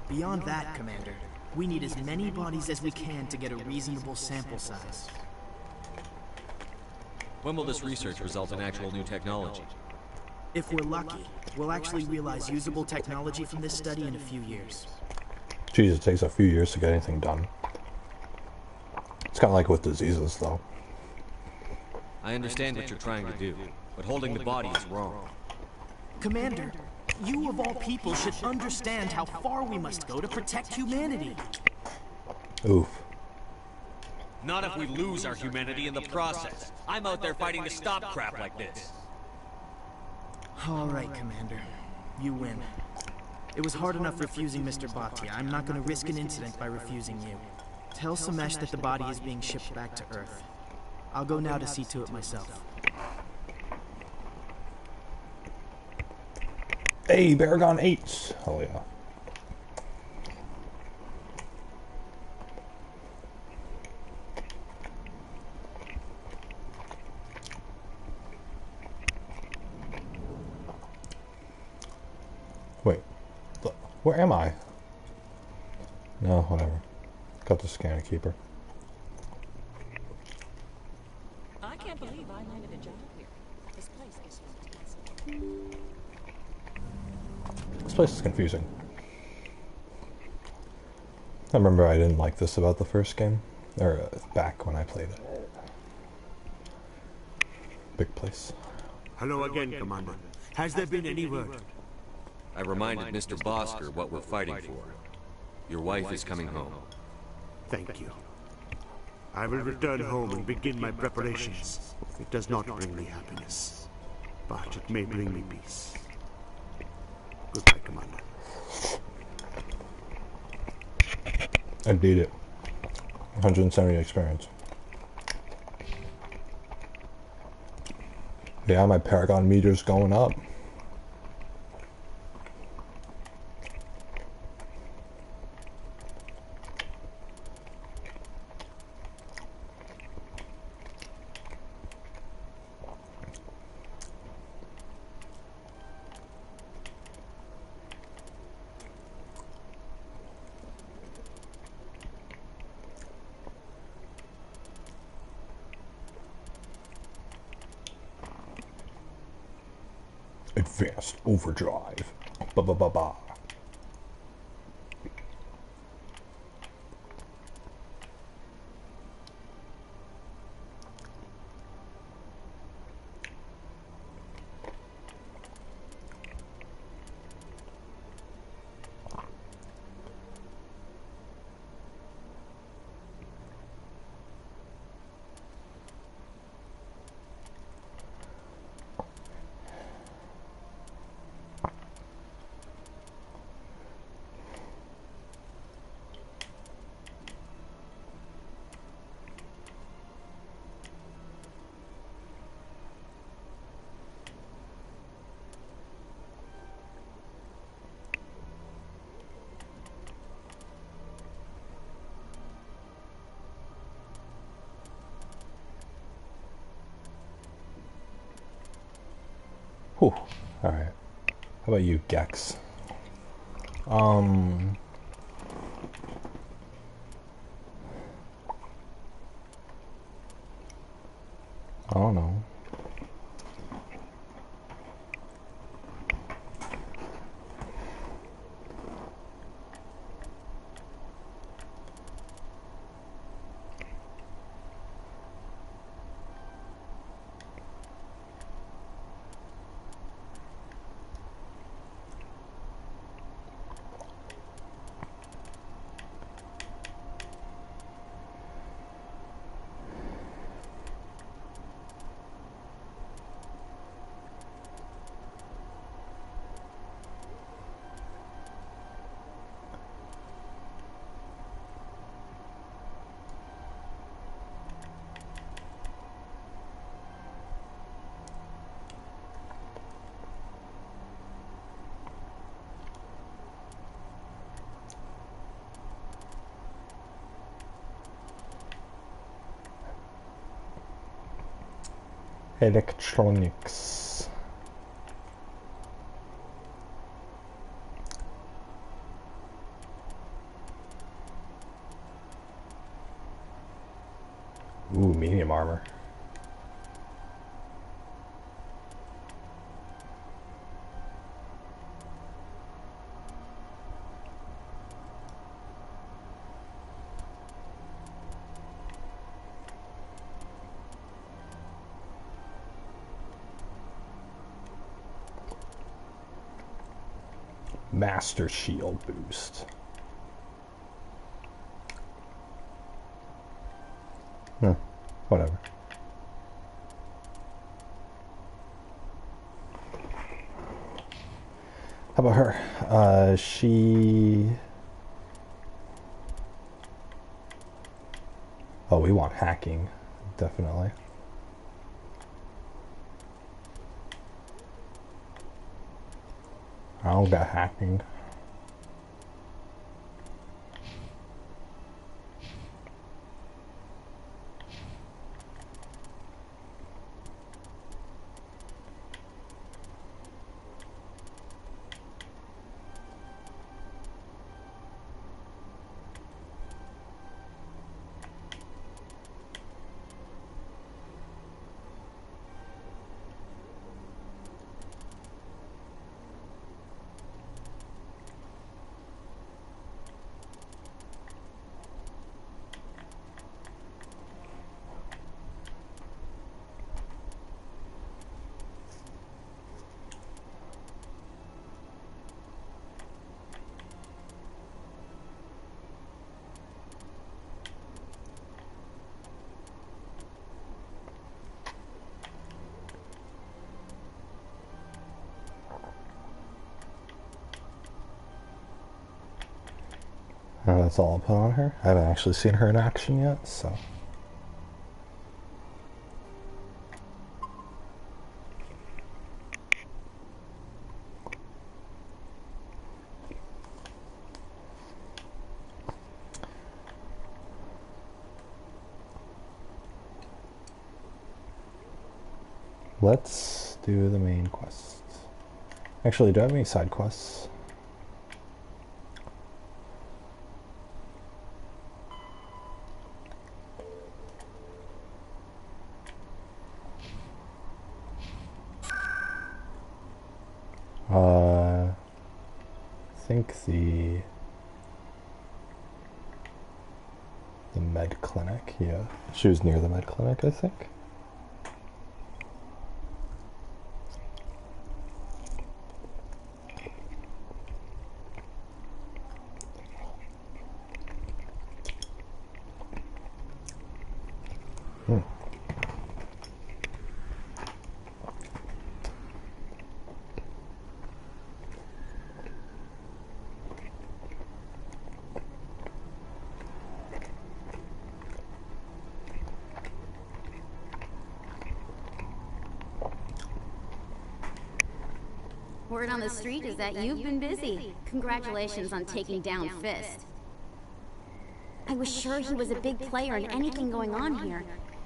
Beyond that, Commander, we need as many bodies as we can to get a reasonable sample size. When will this research result in actual new technology? If we're lucky, we'll actually realize usable technology from this study in a few years. Jeez, it takes a few years to get anything done. It's kind of like with diseases, though. I understand what you're trying to do, but holding the body is wrong. Commander, you of all people should understand how far we must go to protect humanity. Oof. Not if we lose our humanity in the process. I'm out there fighting to stop crap like this. All right, Commander. You win. It was hard enough refusing Mr. Bhatia. I'm not going to risk an incident by refusing you. Tell Samesh that the body is being shipped back to Earth. I'll go now to see to it myself. Hey, Baragon 8! Oh yeah. Wait, where am I? No, whatever. Got the scanner keeper. I can't believe I landed a job here. This place is fantastic. This place is confusing. I remember I didn't like this about the first game, or back when I played it. Big place. Hello again, Commander. Has there been any word? I reminded Mr. Bosker what we're fighting for. Your wife is coming home. Thank you. I will return home and begin my preparations. It does not bring me happiness, but it may bring me peace. Goodbye, Commander. I beat it. 170 experience. Yeah, my Paragon meter's going up. Advanced overdrive. Ba-ba-ba-ba. Whew. Alright. How about you, Gex? I don't know. Electronics. Ooh, medium armor. Master shield boost. Whatever. How about her? She... Oh, we want hacking, definitely. I don't got hacking. That's all I'll put on her. I haven't actually seen her in action yet, so. Let's do the main quests. Actually, do I have any side quests? I think the med clinic, yeah. She was near the med clinic, I think. Word on the street is that you've been busy. Congratulations on taking down Fist. I was sure he was a big player in anything going on here.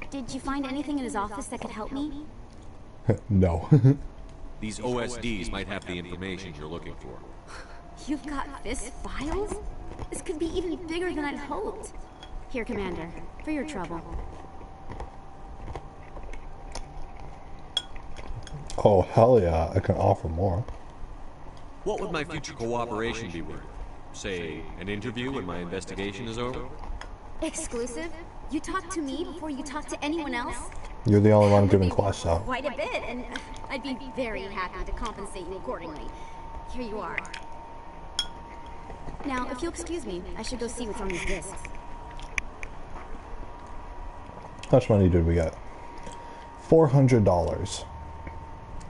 Did you find anything in his office that could help me? No. These OSDs might have the information you're looking for. You've got Fist files? This could be even bigger than I'd hoped. Here, Commander, for your trouble. Oh, hell yeah, I can offer more. What would my future cooperation be worth? Say, an interview when my investigation is over? Exclusive? You talk to me before you talk to anyone else? You're the only one giving quests out. Quite a bit, and I'd be very happy to compensate you accordingly. Here you are. Now, if you'll excuse me, I should go see what's on these discs. How much money did we get? $400.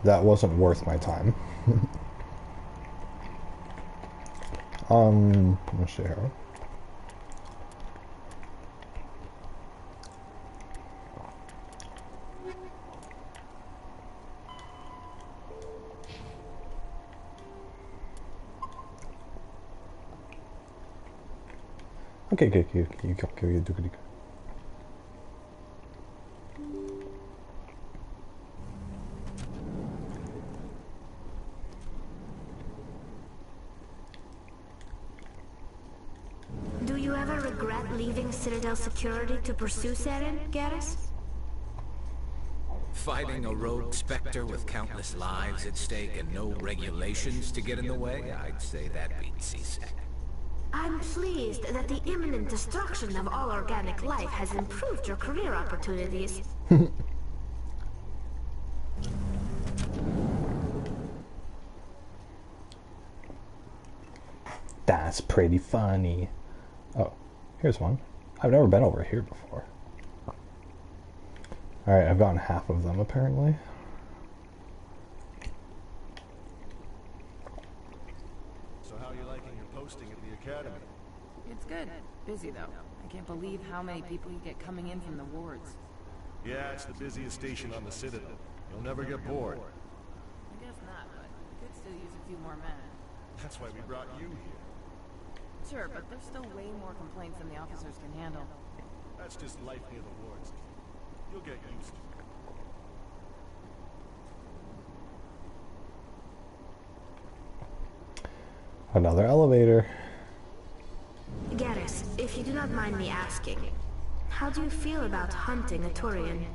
That wasn't worth my time. Let's see here. Okay. Do you ever regret leaving Citadel Security to pursue Saren, Garrus? Fighting a rogue Spectre with countless lives at stake and no regulations to get in the way? I'd say that beats CSEC. I'm pleased that the imminent destruction of all organic life has improved your career opportunities. That's pretty funny. Oh, here's one. I've never been over here before. Alright, I've gotten half of them apparently. So how are you liking your posting at the academy? It's good. Busy though. I can't believe how many people you get coming in from the wards. Yeah, it's the busiest station on the Citadel. You'll never get bored. I guess not, but we could still use a few more men. That's why we brought you here. Sure, but there's still way more complaints than the officers can handle. That's just life near the wards. You'll get used to it. Another elevator. Garrus, if you do not mind me asking, how do you feel about hunting a Turian?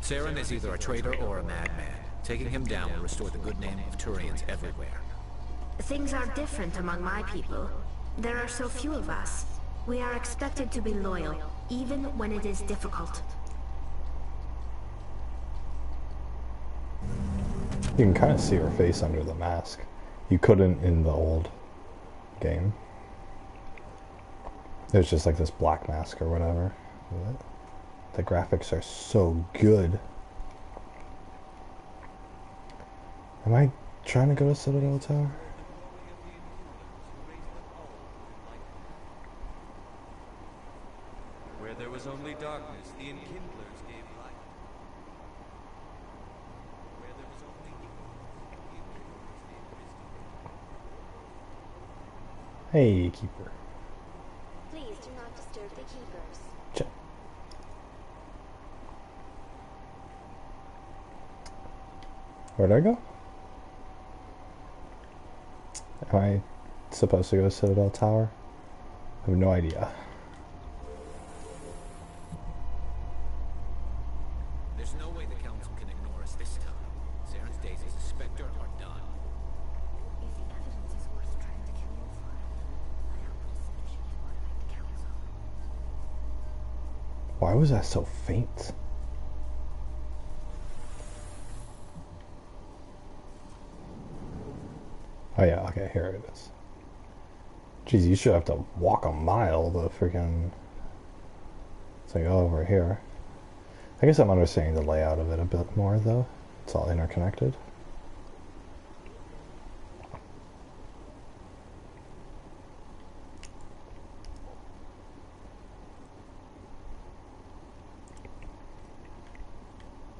Saren is either a traitor or a madman. Taking him down will restore the good name of Turians everywhere. Things are different among my people. There are so few of us. We are expected to be loyal, even when it is difficult. You can kind of see her face under the mask. You couldn't in the old game. It was just like this black mask or whatever. The graphics are so good. Am I trying to go to Citadel Tower? there was only darkness, the enkindlers gave light. Where there was only evil, the enkindlers gave wisdom. Hey, keeper. Please do not disturb the keepers. Check. Where'd I go? Am I supposed to go to Citadel Tower? I have no idea. There's no way the Council can ignore us this time. Saren's days as a Spectre are done. If the evidence is worth trying to kill you for, I output a submission to motivate the Council. Why was that so faint? Oh yeah, okay, here it is. Jeez, you should have to walk a mile to freaking... It's like, oh, over here. I guess I'm understanding the layout of it a bit more, though. It's all interconnected.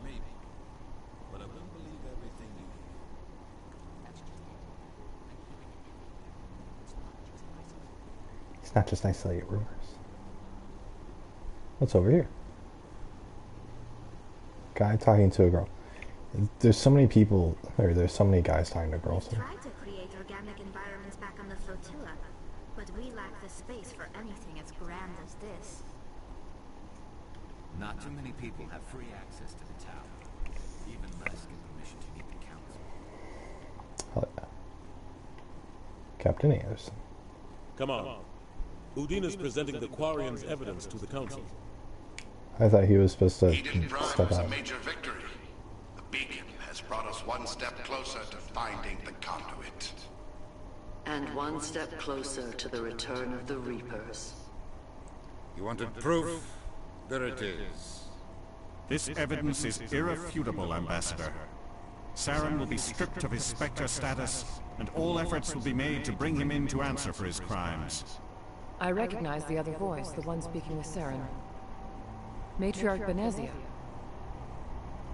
Maybe. But I wouldn't believe everything you hear. It's not just isolated rumors. What's over here? Guy talking to a girl. There's so many people, or there's so many guys talking to girls. We tried to create organic environments back on the flotilla, but we lack the space for anything as grand as this. Not too many people have free access to the tower. Even less get permission to meet the Council. Oh, yeah. Captain Anderson. Come on. Udina's presenting the Quarian's evidence to the Council. I thought he was supposed to Eden Prime step was a out. major victory. The beacon has brought us one step closer to finding the conduit. And one step closer to the return of the Reapers. You wanted proof? There it is. This evidence is irrefutable, Ambassador. Saren will be stripped of his Spectre status, and all efforts will be made to bring him in to answer for his crimes. I recognize the other voice, the one speaking with Saren. Matriarch Benezia.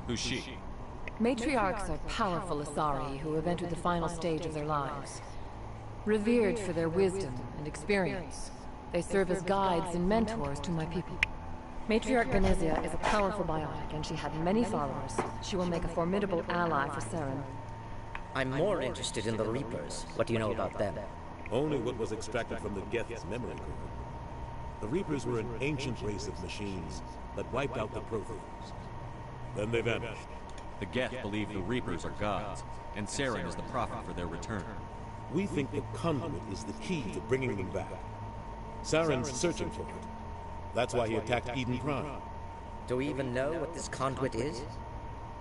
Who's she? Matriarchs are powerful Asari who have entered the final stage of their lives. Revered for their wisdom and experience, they serve as guides and mentors to my people. Matriarch Benezia is a powerful biotic, and she had many followers. She will make a formidable ally for Saren. I'm more interested in the Reapers. What do you know about them? Only what was extracted from the Geth's memory core. The Reapers were an ancient race of machines that wiped out the Protheans. Then they vanished. The Geth believe the Reapers are gods, and Saren is the prophet for their return. We think the conduit is the key to bringing them back. Saren's searching for it. That's why he attacked Eden Prime. Do we even know what this conduit is?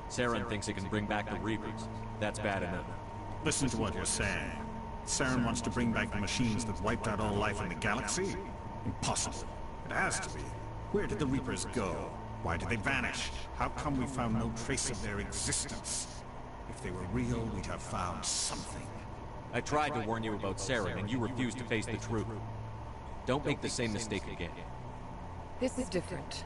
Saren thinks it can bring back the Reapers. That's bad enough. Listen to what you're saying. Saren wants to bring back the machines that wiped out all life in the galaxy? Impossible. It has to be. Where did the Reapers go? Why did they vanish? How come we found no trace of their existence? If they were real, we'd have found something. I tried to warn you about Saren, and you refused to face the truth. Don't make the same mistake again. This is different.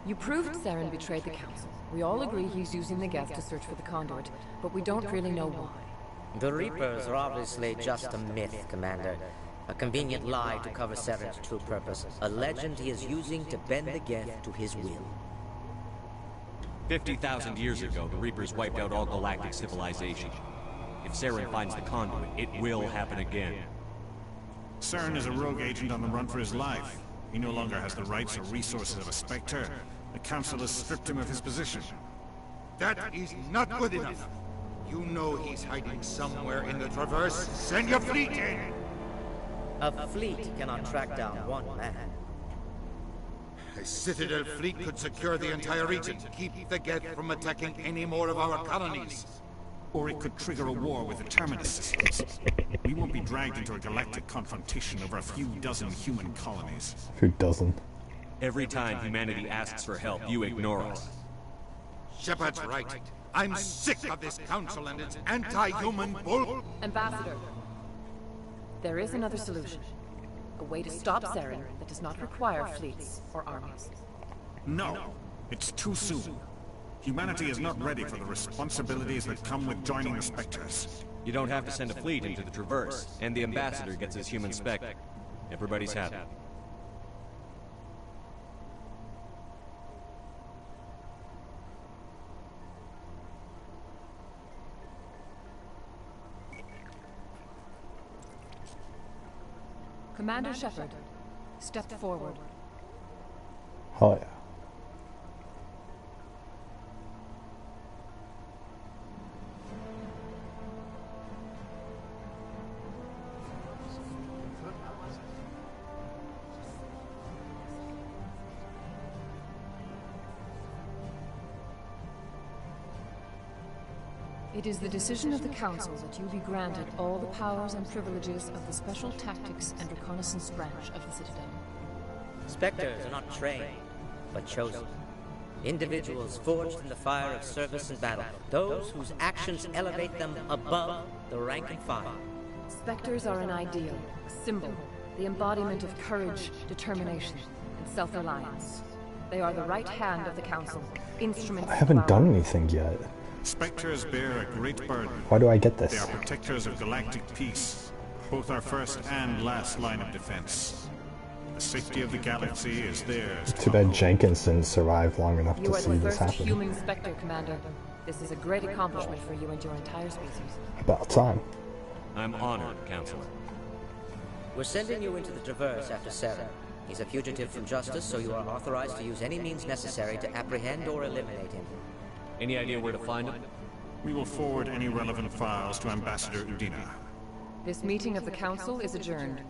You proved Saren betrayed the Council. We all agree he's using the Geth to search for the conduit, but we don't really know why. The Reapers are obviously just a myth, Commander. A convenient lie to cover Saren's true purpose. A legend he is using to bend the Geth to his will. 50,000 years ago, the Reapers wiped out all galactic civilization. If Saren finds the conduit, it will happen again. Saren is a rogue agent on the run for his life. He no longer has the rights or resources of a Spectre. The Council has stripped him of his position. That is not good enough. You know he's hiding somewhere in the Traverse. Send your fleet in! A fleet cannot track down one man. A Citadel fleet could secure the entire region, keep the Geth from attacking any more of our colonies. Or it could trigger a war with the Terminus systems. We won't be dragged into a galactic confrontation over a few dozen human colonies. A few dozen. Every time humanity asks for help, you ignore us. Shepard's right. I'm sick of this council and its anti-human bull. Ambassador, there is another solution. A way to stop Saren that does not require fleets or armies. No, it's too soon. Humanity is not ready for the responsibilities that come with joining the Spectres. You don't have to send a fleet into the Traverse, and the ambassador gets his human spec. Everybody's happy. Commander Shepard, step forward. Oh yeah. It is the decision of the Council that you be granted all the powers and privileges of the Special Tactics and Reconnaissance Branch of the Citadel. Spectres are not trained, but chosen. Individuals forged in the fire of service and battle. Those whose actions elevate them above the rank and file. Spectres are an ideal, a symbol, the embodiment of courage, determination, and self-reliance. They are the right hand of the Council, instruments I haven't done anything yet. Spectres bear a great burden. Why do I get this? They are protectors of galactic peace, both our first and last line of defense. The safety of the galaxy is theirs. Too bad Jenkins didn't survive long enough to see this happen. You are the first human Spectre, Commander. This is a great accomplishment for you and your entire species. About time. I'm honored, Counselor. We're sending you into the Traverse after Saren. He's a fugitive from justice, so you are authorized to use any means necessary to apprehend or eliminate him. Any idea where to find him? We will forward any relevant files to Ambassador Udina. This meeting of the Council is adjourned.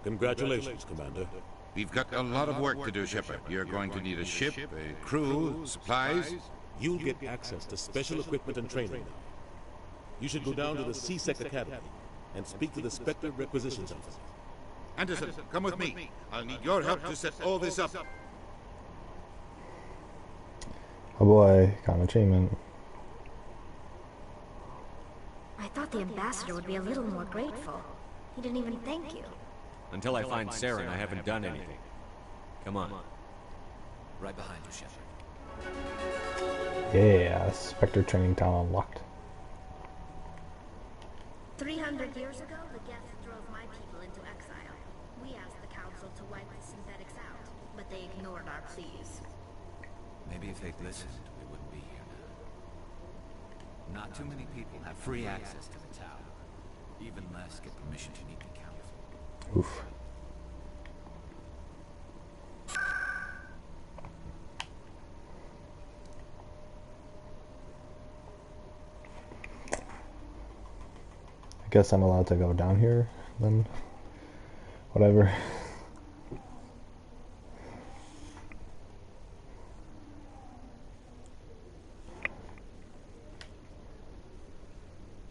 Congratulations, Commander. We've got a lot of work to do, Shepard. You're going to need a ship, a crew, supplies. You'll get access to special equipment and training now. You should go down to the CSEC Academy and speak to the Spectre Requisitions Office. Anderson, come with me. I'll need your help to set all this up. Oh boy, got an achievement. I thought the ambassador would be a little more grateful. He didn't even thank you. Until I find Saren, I haven't done anything. Come on. Right behind you, Shepard. Yeah, Spectre training town unlocked. 300 years ago, the Geth drove my people into exile. We asked the Council to wipe the synthetics out, but they ignored our pleas. Maybe if they'd listened, we wouldn't be here now. Not too many people have free access to the tower. Even less get permission to meet the Council. Oof. I guess I'm allowed to go down here, then. Whatever.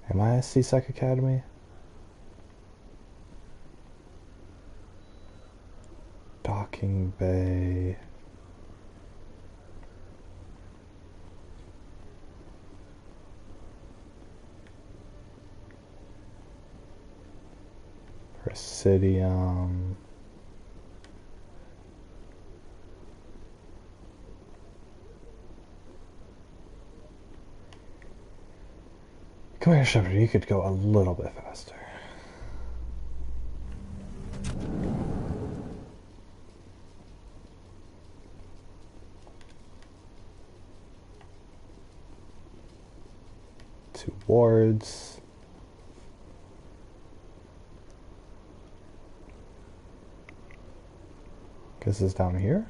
Am I at CSEC Academy? Docking Bay. Presidium. Come here, Shepard, you could go a little bit faster. Two wards. Guess it's down here.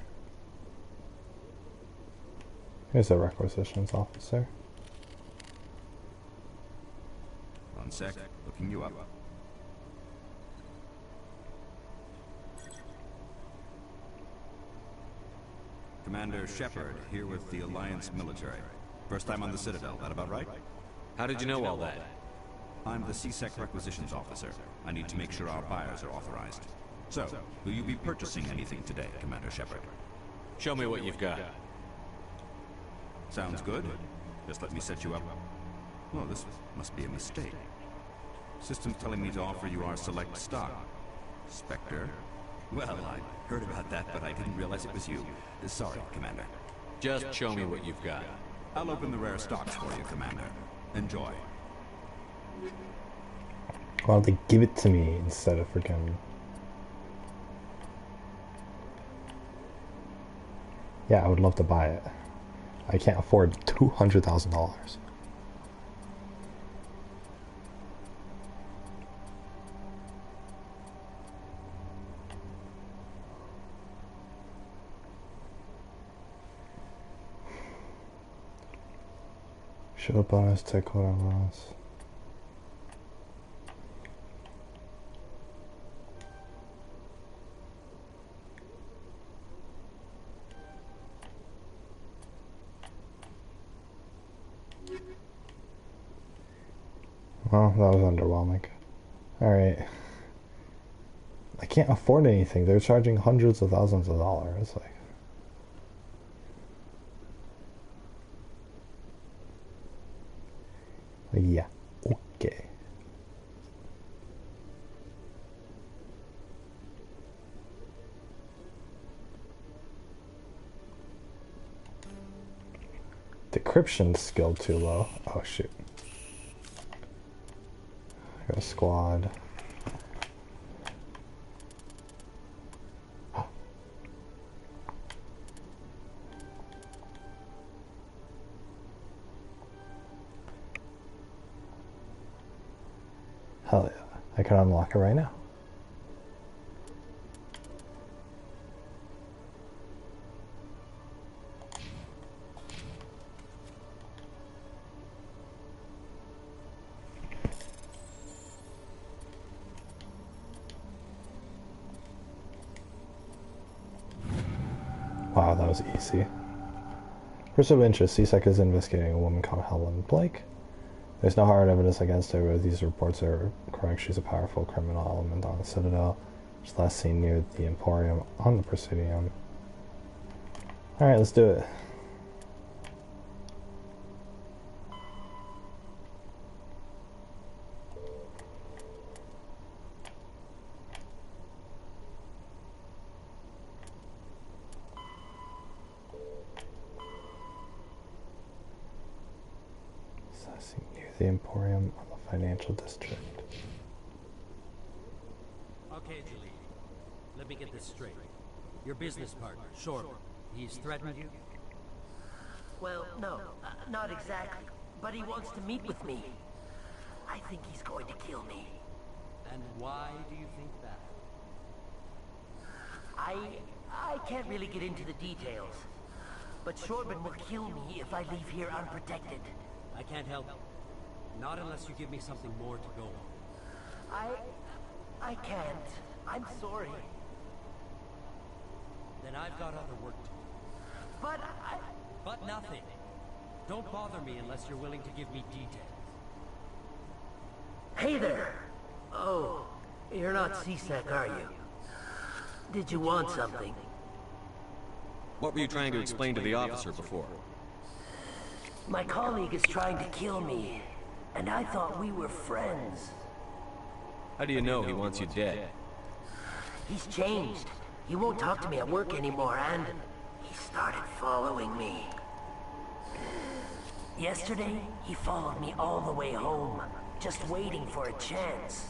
Here's a requisitions officer. One sec, looking you up. Commander Shepard, here with the Alliance military. First time on the Citadel, that about right? How did you know all that? I'm the CSEC Requisitions Officer. I need to make sure our buyers are authorized. So, will you be purchasing anything today, Commander Shepard? Show me what you've got. Sounds good. Just let me set you up. Oh, this must be a mistake. System's telling me to offer you our select stock. Spectre? Well, I heard about that, but I didn't realize it was you. Sorry, Commander. Just show me what you've got. I'll open the rare stocks for you, Commander. Enjoy. Why don't they give it to me instead of freaking... Yeah, I would love to buy it. I can't afford $200,000. Show bonus, take quota loss. Well, that was underwhelming. Alright. I can't afford anything. They're charging hundreds of thousands of dollars. Like, yeah, okay. Decryption skill too low. Oh shoot. I got a squad. Hell yeah, I can unlock it right now. Wow, that was easy. Person of interest, CSEC is investigating a woman called Helen Blake. There's no hard evidence against her, but these reports are correct. She's a powerful criminal element on the Citadel. She's last seen near the Emporium on the Presidium. Alright, let's do it. The Emporium on the Financial District. Okay, Julie. Let me get this straight. Your business partner, Shepard, he's threatened you? Well, no, not exactly. But he wants to meet with me. I think he's going to kill me. And why do you think that? I can't really get into the details. But Shepard will kill me if I leave here unprotected. I can't help you. Not unless you give me something more to go on. I can't. I'm sorry. Then I've got other work to do. But But nothing. Don't bother me unless you're willing to give me details. Hey there! Oh, you're not CSEC, are you? Did you want something? What were you trying to explain to the officer before? My colleague is trying to kill me. And I thought we were friends. How do you know he wants you dead? He's changed. He won't talk to me at work anymore, and he started following me. Yesterday, he followed me all the way home, just waiting for a chance.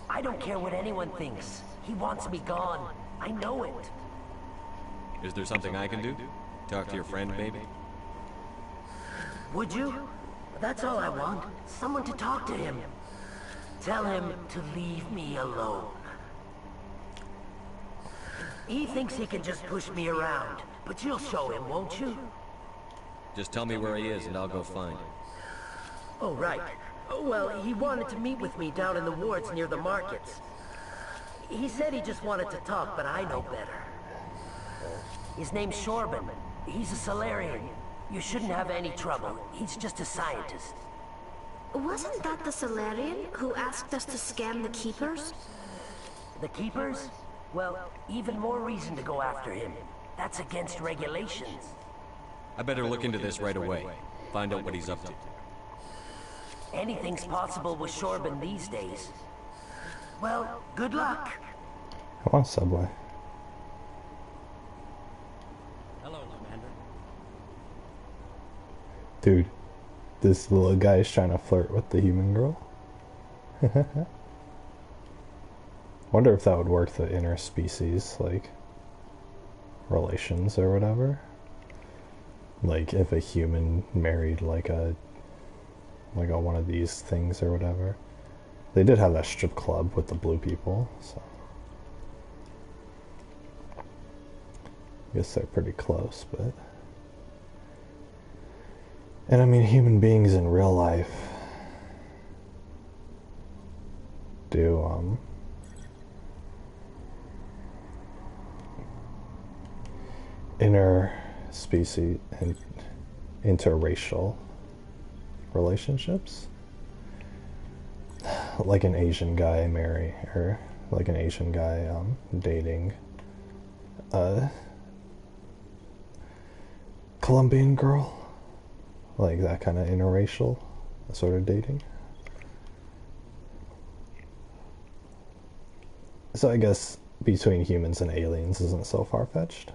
I don't care what anyone thinks. He wants me gone. I know it. Is there something I can do? Talk to your friend, maybe? Would you? That's all I want. Someone to talk to him. Tell him to leave me alone. He thinks he can just push me around, but you'll show him, won't you? Just tell me where he is and I'll go find him. Oh, right. Well, he wanted to meet with me down in the wards near the markets. He said he just wanted to talk, but I know better. His name's Shepard. He's a Solarian. You shouldn't have any trouble. He's just a scientist. Wasn't that the Solarian who asked us to scam the Keepers? The Keepers? Well, even more reason to go after him. That's against regulations. I better look into this right away. Find out what he's up to. Anything's possible with Shorben these days. Well, good luck. I want a subway. Hello, Commander. Dude, this little guy is trying to flirt with the human girl. Wonder if that would work the interspecies, like, relations or whatever. Like, if a human married, like a one of these things or whatever. They did have that strip club with the blue people, so. I guess they're pretty close, but. And I mean, human beings in real life do, interspecies and interracial relationships, like an Asian guy or like an Asian guy dating a Colombian girl, like that kind of interracial sort of dating. So I guess between humans and aliens isn't so far-fetched.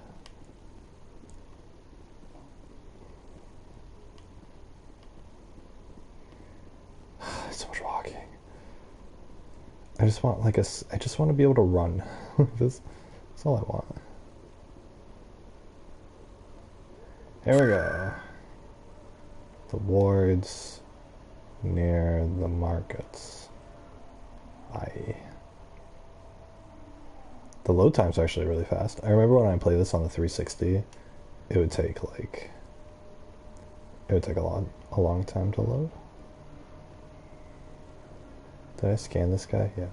So much walking. I just want I just want to be able to run. That's all I want. Here we go. The wards near the markets. The load time's actually really fast. I remember when I played this on the 360, it would take a long time to load. Did I scan this guy? Yeah.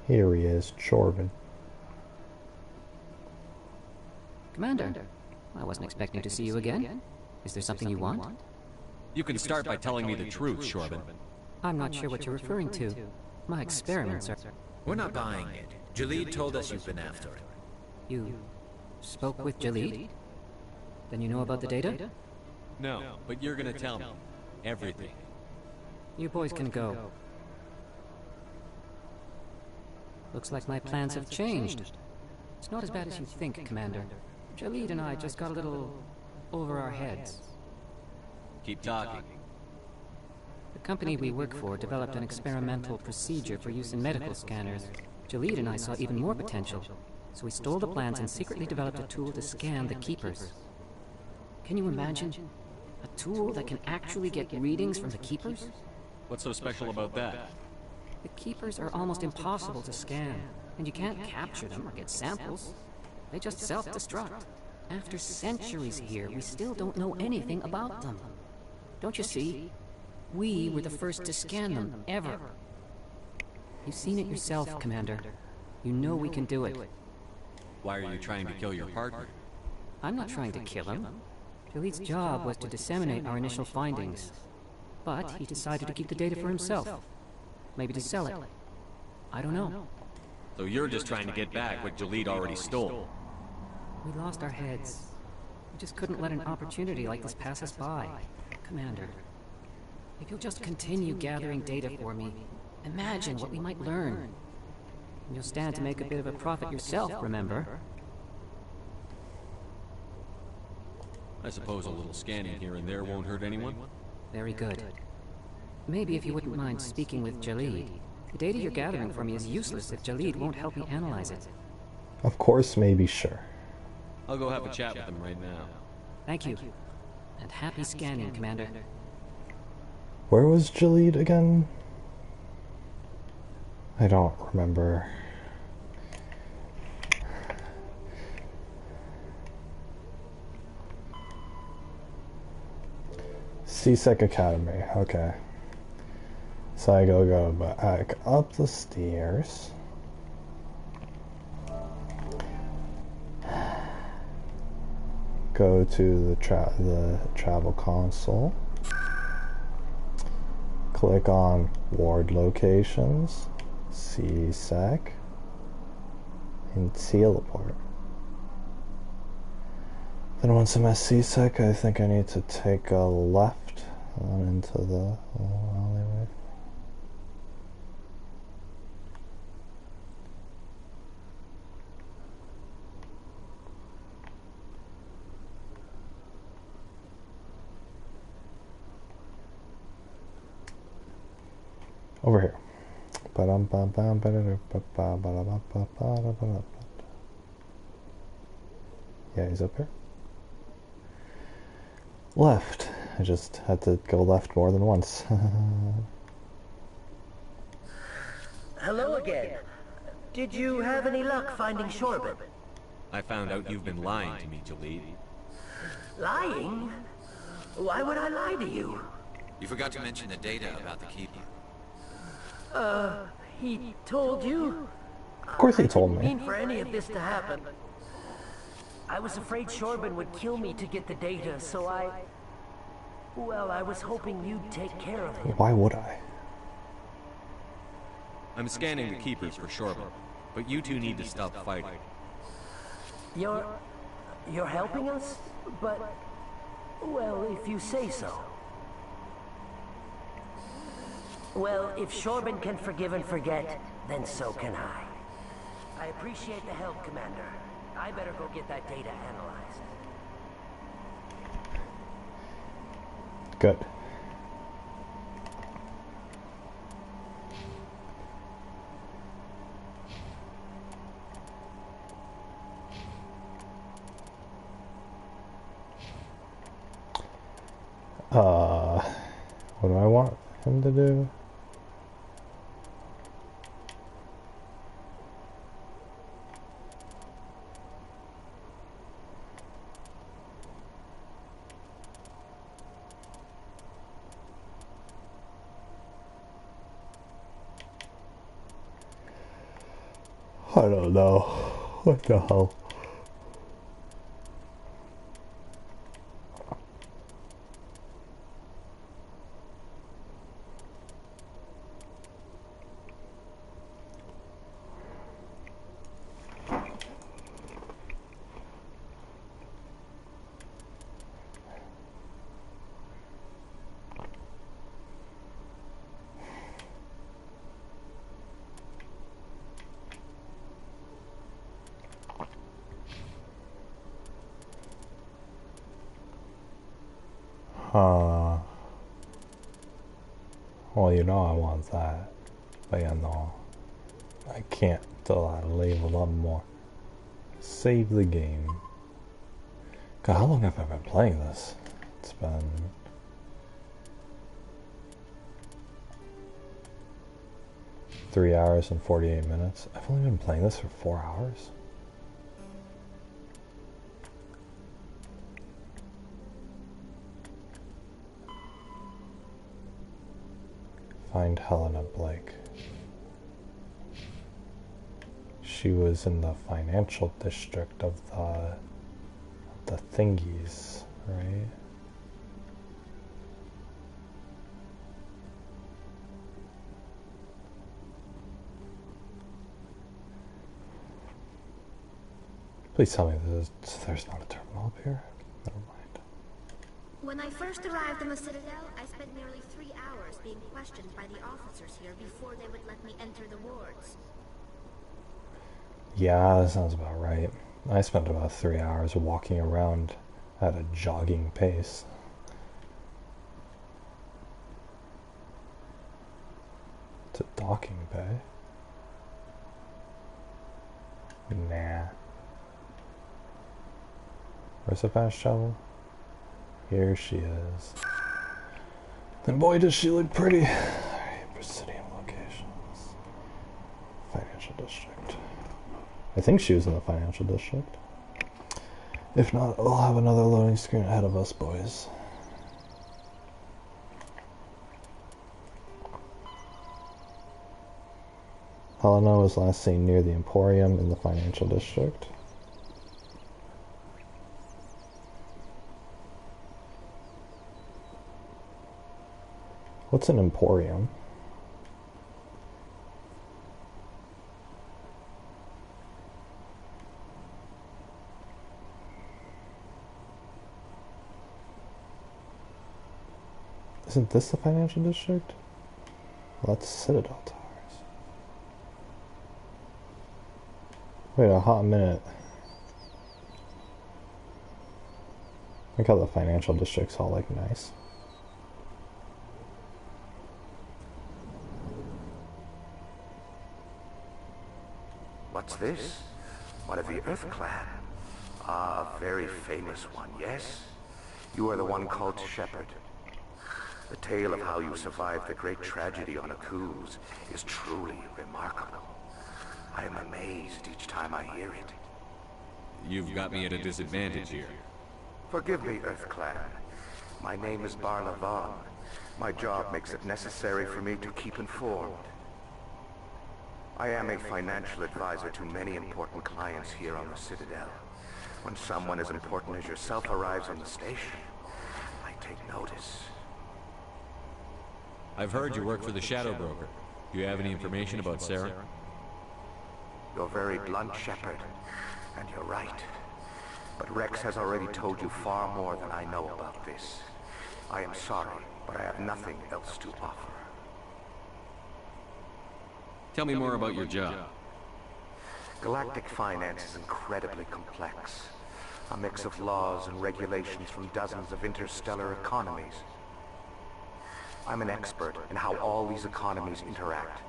Here he is, Chorvin. Commander, I wasn't expecting to see you again. Is there something you want? You can start by telling me the truth, Shorben. I'm not sure what you're referring to. My experiments are... We're not buying it. Jalid told us you've been after it. You spoke with Jalid? Then you know about the data? No, but you're gonna tell me. Everything. You boys can go. Looks like my plans have changed. It's not as bad as you think, Commander. Jalid and I just got a little over our heads. Keep talking. The company we work for developed an experimental procedure for use in medical scanners. Jalid and I saw even more potential, so we stole the plans and secretly developed a tool to scan the Keepers. Can you imagine? A tool that can actually get readings from the Keepers? What's so special about that? The Keepers are almost impossible to scan, and you can't capture them or get samples. They just self-destruct. After centuries here, we still don't know anything about them. Don't you see? We were the first to scan them, ever. You've seen it yourself, Commander. You know we can do it. Why are you trying to kill your partner? I'm not trying to kill him. Jalid's job was to disseminate our initial findings. But he decided to keep the data for himself. Maybe to sell it. I don't know. So you're just trying to get back what Jalid already stole. We lost our heads. We just couldn't let an opportunity like this pass us by. Commander, if you'll just continue gathering data for me, imagine what we might learn. And you'll stand to make a bit of a profit yourself, remember? I suppose a little scanning here and there won't hurt anyone? Very good. Maybe if you wouldn't mind speaking with Jalid. The data you're gathering for me is useless if Jalid won't help me analyze it. Of course, maybe, sure. I'll go have a chat with him right now. Thank you. And happy scanning, Commander. Where was Jalid again? I don't remember. CSEC Academy, okay. So I go back up the stairs. Go to the travel console. click on ward locations, CSEC, and teleport. Then once I'm at CSEC, I think I need to take a left on into the alleyway. Over here. Yeah, he's up here. Left. I just had to go left more than once. Hello again. Did you have any luck finding Shepard? I found out you've been lying to me, Jalid. Lying? Why would I lie to you? You forgot to mention the data about the Keeper. He told you? Of course he told me. I didn't mean for any of this to happen. I was afraid Shepard would kill me to get the data, so well, I was hoping you'd take care of him. Why would I? I'm scanning the Keepers for Shepard, but you two need to stop fighting. You're helping us? But, well, if you say so. Well, if Shepard can forgive and forget, then so can I. I appreciate the help, Commander. I better go get that data analyzed. Good. What do I want him to do? I don't know. What the hell? Well, you know I want that. But yeah, no. I can't till I level up more. Save the game. God, how long have I been playing this? It's been... $3 hours and 48 minutes. I've only been playing this for 4 hours. Find Helena Blake. She was in the financial district of the thingies, right? Please tell me there's not a terminal up here. Never mind. When I first arrived in the Citadel, I spent nearly 3 hours being questioned by the officers here before they would let me enter the wards. Yeah, that sounds about right. I spent about 3 hours walking around at a jogging pace. It's a docking bay. Nah. Where's the fast travel? Here she is. And boy, does she look pretty. Alright, Presidium locations. Financial district. I think she was in the financial district. If not, we'll have another loading screen ahead of us, boys. Helena was last seen near the Emporium in the financial district. What's an emporium? Isn't this the financial district? Well, that's Citadel Towers. Wait a hot minute. Look how the financial district's all like nice. What's this? One of the Earth Clan. Ah, a very famous one, yes? You are the one called Shepard. The tale of how you survived the great tragedy on Akuz is truly remarkable. I am amazed each time I hear it. You've got me at a disadvantage here. Forgive me, Earth Clan. My name is Barla Vaughn. My job makes it necessary for me to keep informed. I am a financial advisor to many important clients here on the Citadel. When someone as important as yourself arrives on the station, I take notice. I've heard you work for the Shadow Broker. Do you have any information about Sarah? You're very blunt, Shepard, and you're right. But Rex has already told you far more than I know about this. I am sorry, but I have nothing else to offer. Tell me more about your job. Galactic finance is incredibly complex. A mix of laws and regulations from dozens of interstellar economies. I'm an expert in how all these economies interact.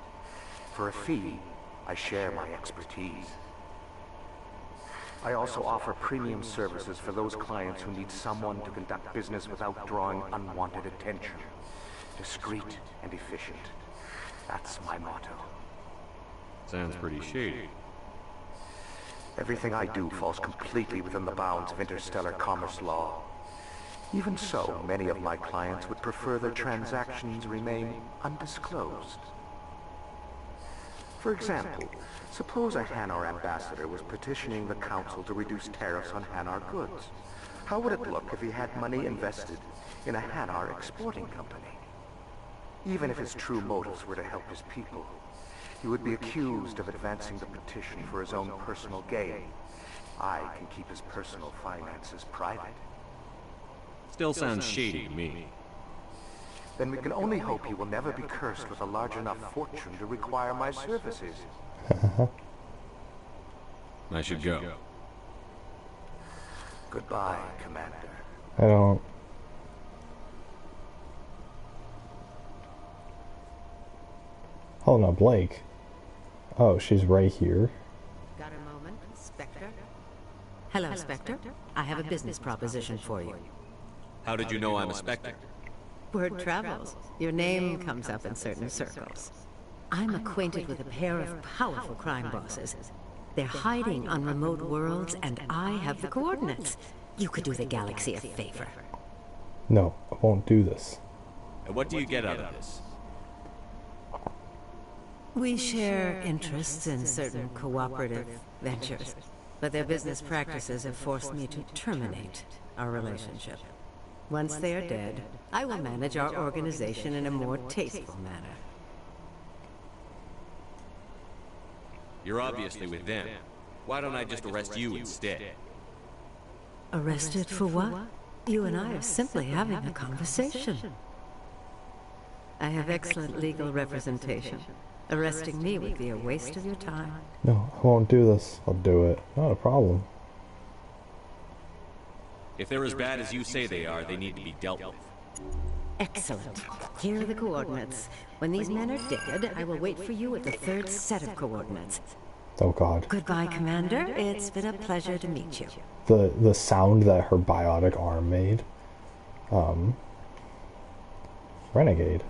For a fee, I share my expertise. I also offer premium services for those clients who need someone to conduct business without drawing unwanted attention. Discreet and efficient. That's my motto. Sounds pretty shady. Everything I do falls completely within the bounds of interstellar commerce law. Even so, many of my clients would prefer their transactions remain undisclosed. For example, suppose a Hanar ambassador was petitioning the council to reduce tariffs on Hanar goods. How would it look if he had money invested in a Hanar exporting company? Even if his true motives were to help his people, he would be accused of advancing the petition for his own personal gain. I can keep his personal finances private. Still sounds shady to me. Then we can only hope he will never be cursed with a large enough fortune to require my services. I should go. Goodbye, Commander. I don't... Oh no, Blake. Oh, she's right here. Got a moment, Spectre? Hello, Spectre. I have a business proposition for you. How did you know I'm a Spectre? Word travels. Your name comes up in certain circles. I'm acquainted with a pair of powerful crime bosses. They're hiding on remote worlds, and I have the coordinates. You could do the galaxy a favor. No, I won't do this. And what do you get out of this? We share interests in certain cooperative ventures, but their business practices have forced me to terminate our relationship. Once they are dead, I will manage our organization in a more tasteful manner. You're obviously with them. Why don't I just arrest you instead? Arrested for what? You and I are simply having a conversation. I have excellent legal representation. Arresting me would be a waste of your time. No, I won't do this. I'll do it. Not a problem. If they're as bad as you say they are, they need to be dealt with. Excellent. Here are the coordinates. When these men are dead, I will wait for you at the third set of coordinates. Oh god. Goodbye, Commander. It's been a pleasure to meet you. The sound that her biotic arm made. Renegade.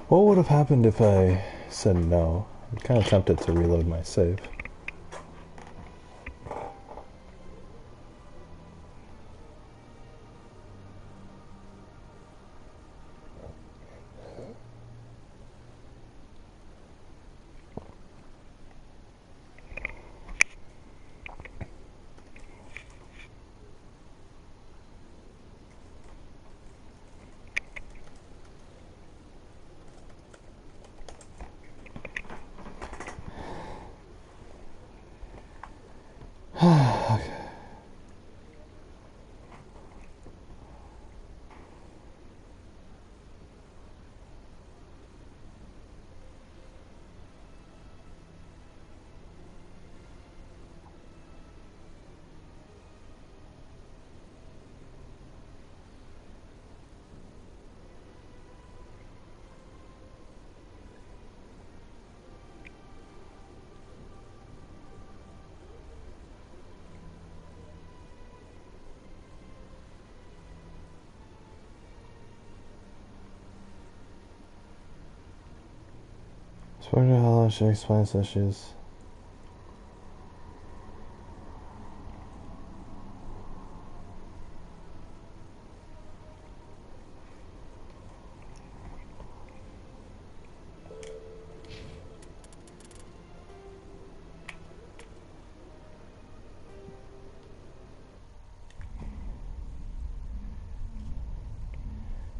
What would have happened if I said no? I'm kind of tempted to reload my save. Okay. Spoken how she explains that she's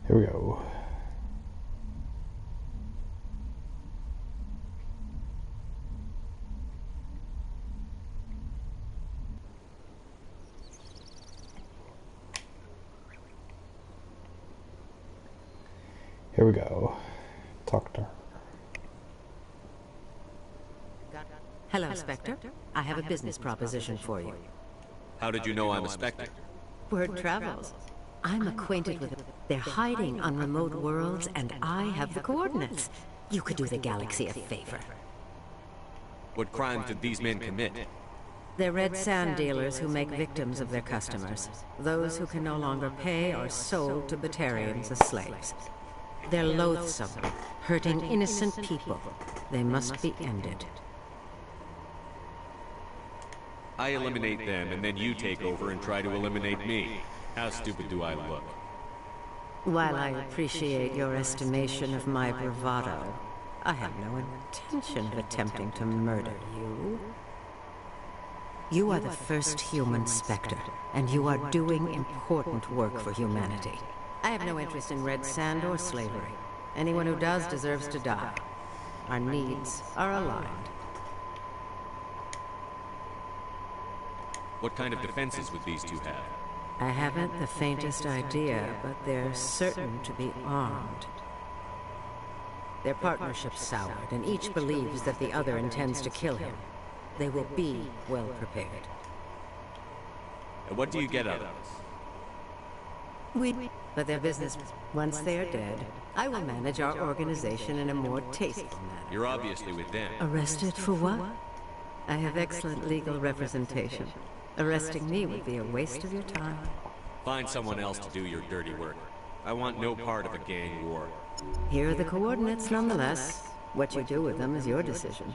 here we go. Here we go. Talk to her. Hello, Spectre. I have a business proposition for you. How did you know I'm a Spectre? Word travels. I'm acquainted with them. They're hiding on remote worlds, and I have the coordinates. You could do the galaxy a favor. What crimes did these men commit? They're red sand dealers who make victims of their customers. Those who can no longer pay are sold to Batarians as slaves. They're loathsome, hurting innocent people. They must be ended. I eliminate them, and then you take over and try to eliminate me. How stupid do I look? While I appreciate your estimation of my bravado, I have no intention of attempting to murder you. You are the first human Spectre, and you are doing important work for humanity. I have no interest in red sand or slavery. Anyone who does deserves to die. Our needs are aligned. What kind of defenses would these two have? I haven't the faintest idea, but they're certain to be armed. Their partnership's soured, and each believes that the other intends to kill him. They will be well prepared. And what do you get out of this? But their business, once they are dead, I will manage our organization in a more tasteful manner. You're obviously with them. Arrested for what? I have excellent legal representation. Arresting me would be a waste of your time. Find someone else to do your dirty work. I want no part of a gang war. Here are the coordinates nonetheless. What you do with them is your decision.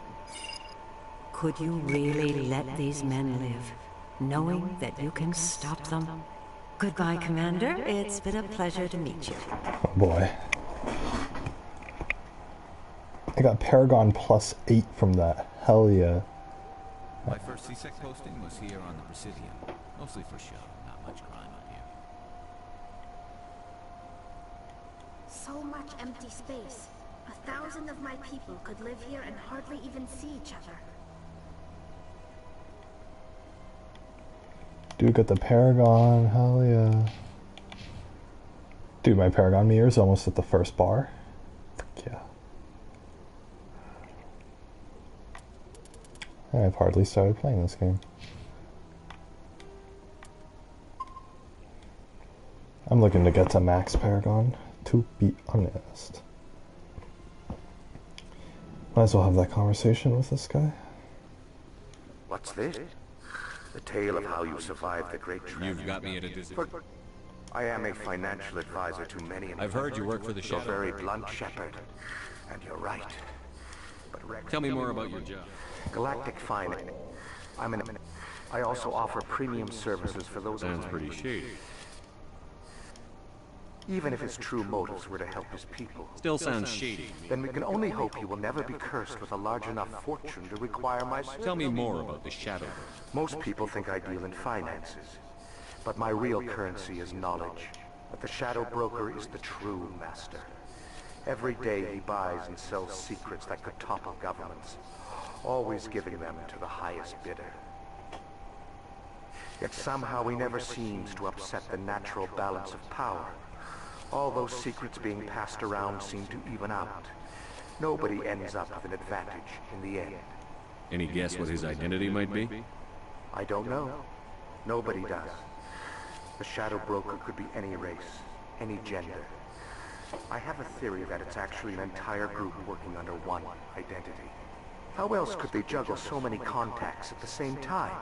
Could you really let these men live, knowing that you can stop them? Goodbye, Commander. It's been a pleasure to meet you. Oh boy. I got Paragon +8 from that. Hell yeah. My first CSEC posting was here on the Presidium. Mostly for show, not much crime up here. So much empty space. 1,000 of my people could live here and hardly even see each other. Dude, got the Paragon, hell yeah. Dude, my Paragon meter is almost at the first bar. Frick yeah. I've hardly started playing this game. I'm looking to get to max Paragon, to be honest. Might as well have that conversation with this guy. What's this? The tale of how you survived the Great Tragedy. You've got me at a disadvantage. I am a financial advisor to many. I've heard you work for the You're Shepard. very blunt, Shepard, and you're right. But Tell me more about your job. Galactic Finance. I also offer premium services for those. Sounds pretty shady. Even if his true motives were to help his people. Still sounds shady. Then we can only hope you will never be cursed with a large enough fortune to require my service. Tell me more about the Shadow. Most people think I deal in finances, but my real currency is knowledge. But the Shadow Broker is the true master. Every day he buys and sells secrets that could topple governments, always giving them to the highest bidder. Yet somehow he never seems to upset the natural balance of power. All those secrets being passed around seem to even out. Nobody ends up with an advantage in the end. Any guess what his identity might be? I don't know. Nobody does. The Shadow Broker could be any race, any gender. I have a theory that it's actually an entire group working under one identity. How else could they juggle so many contacts at the same time?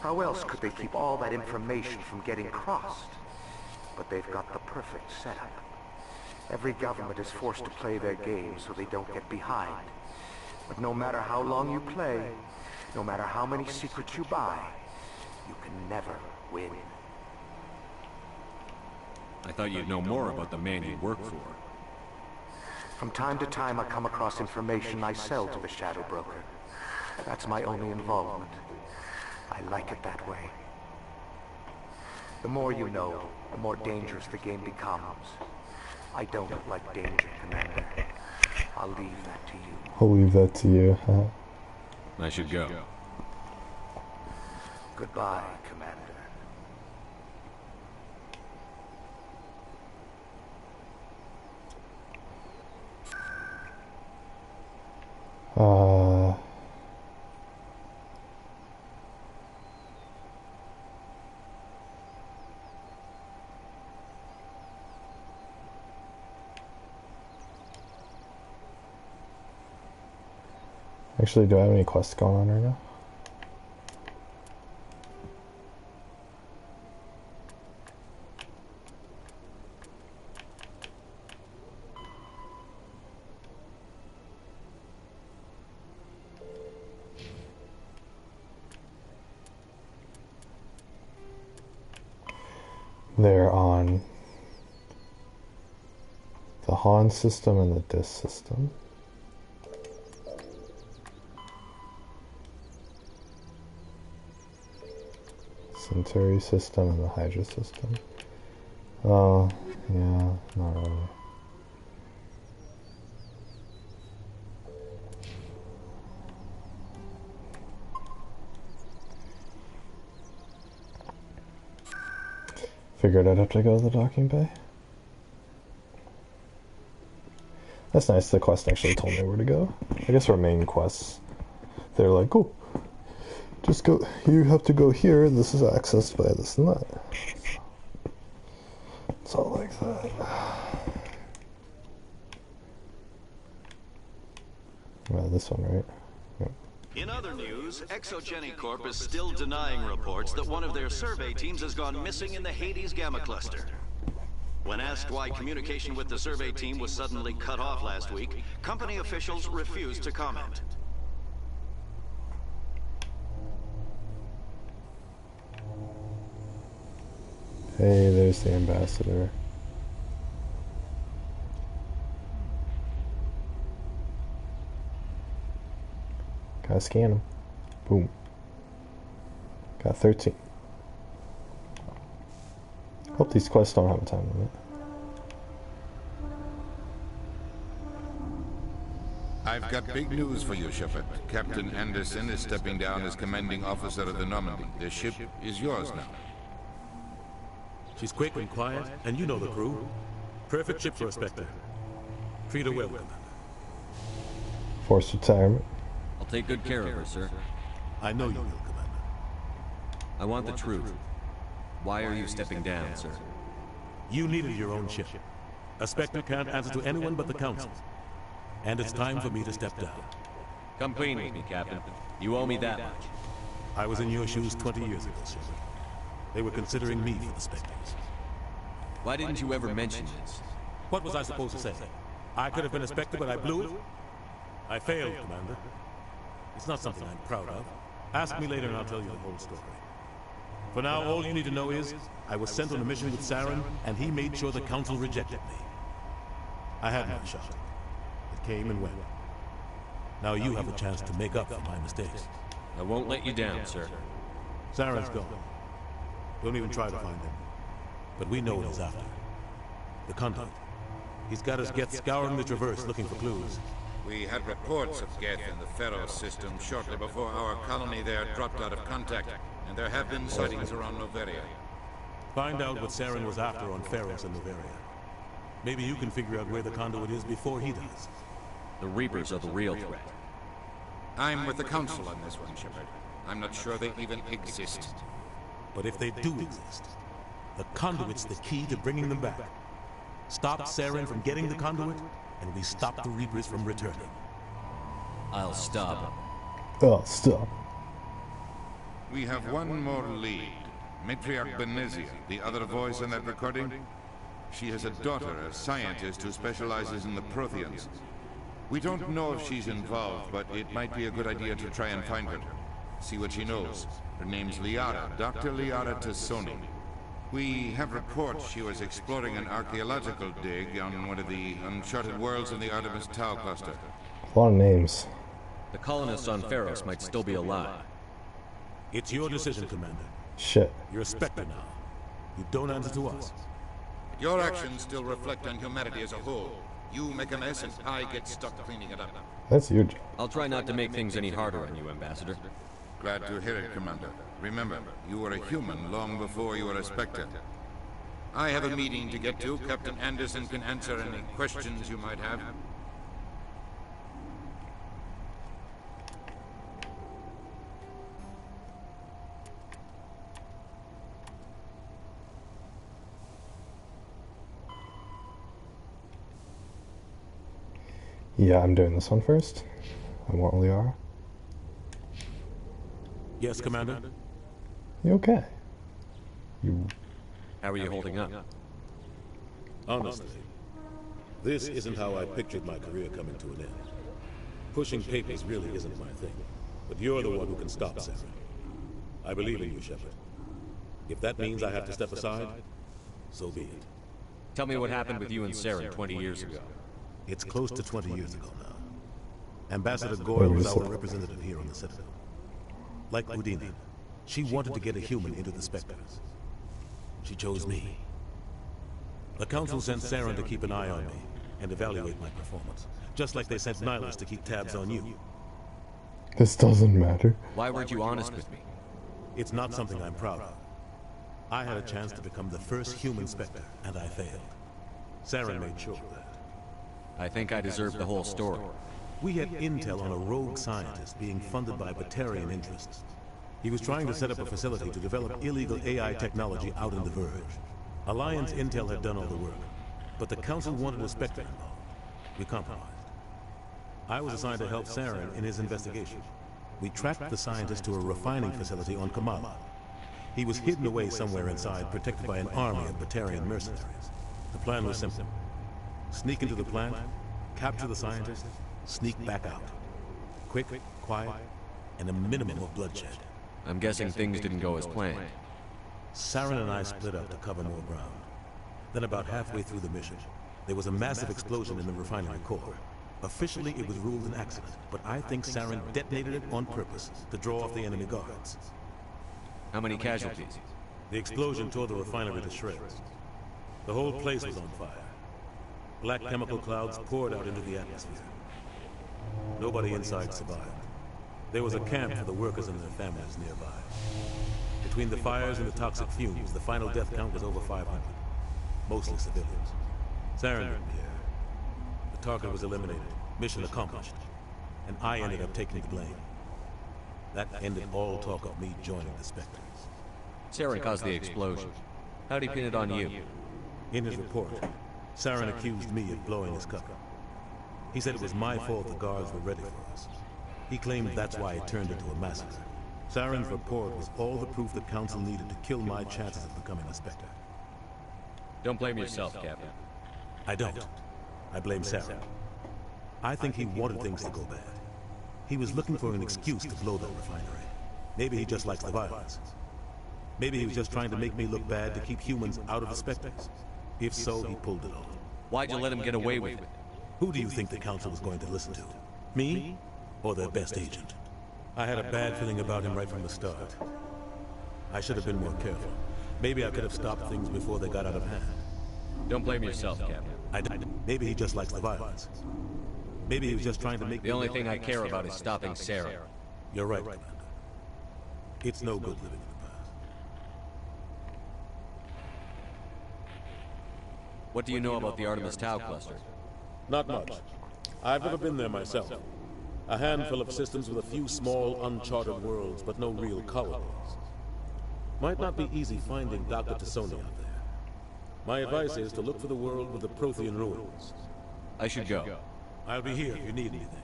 How else could they keep all that information from getting crossed? But they've got the perfect setup. Every government is forced to play their game so they don't get behind. But no matter how long you play, no matter how many secrets you buy, you can never win. I thought you'd know more about the man you work for. From time to time I come across information I sell to the Shadow Broker. That's my only involvement. I like it that way. The more you know, the more dangerous the game becomes. I don't like danger, Commander. I'll leave that to you. I'll leave that to you, huh? I should go. Goodbye, Commander. Actually, do I have any quests going on right now? They're on the Han system and the Dis system. Centauri system and the Hydra system. Oh, yeah, not really. Figured I'd have to go to the docking bay. That's nice, the quest actually told me where to go. I guess our main quests, they're like, oh, just go, you have to go here, this is accessed by this and that. It's all like that. Well, this one, right? Yep. In other news, Exogeny Corp is still denying reports that one of their survey teams has gone missing in the Hades Gamma Cluster. When asked why communication with the survey team was suddenly cut off last week, company officials refused to comment. Hey, there's the ambassador. Gotta scan him. Boom. Got 13. Hope these quests don't have a time limit. I've got big news for you, Shepard. Captain Anderson is stepping down as commanding officer of the Normandy. The ship is yours now. She's quick and quiet, and you know the crew. Perfect ship for a Spectre. Treat her well, Commander. Forced retirement. I'll take good care of her, sir. I know you will, Commander. I want the truth. Why are you stepping down, sir? You needed your own ship. A Spectre can't answer to anyone but the Council. And it's time for me to step down. Come clean with me, Captain. You owe me that much. I was in your shoes 20 years ago, Shepard. They were considering me for the Spectres. Why didn't you ever mention this? What was I supposed to say? I could have been a Spectre, but I blew it? I failed, Commander. It's not something I'm proud of. Ask me later and I'll tell you the whole story. For now, all you need to know is, I was sent on a mission with Saren, and he made sure the Council rejected me. I had my shot. It came and went. Now you have a chance to make up for my mistakes. I won't let you down, sir. Saren's gone. Don't even try to find him. But we know what he's after. The conduct. He's got his Geth scouring the Traverse looking for clues. We had reports of Geth in the Pharaoh system shortly before our colony there dropped out of contact. and there have been sightings around Noveria. Find out what Saren was after on Pharos and Noveria. Maybe you can figure out where the conduit is before he does. The Reapers are the real threat. I'm with the Council on this one, Shepard. I'm not sure they even exist. But if they do exist, the conduit's the key to bringing them back. Stop Saren from getting the conduit, and we stop the Reapers from returning. I'll stop. Oh, stop. We have one more lead. Matriarch Benezia, the other voice in that recording. She has a daughter, a scientist who specializes in the Protheans. We don't know if she's involved, but it might be a good idea to try and find her. See what she knows. Her name's Liara, Dr. Liara Tassoni. We have reports she was exploring an archaeological dig on one of the uncharted worlds in the Artemis Tau cluster. A lot of names. The colonists on Pharos might still be alive. It's your decision, Commander. Shit. You're a Spectre now. You don't answer to us. Your actions still reflect on humanity as a whole. You make a mess and I get stuck cleaning it up. That's your job. I'll try not to make things any harder on you, Ambassador. Glad to hear it, Commander. Remember, you were a human long before you were a Spectre. I have a meeting to get to. Captain Anderson can answer any questions you might have. Yeah, I'm doing this one first. I want Liara. Yes, Commander? You okay? How are you holding up? Honestly, this isn't how I pictured my career coming to an end. Pushing papers really isn't my thing. But you're the one who can stop Saren. I believe in you, Shepard. If that means I have to step aside, so be it. Tell me what happened with you and Saren 20 years ago. It's close to 20 years ago now. Ambassador Goyle was our representative here on the Citadel. Like Udina, she wanted to get a human into the Spectres. She chose me. The Council sent Saren to keep an eye on me and evaluate my performance, just like they sent Nihilus to keep tabs on you. This doesn't matter. Why weren't you honest with me? It's not something I'm proud of. I had a chance to become the first human Spectre, and I failed. Saren made sure of that. I think I deserve the whole story. We had intel on a rogue scientist being funded by Batarian interests. He was trying to set up a facility to develop illegal AI technology out in the Verge. Alliance intel had done all the work, but the Council wanted a Spectre involved. We compromised. I was assigned to help Saren in his investigation. We tracked the scientist to a refining facility on Kamala. He was hidden away somewhere inside, protected by an army of Batarian mercenaries. The plan was simple. Sneak into the plant, capture the scientist, sneak back out. Quick, quiet, and a minimum of bloodshed. I'm guessing things didn't go as planned. Saren and I split up to cover more ground. Then about halfway through the mission, there was a massive explosion in the refinery core. Officially, it was ruled an accident, but I think Saren detonated it on purpose to draw off the enemy guards. How many casualties? The explosion tore the refinery to shreds. The whole place was on fire. Black chemical clouds poured out into the atmosphere. Nobody inside survived. There was a camp for the workers and their families nearby. Between the fires and the toxic fumes, the final death count was over 500. Mostly civilians. Saren didn't care. The target was eliminated, mission accomplished, and I ended up taking the blame. That ended all talk of me joining the Spectres. Saren caused the explosion. How'd he pin it on you? In his report, Saren accused me of blowing his cover. He said it was my fault the guards were ready for us. He claimed that's why it turned into a massacre. Saren's report was all the proof the Council needed to kill my chances of becoming a Spectre. Don't blame yourself, Captain. I don't. I blame Saren. I think he wanted things to go bad. He was looking for an excuse to blow that refinery. Maybe he just likes the violence. Maybe he was just trying to make me look bad to keep humans out of the Spectres. If so, he pulled it off. Why'd you let him get away with it? Who do you think the Council was going to listen to? Me? Or their best agent? I had a bad feeling about him right from the start. I should have been more careful. Maybe I could have stopped things before they got out of hand. Don't blame yourself, Captain. I did. Maybe he just likes the violence. Maybe he was just trying to make... The only thing I care about is stopping Saren. You're right, Commander. It's no good living in the What do you know about the Artemis Tau cluster? Not much. I've never been there myself. A handful of systems with a few small, uncharted worlds, but no real colonies. Might not be easy finding Dr. Tassoni out there. My advice is to look for the world with the Prothean ruins. I should go. I'll be here if you need anything.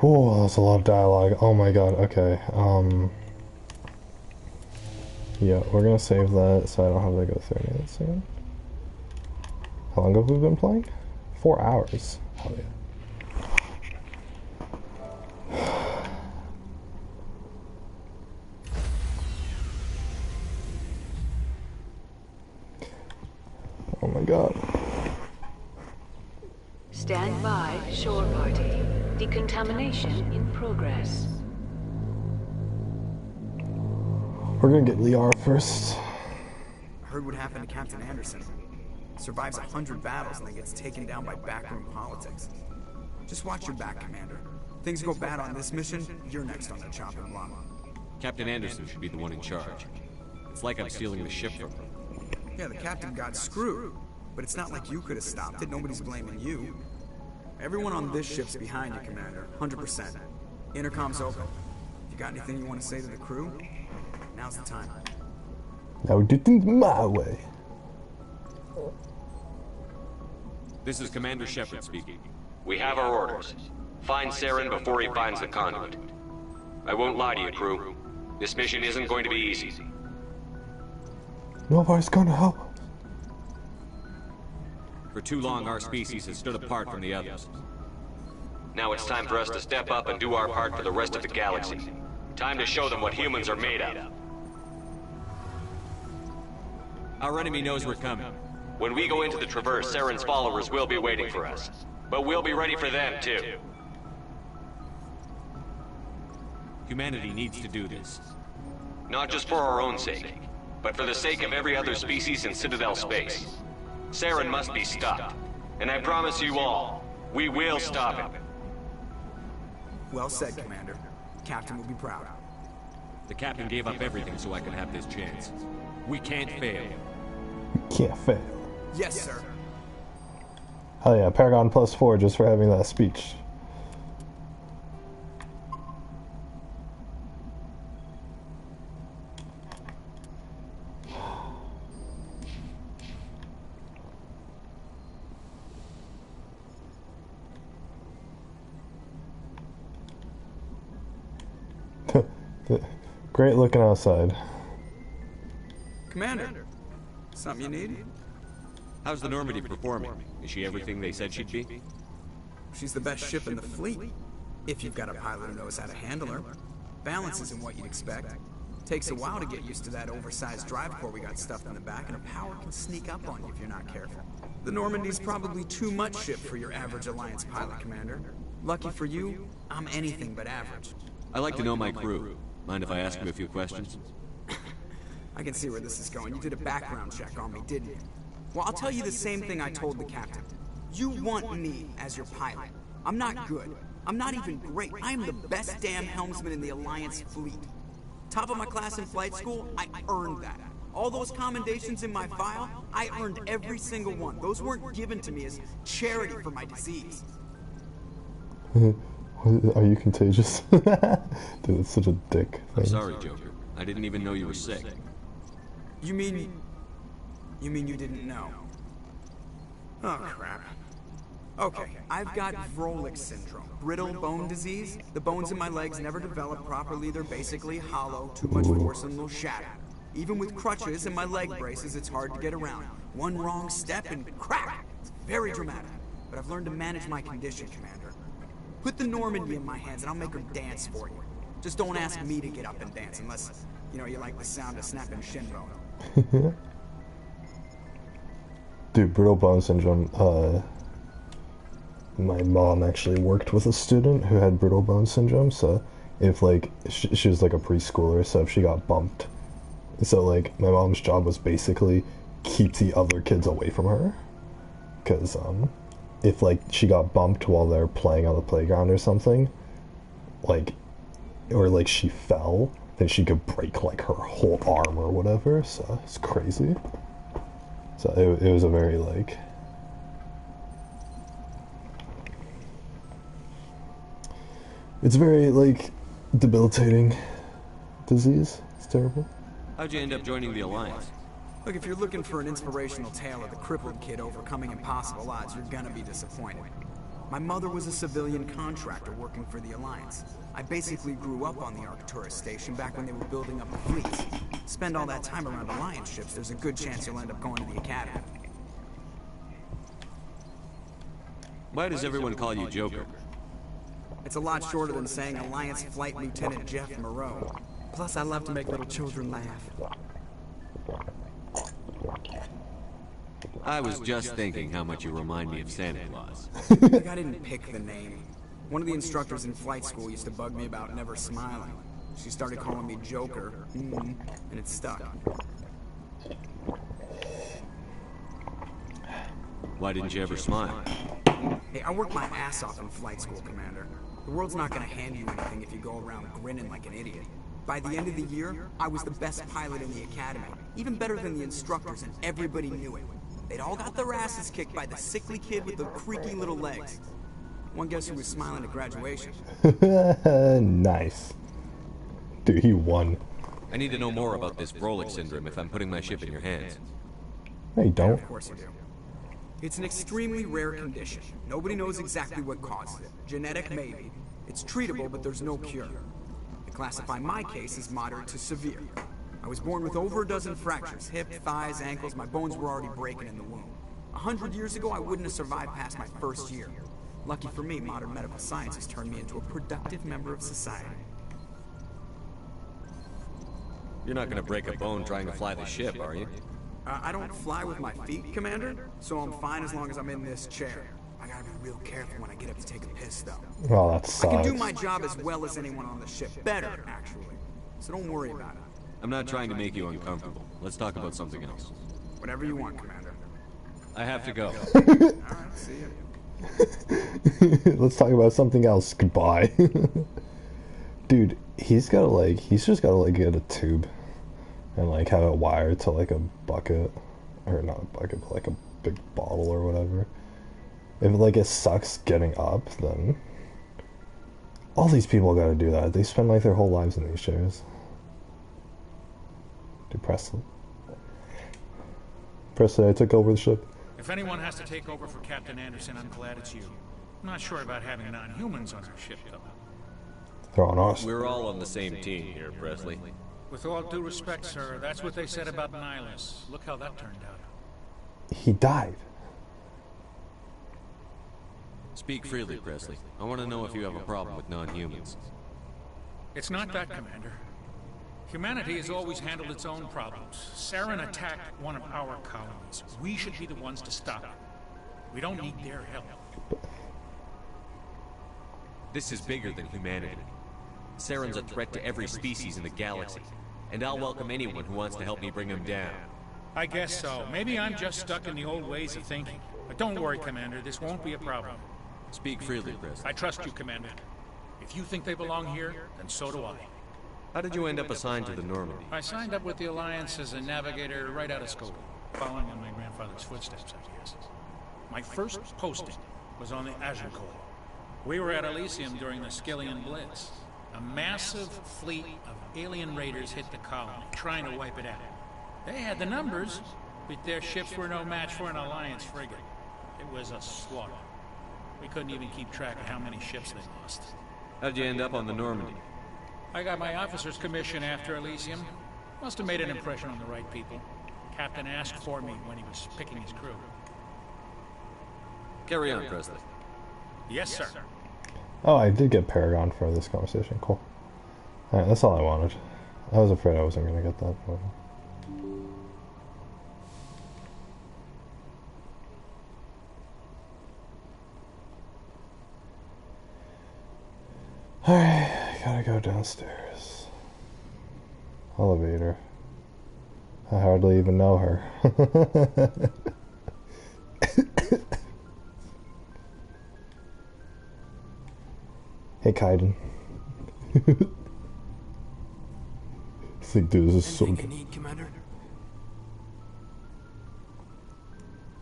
Oh, that's a lot of dialogue. Oh my god, okay. Yeah, we're gonna save that so I don't have to go through any of this again. How long have we been playing? 4 hours. Hell yeah. Oh my god. Stand by, shore party. Decontamination in progress. We're gonna get Liara first. I heard what happened to Captain Anderson. Survives 100 battles and then gets taken down by backroom politics. Just watch your back, Commander. Things go bad on this mission, you're next on the chopping block. Captain Anderson should be the one in charge. It's like I'm stealing the ship from him. Yeah, the captain got screwed. But it's not like you could have stopped it. Nobody's blaming you. Everyone on this ship's behind you, Commander. 100%. Intercom's open. If you got anything you want to say to the crew, now's the time. Now do things my way. This is Commander Shepard speaking. We have our orders. Find Saren before he finds the conduit. I won't lie to you, crew. This mission isn't going to be easy. Nobody's gonna help us. For too long, our species has stood apart from the others. Now it's time for us to step up and do our part for the rest of the galaxy. Time to show them what humans are made of. Our enemy knows we're coming. When we go into the Traverse, Saren's followers will be waiting for us. But we'll be ready for them, too. Humanity needs to do this. Not just for our own sake, but for the sake of every other species in Citadel space. Saren must be stopped. And I promise you all, we will stop him. Well said, Commander. Captain will be proud. The captain gave up everything so I could have this chance. We can't fail. You can't fail. Yes, sir. Hell yeah, Paragon +4 just for having that speech. Great looking outside. Commander, something you need? How's the Normandy performing? Is she everything they said she'd be? She's the best ship in the fleet. If you've got a pilot who knows how to handle her. Balance isn't what you'd expect. Takes a while to get used to that oversized drive core we got stuffed in the back, and her power can sneak up on you if you're not careful. The Normandy's probably too much ship for your average Alliance pilot, Commander. Lucky for you, I'm anything but average. I like to know my crew. Mind if I ask you a few questions? I can see where this is going. You did a background check on me, didn't you? Well, I'll tell you the same thing I told the captain. You want me as your pilot. I'm not good. I'm not even great. I am the best damn helmsman in the Alliance fleet. Top of my class in flight school, I earned that. All those commendations in my file, I earned every single one. Those weren't given to me as charity for my disease. Are you contagious? Dude, it's such a dick thing. I'm sorry, Joker. I didn't even know you were sick. You mean you didn't know? Oh, crap. Okay, I've got Vrolik syndrome, brittle bone disease. The bones in my legs never develop properly. They're basically hollow, too much force and they'll shatter. Even with crutches and my leg braces, it's hard to get around. One wrong step and crack! It's very dramatic. But I've learned to manage my condition, Commander. Put the Normandy in my hands and I'll make her dance for you. Just don't ask me to get up and dance unless, you like the sound of snapping shin bone. Dude, brittle bone syndrome, my mom actually worked with a student who had brittle bone syndrome, so if, she was, a preschooler, so if she got bumped, so, my mom's job was basically keep the other kids away from her, because, if, she got bumped while they're playing on the playground or something, or, she fell, then she could break, her whole arm or whatever, so it's crazy. So it was a very, like... It's very, like, debilitating disease. It's terrible. How'd you end up joining the Alliance? Look, if you're looking for an inspirational tale of the crippled kid overcoming impossible odds, you're gonna be disappointed. My mother was a civilian contractor working for the Alliance. I basically grew up on the Arcturus station back when they were building up the fleets. Spend all that time around Alliance ships, there's a good chance you'll end up going to the Academy. Why does everyone call you Joker? It's a lot shorter than saying Alliance Flight Lieutenant Jeff Moreau. Plus, I love to make little children laugh. I was just thinking how much you remind me of Santa Claus. Like I didn't pick the name. One of the instructors in flight school used to bug me about never smiling. She started calling me Joker, and it stuck. Why didn't you ever smile? Hey, I worked my ass off in flight school, Commander. The world's not gonna hand you anything if you go around grinning like an idiot. By the end of the year, I was the best pilot in the Academy. Even better than the instructors, and everybody knew it. They'd all got their asses kicked by the sickly kid with the creaky little legs. One guess who was smiling at graduation? Nice. Dude, he won. I need to know more about this Vrolik syndrome if I'm putting my ship in your hands. No, you don't. Of course you do. It's an extremely rare condition. Nobody knows exactly what causes it. Genetic, maybe. It's treatable, but there's no cure. They classify my case as moderate to severe. I was born with over a dozen fractures. Hip, thighs, ankles, my bones were already breaking in the womb. 100 years ago, I wouldn't have survived past my first year. Lucky for me, modern medical science has turned me into a productive member of society. You're not gonna break a bone trying to fly the ship, are you? I don't fly with my feet, Commander, so I'm fine as long as I'm in this chair. I gotta be real careful when I get up to take a piss, though. Oh, that sucks. I can do my job as well as anyone on the ship. Better, actually. So don't worry about it. I'm not trying to make you uncomfortable. Let's talk about something else. Whatever you want, Commander. I have to go. Alright, see ya. Let's talk about something else. Goodbye. Dude, he's just gotta like get a tube and like have it wired to like a bucket, or not a bucket, but like a big bottle or whatever. If like it sucks getting up, then all these people gotta do that. They spend like their whole lives in these chairs. Dude, Presley, I took over the ship. If anyone has to take over for Captain Anderson, I'm glad it's you. I'm not sure about having non-humans on our ship, though. They're on us. We're all on the same team here, Presley. With all due respect, sir, that's what they said about Nihilus. Look how that turned out. He died. Speak freely, Presley. I want to know if you have a problem with non-humans. It's not that, Commander. Humanity has always handled its own problems. Saren attacked one of our colonies. We should be the ones to stop it. We don't need their help. This is bigger than humanity. Saren's a threat to every species in the galaxy, and I'll welcome anyone who wants to help me bring him down. I guess so. Maybe I'm just stuck in the old ways of thinking. But don't worry, Commander. This won't be a problem. Speak freely, Presley. I trust you, Commander. If you think they belong here, then so do I. How did you end up assigned to the Normandy? I signed up with the Alliance as a navigator right out of school, following in my grandfather's footsteps, I guess. My first posting was on the Azure Corps. We were at Elysium during the Skillian Blitz. A massive fleet of alien raiders hit the colony, trying to wipe it out. They had the numbers, but their ships were no match for an Alliance frigate. It was a slaughter. We couldn't even keep track of how many ships they lost. How'd you end up on the Normandy? I got my officer's commission after Elysium. Must have made an impression on the right people. Captain asked for me when he was picking his crew. Carry on, Presley. Yes, sir. Oh, I did get Paragon for this conversation. Cool. Alright, that's all I wanted. I was afraid I wasn't going to get that, but... Alright, I gotta go downstairs. Elevator. I hardly even know her. Hey, Kaiden. It's like, dude, this is so good. Need, Commander?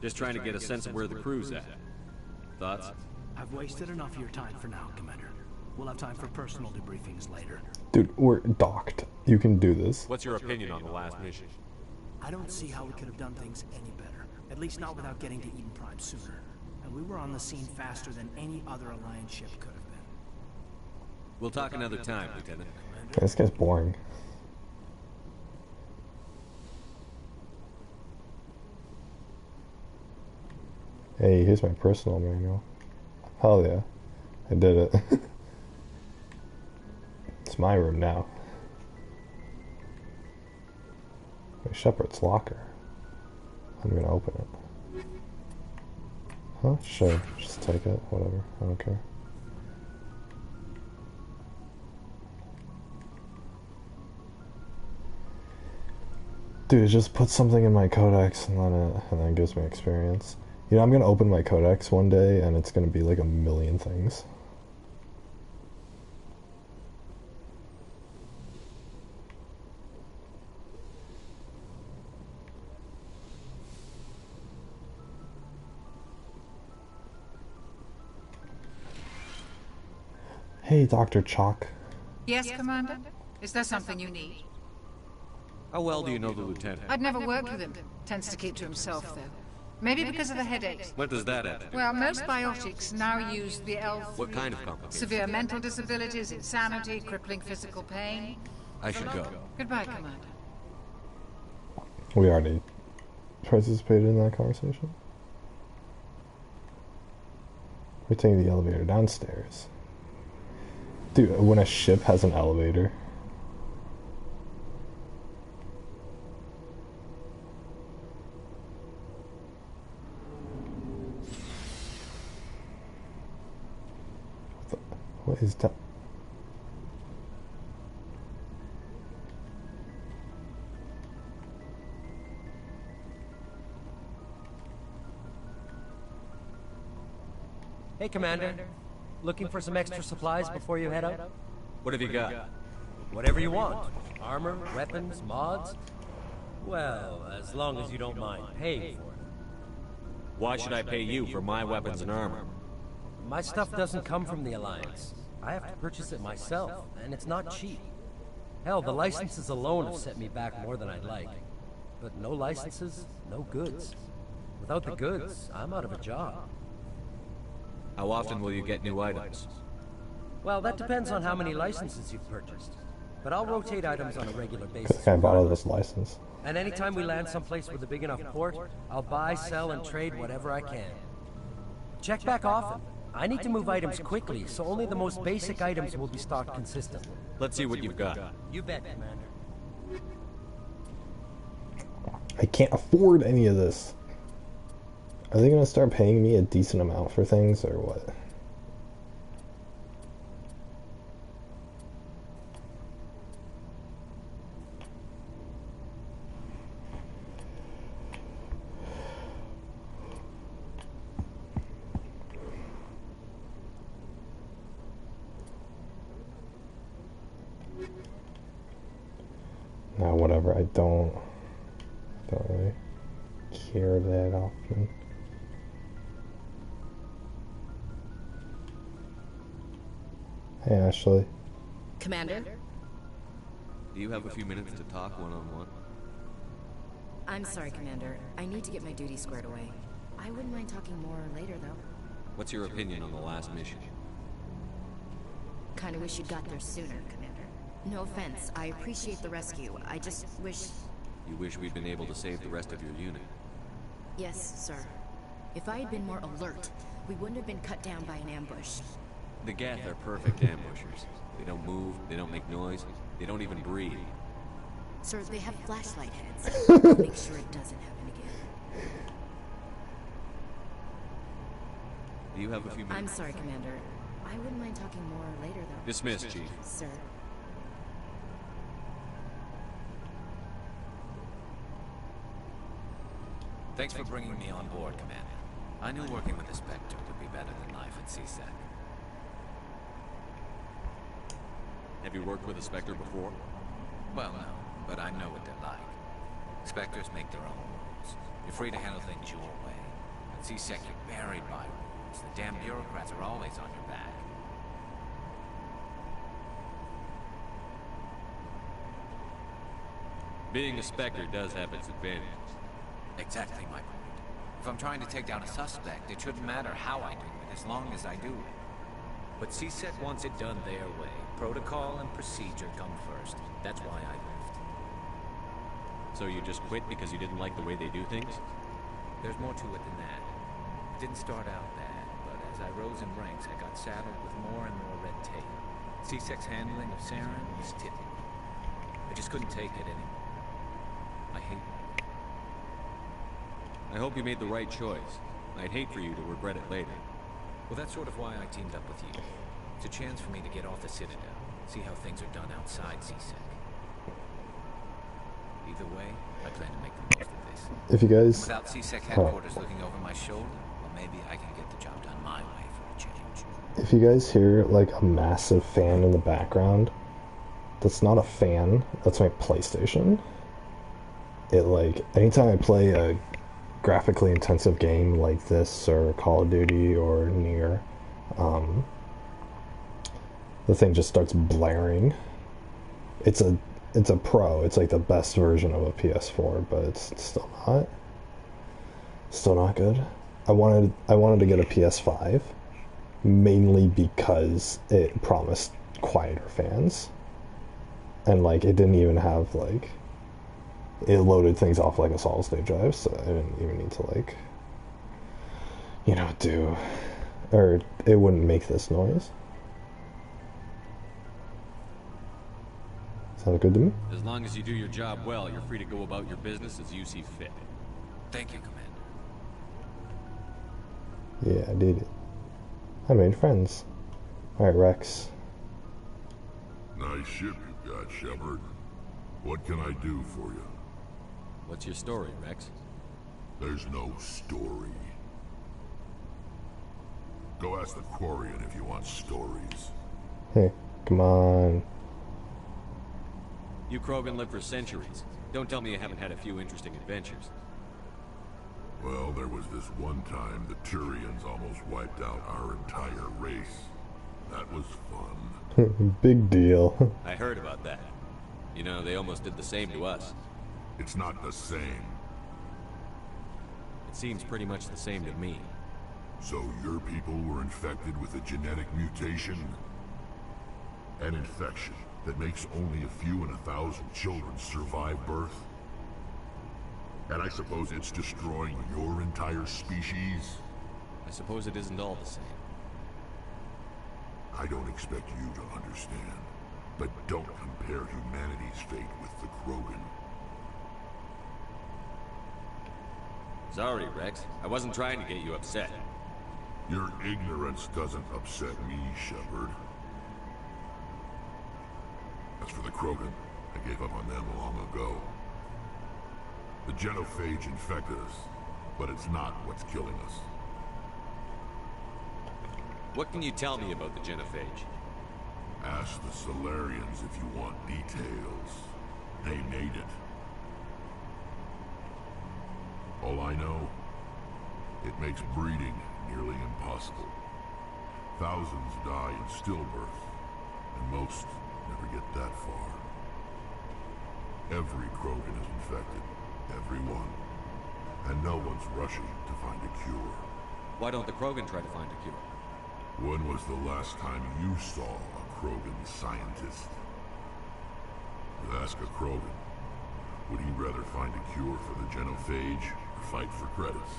Just trying to get a sense of where the crew's at. Thoughts? I've wasted enough of your time for now, Commander. We'll have time for personal debriefings later. Dude, we're docked. You can do this. What's your opinion on the last mission? I don't see how we could have done things any better. At least not without getting to Eden Prime sooner. And we were on the scene faster than any other Alliance ship could have been. We'll talk another time, Lieutenant. This guy's boring. Hey, here's my personal manual. Hell yeah. I did it. It's my room now. My Shepard's locker. I'm gonna open it. Huh? Sure. Just take it. Whatever. I don't care. Dude, it just puts something in my codex and then it gives me experience. You know, I'm gonna open my codex one day and it's gonna be like a million things. Hey, Dr. Chalk. Yes, Commander? Is there something you need? How well do you know the Lieutenant? I'd never worked with him. Tends to keep to himself, though. Maybe because of the headaches. What does that have to do? Well, most biotics now use the L3. What kind of complications? Severe mental disabilities, insanity, crippling physical pain. I should go. Goodbye, Commander. We already participated in that conversation. We're taking the elevator downstairs. Dude, when a ship has an elevator. What is that? Hey, Commander. Looking for some extra supplies before you head out? What have you got? Whatever you want. Armor, weapons, mods. Well, as long as you don't mind paying for it. Why should I pay you for my weapons and armor? My stuff doesn't come from the Alliance. I have to purchase it myself, and it's not cheap. Hell, the licenses alone have set me back more than I'd like. But no licenses, no goods. Without the goods, I'm out of a job. How often will you get new items? Well, that depends on how many licenses you've purchased. But I'll rotate items on a regular basis. I bought all this license. And anytime we land someplace with a big enough port, I'll buy, sell, and trade whatever I can. Check back often. I need to move items quickly, so only the most basic items will be stocked consistently. Let's see what you've got. You bet, Commander. I can't afford any of this. Are they gonna start paying me a decent amount for things, or what? No, whatever. I don't really care that often. Hey, Ashley. Commander? Do you have a few minutes to talk one-on-one? I'm sorry, Commander. I need to get my duty squared away. I wouldn't mind talking more later, though. What's your opinion on the last mission? Kinda wish you'd got there sooner, Commander. No offense, I appreciate the rescue. I just wish... You wish we'd been able to save the rest of your unit? Yes, sir. If I had been more alert, we wouldn't have been cut down by an ambush. The Geth are perfect ambushers. They don't move, they don't make noise, they don't even breathe. Sir, they have flashlight heads. I'll make sure it doesn't happen again. Do you have a few minutes? I'm sorry, Commander. I wouldn't mind talking more later, though. Dismissed, Chief. Sir. Thanks for bringing me on board, Commander. I knew working with the Spectre would be better than life at CSEC. Have you worked with a Spectre before? Well, no, but I know what they're like. Spectres make their own rules. You're free to handle things your way. At C-Sec, you're buried by rules. The damn bureaucrats are always on your back. Being a Spectre does have its advantages. Exactly my point. If I'm trying to take down a suspect, it shouldn't matter how I do it, as long as I do it. But C-Sec wants it done their way. Protocol and procedure come first. That's why I left. So you just quit because you didn't like the way they do things? There's more to it than that. It didn't start out bad, but as I rose in ranks, I got saddled with more and more red tape. C-Sec's handling of Saren was tipping. I just couldn't take it anymore. I hate it. I hope you made the right choice. I'd hate for you to regret it later. Well, that's sort of why I teamed up with you. It's a chance for me to get off the Citadel, see how things are done outside C-Sec. Either way, I plan to make the most of this. If you guys... Without C-Sec headquarters looking over my shoulder, well, maybe I can get the job done my way for a change. If you guys hear, like, a massive fan in the background, that's not a fan, that's my PlayStation. It, like, anytime I play a graphically intensive game like this, or Call of Duty, or Nier, the thing just starts blaring. It's a Pro. It's like the best version of a PS4, but it's still not good. I wanted to get a PS5 mainly because it promised quieter fans, and like it didn't even have like, it loaded things off like a solid state drive, so I didn't even need to like, you know, or it wouldn't make this noise. Sound good to me? As long as you do your job well, you're free to go about your business as you see fit. Thank you, Commander. Yeah, I did it. I made friends. Alright, Rex. Nice ship you got, Shepard. What can I do for you? What's your story, Rex? There's no story. Go ask the Quarian if you want stories. Hey, come on. You Krogan live for centuries. Don't tell me you haven't had a few interesting adventures. Well, there was this one time the Turians almost wiped out our entire race. That was fun. Big deal. I heard about that. You know, they almost did the same to us. It's not the same. It seems pretty much the same to me. So your people were infected with a genetic mutation? An infection that makes only a few in 1,000 children survive birth? And I suppose it's destroying your entire species? I suppose it isn't all the same. I don't expect you to understand, but don't compare humanity's fate with the Krogan. Sorry, Rex. I wasn't trying to get you upset. Your ignorance doesn't upset me, Shepard. As for the Krogan, I gave up on them long ago. The genophage infected us, but it's not what's killing us. What can you tell me about the genophage? Ask the Solarians if you want details. They made it. All I know, it makes breeding nearly impossible. Thousands die in stillbirth, and most never get that far. Every Krogan is infected. Everyone. And no one's rushing to find a cure. Why don't the Krogan try to find a cure? When was the last time you saw a Krogan scientist? Ask a Krogan. Would he rather find a cure for the genophage or fight for credits?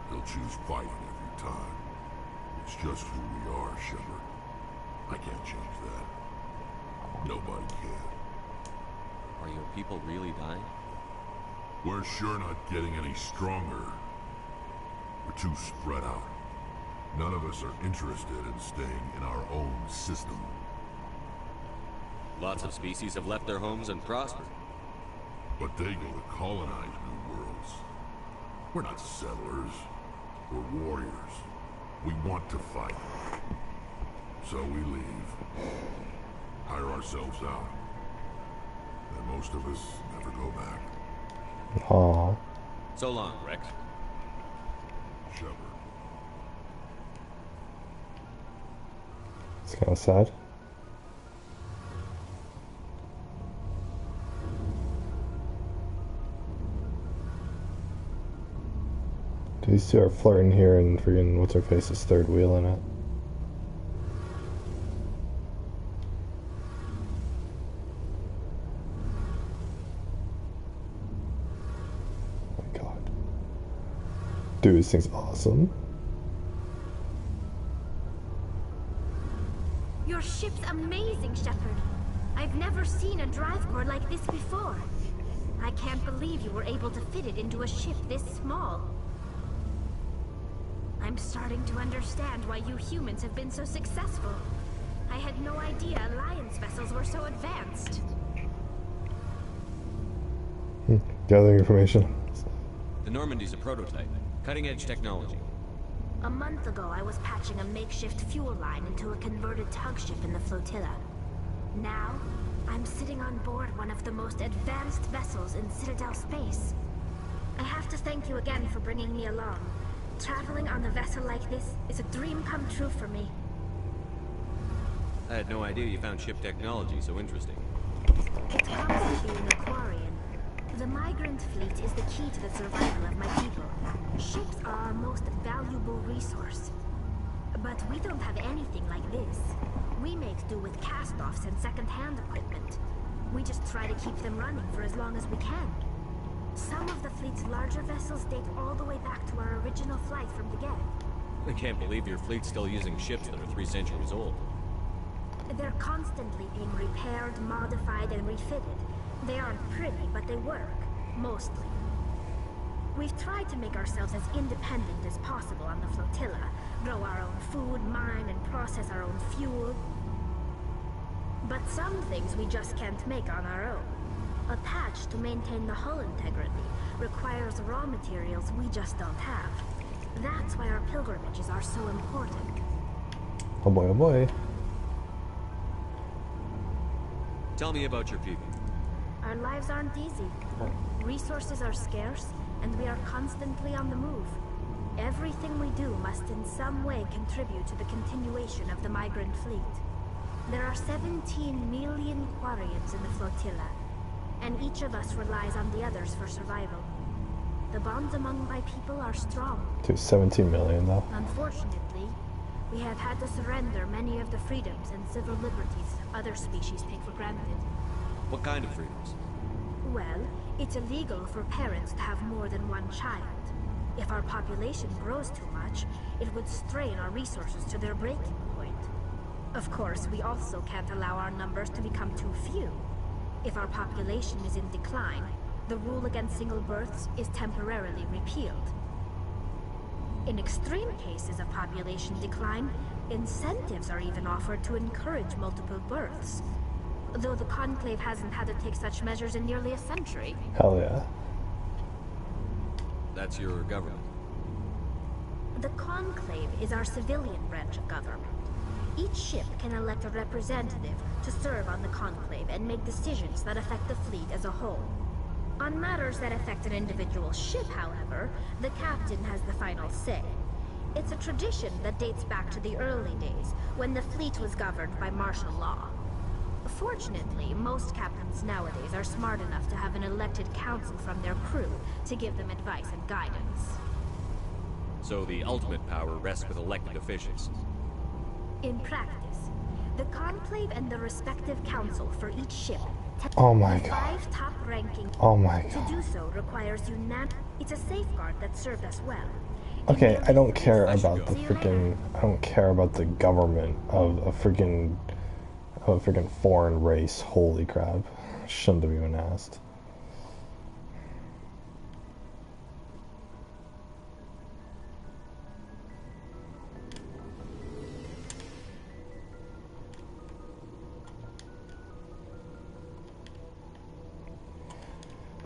He'll choose fighting every time. It's just who we are, Shepard. I can't change that. Nobody can. Are your people really dying? We're sure not getting any stronger. We're too spread out. None of us are interested in staying in our own system. Lots of species have left their homes and prospered. But they go to colonize new worlds. We're not settlers. We're warriors. We want to fight. So we leave. Hire ourselves out. And most of us never go back. Aww. So long, Rex. Shepard. It's kind of sad. These two are flirting here, and freaking what's her face is third wheeling it. Oh my god. Dude, this thing's awesome. Your ship's amazing, Shepard. I've never seen a drive core like this before. I can't believe you were able to fit it into a ship this small. I'm starting to understand why you humans have been so successful. I had no idea Alliance vessels were so advanced. Gathering information. The Normandy's a prototype. Cutting-edge technology. A month ago, I was patching a makeshift fuel line into a converted tug ship in the flotilla. Now, I'm sitting on board one of the most advanced vessels in Citadel space. I have to thank you again for bringing me along. Traveling on a vessel like this is a dream come true for me. I had no idea you found ship technology so interesting. It comes to being a Quarian. The migrant fleet is the key to the survival of my people. Ships are our most valuable resource. But we don't have anything like this. We make do with cast-offs and second-hand equipment. We just try to keep them running for as long as we can. Some of the fleet's larger vessels date all the way back to our original flight from the get. I can't believe your fleet's still using ships that are 3 centuries old. They're constantly being repaired, modified, and refitted. They aren't pretty, but they work. Mostly. We've tried to make ourselves as independent as possible on the flotilla. Grow our own food, mine, and process our own fuel. But some things we just can't make on our own. A patch to maintain the hull integrity requires raw materials we just don't have. That's why our pilgrimages are so important. Oh boy, oh boy. Tell me about your people. Our lives aren't easy. Resources are scarce, and we are constantly on the move. Everything we do must in some way contribute to the continuation of the migrant fleet. There are 17 million Quarians in the flotilla, and each of us relies on the others for survival. The bonds among my people are strong. To 17 million, though. Unfortunately, we have had to surrender many of the freedoms and civil liberties other species take for granted. What kind of freedoms? Well, it's illegal for parents to have more than one child. If our population grows too much, it would strain our resources to their breaking point. Of course, we also can't allow our numbers to become too few. If our population is in decline, the rule against single births is temporarily repealed. In extreme cases of population decline, incentives are even offered to encourage multiple births. Though the Conclave hasn't had to take such measures in nearly a century. Hell yeah. That's your government. The Conclave is our civilian branch of government. Each ship can elect a representative to serve on the Conclave and make decisions that affect the fleet as a whole. On matters that affect an individual ship, however, the captain has the final say. It's a tradition that dates back to the early days, when the fleet was governed by martial law. Fortunately, most captains nowadays are smart enough to have an elected council from their crew to give them advice and guidance. So the ultimate power rests with elected officials. In practice, the Conclave and the respective council for each ship. Oh my god. 5 top-ranking. Oh my god. To do so requires unanimous. It's a safeguard that served us well. Okay, I don't care about the freaking. I don't care about the government of a freaking foreign race. Holy crap. Shouldn't have even asked.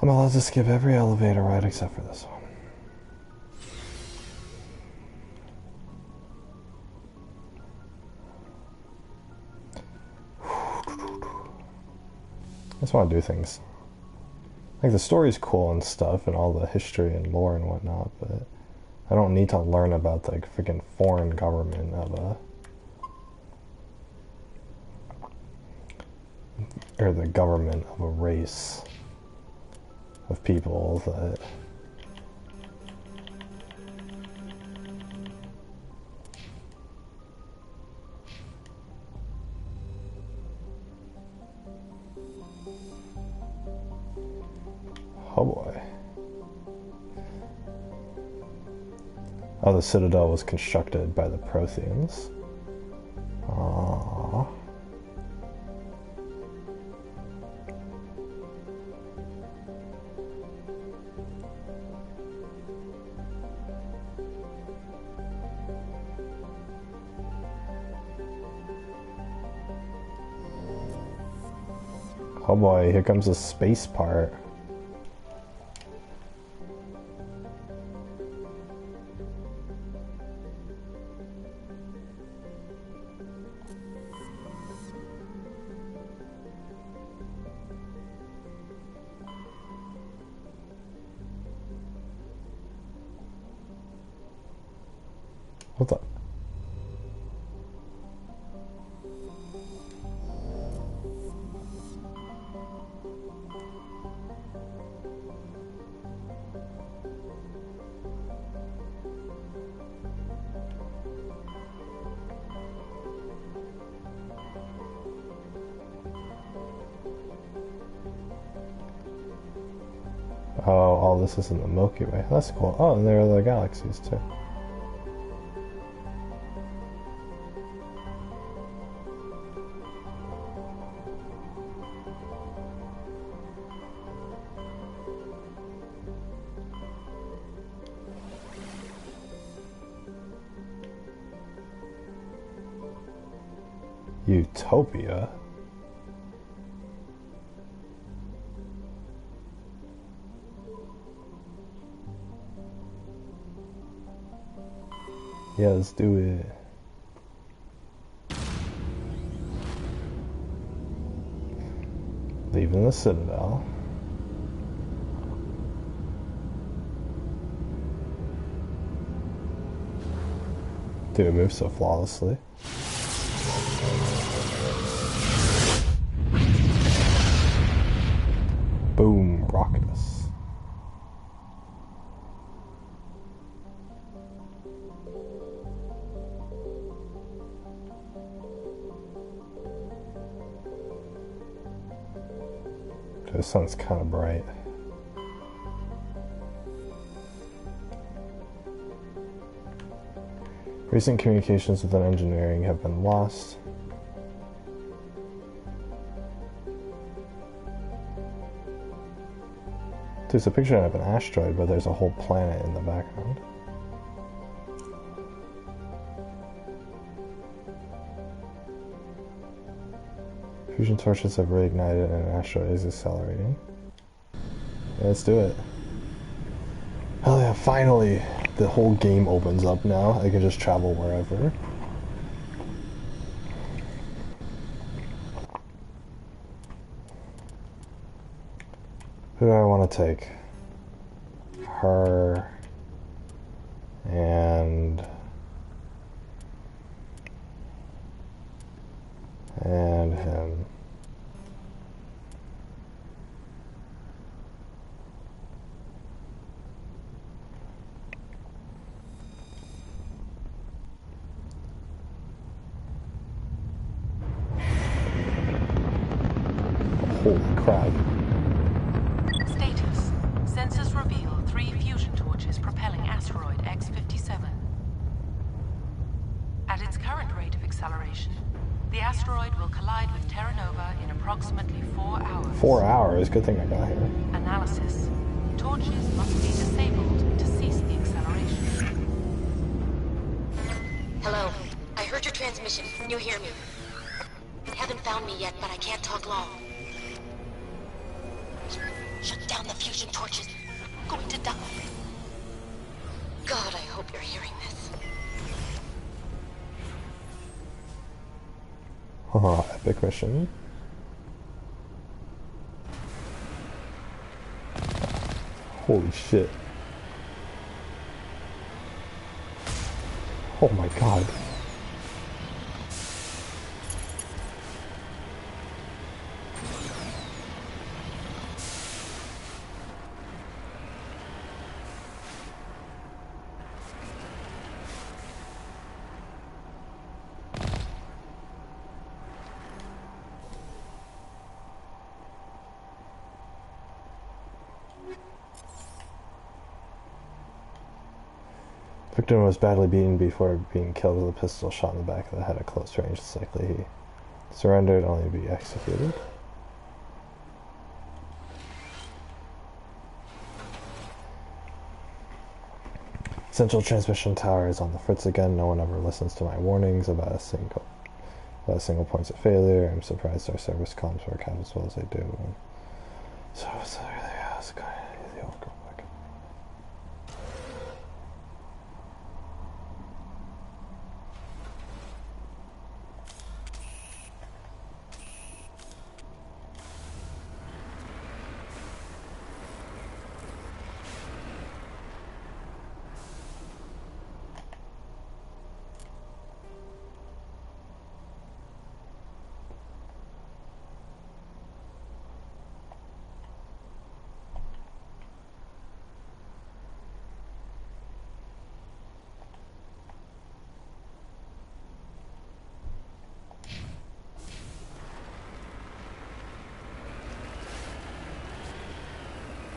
I'm allowed to skip every elevator ride except for this one. I just want to do things. Like, the story's cool and stuff, and all the history and lore and whatnot, but I don't need to learn about the freaking foreign government of or the government of a race of people that oh boy. Oh, the Citadel was constructed by the Protheans. Aww. Oh boy, here comes the space part. What the? Oh, all this is in the Milky Way. That's cool. Oh, and there are the galaxies too. Utopia? Yeah, let's do it. Leaving the Citadel. Dude, it moves so flawlessly. Boom, rocket us. The sun's kind of bright. Recent communications with engineering have been lost. Dude, it's a picture of an asteroid, but there's a whole planet in the background. Fusion torches have reignited and an asteroid is accelerating. Yeah, let's do it. Hell yeah, finally! The whole game opens up now. I can just travel wherever. Who do I want to take? Her and him. Holy crap. Status. Sensors reveal 3 fusion torches propelling asteroid X-57. At its current rate of acceleration, the asteroid will collide with Terra Nova in approximately 4 hours. 4 hours? Good thing I got here. Analysis. Torches must be disabled to cease the acceleration. Hello. I heard your transmission. Can you hear me? Haven't found me yet, but I can't talk long. Shut down the fusion torches. I'm going to die. God, I hope you're hearing this. Oh, epic mission. Holy shit. Oh my god. Victim was badly beaten before being killed with a pistol shot in the back of the head at close range. It's likely he surrendered only to be executed. Central transmission tower is on the fritz again. No one ever listens to my warnings about a single points of failure. I'm surprised our service comms work out as well as they do. So it's really the old girl back.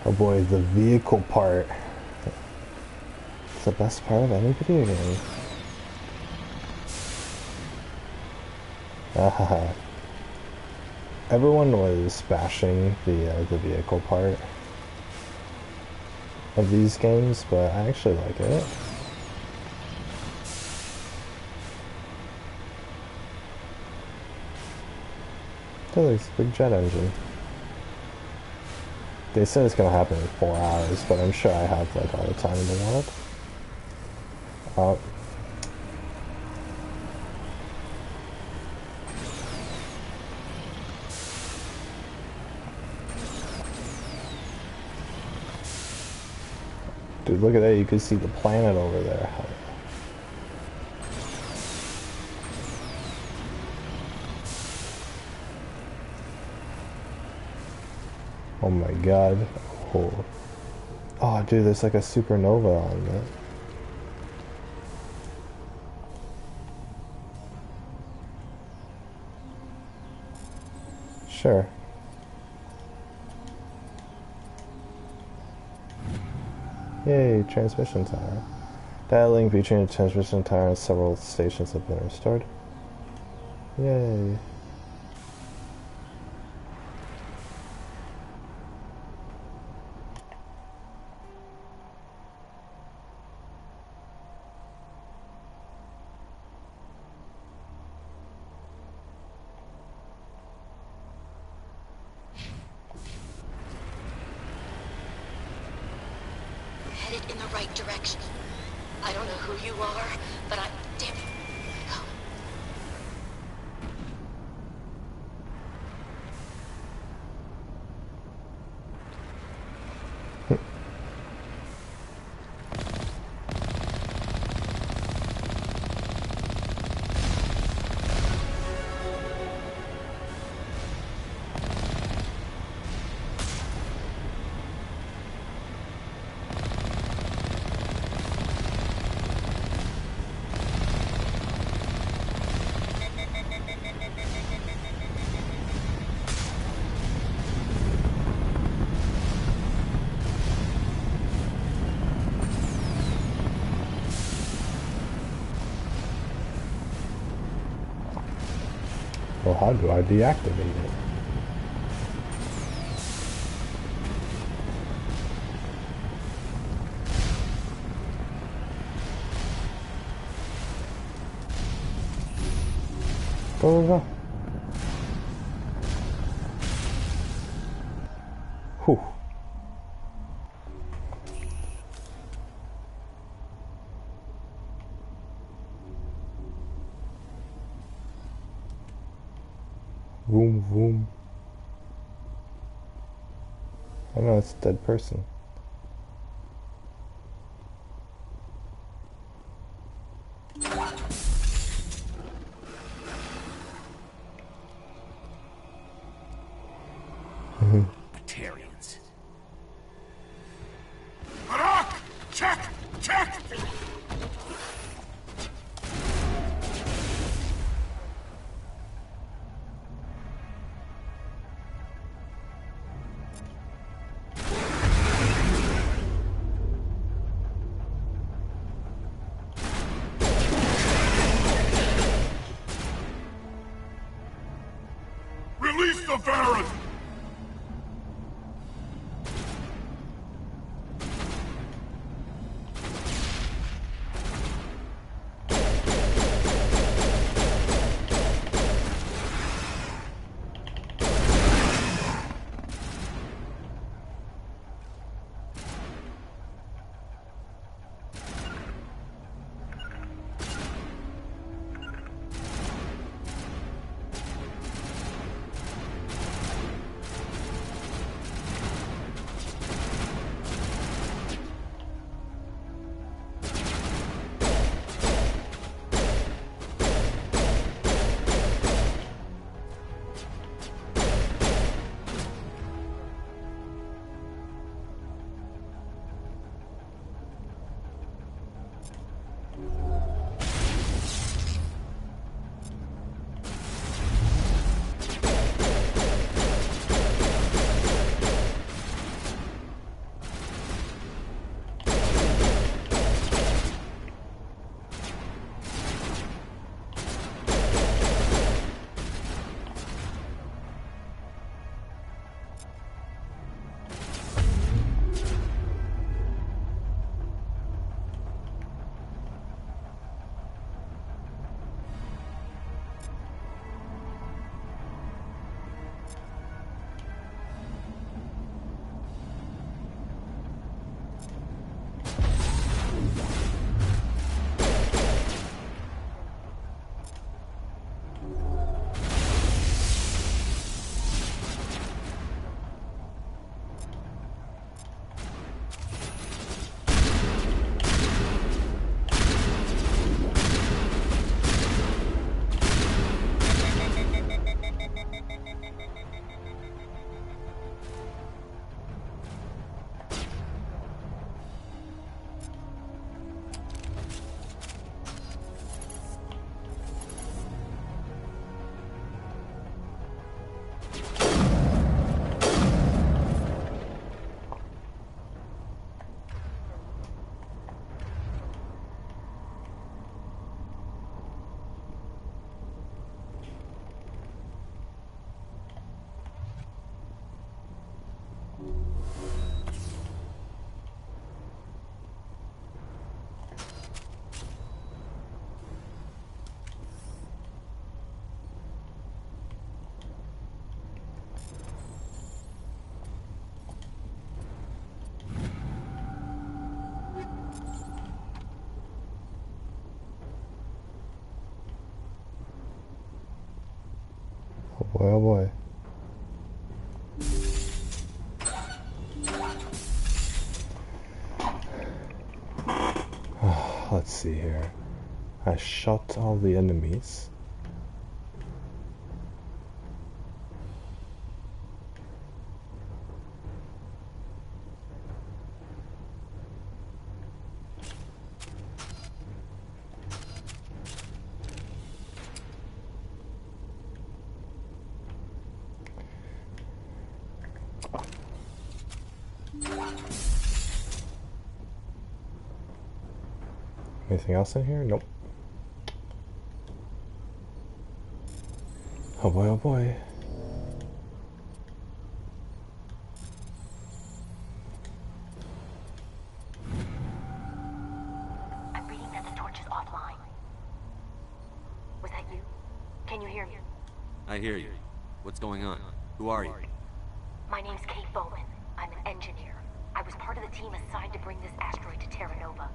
Oh boy, the vehicle part. It's the best part of any video game. Everyone was bashing the vehicle part of these games, but I actually like it. There's a big jet engine. They said it's gonna happen in 4 hours, but I'm sure I have like all the time in the world. Dude, look at that, you can see the planet over there. Oh my god. Oh, dude, there's like a supernova on that. Sure. Yay, transmission tower. Data link between the transmission tower and several stations have been restored. Yay. Headed in the right direction. I don't know who you are, but I'm... Damn it. Well, how do I deactivate it? Go, go, go. Whew. Vroom, vroom. I know it's a dead person. Batarians. Check! Check! Release the Baron! boy, oh boy. Let's see here. I shot all the enemies. Anything else in here? Nope. Oh boy, oh boy. I'm reading that the torch is offline. Was that you? Can you hear me? I hear you. What's going on? Who are you? My name's Kate Bowman. I'm an engineer. I was part of the team assigned to bring this asteroid to Terra Nova.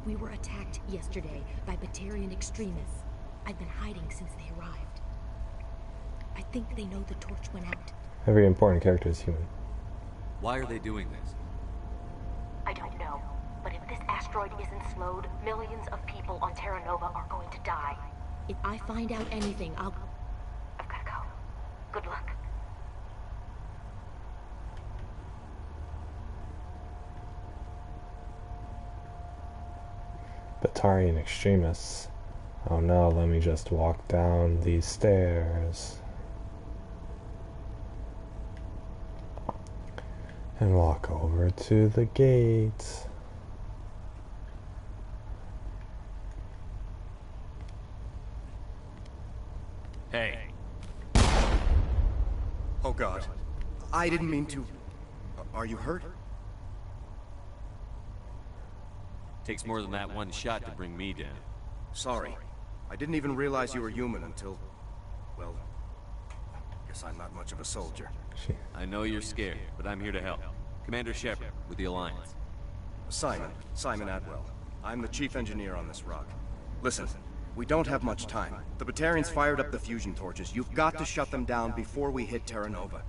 We were attacked yesterday by Batarian extremists. I've been hiding since they arrived. I think they know the torch went out. Every important character is human. Why are they doing this? I don't know, but if this asteroid isn't slowed, millions of people on Terra Nova are going to die. If I find out anything, I've gotta go. Good luck. Batarian extremists. Oh no, let me just walk down these stairs. And walk over to the gate. Hey. Oh God. I didn't mean to. Are you hurt? Takes more than that one shot to bring me down. Sorry. I didn't even realize you were human until... well... guess I'm not much of a soldier. I know you're scared, but I'm here to help. Commander Shepard, with the Alliance. Simon Atwell. I'm the chief engineer on this rock. Listen, we don't have much time. The Batarians fired up the fusion torches. You've got to shut them down before we hit Terra Nova.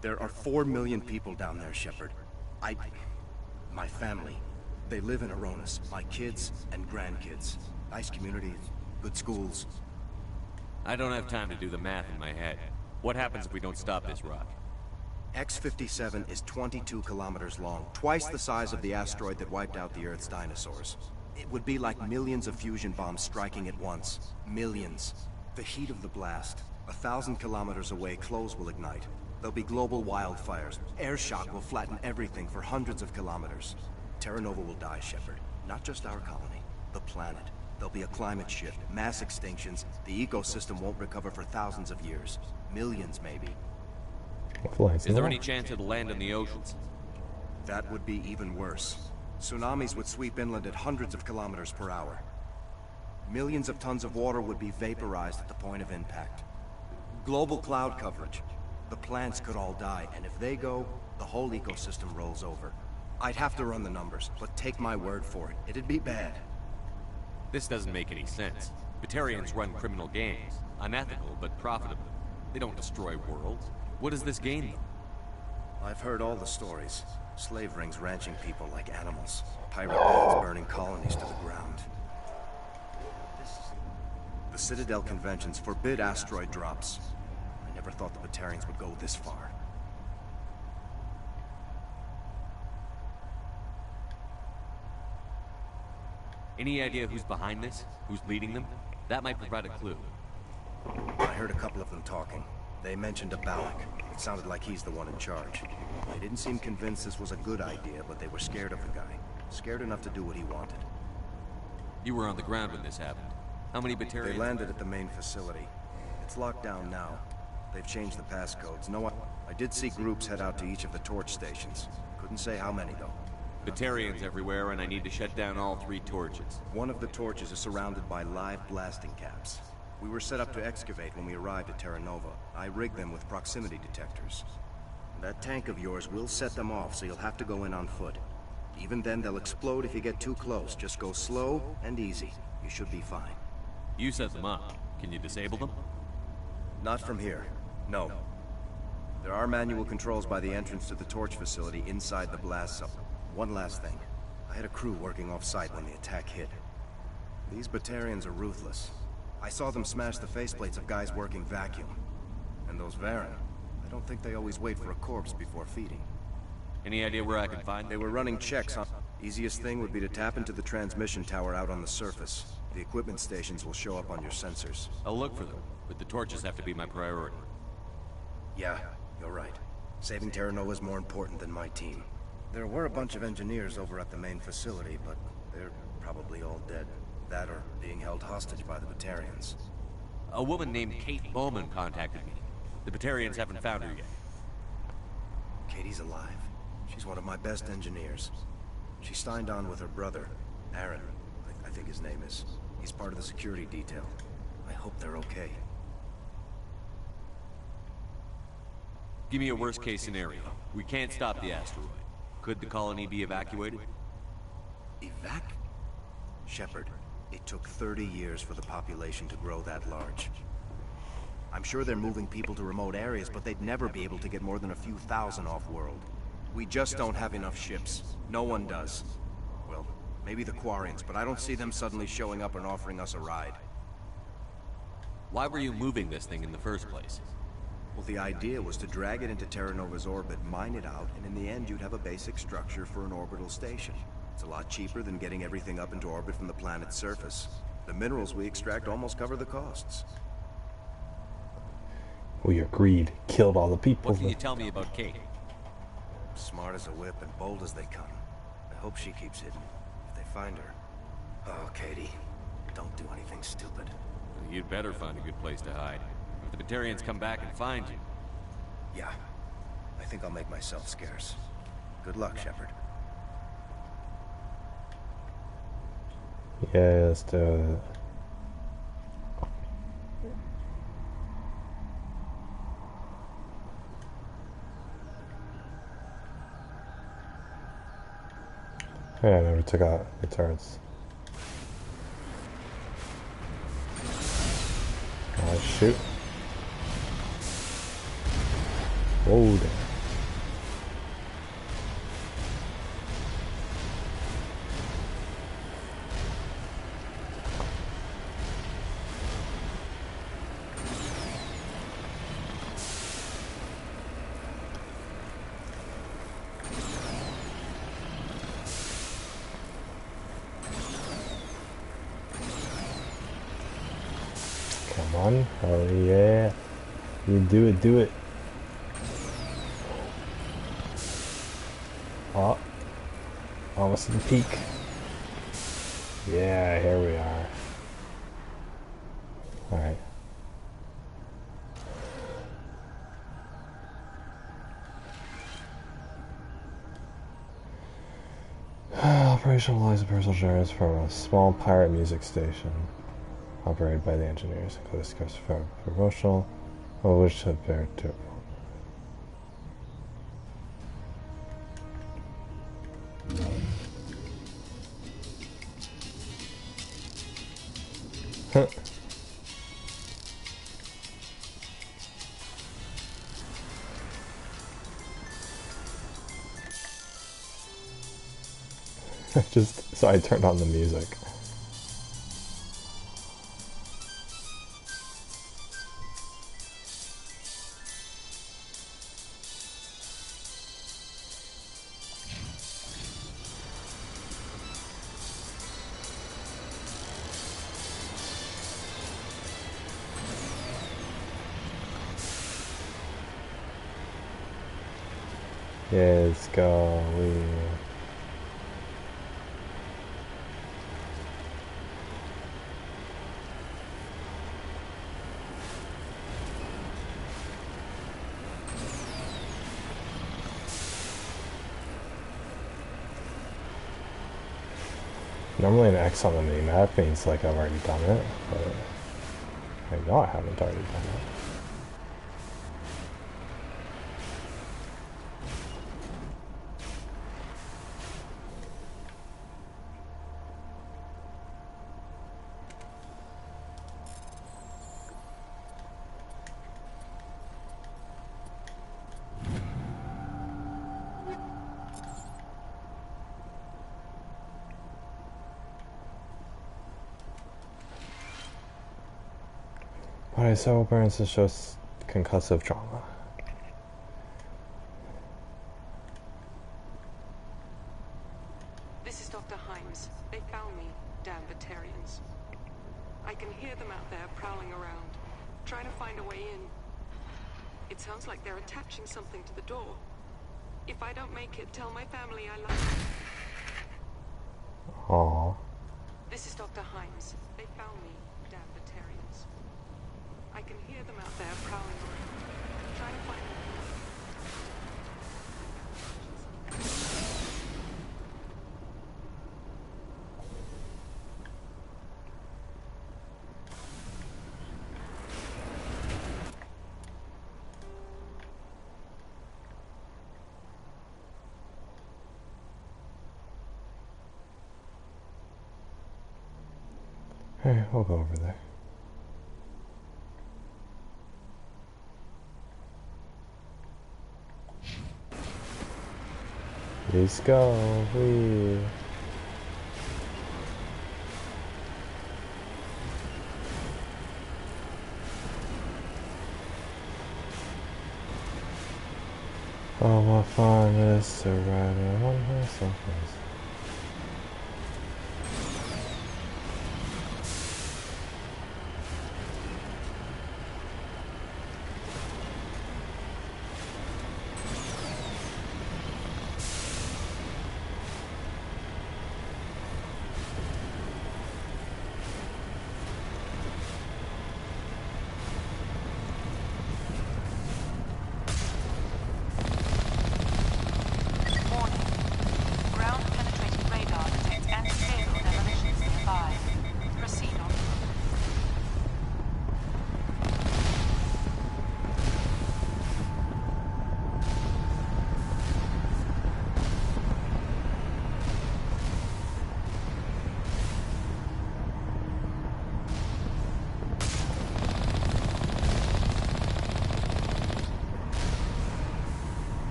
There are 4 million people down there, Shepard. My family, they live in Aronis. My kids and grandkids. Nice communities, good schools. I don't have time to do the math in my head. What happens if we don't stop this rock? X-57 is 22 kilometers long, twice the size of the asteroid that wiped out the Earth's dinosaurs. It would be like millions of fusion bombs striking at once. Millions. The heat of the blast. 1,000 kilometers away, clothes will ignite. There'll be global wildfires. Air shock will flatten everything for hundreds of kilometers. Terra Nova will die, Shepard. Not just our colony, the planet. There'll be a climate shift, mass extinctions. The ecosystem won't recover for thousands of years. Millions, maybe. Is there any chance it'll land in the oceans? That would be even worse. Tsunamis would sweep inland at hundreds of kilometers per hour. Millions of tons of water would be vaporized at the point of impact. Global cloud coverage. The plants could all die, and if they go, the whole ecosystem rolls over. I'd have to run the numbers, but take my word for it, it'd be bad. This doesn't make any sense. Batarians run criminal gangs. Unethical, but profitable. They don't destroy worlds. What does this gain them? I've heard all the stories. Slave rings ranching people like animals. Pirate bands burning colonies to the ground. The Citadel conventions forbid asteroid drops. I never thought the Batarians would go this far. Any idea who's behind this? Who's leading them? That might provide a clue. I heard a couple of them talking. They mentioned a Balak. It sounded like he's the one in charge. They didn't seem convinced this was a good idea, but they were scared of the guy. Scared enough to do what he wanted. You were on the ground when this happened. How many Batarians? They landed at the main facility. It's locked down now. They've changed the passcodes. No, I did see groups head out to each of the torch stations. Couldn't say how many, though. Batarians everywhere, and I need to shut down all 3 torches. One of the torches is surrounded by live blasting caps. We were set up to excavate when we arrived at Terra Nova. I rigged them with proximity detectors. That tank of yours will set them off, so you'll have to go in on foot. Even then, they'll explode if you get too close. Just go slow and easy. You should be fine. You set them up. Can you disable them? Not from here. No. There are manual controls by the entrance to the torch facility inside the blast zone. One last thing. I had a crew working off-site when the attack hit. These Batarians are ruthless. I saw them smash the faceplates of guys working vacuum. And those Varen, I don't think they always wait for a corpse before feeding. Any idea where I can find them? They were running checks on... Easiest thing would be to tap into the transmission tower out on the surface. The equipment stations will show up on your sensors. I'll look for them, but the torches have to be my priority. Yeah, you're right. Saving Terra Nova is more important than my team. There were a bunch of engineers over at the main facility, but they're probably all dead. That or being held hostage by the Batarians. A woman named Kate Bowman contacted me. The Batarians haven't found her yet. Katie's alive. She's one of my best engineers. She signed on with her brother, Aaron, I think his name is. He's part of the security detail. I hope they're okay. Give me a worst-case scenario. We can't stop the asteroid. Could the colony be evacuated? Shepard, it took 30 years for the population to grow that large. I'm sure they're moving people to remote areas, but they'd never be able to get more than a few thousand off-world. We just don't have enough ships. No one does. Well, maybe the Quarians, but I don't see them suddenly showing up and offering us a ride. Why were you moving this thing in the first place? Well, the idea was to drag it into Terra Nova's orbit, mine it out, and in the end you'd have a basic structure for an orbital station. It's a lot cheaper than getting everything up into orbit from the planet's surface. The minerals we extract almost cover the costs. We agreed. Killed all the people. What can you tell me about Kate? Smart as a whip and bold as they come. I hope she keeps hidden. If they find her... Oh, Katie. Don't do anything stupid. You'd better find a good place to hide. If the Batarians come back and find you... Yeah. I think I'll make myself scarce. Good luck, Shepard. Yeah, let's do it. Yeah, I never took out the turrets. Shoot. Whoa there. Come on. Oh yeah. You do it, do it. Oh. Almost at the peak. Yeah, here we are. Alright. Operationalize the personal generators from a small pirate music station operated by the engineers. Include scarce for promotional, of which to bear to. Huh. Just so I turned on the music. Yeah, let's go. Normally an X on the minimap means like I've already done it, but I know I haven't already done it. Alright, so appearances shows concussive trauma. This is Dr. Himes. They found me, damn Batarians. I can hear them out there prowling around, trying to find a way in. It sounds like they're attaching something to the door. If I don't make it, tell my family I love them. Aww. This is Dr. Himes. They found me, damn Batarians. I can hear them out there prowling around, trying to find a way. Alright, we'll go over there. Let's go. Whee. Oh, what fun it is to ride on one horse like this.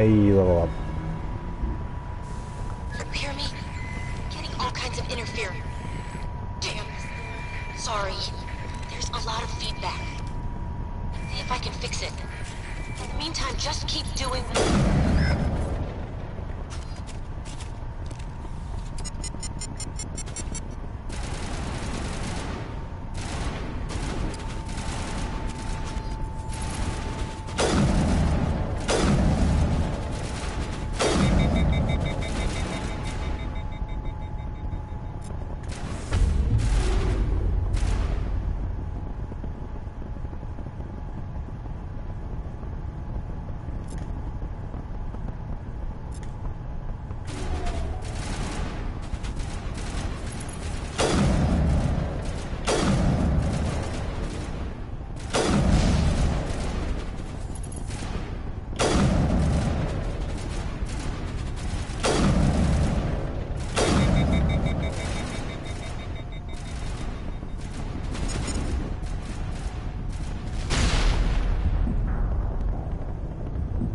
Hey, level up. You hear me? Getting all kinds of interference. Damn. Sorry. There's a lot of feedback. See if I can fix it. In the meantime, just keep doing...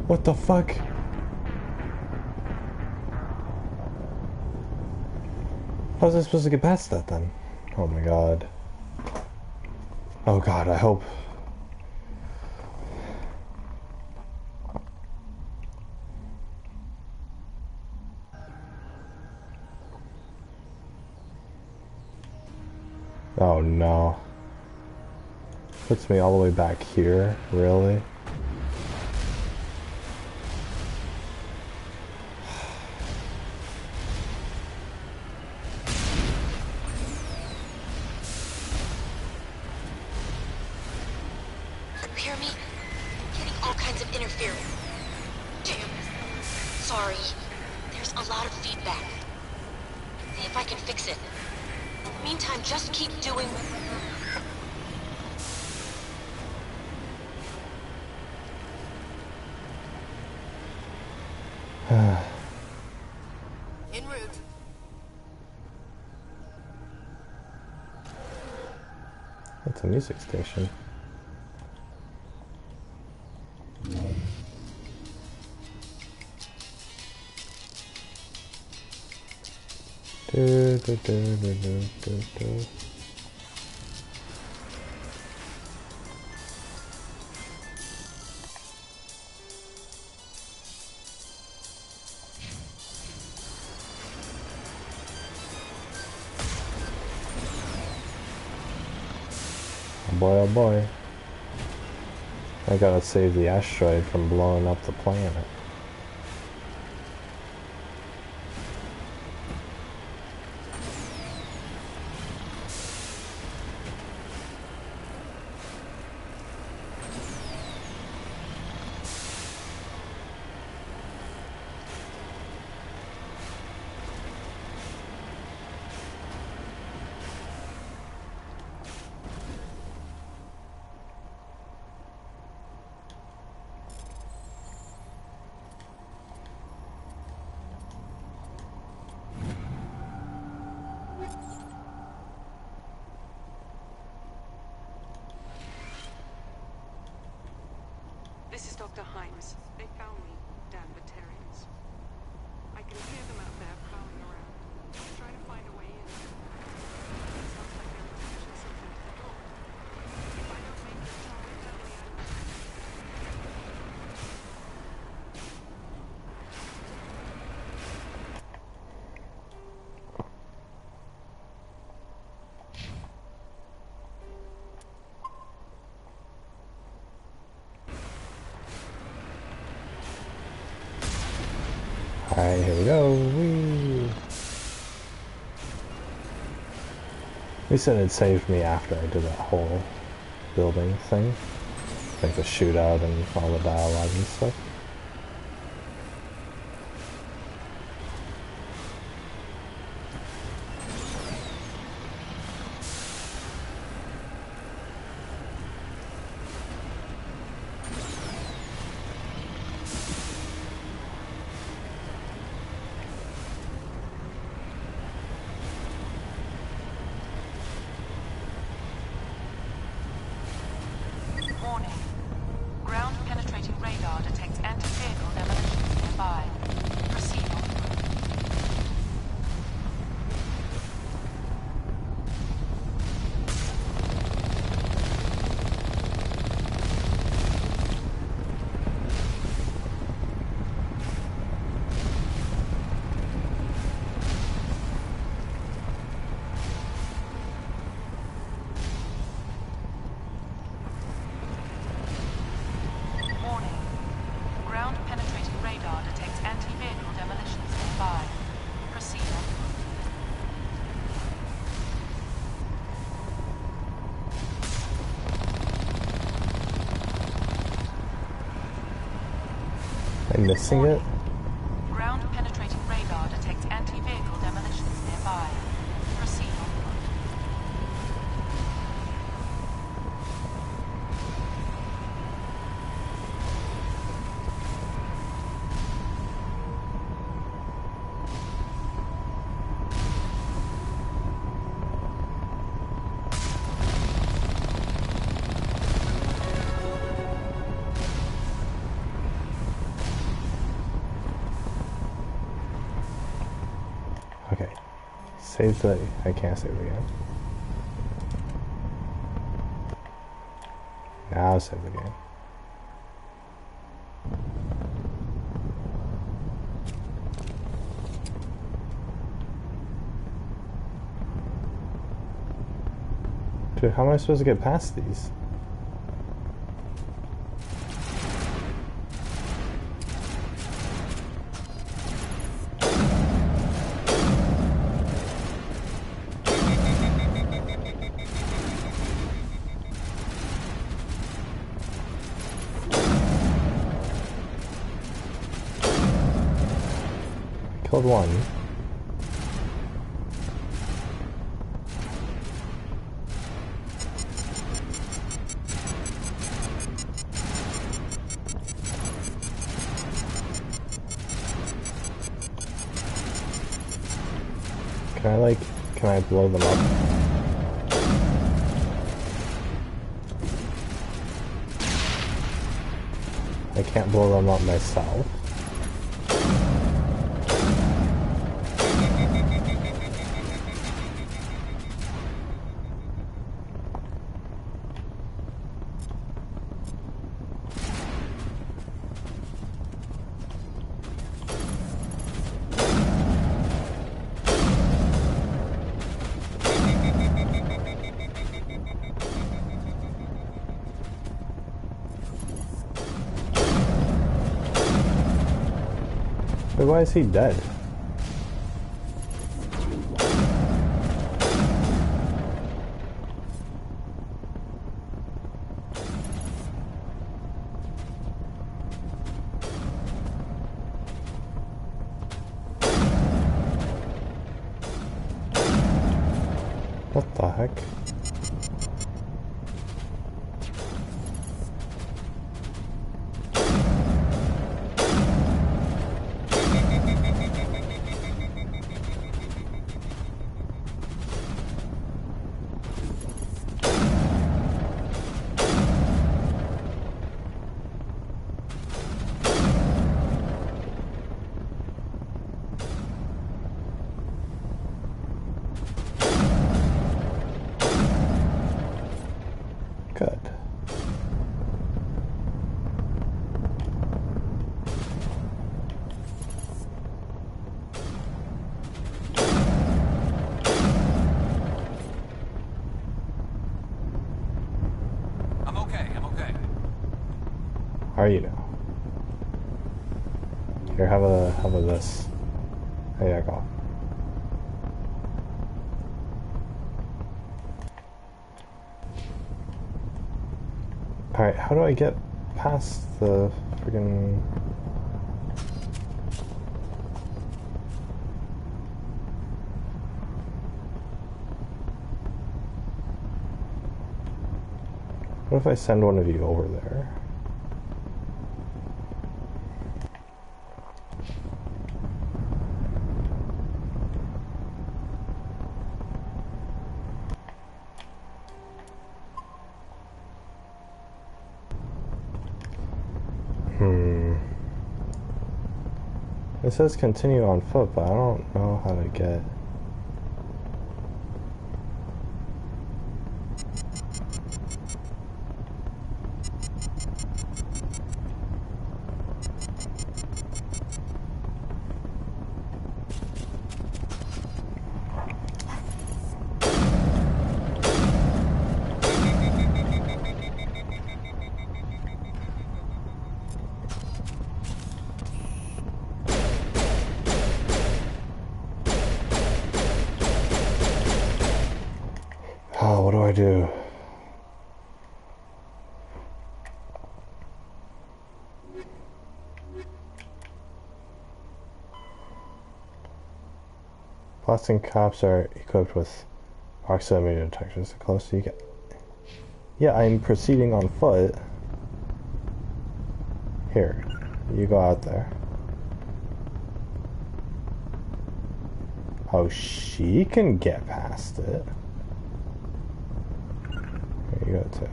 What the fuck? How was I supposed to get past that then? Oh my god. Oh god, I hope. Oh no. Puts me all the way back here, really? That's a music station. Do, do, do, do, do, do, do. Boy, oh boy. I gotta save the asteroid from blowing up the planet. This is Dr. Himes. They found me, damn Batarians. I can hear them out there prowling around, trying to find a way in. It sounds like they're attaching something to the door. If I don't make it momentarily, I will. Alright, here we go. Whee! They said it saved me after I did that whole building thing. Like the shootout and all the dialogue and stuff. Warning. Ground-penetrating radar detects I'm missing it? Ground-penetrating radar detects anti-vehicle demolitions nearby. Proceed on foot. Okay. Save the... I can't save it again. Now save the game. Dude, how am I supposed to get past these? Killed one. Can I blow them up? I can't blow them up myself. But why is he dead? What the heck? Good. I'm okay, I'm okay. How are you now? Here, have a this. There you go. Alright, how do I get past the friggin... What if I send one of you over there? It says continue on foot, but I don't know how to get... Oh, what do I do? Blasting caps are equipped with proximity detectors. The closer you get. Yeah, I'm proceeding on foot. Here, you go out there. Oh, she can get past it. Here you go too.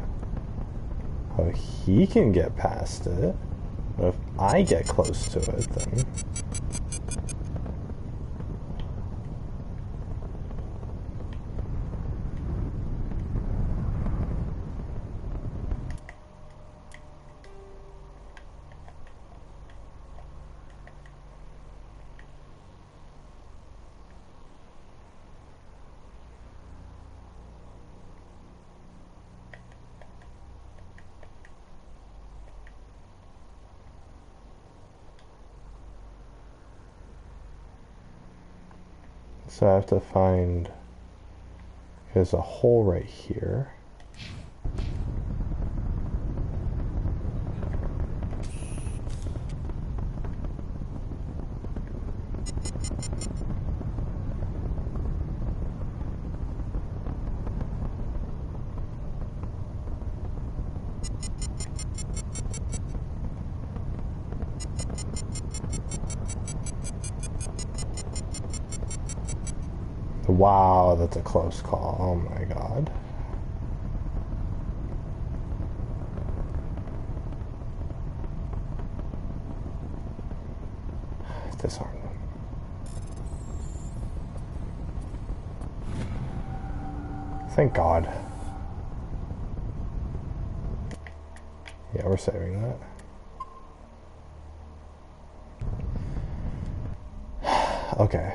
Oh, he can get past it. But if I get close to it, then... So I have to find, there's a hole right here. Wow, that's a close call. Oh my god. Disarm them. Thank God. Yeah, we're saving that. Okay.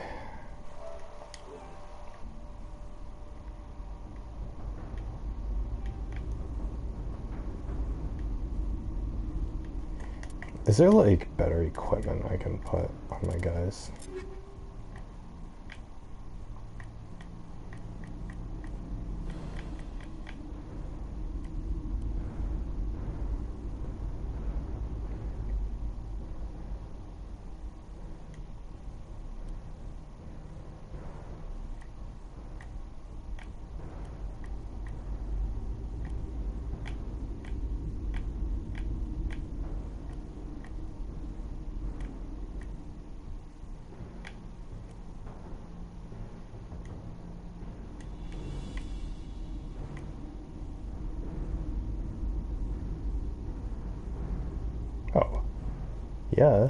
Is there like better equipment I can put on my guys? Oh, yeah.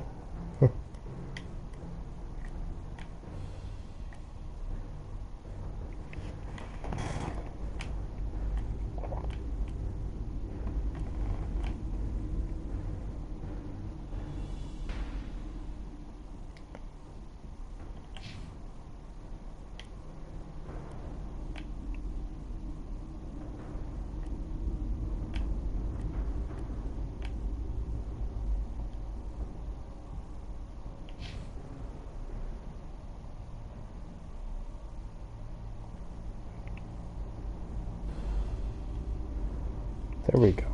There we go.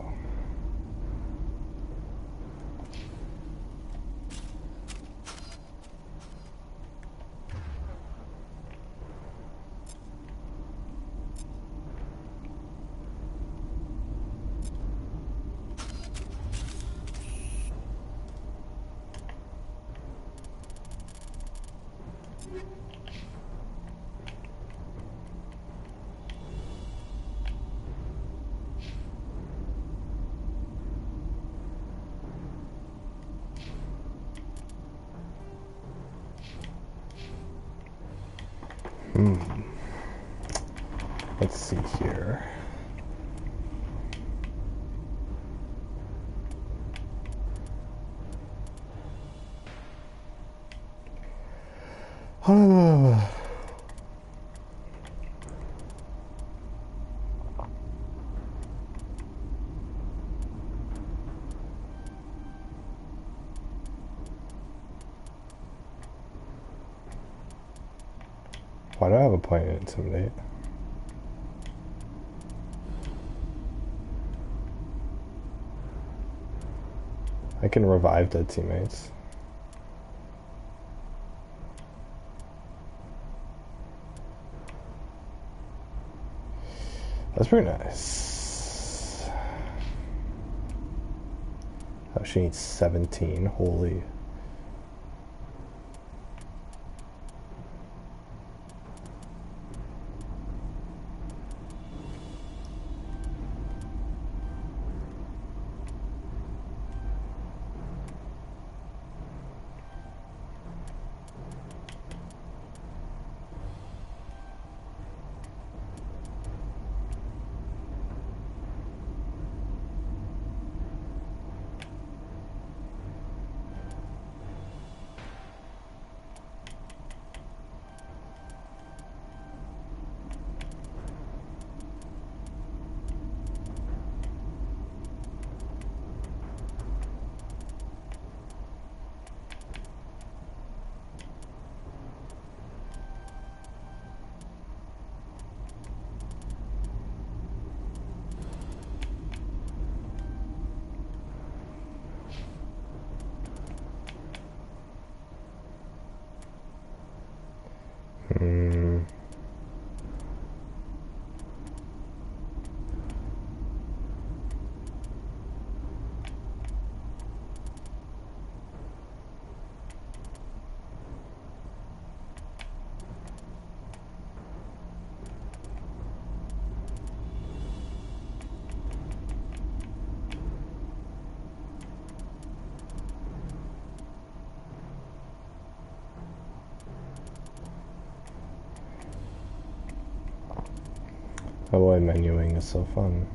Let's see here. Why do I have a point in Intimidate? I can revive dead teammates. That's pretty nice. Oh, she needs 17. Holy. Oh boy, menuing is so fun.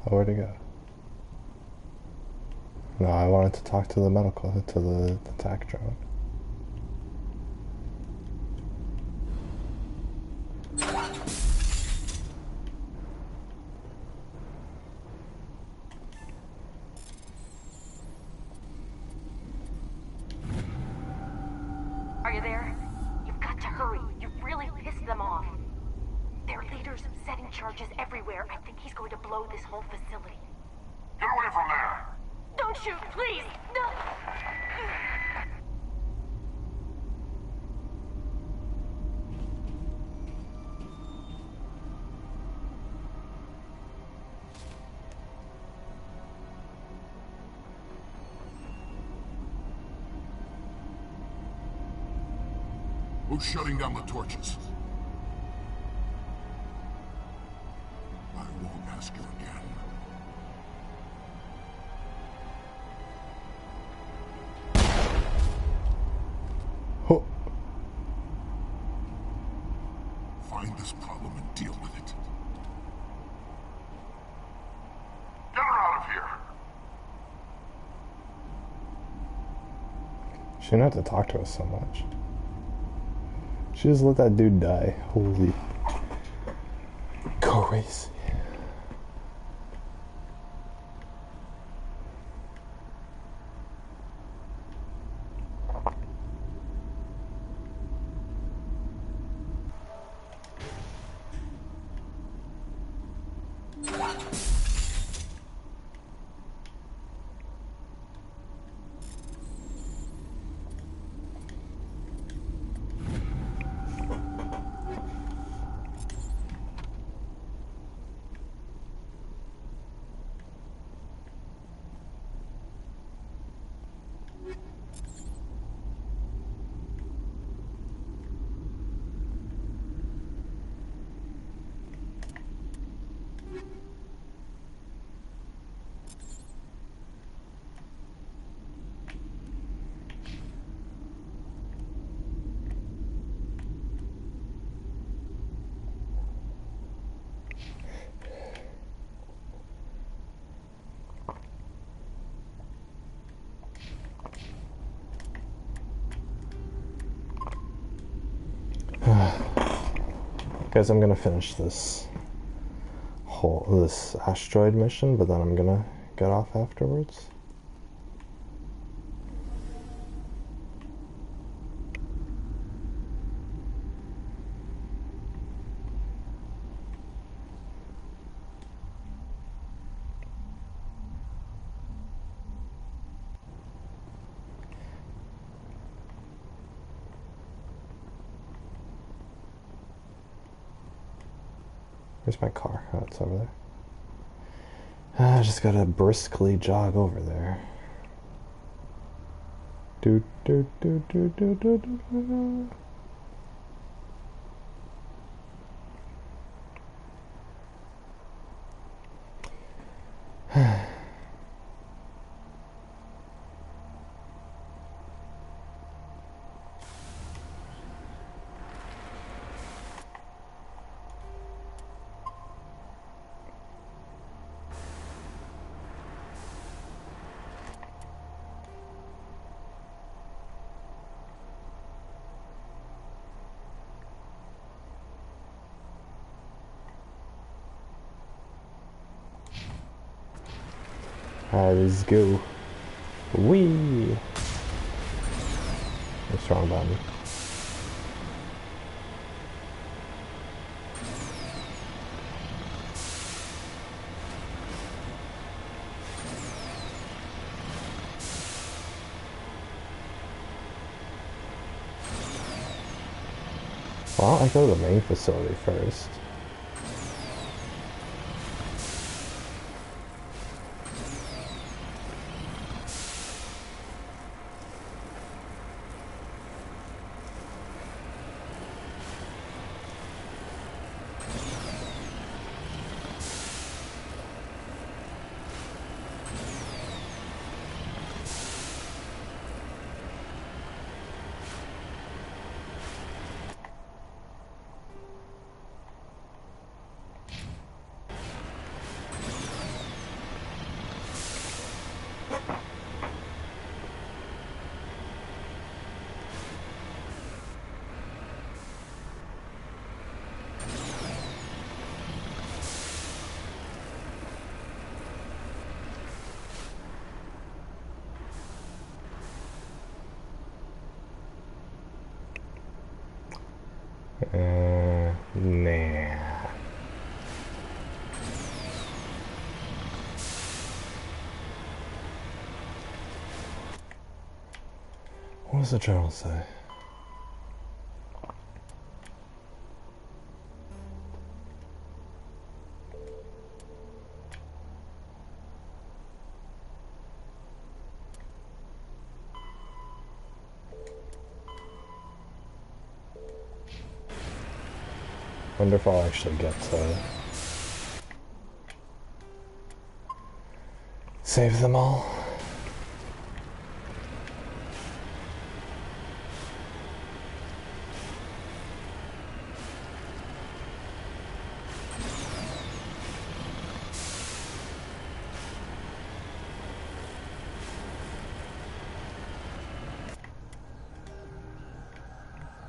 Oh, where'd he go? No, I wanted to talk to the the attack drone. Are you there? You've got to hurry. You've really pissed them off. Their leader's setting charges everywhere. I think he's going to blow this whole facility. Get away from there! Don't shoot, please! No! Who's shutting down the torches? I won't ask you again. Oh. Find this problem and deal with it. Get her out of here! She didn't have to talk to us so much. She just let that dude die. Holy crazy. Guys, I'm gonna finish this asteroid mission, but then I'm gonna get off afterwards. Where's my car? Oh, it's over there. I just gotta briskly jog over there. Do do do do do do do. Alright, let's go. Whee! What's wrong about me? Why don't I go to the main facility first? Nah. What does the journal say? Wonder if I'll actually get to save them all.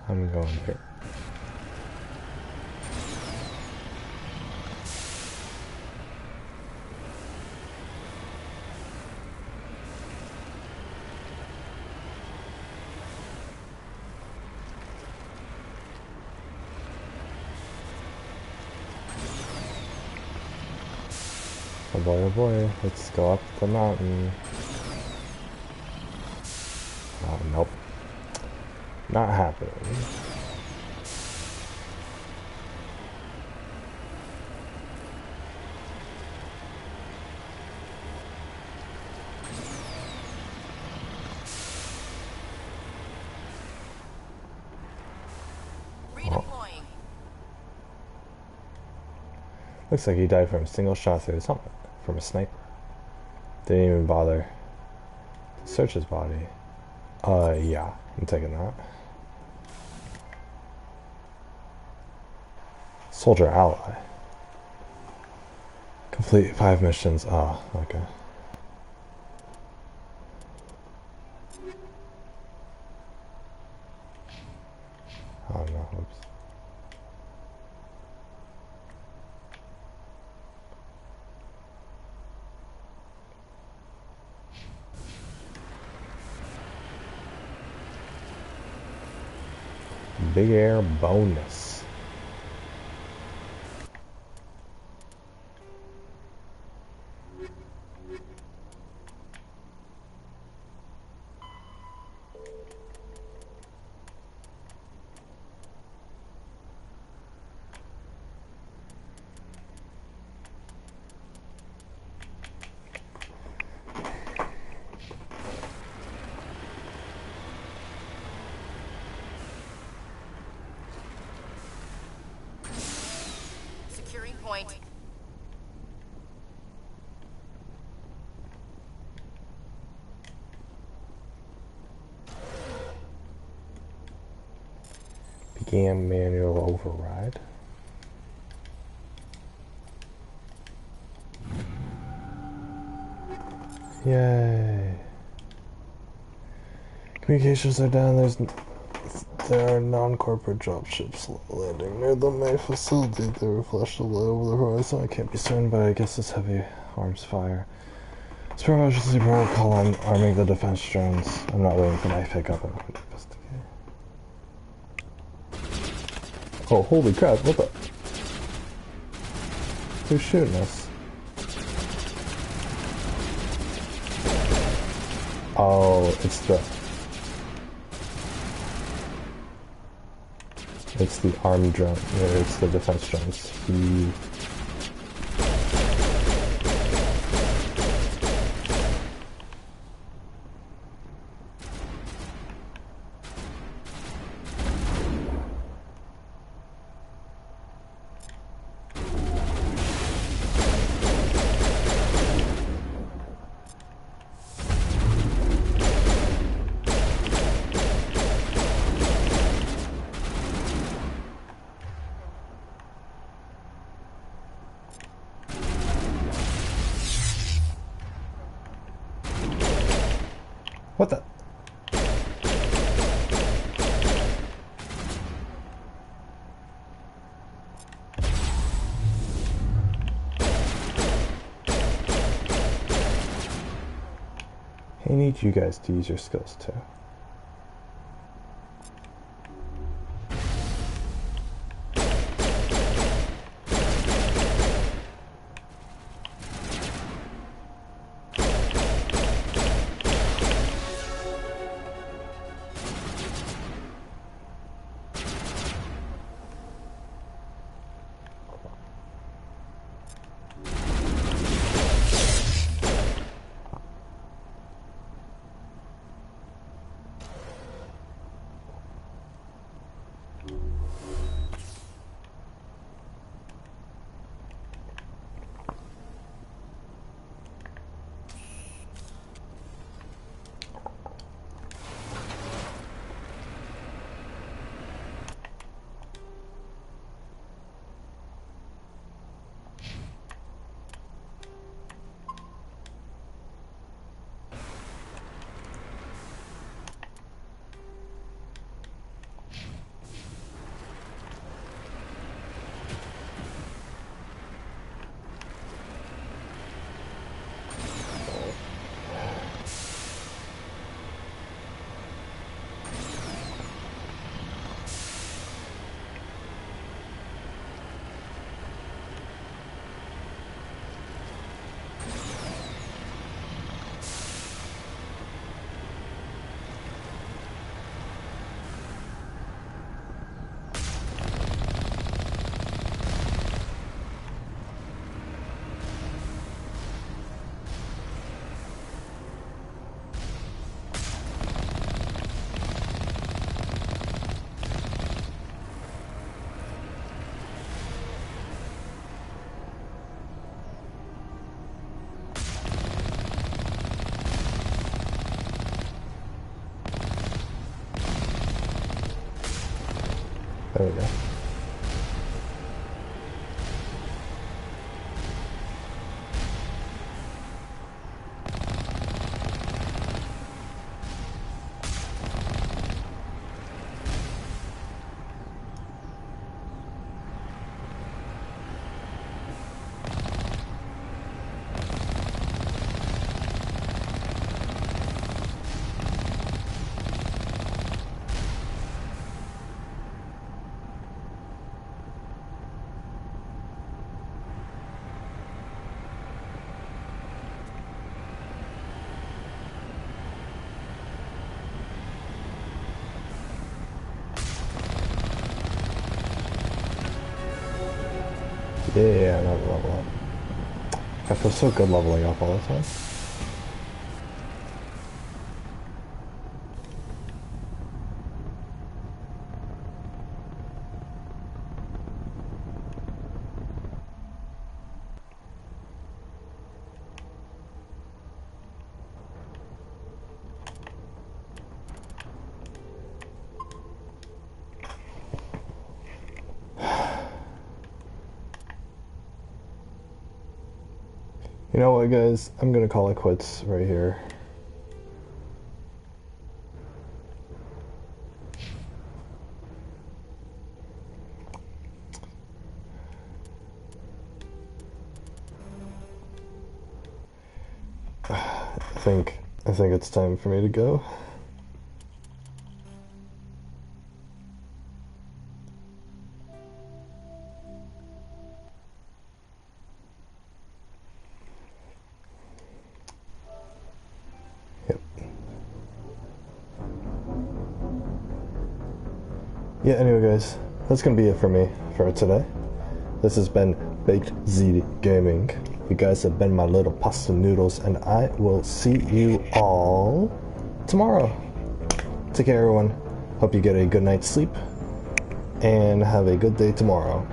I'm going here. Oh boy, let's go up the mountain. Oh, nope. Not happening. Redeploying. Looks like he died from a single shot through his helmet from a sniper. Didn't even bother to search his body. Yeah, I'm taking that. Soldier ally. Complete 5 missions. Ah, okay. Oh no, oops. Big air bonus. Securing point. Began manual override. Yay. Communications are down. There are non-corporate dropships landing near the main facility. They were flashed away over the horizon. I can't be certain, but I guess it's heavy arms fire. It's emergency protocol on arming the defense drones. I'm not waiting for my pickup. I'm going to investigate. Oh, holy crap, what the? Who's shooting us? Oh, it's the armed drone. Yeah, it's the defense drones. What the? I need you guys to use your skills too. There we go. Yeah, another level up. I feel so good leveling up all the time. You know what, guys? I'm gonna call it quits right here. I think it's time for me to go. Yeah, anyway guys, that's gonna be it for me for today. This has been Baked Ziti Gaming. You guys have been my little pasta noodles, and I will see you all tomorrow. Take care, everyone. Hope you get a good night's sleep, and have a good day tomorrow.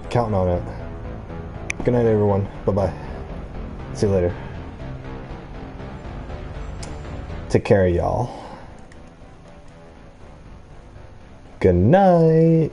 Counting on it. Good night, everyone. Bye-bye. See you later. Take care, y'all. Good night.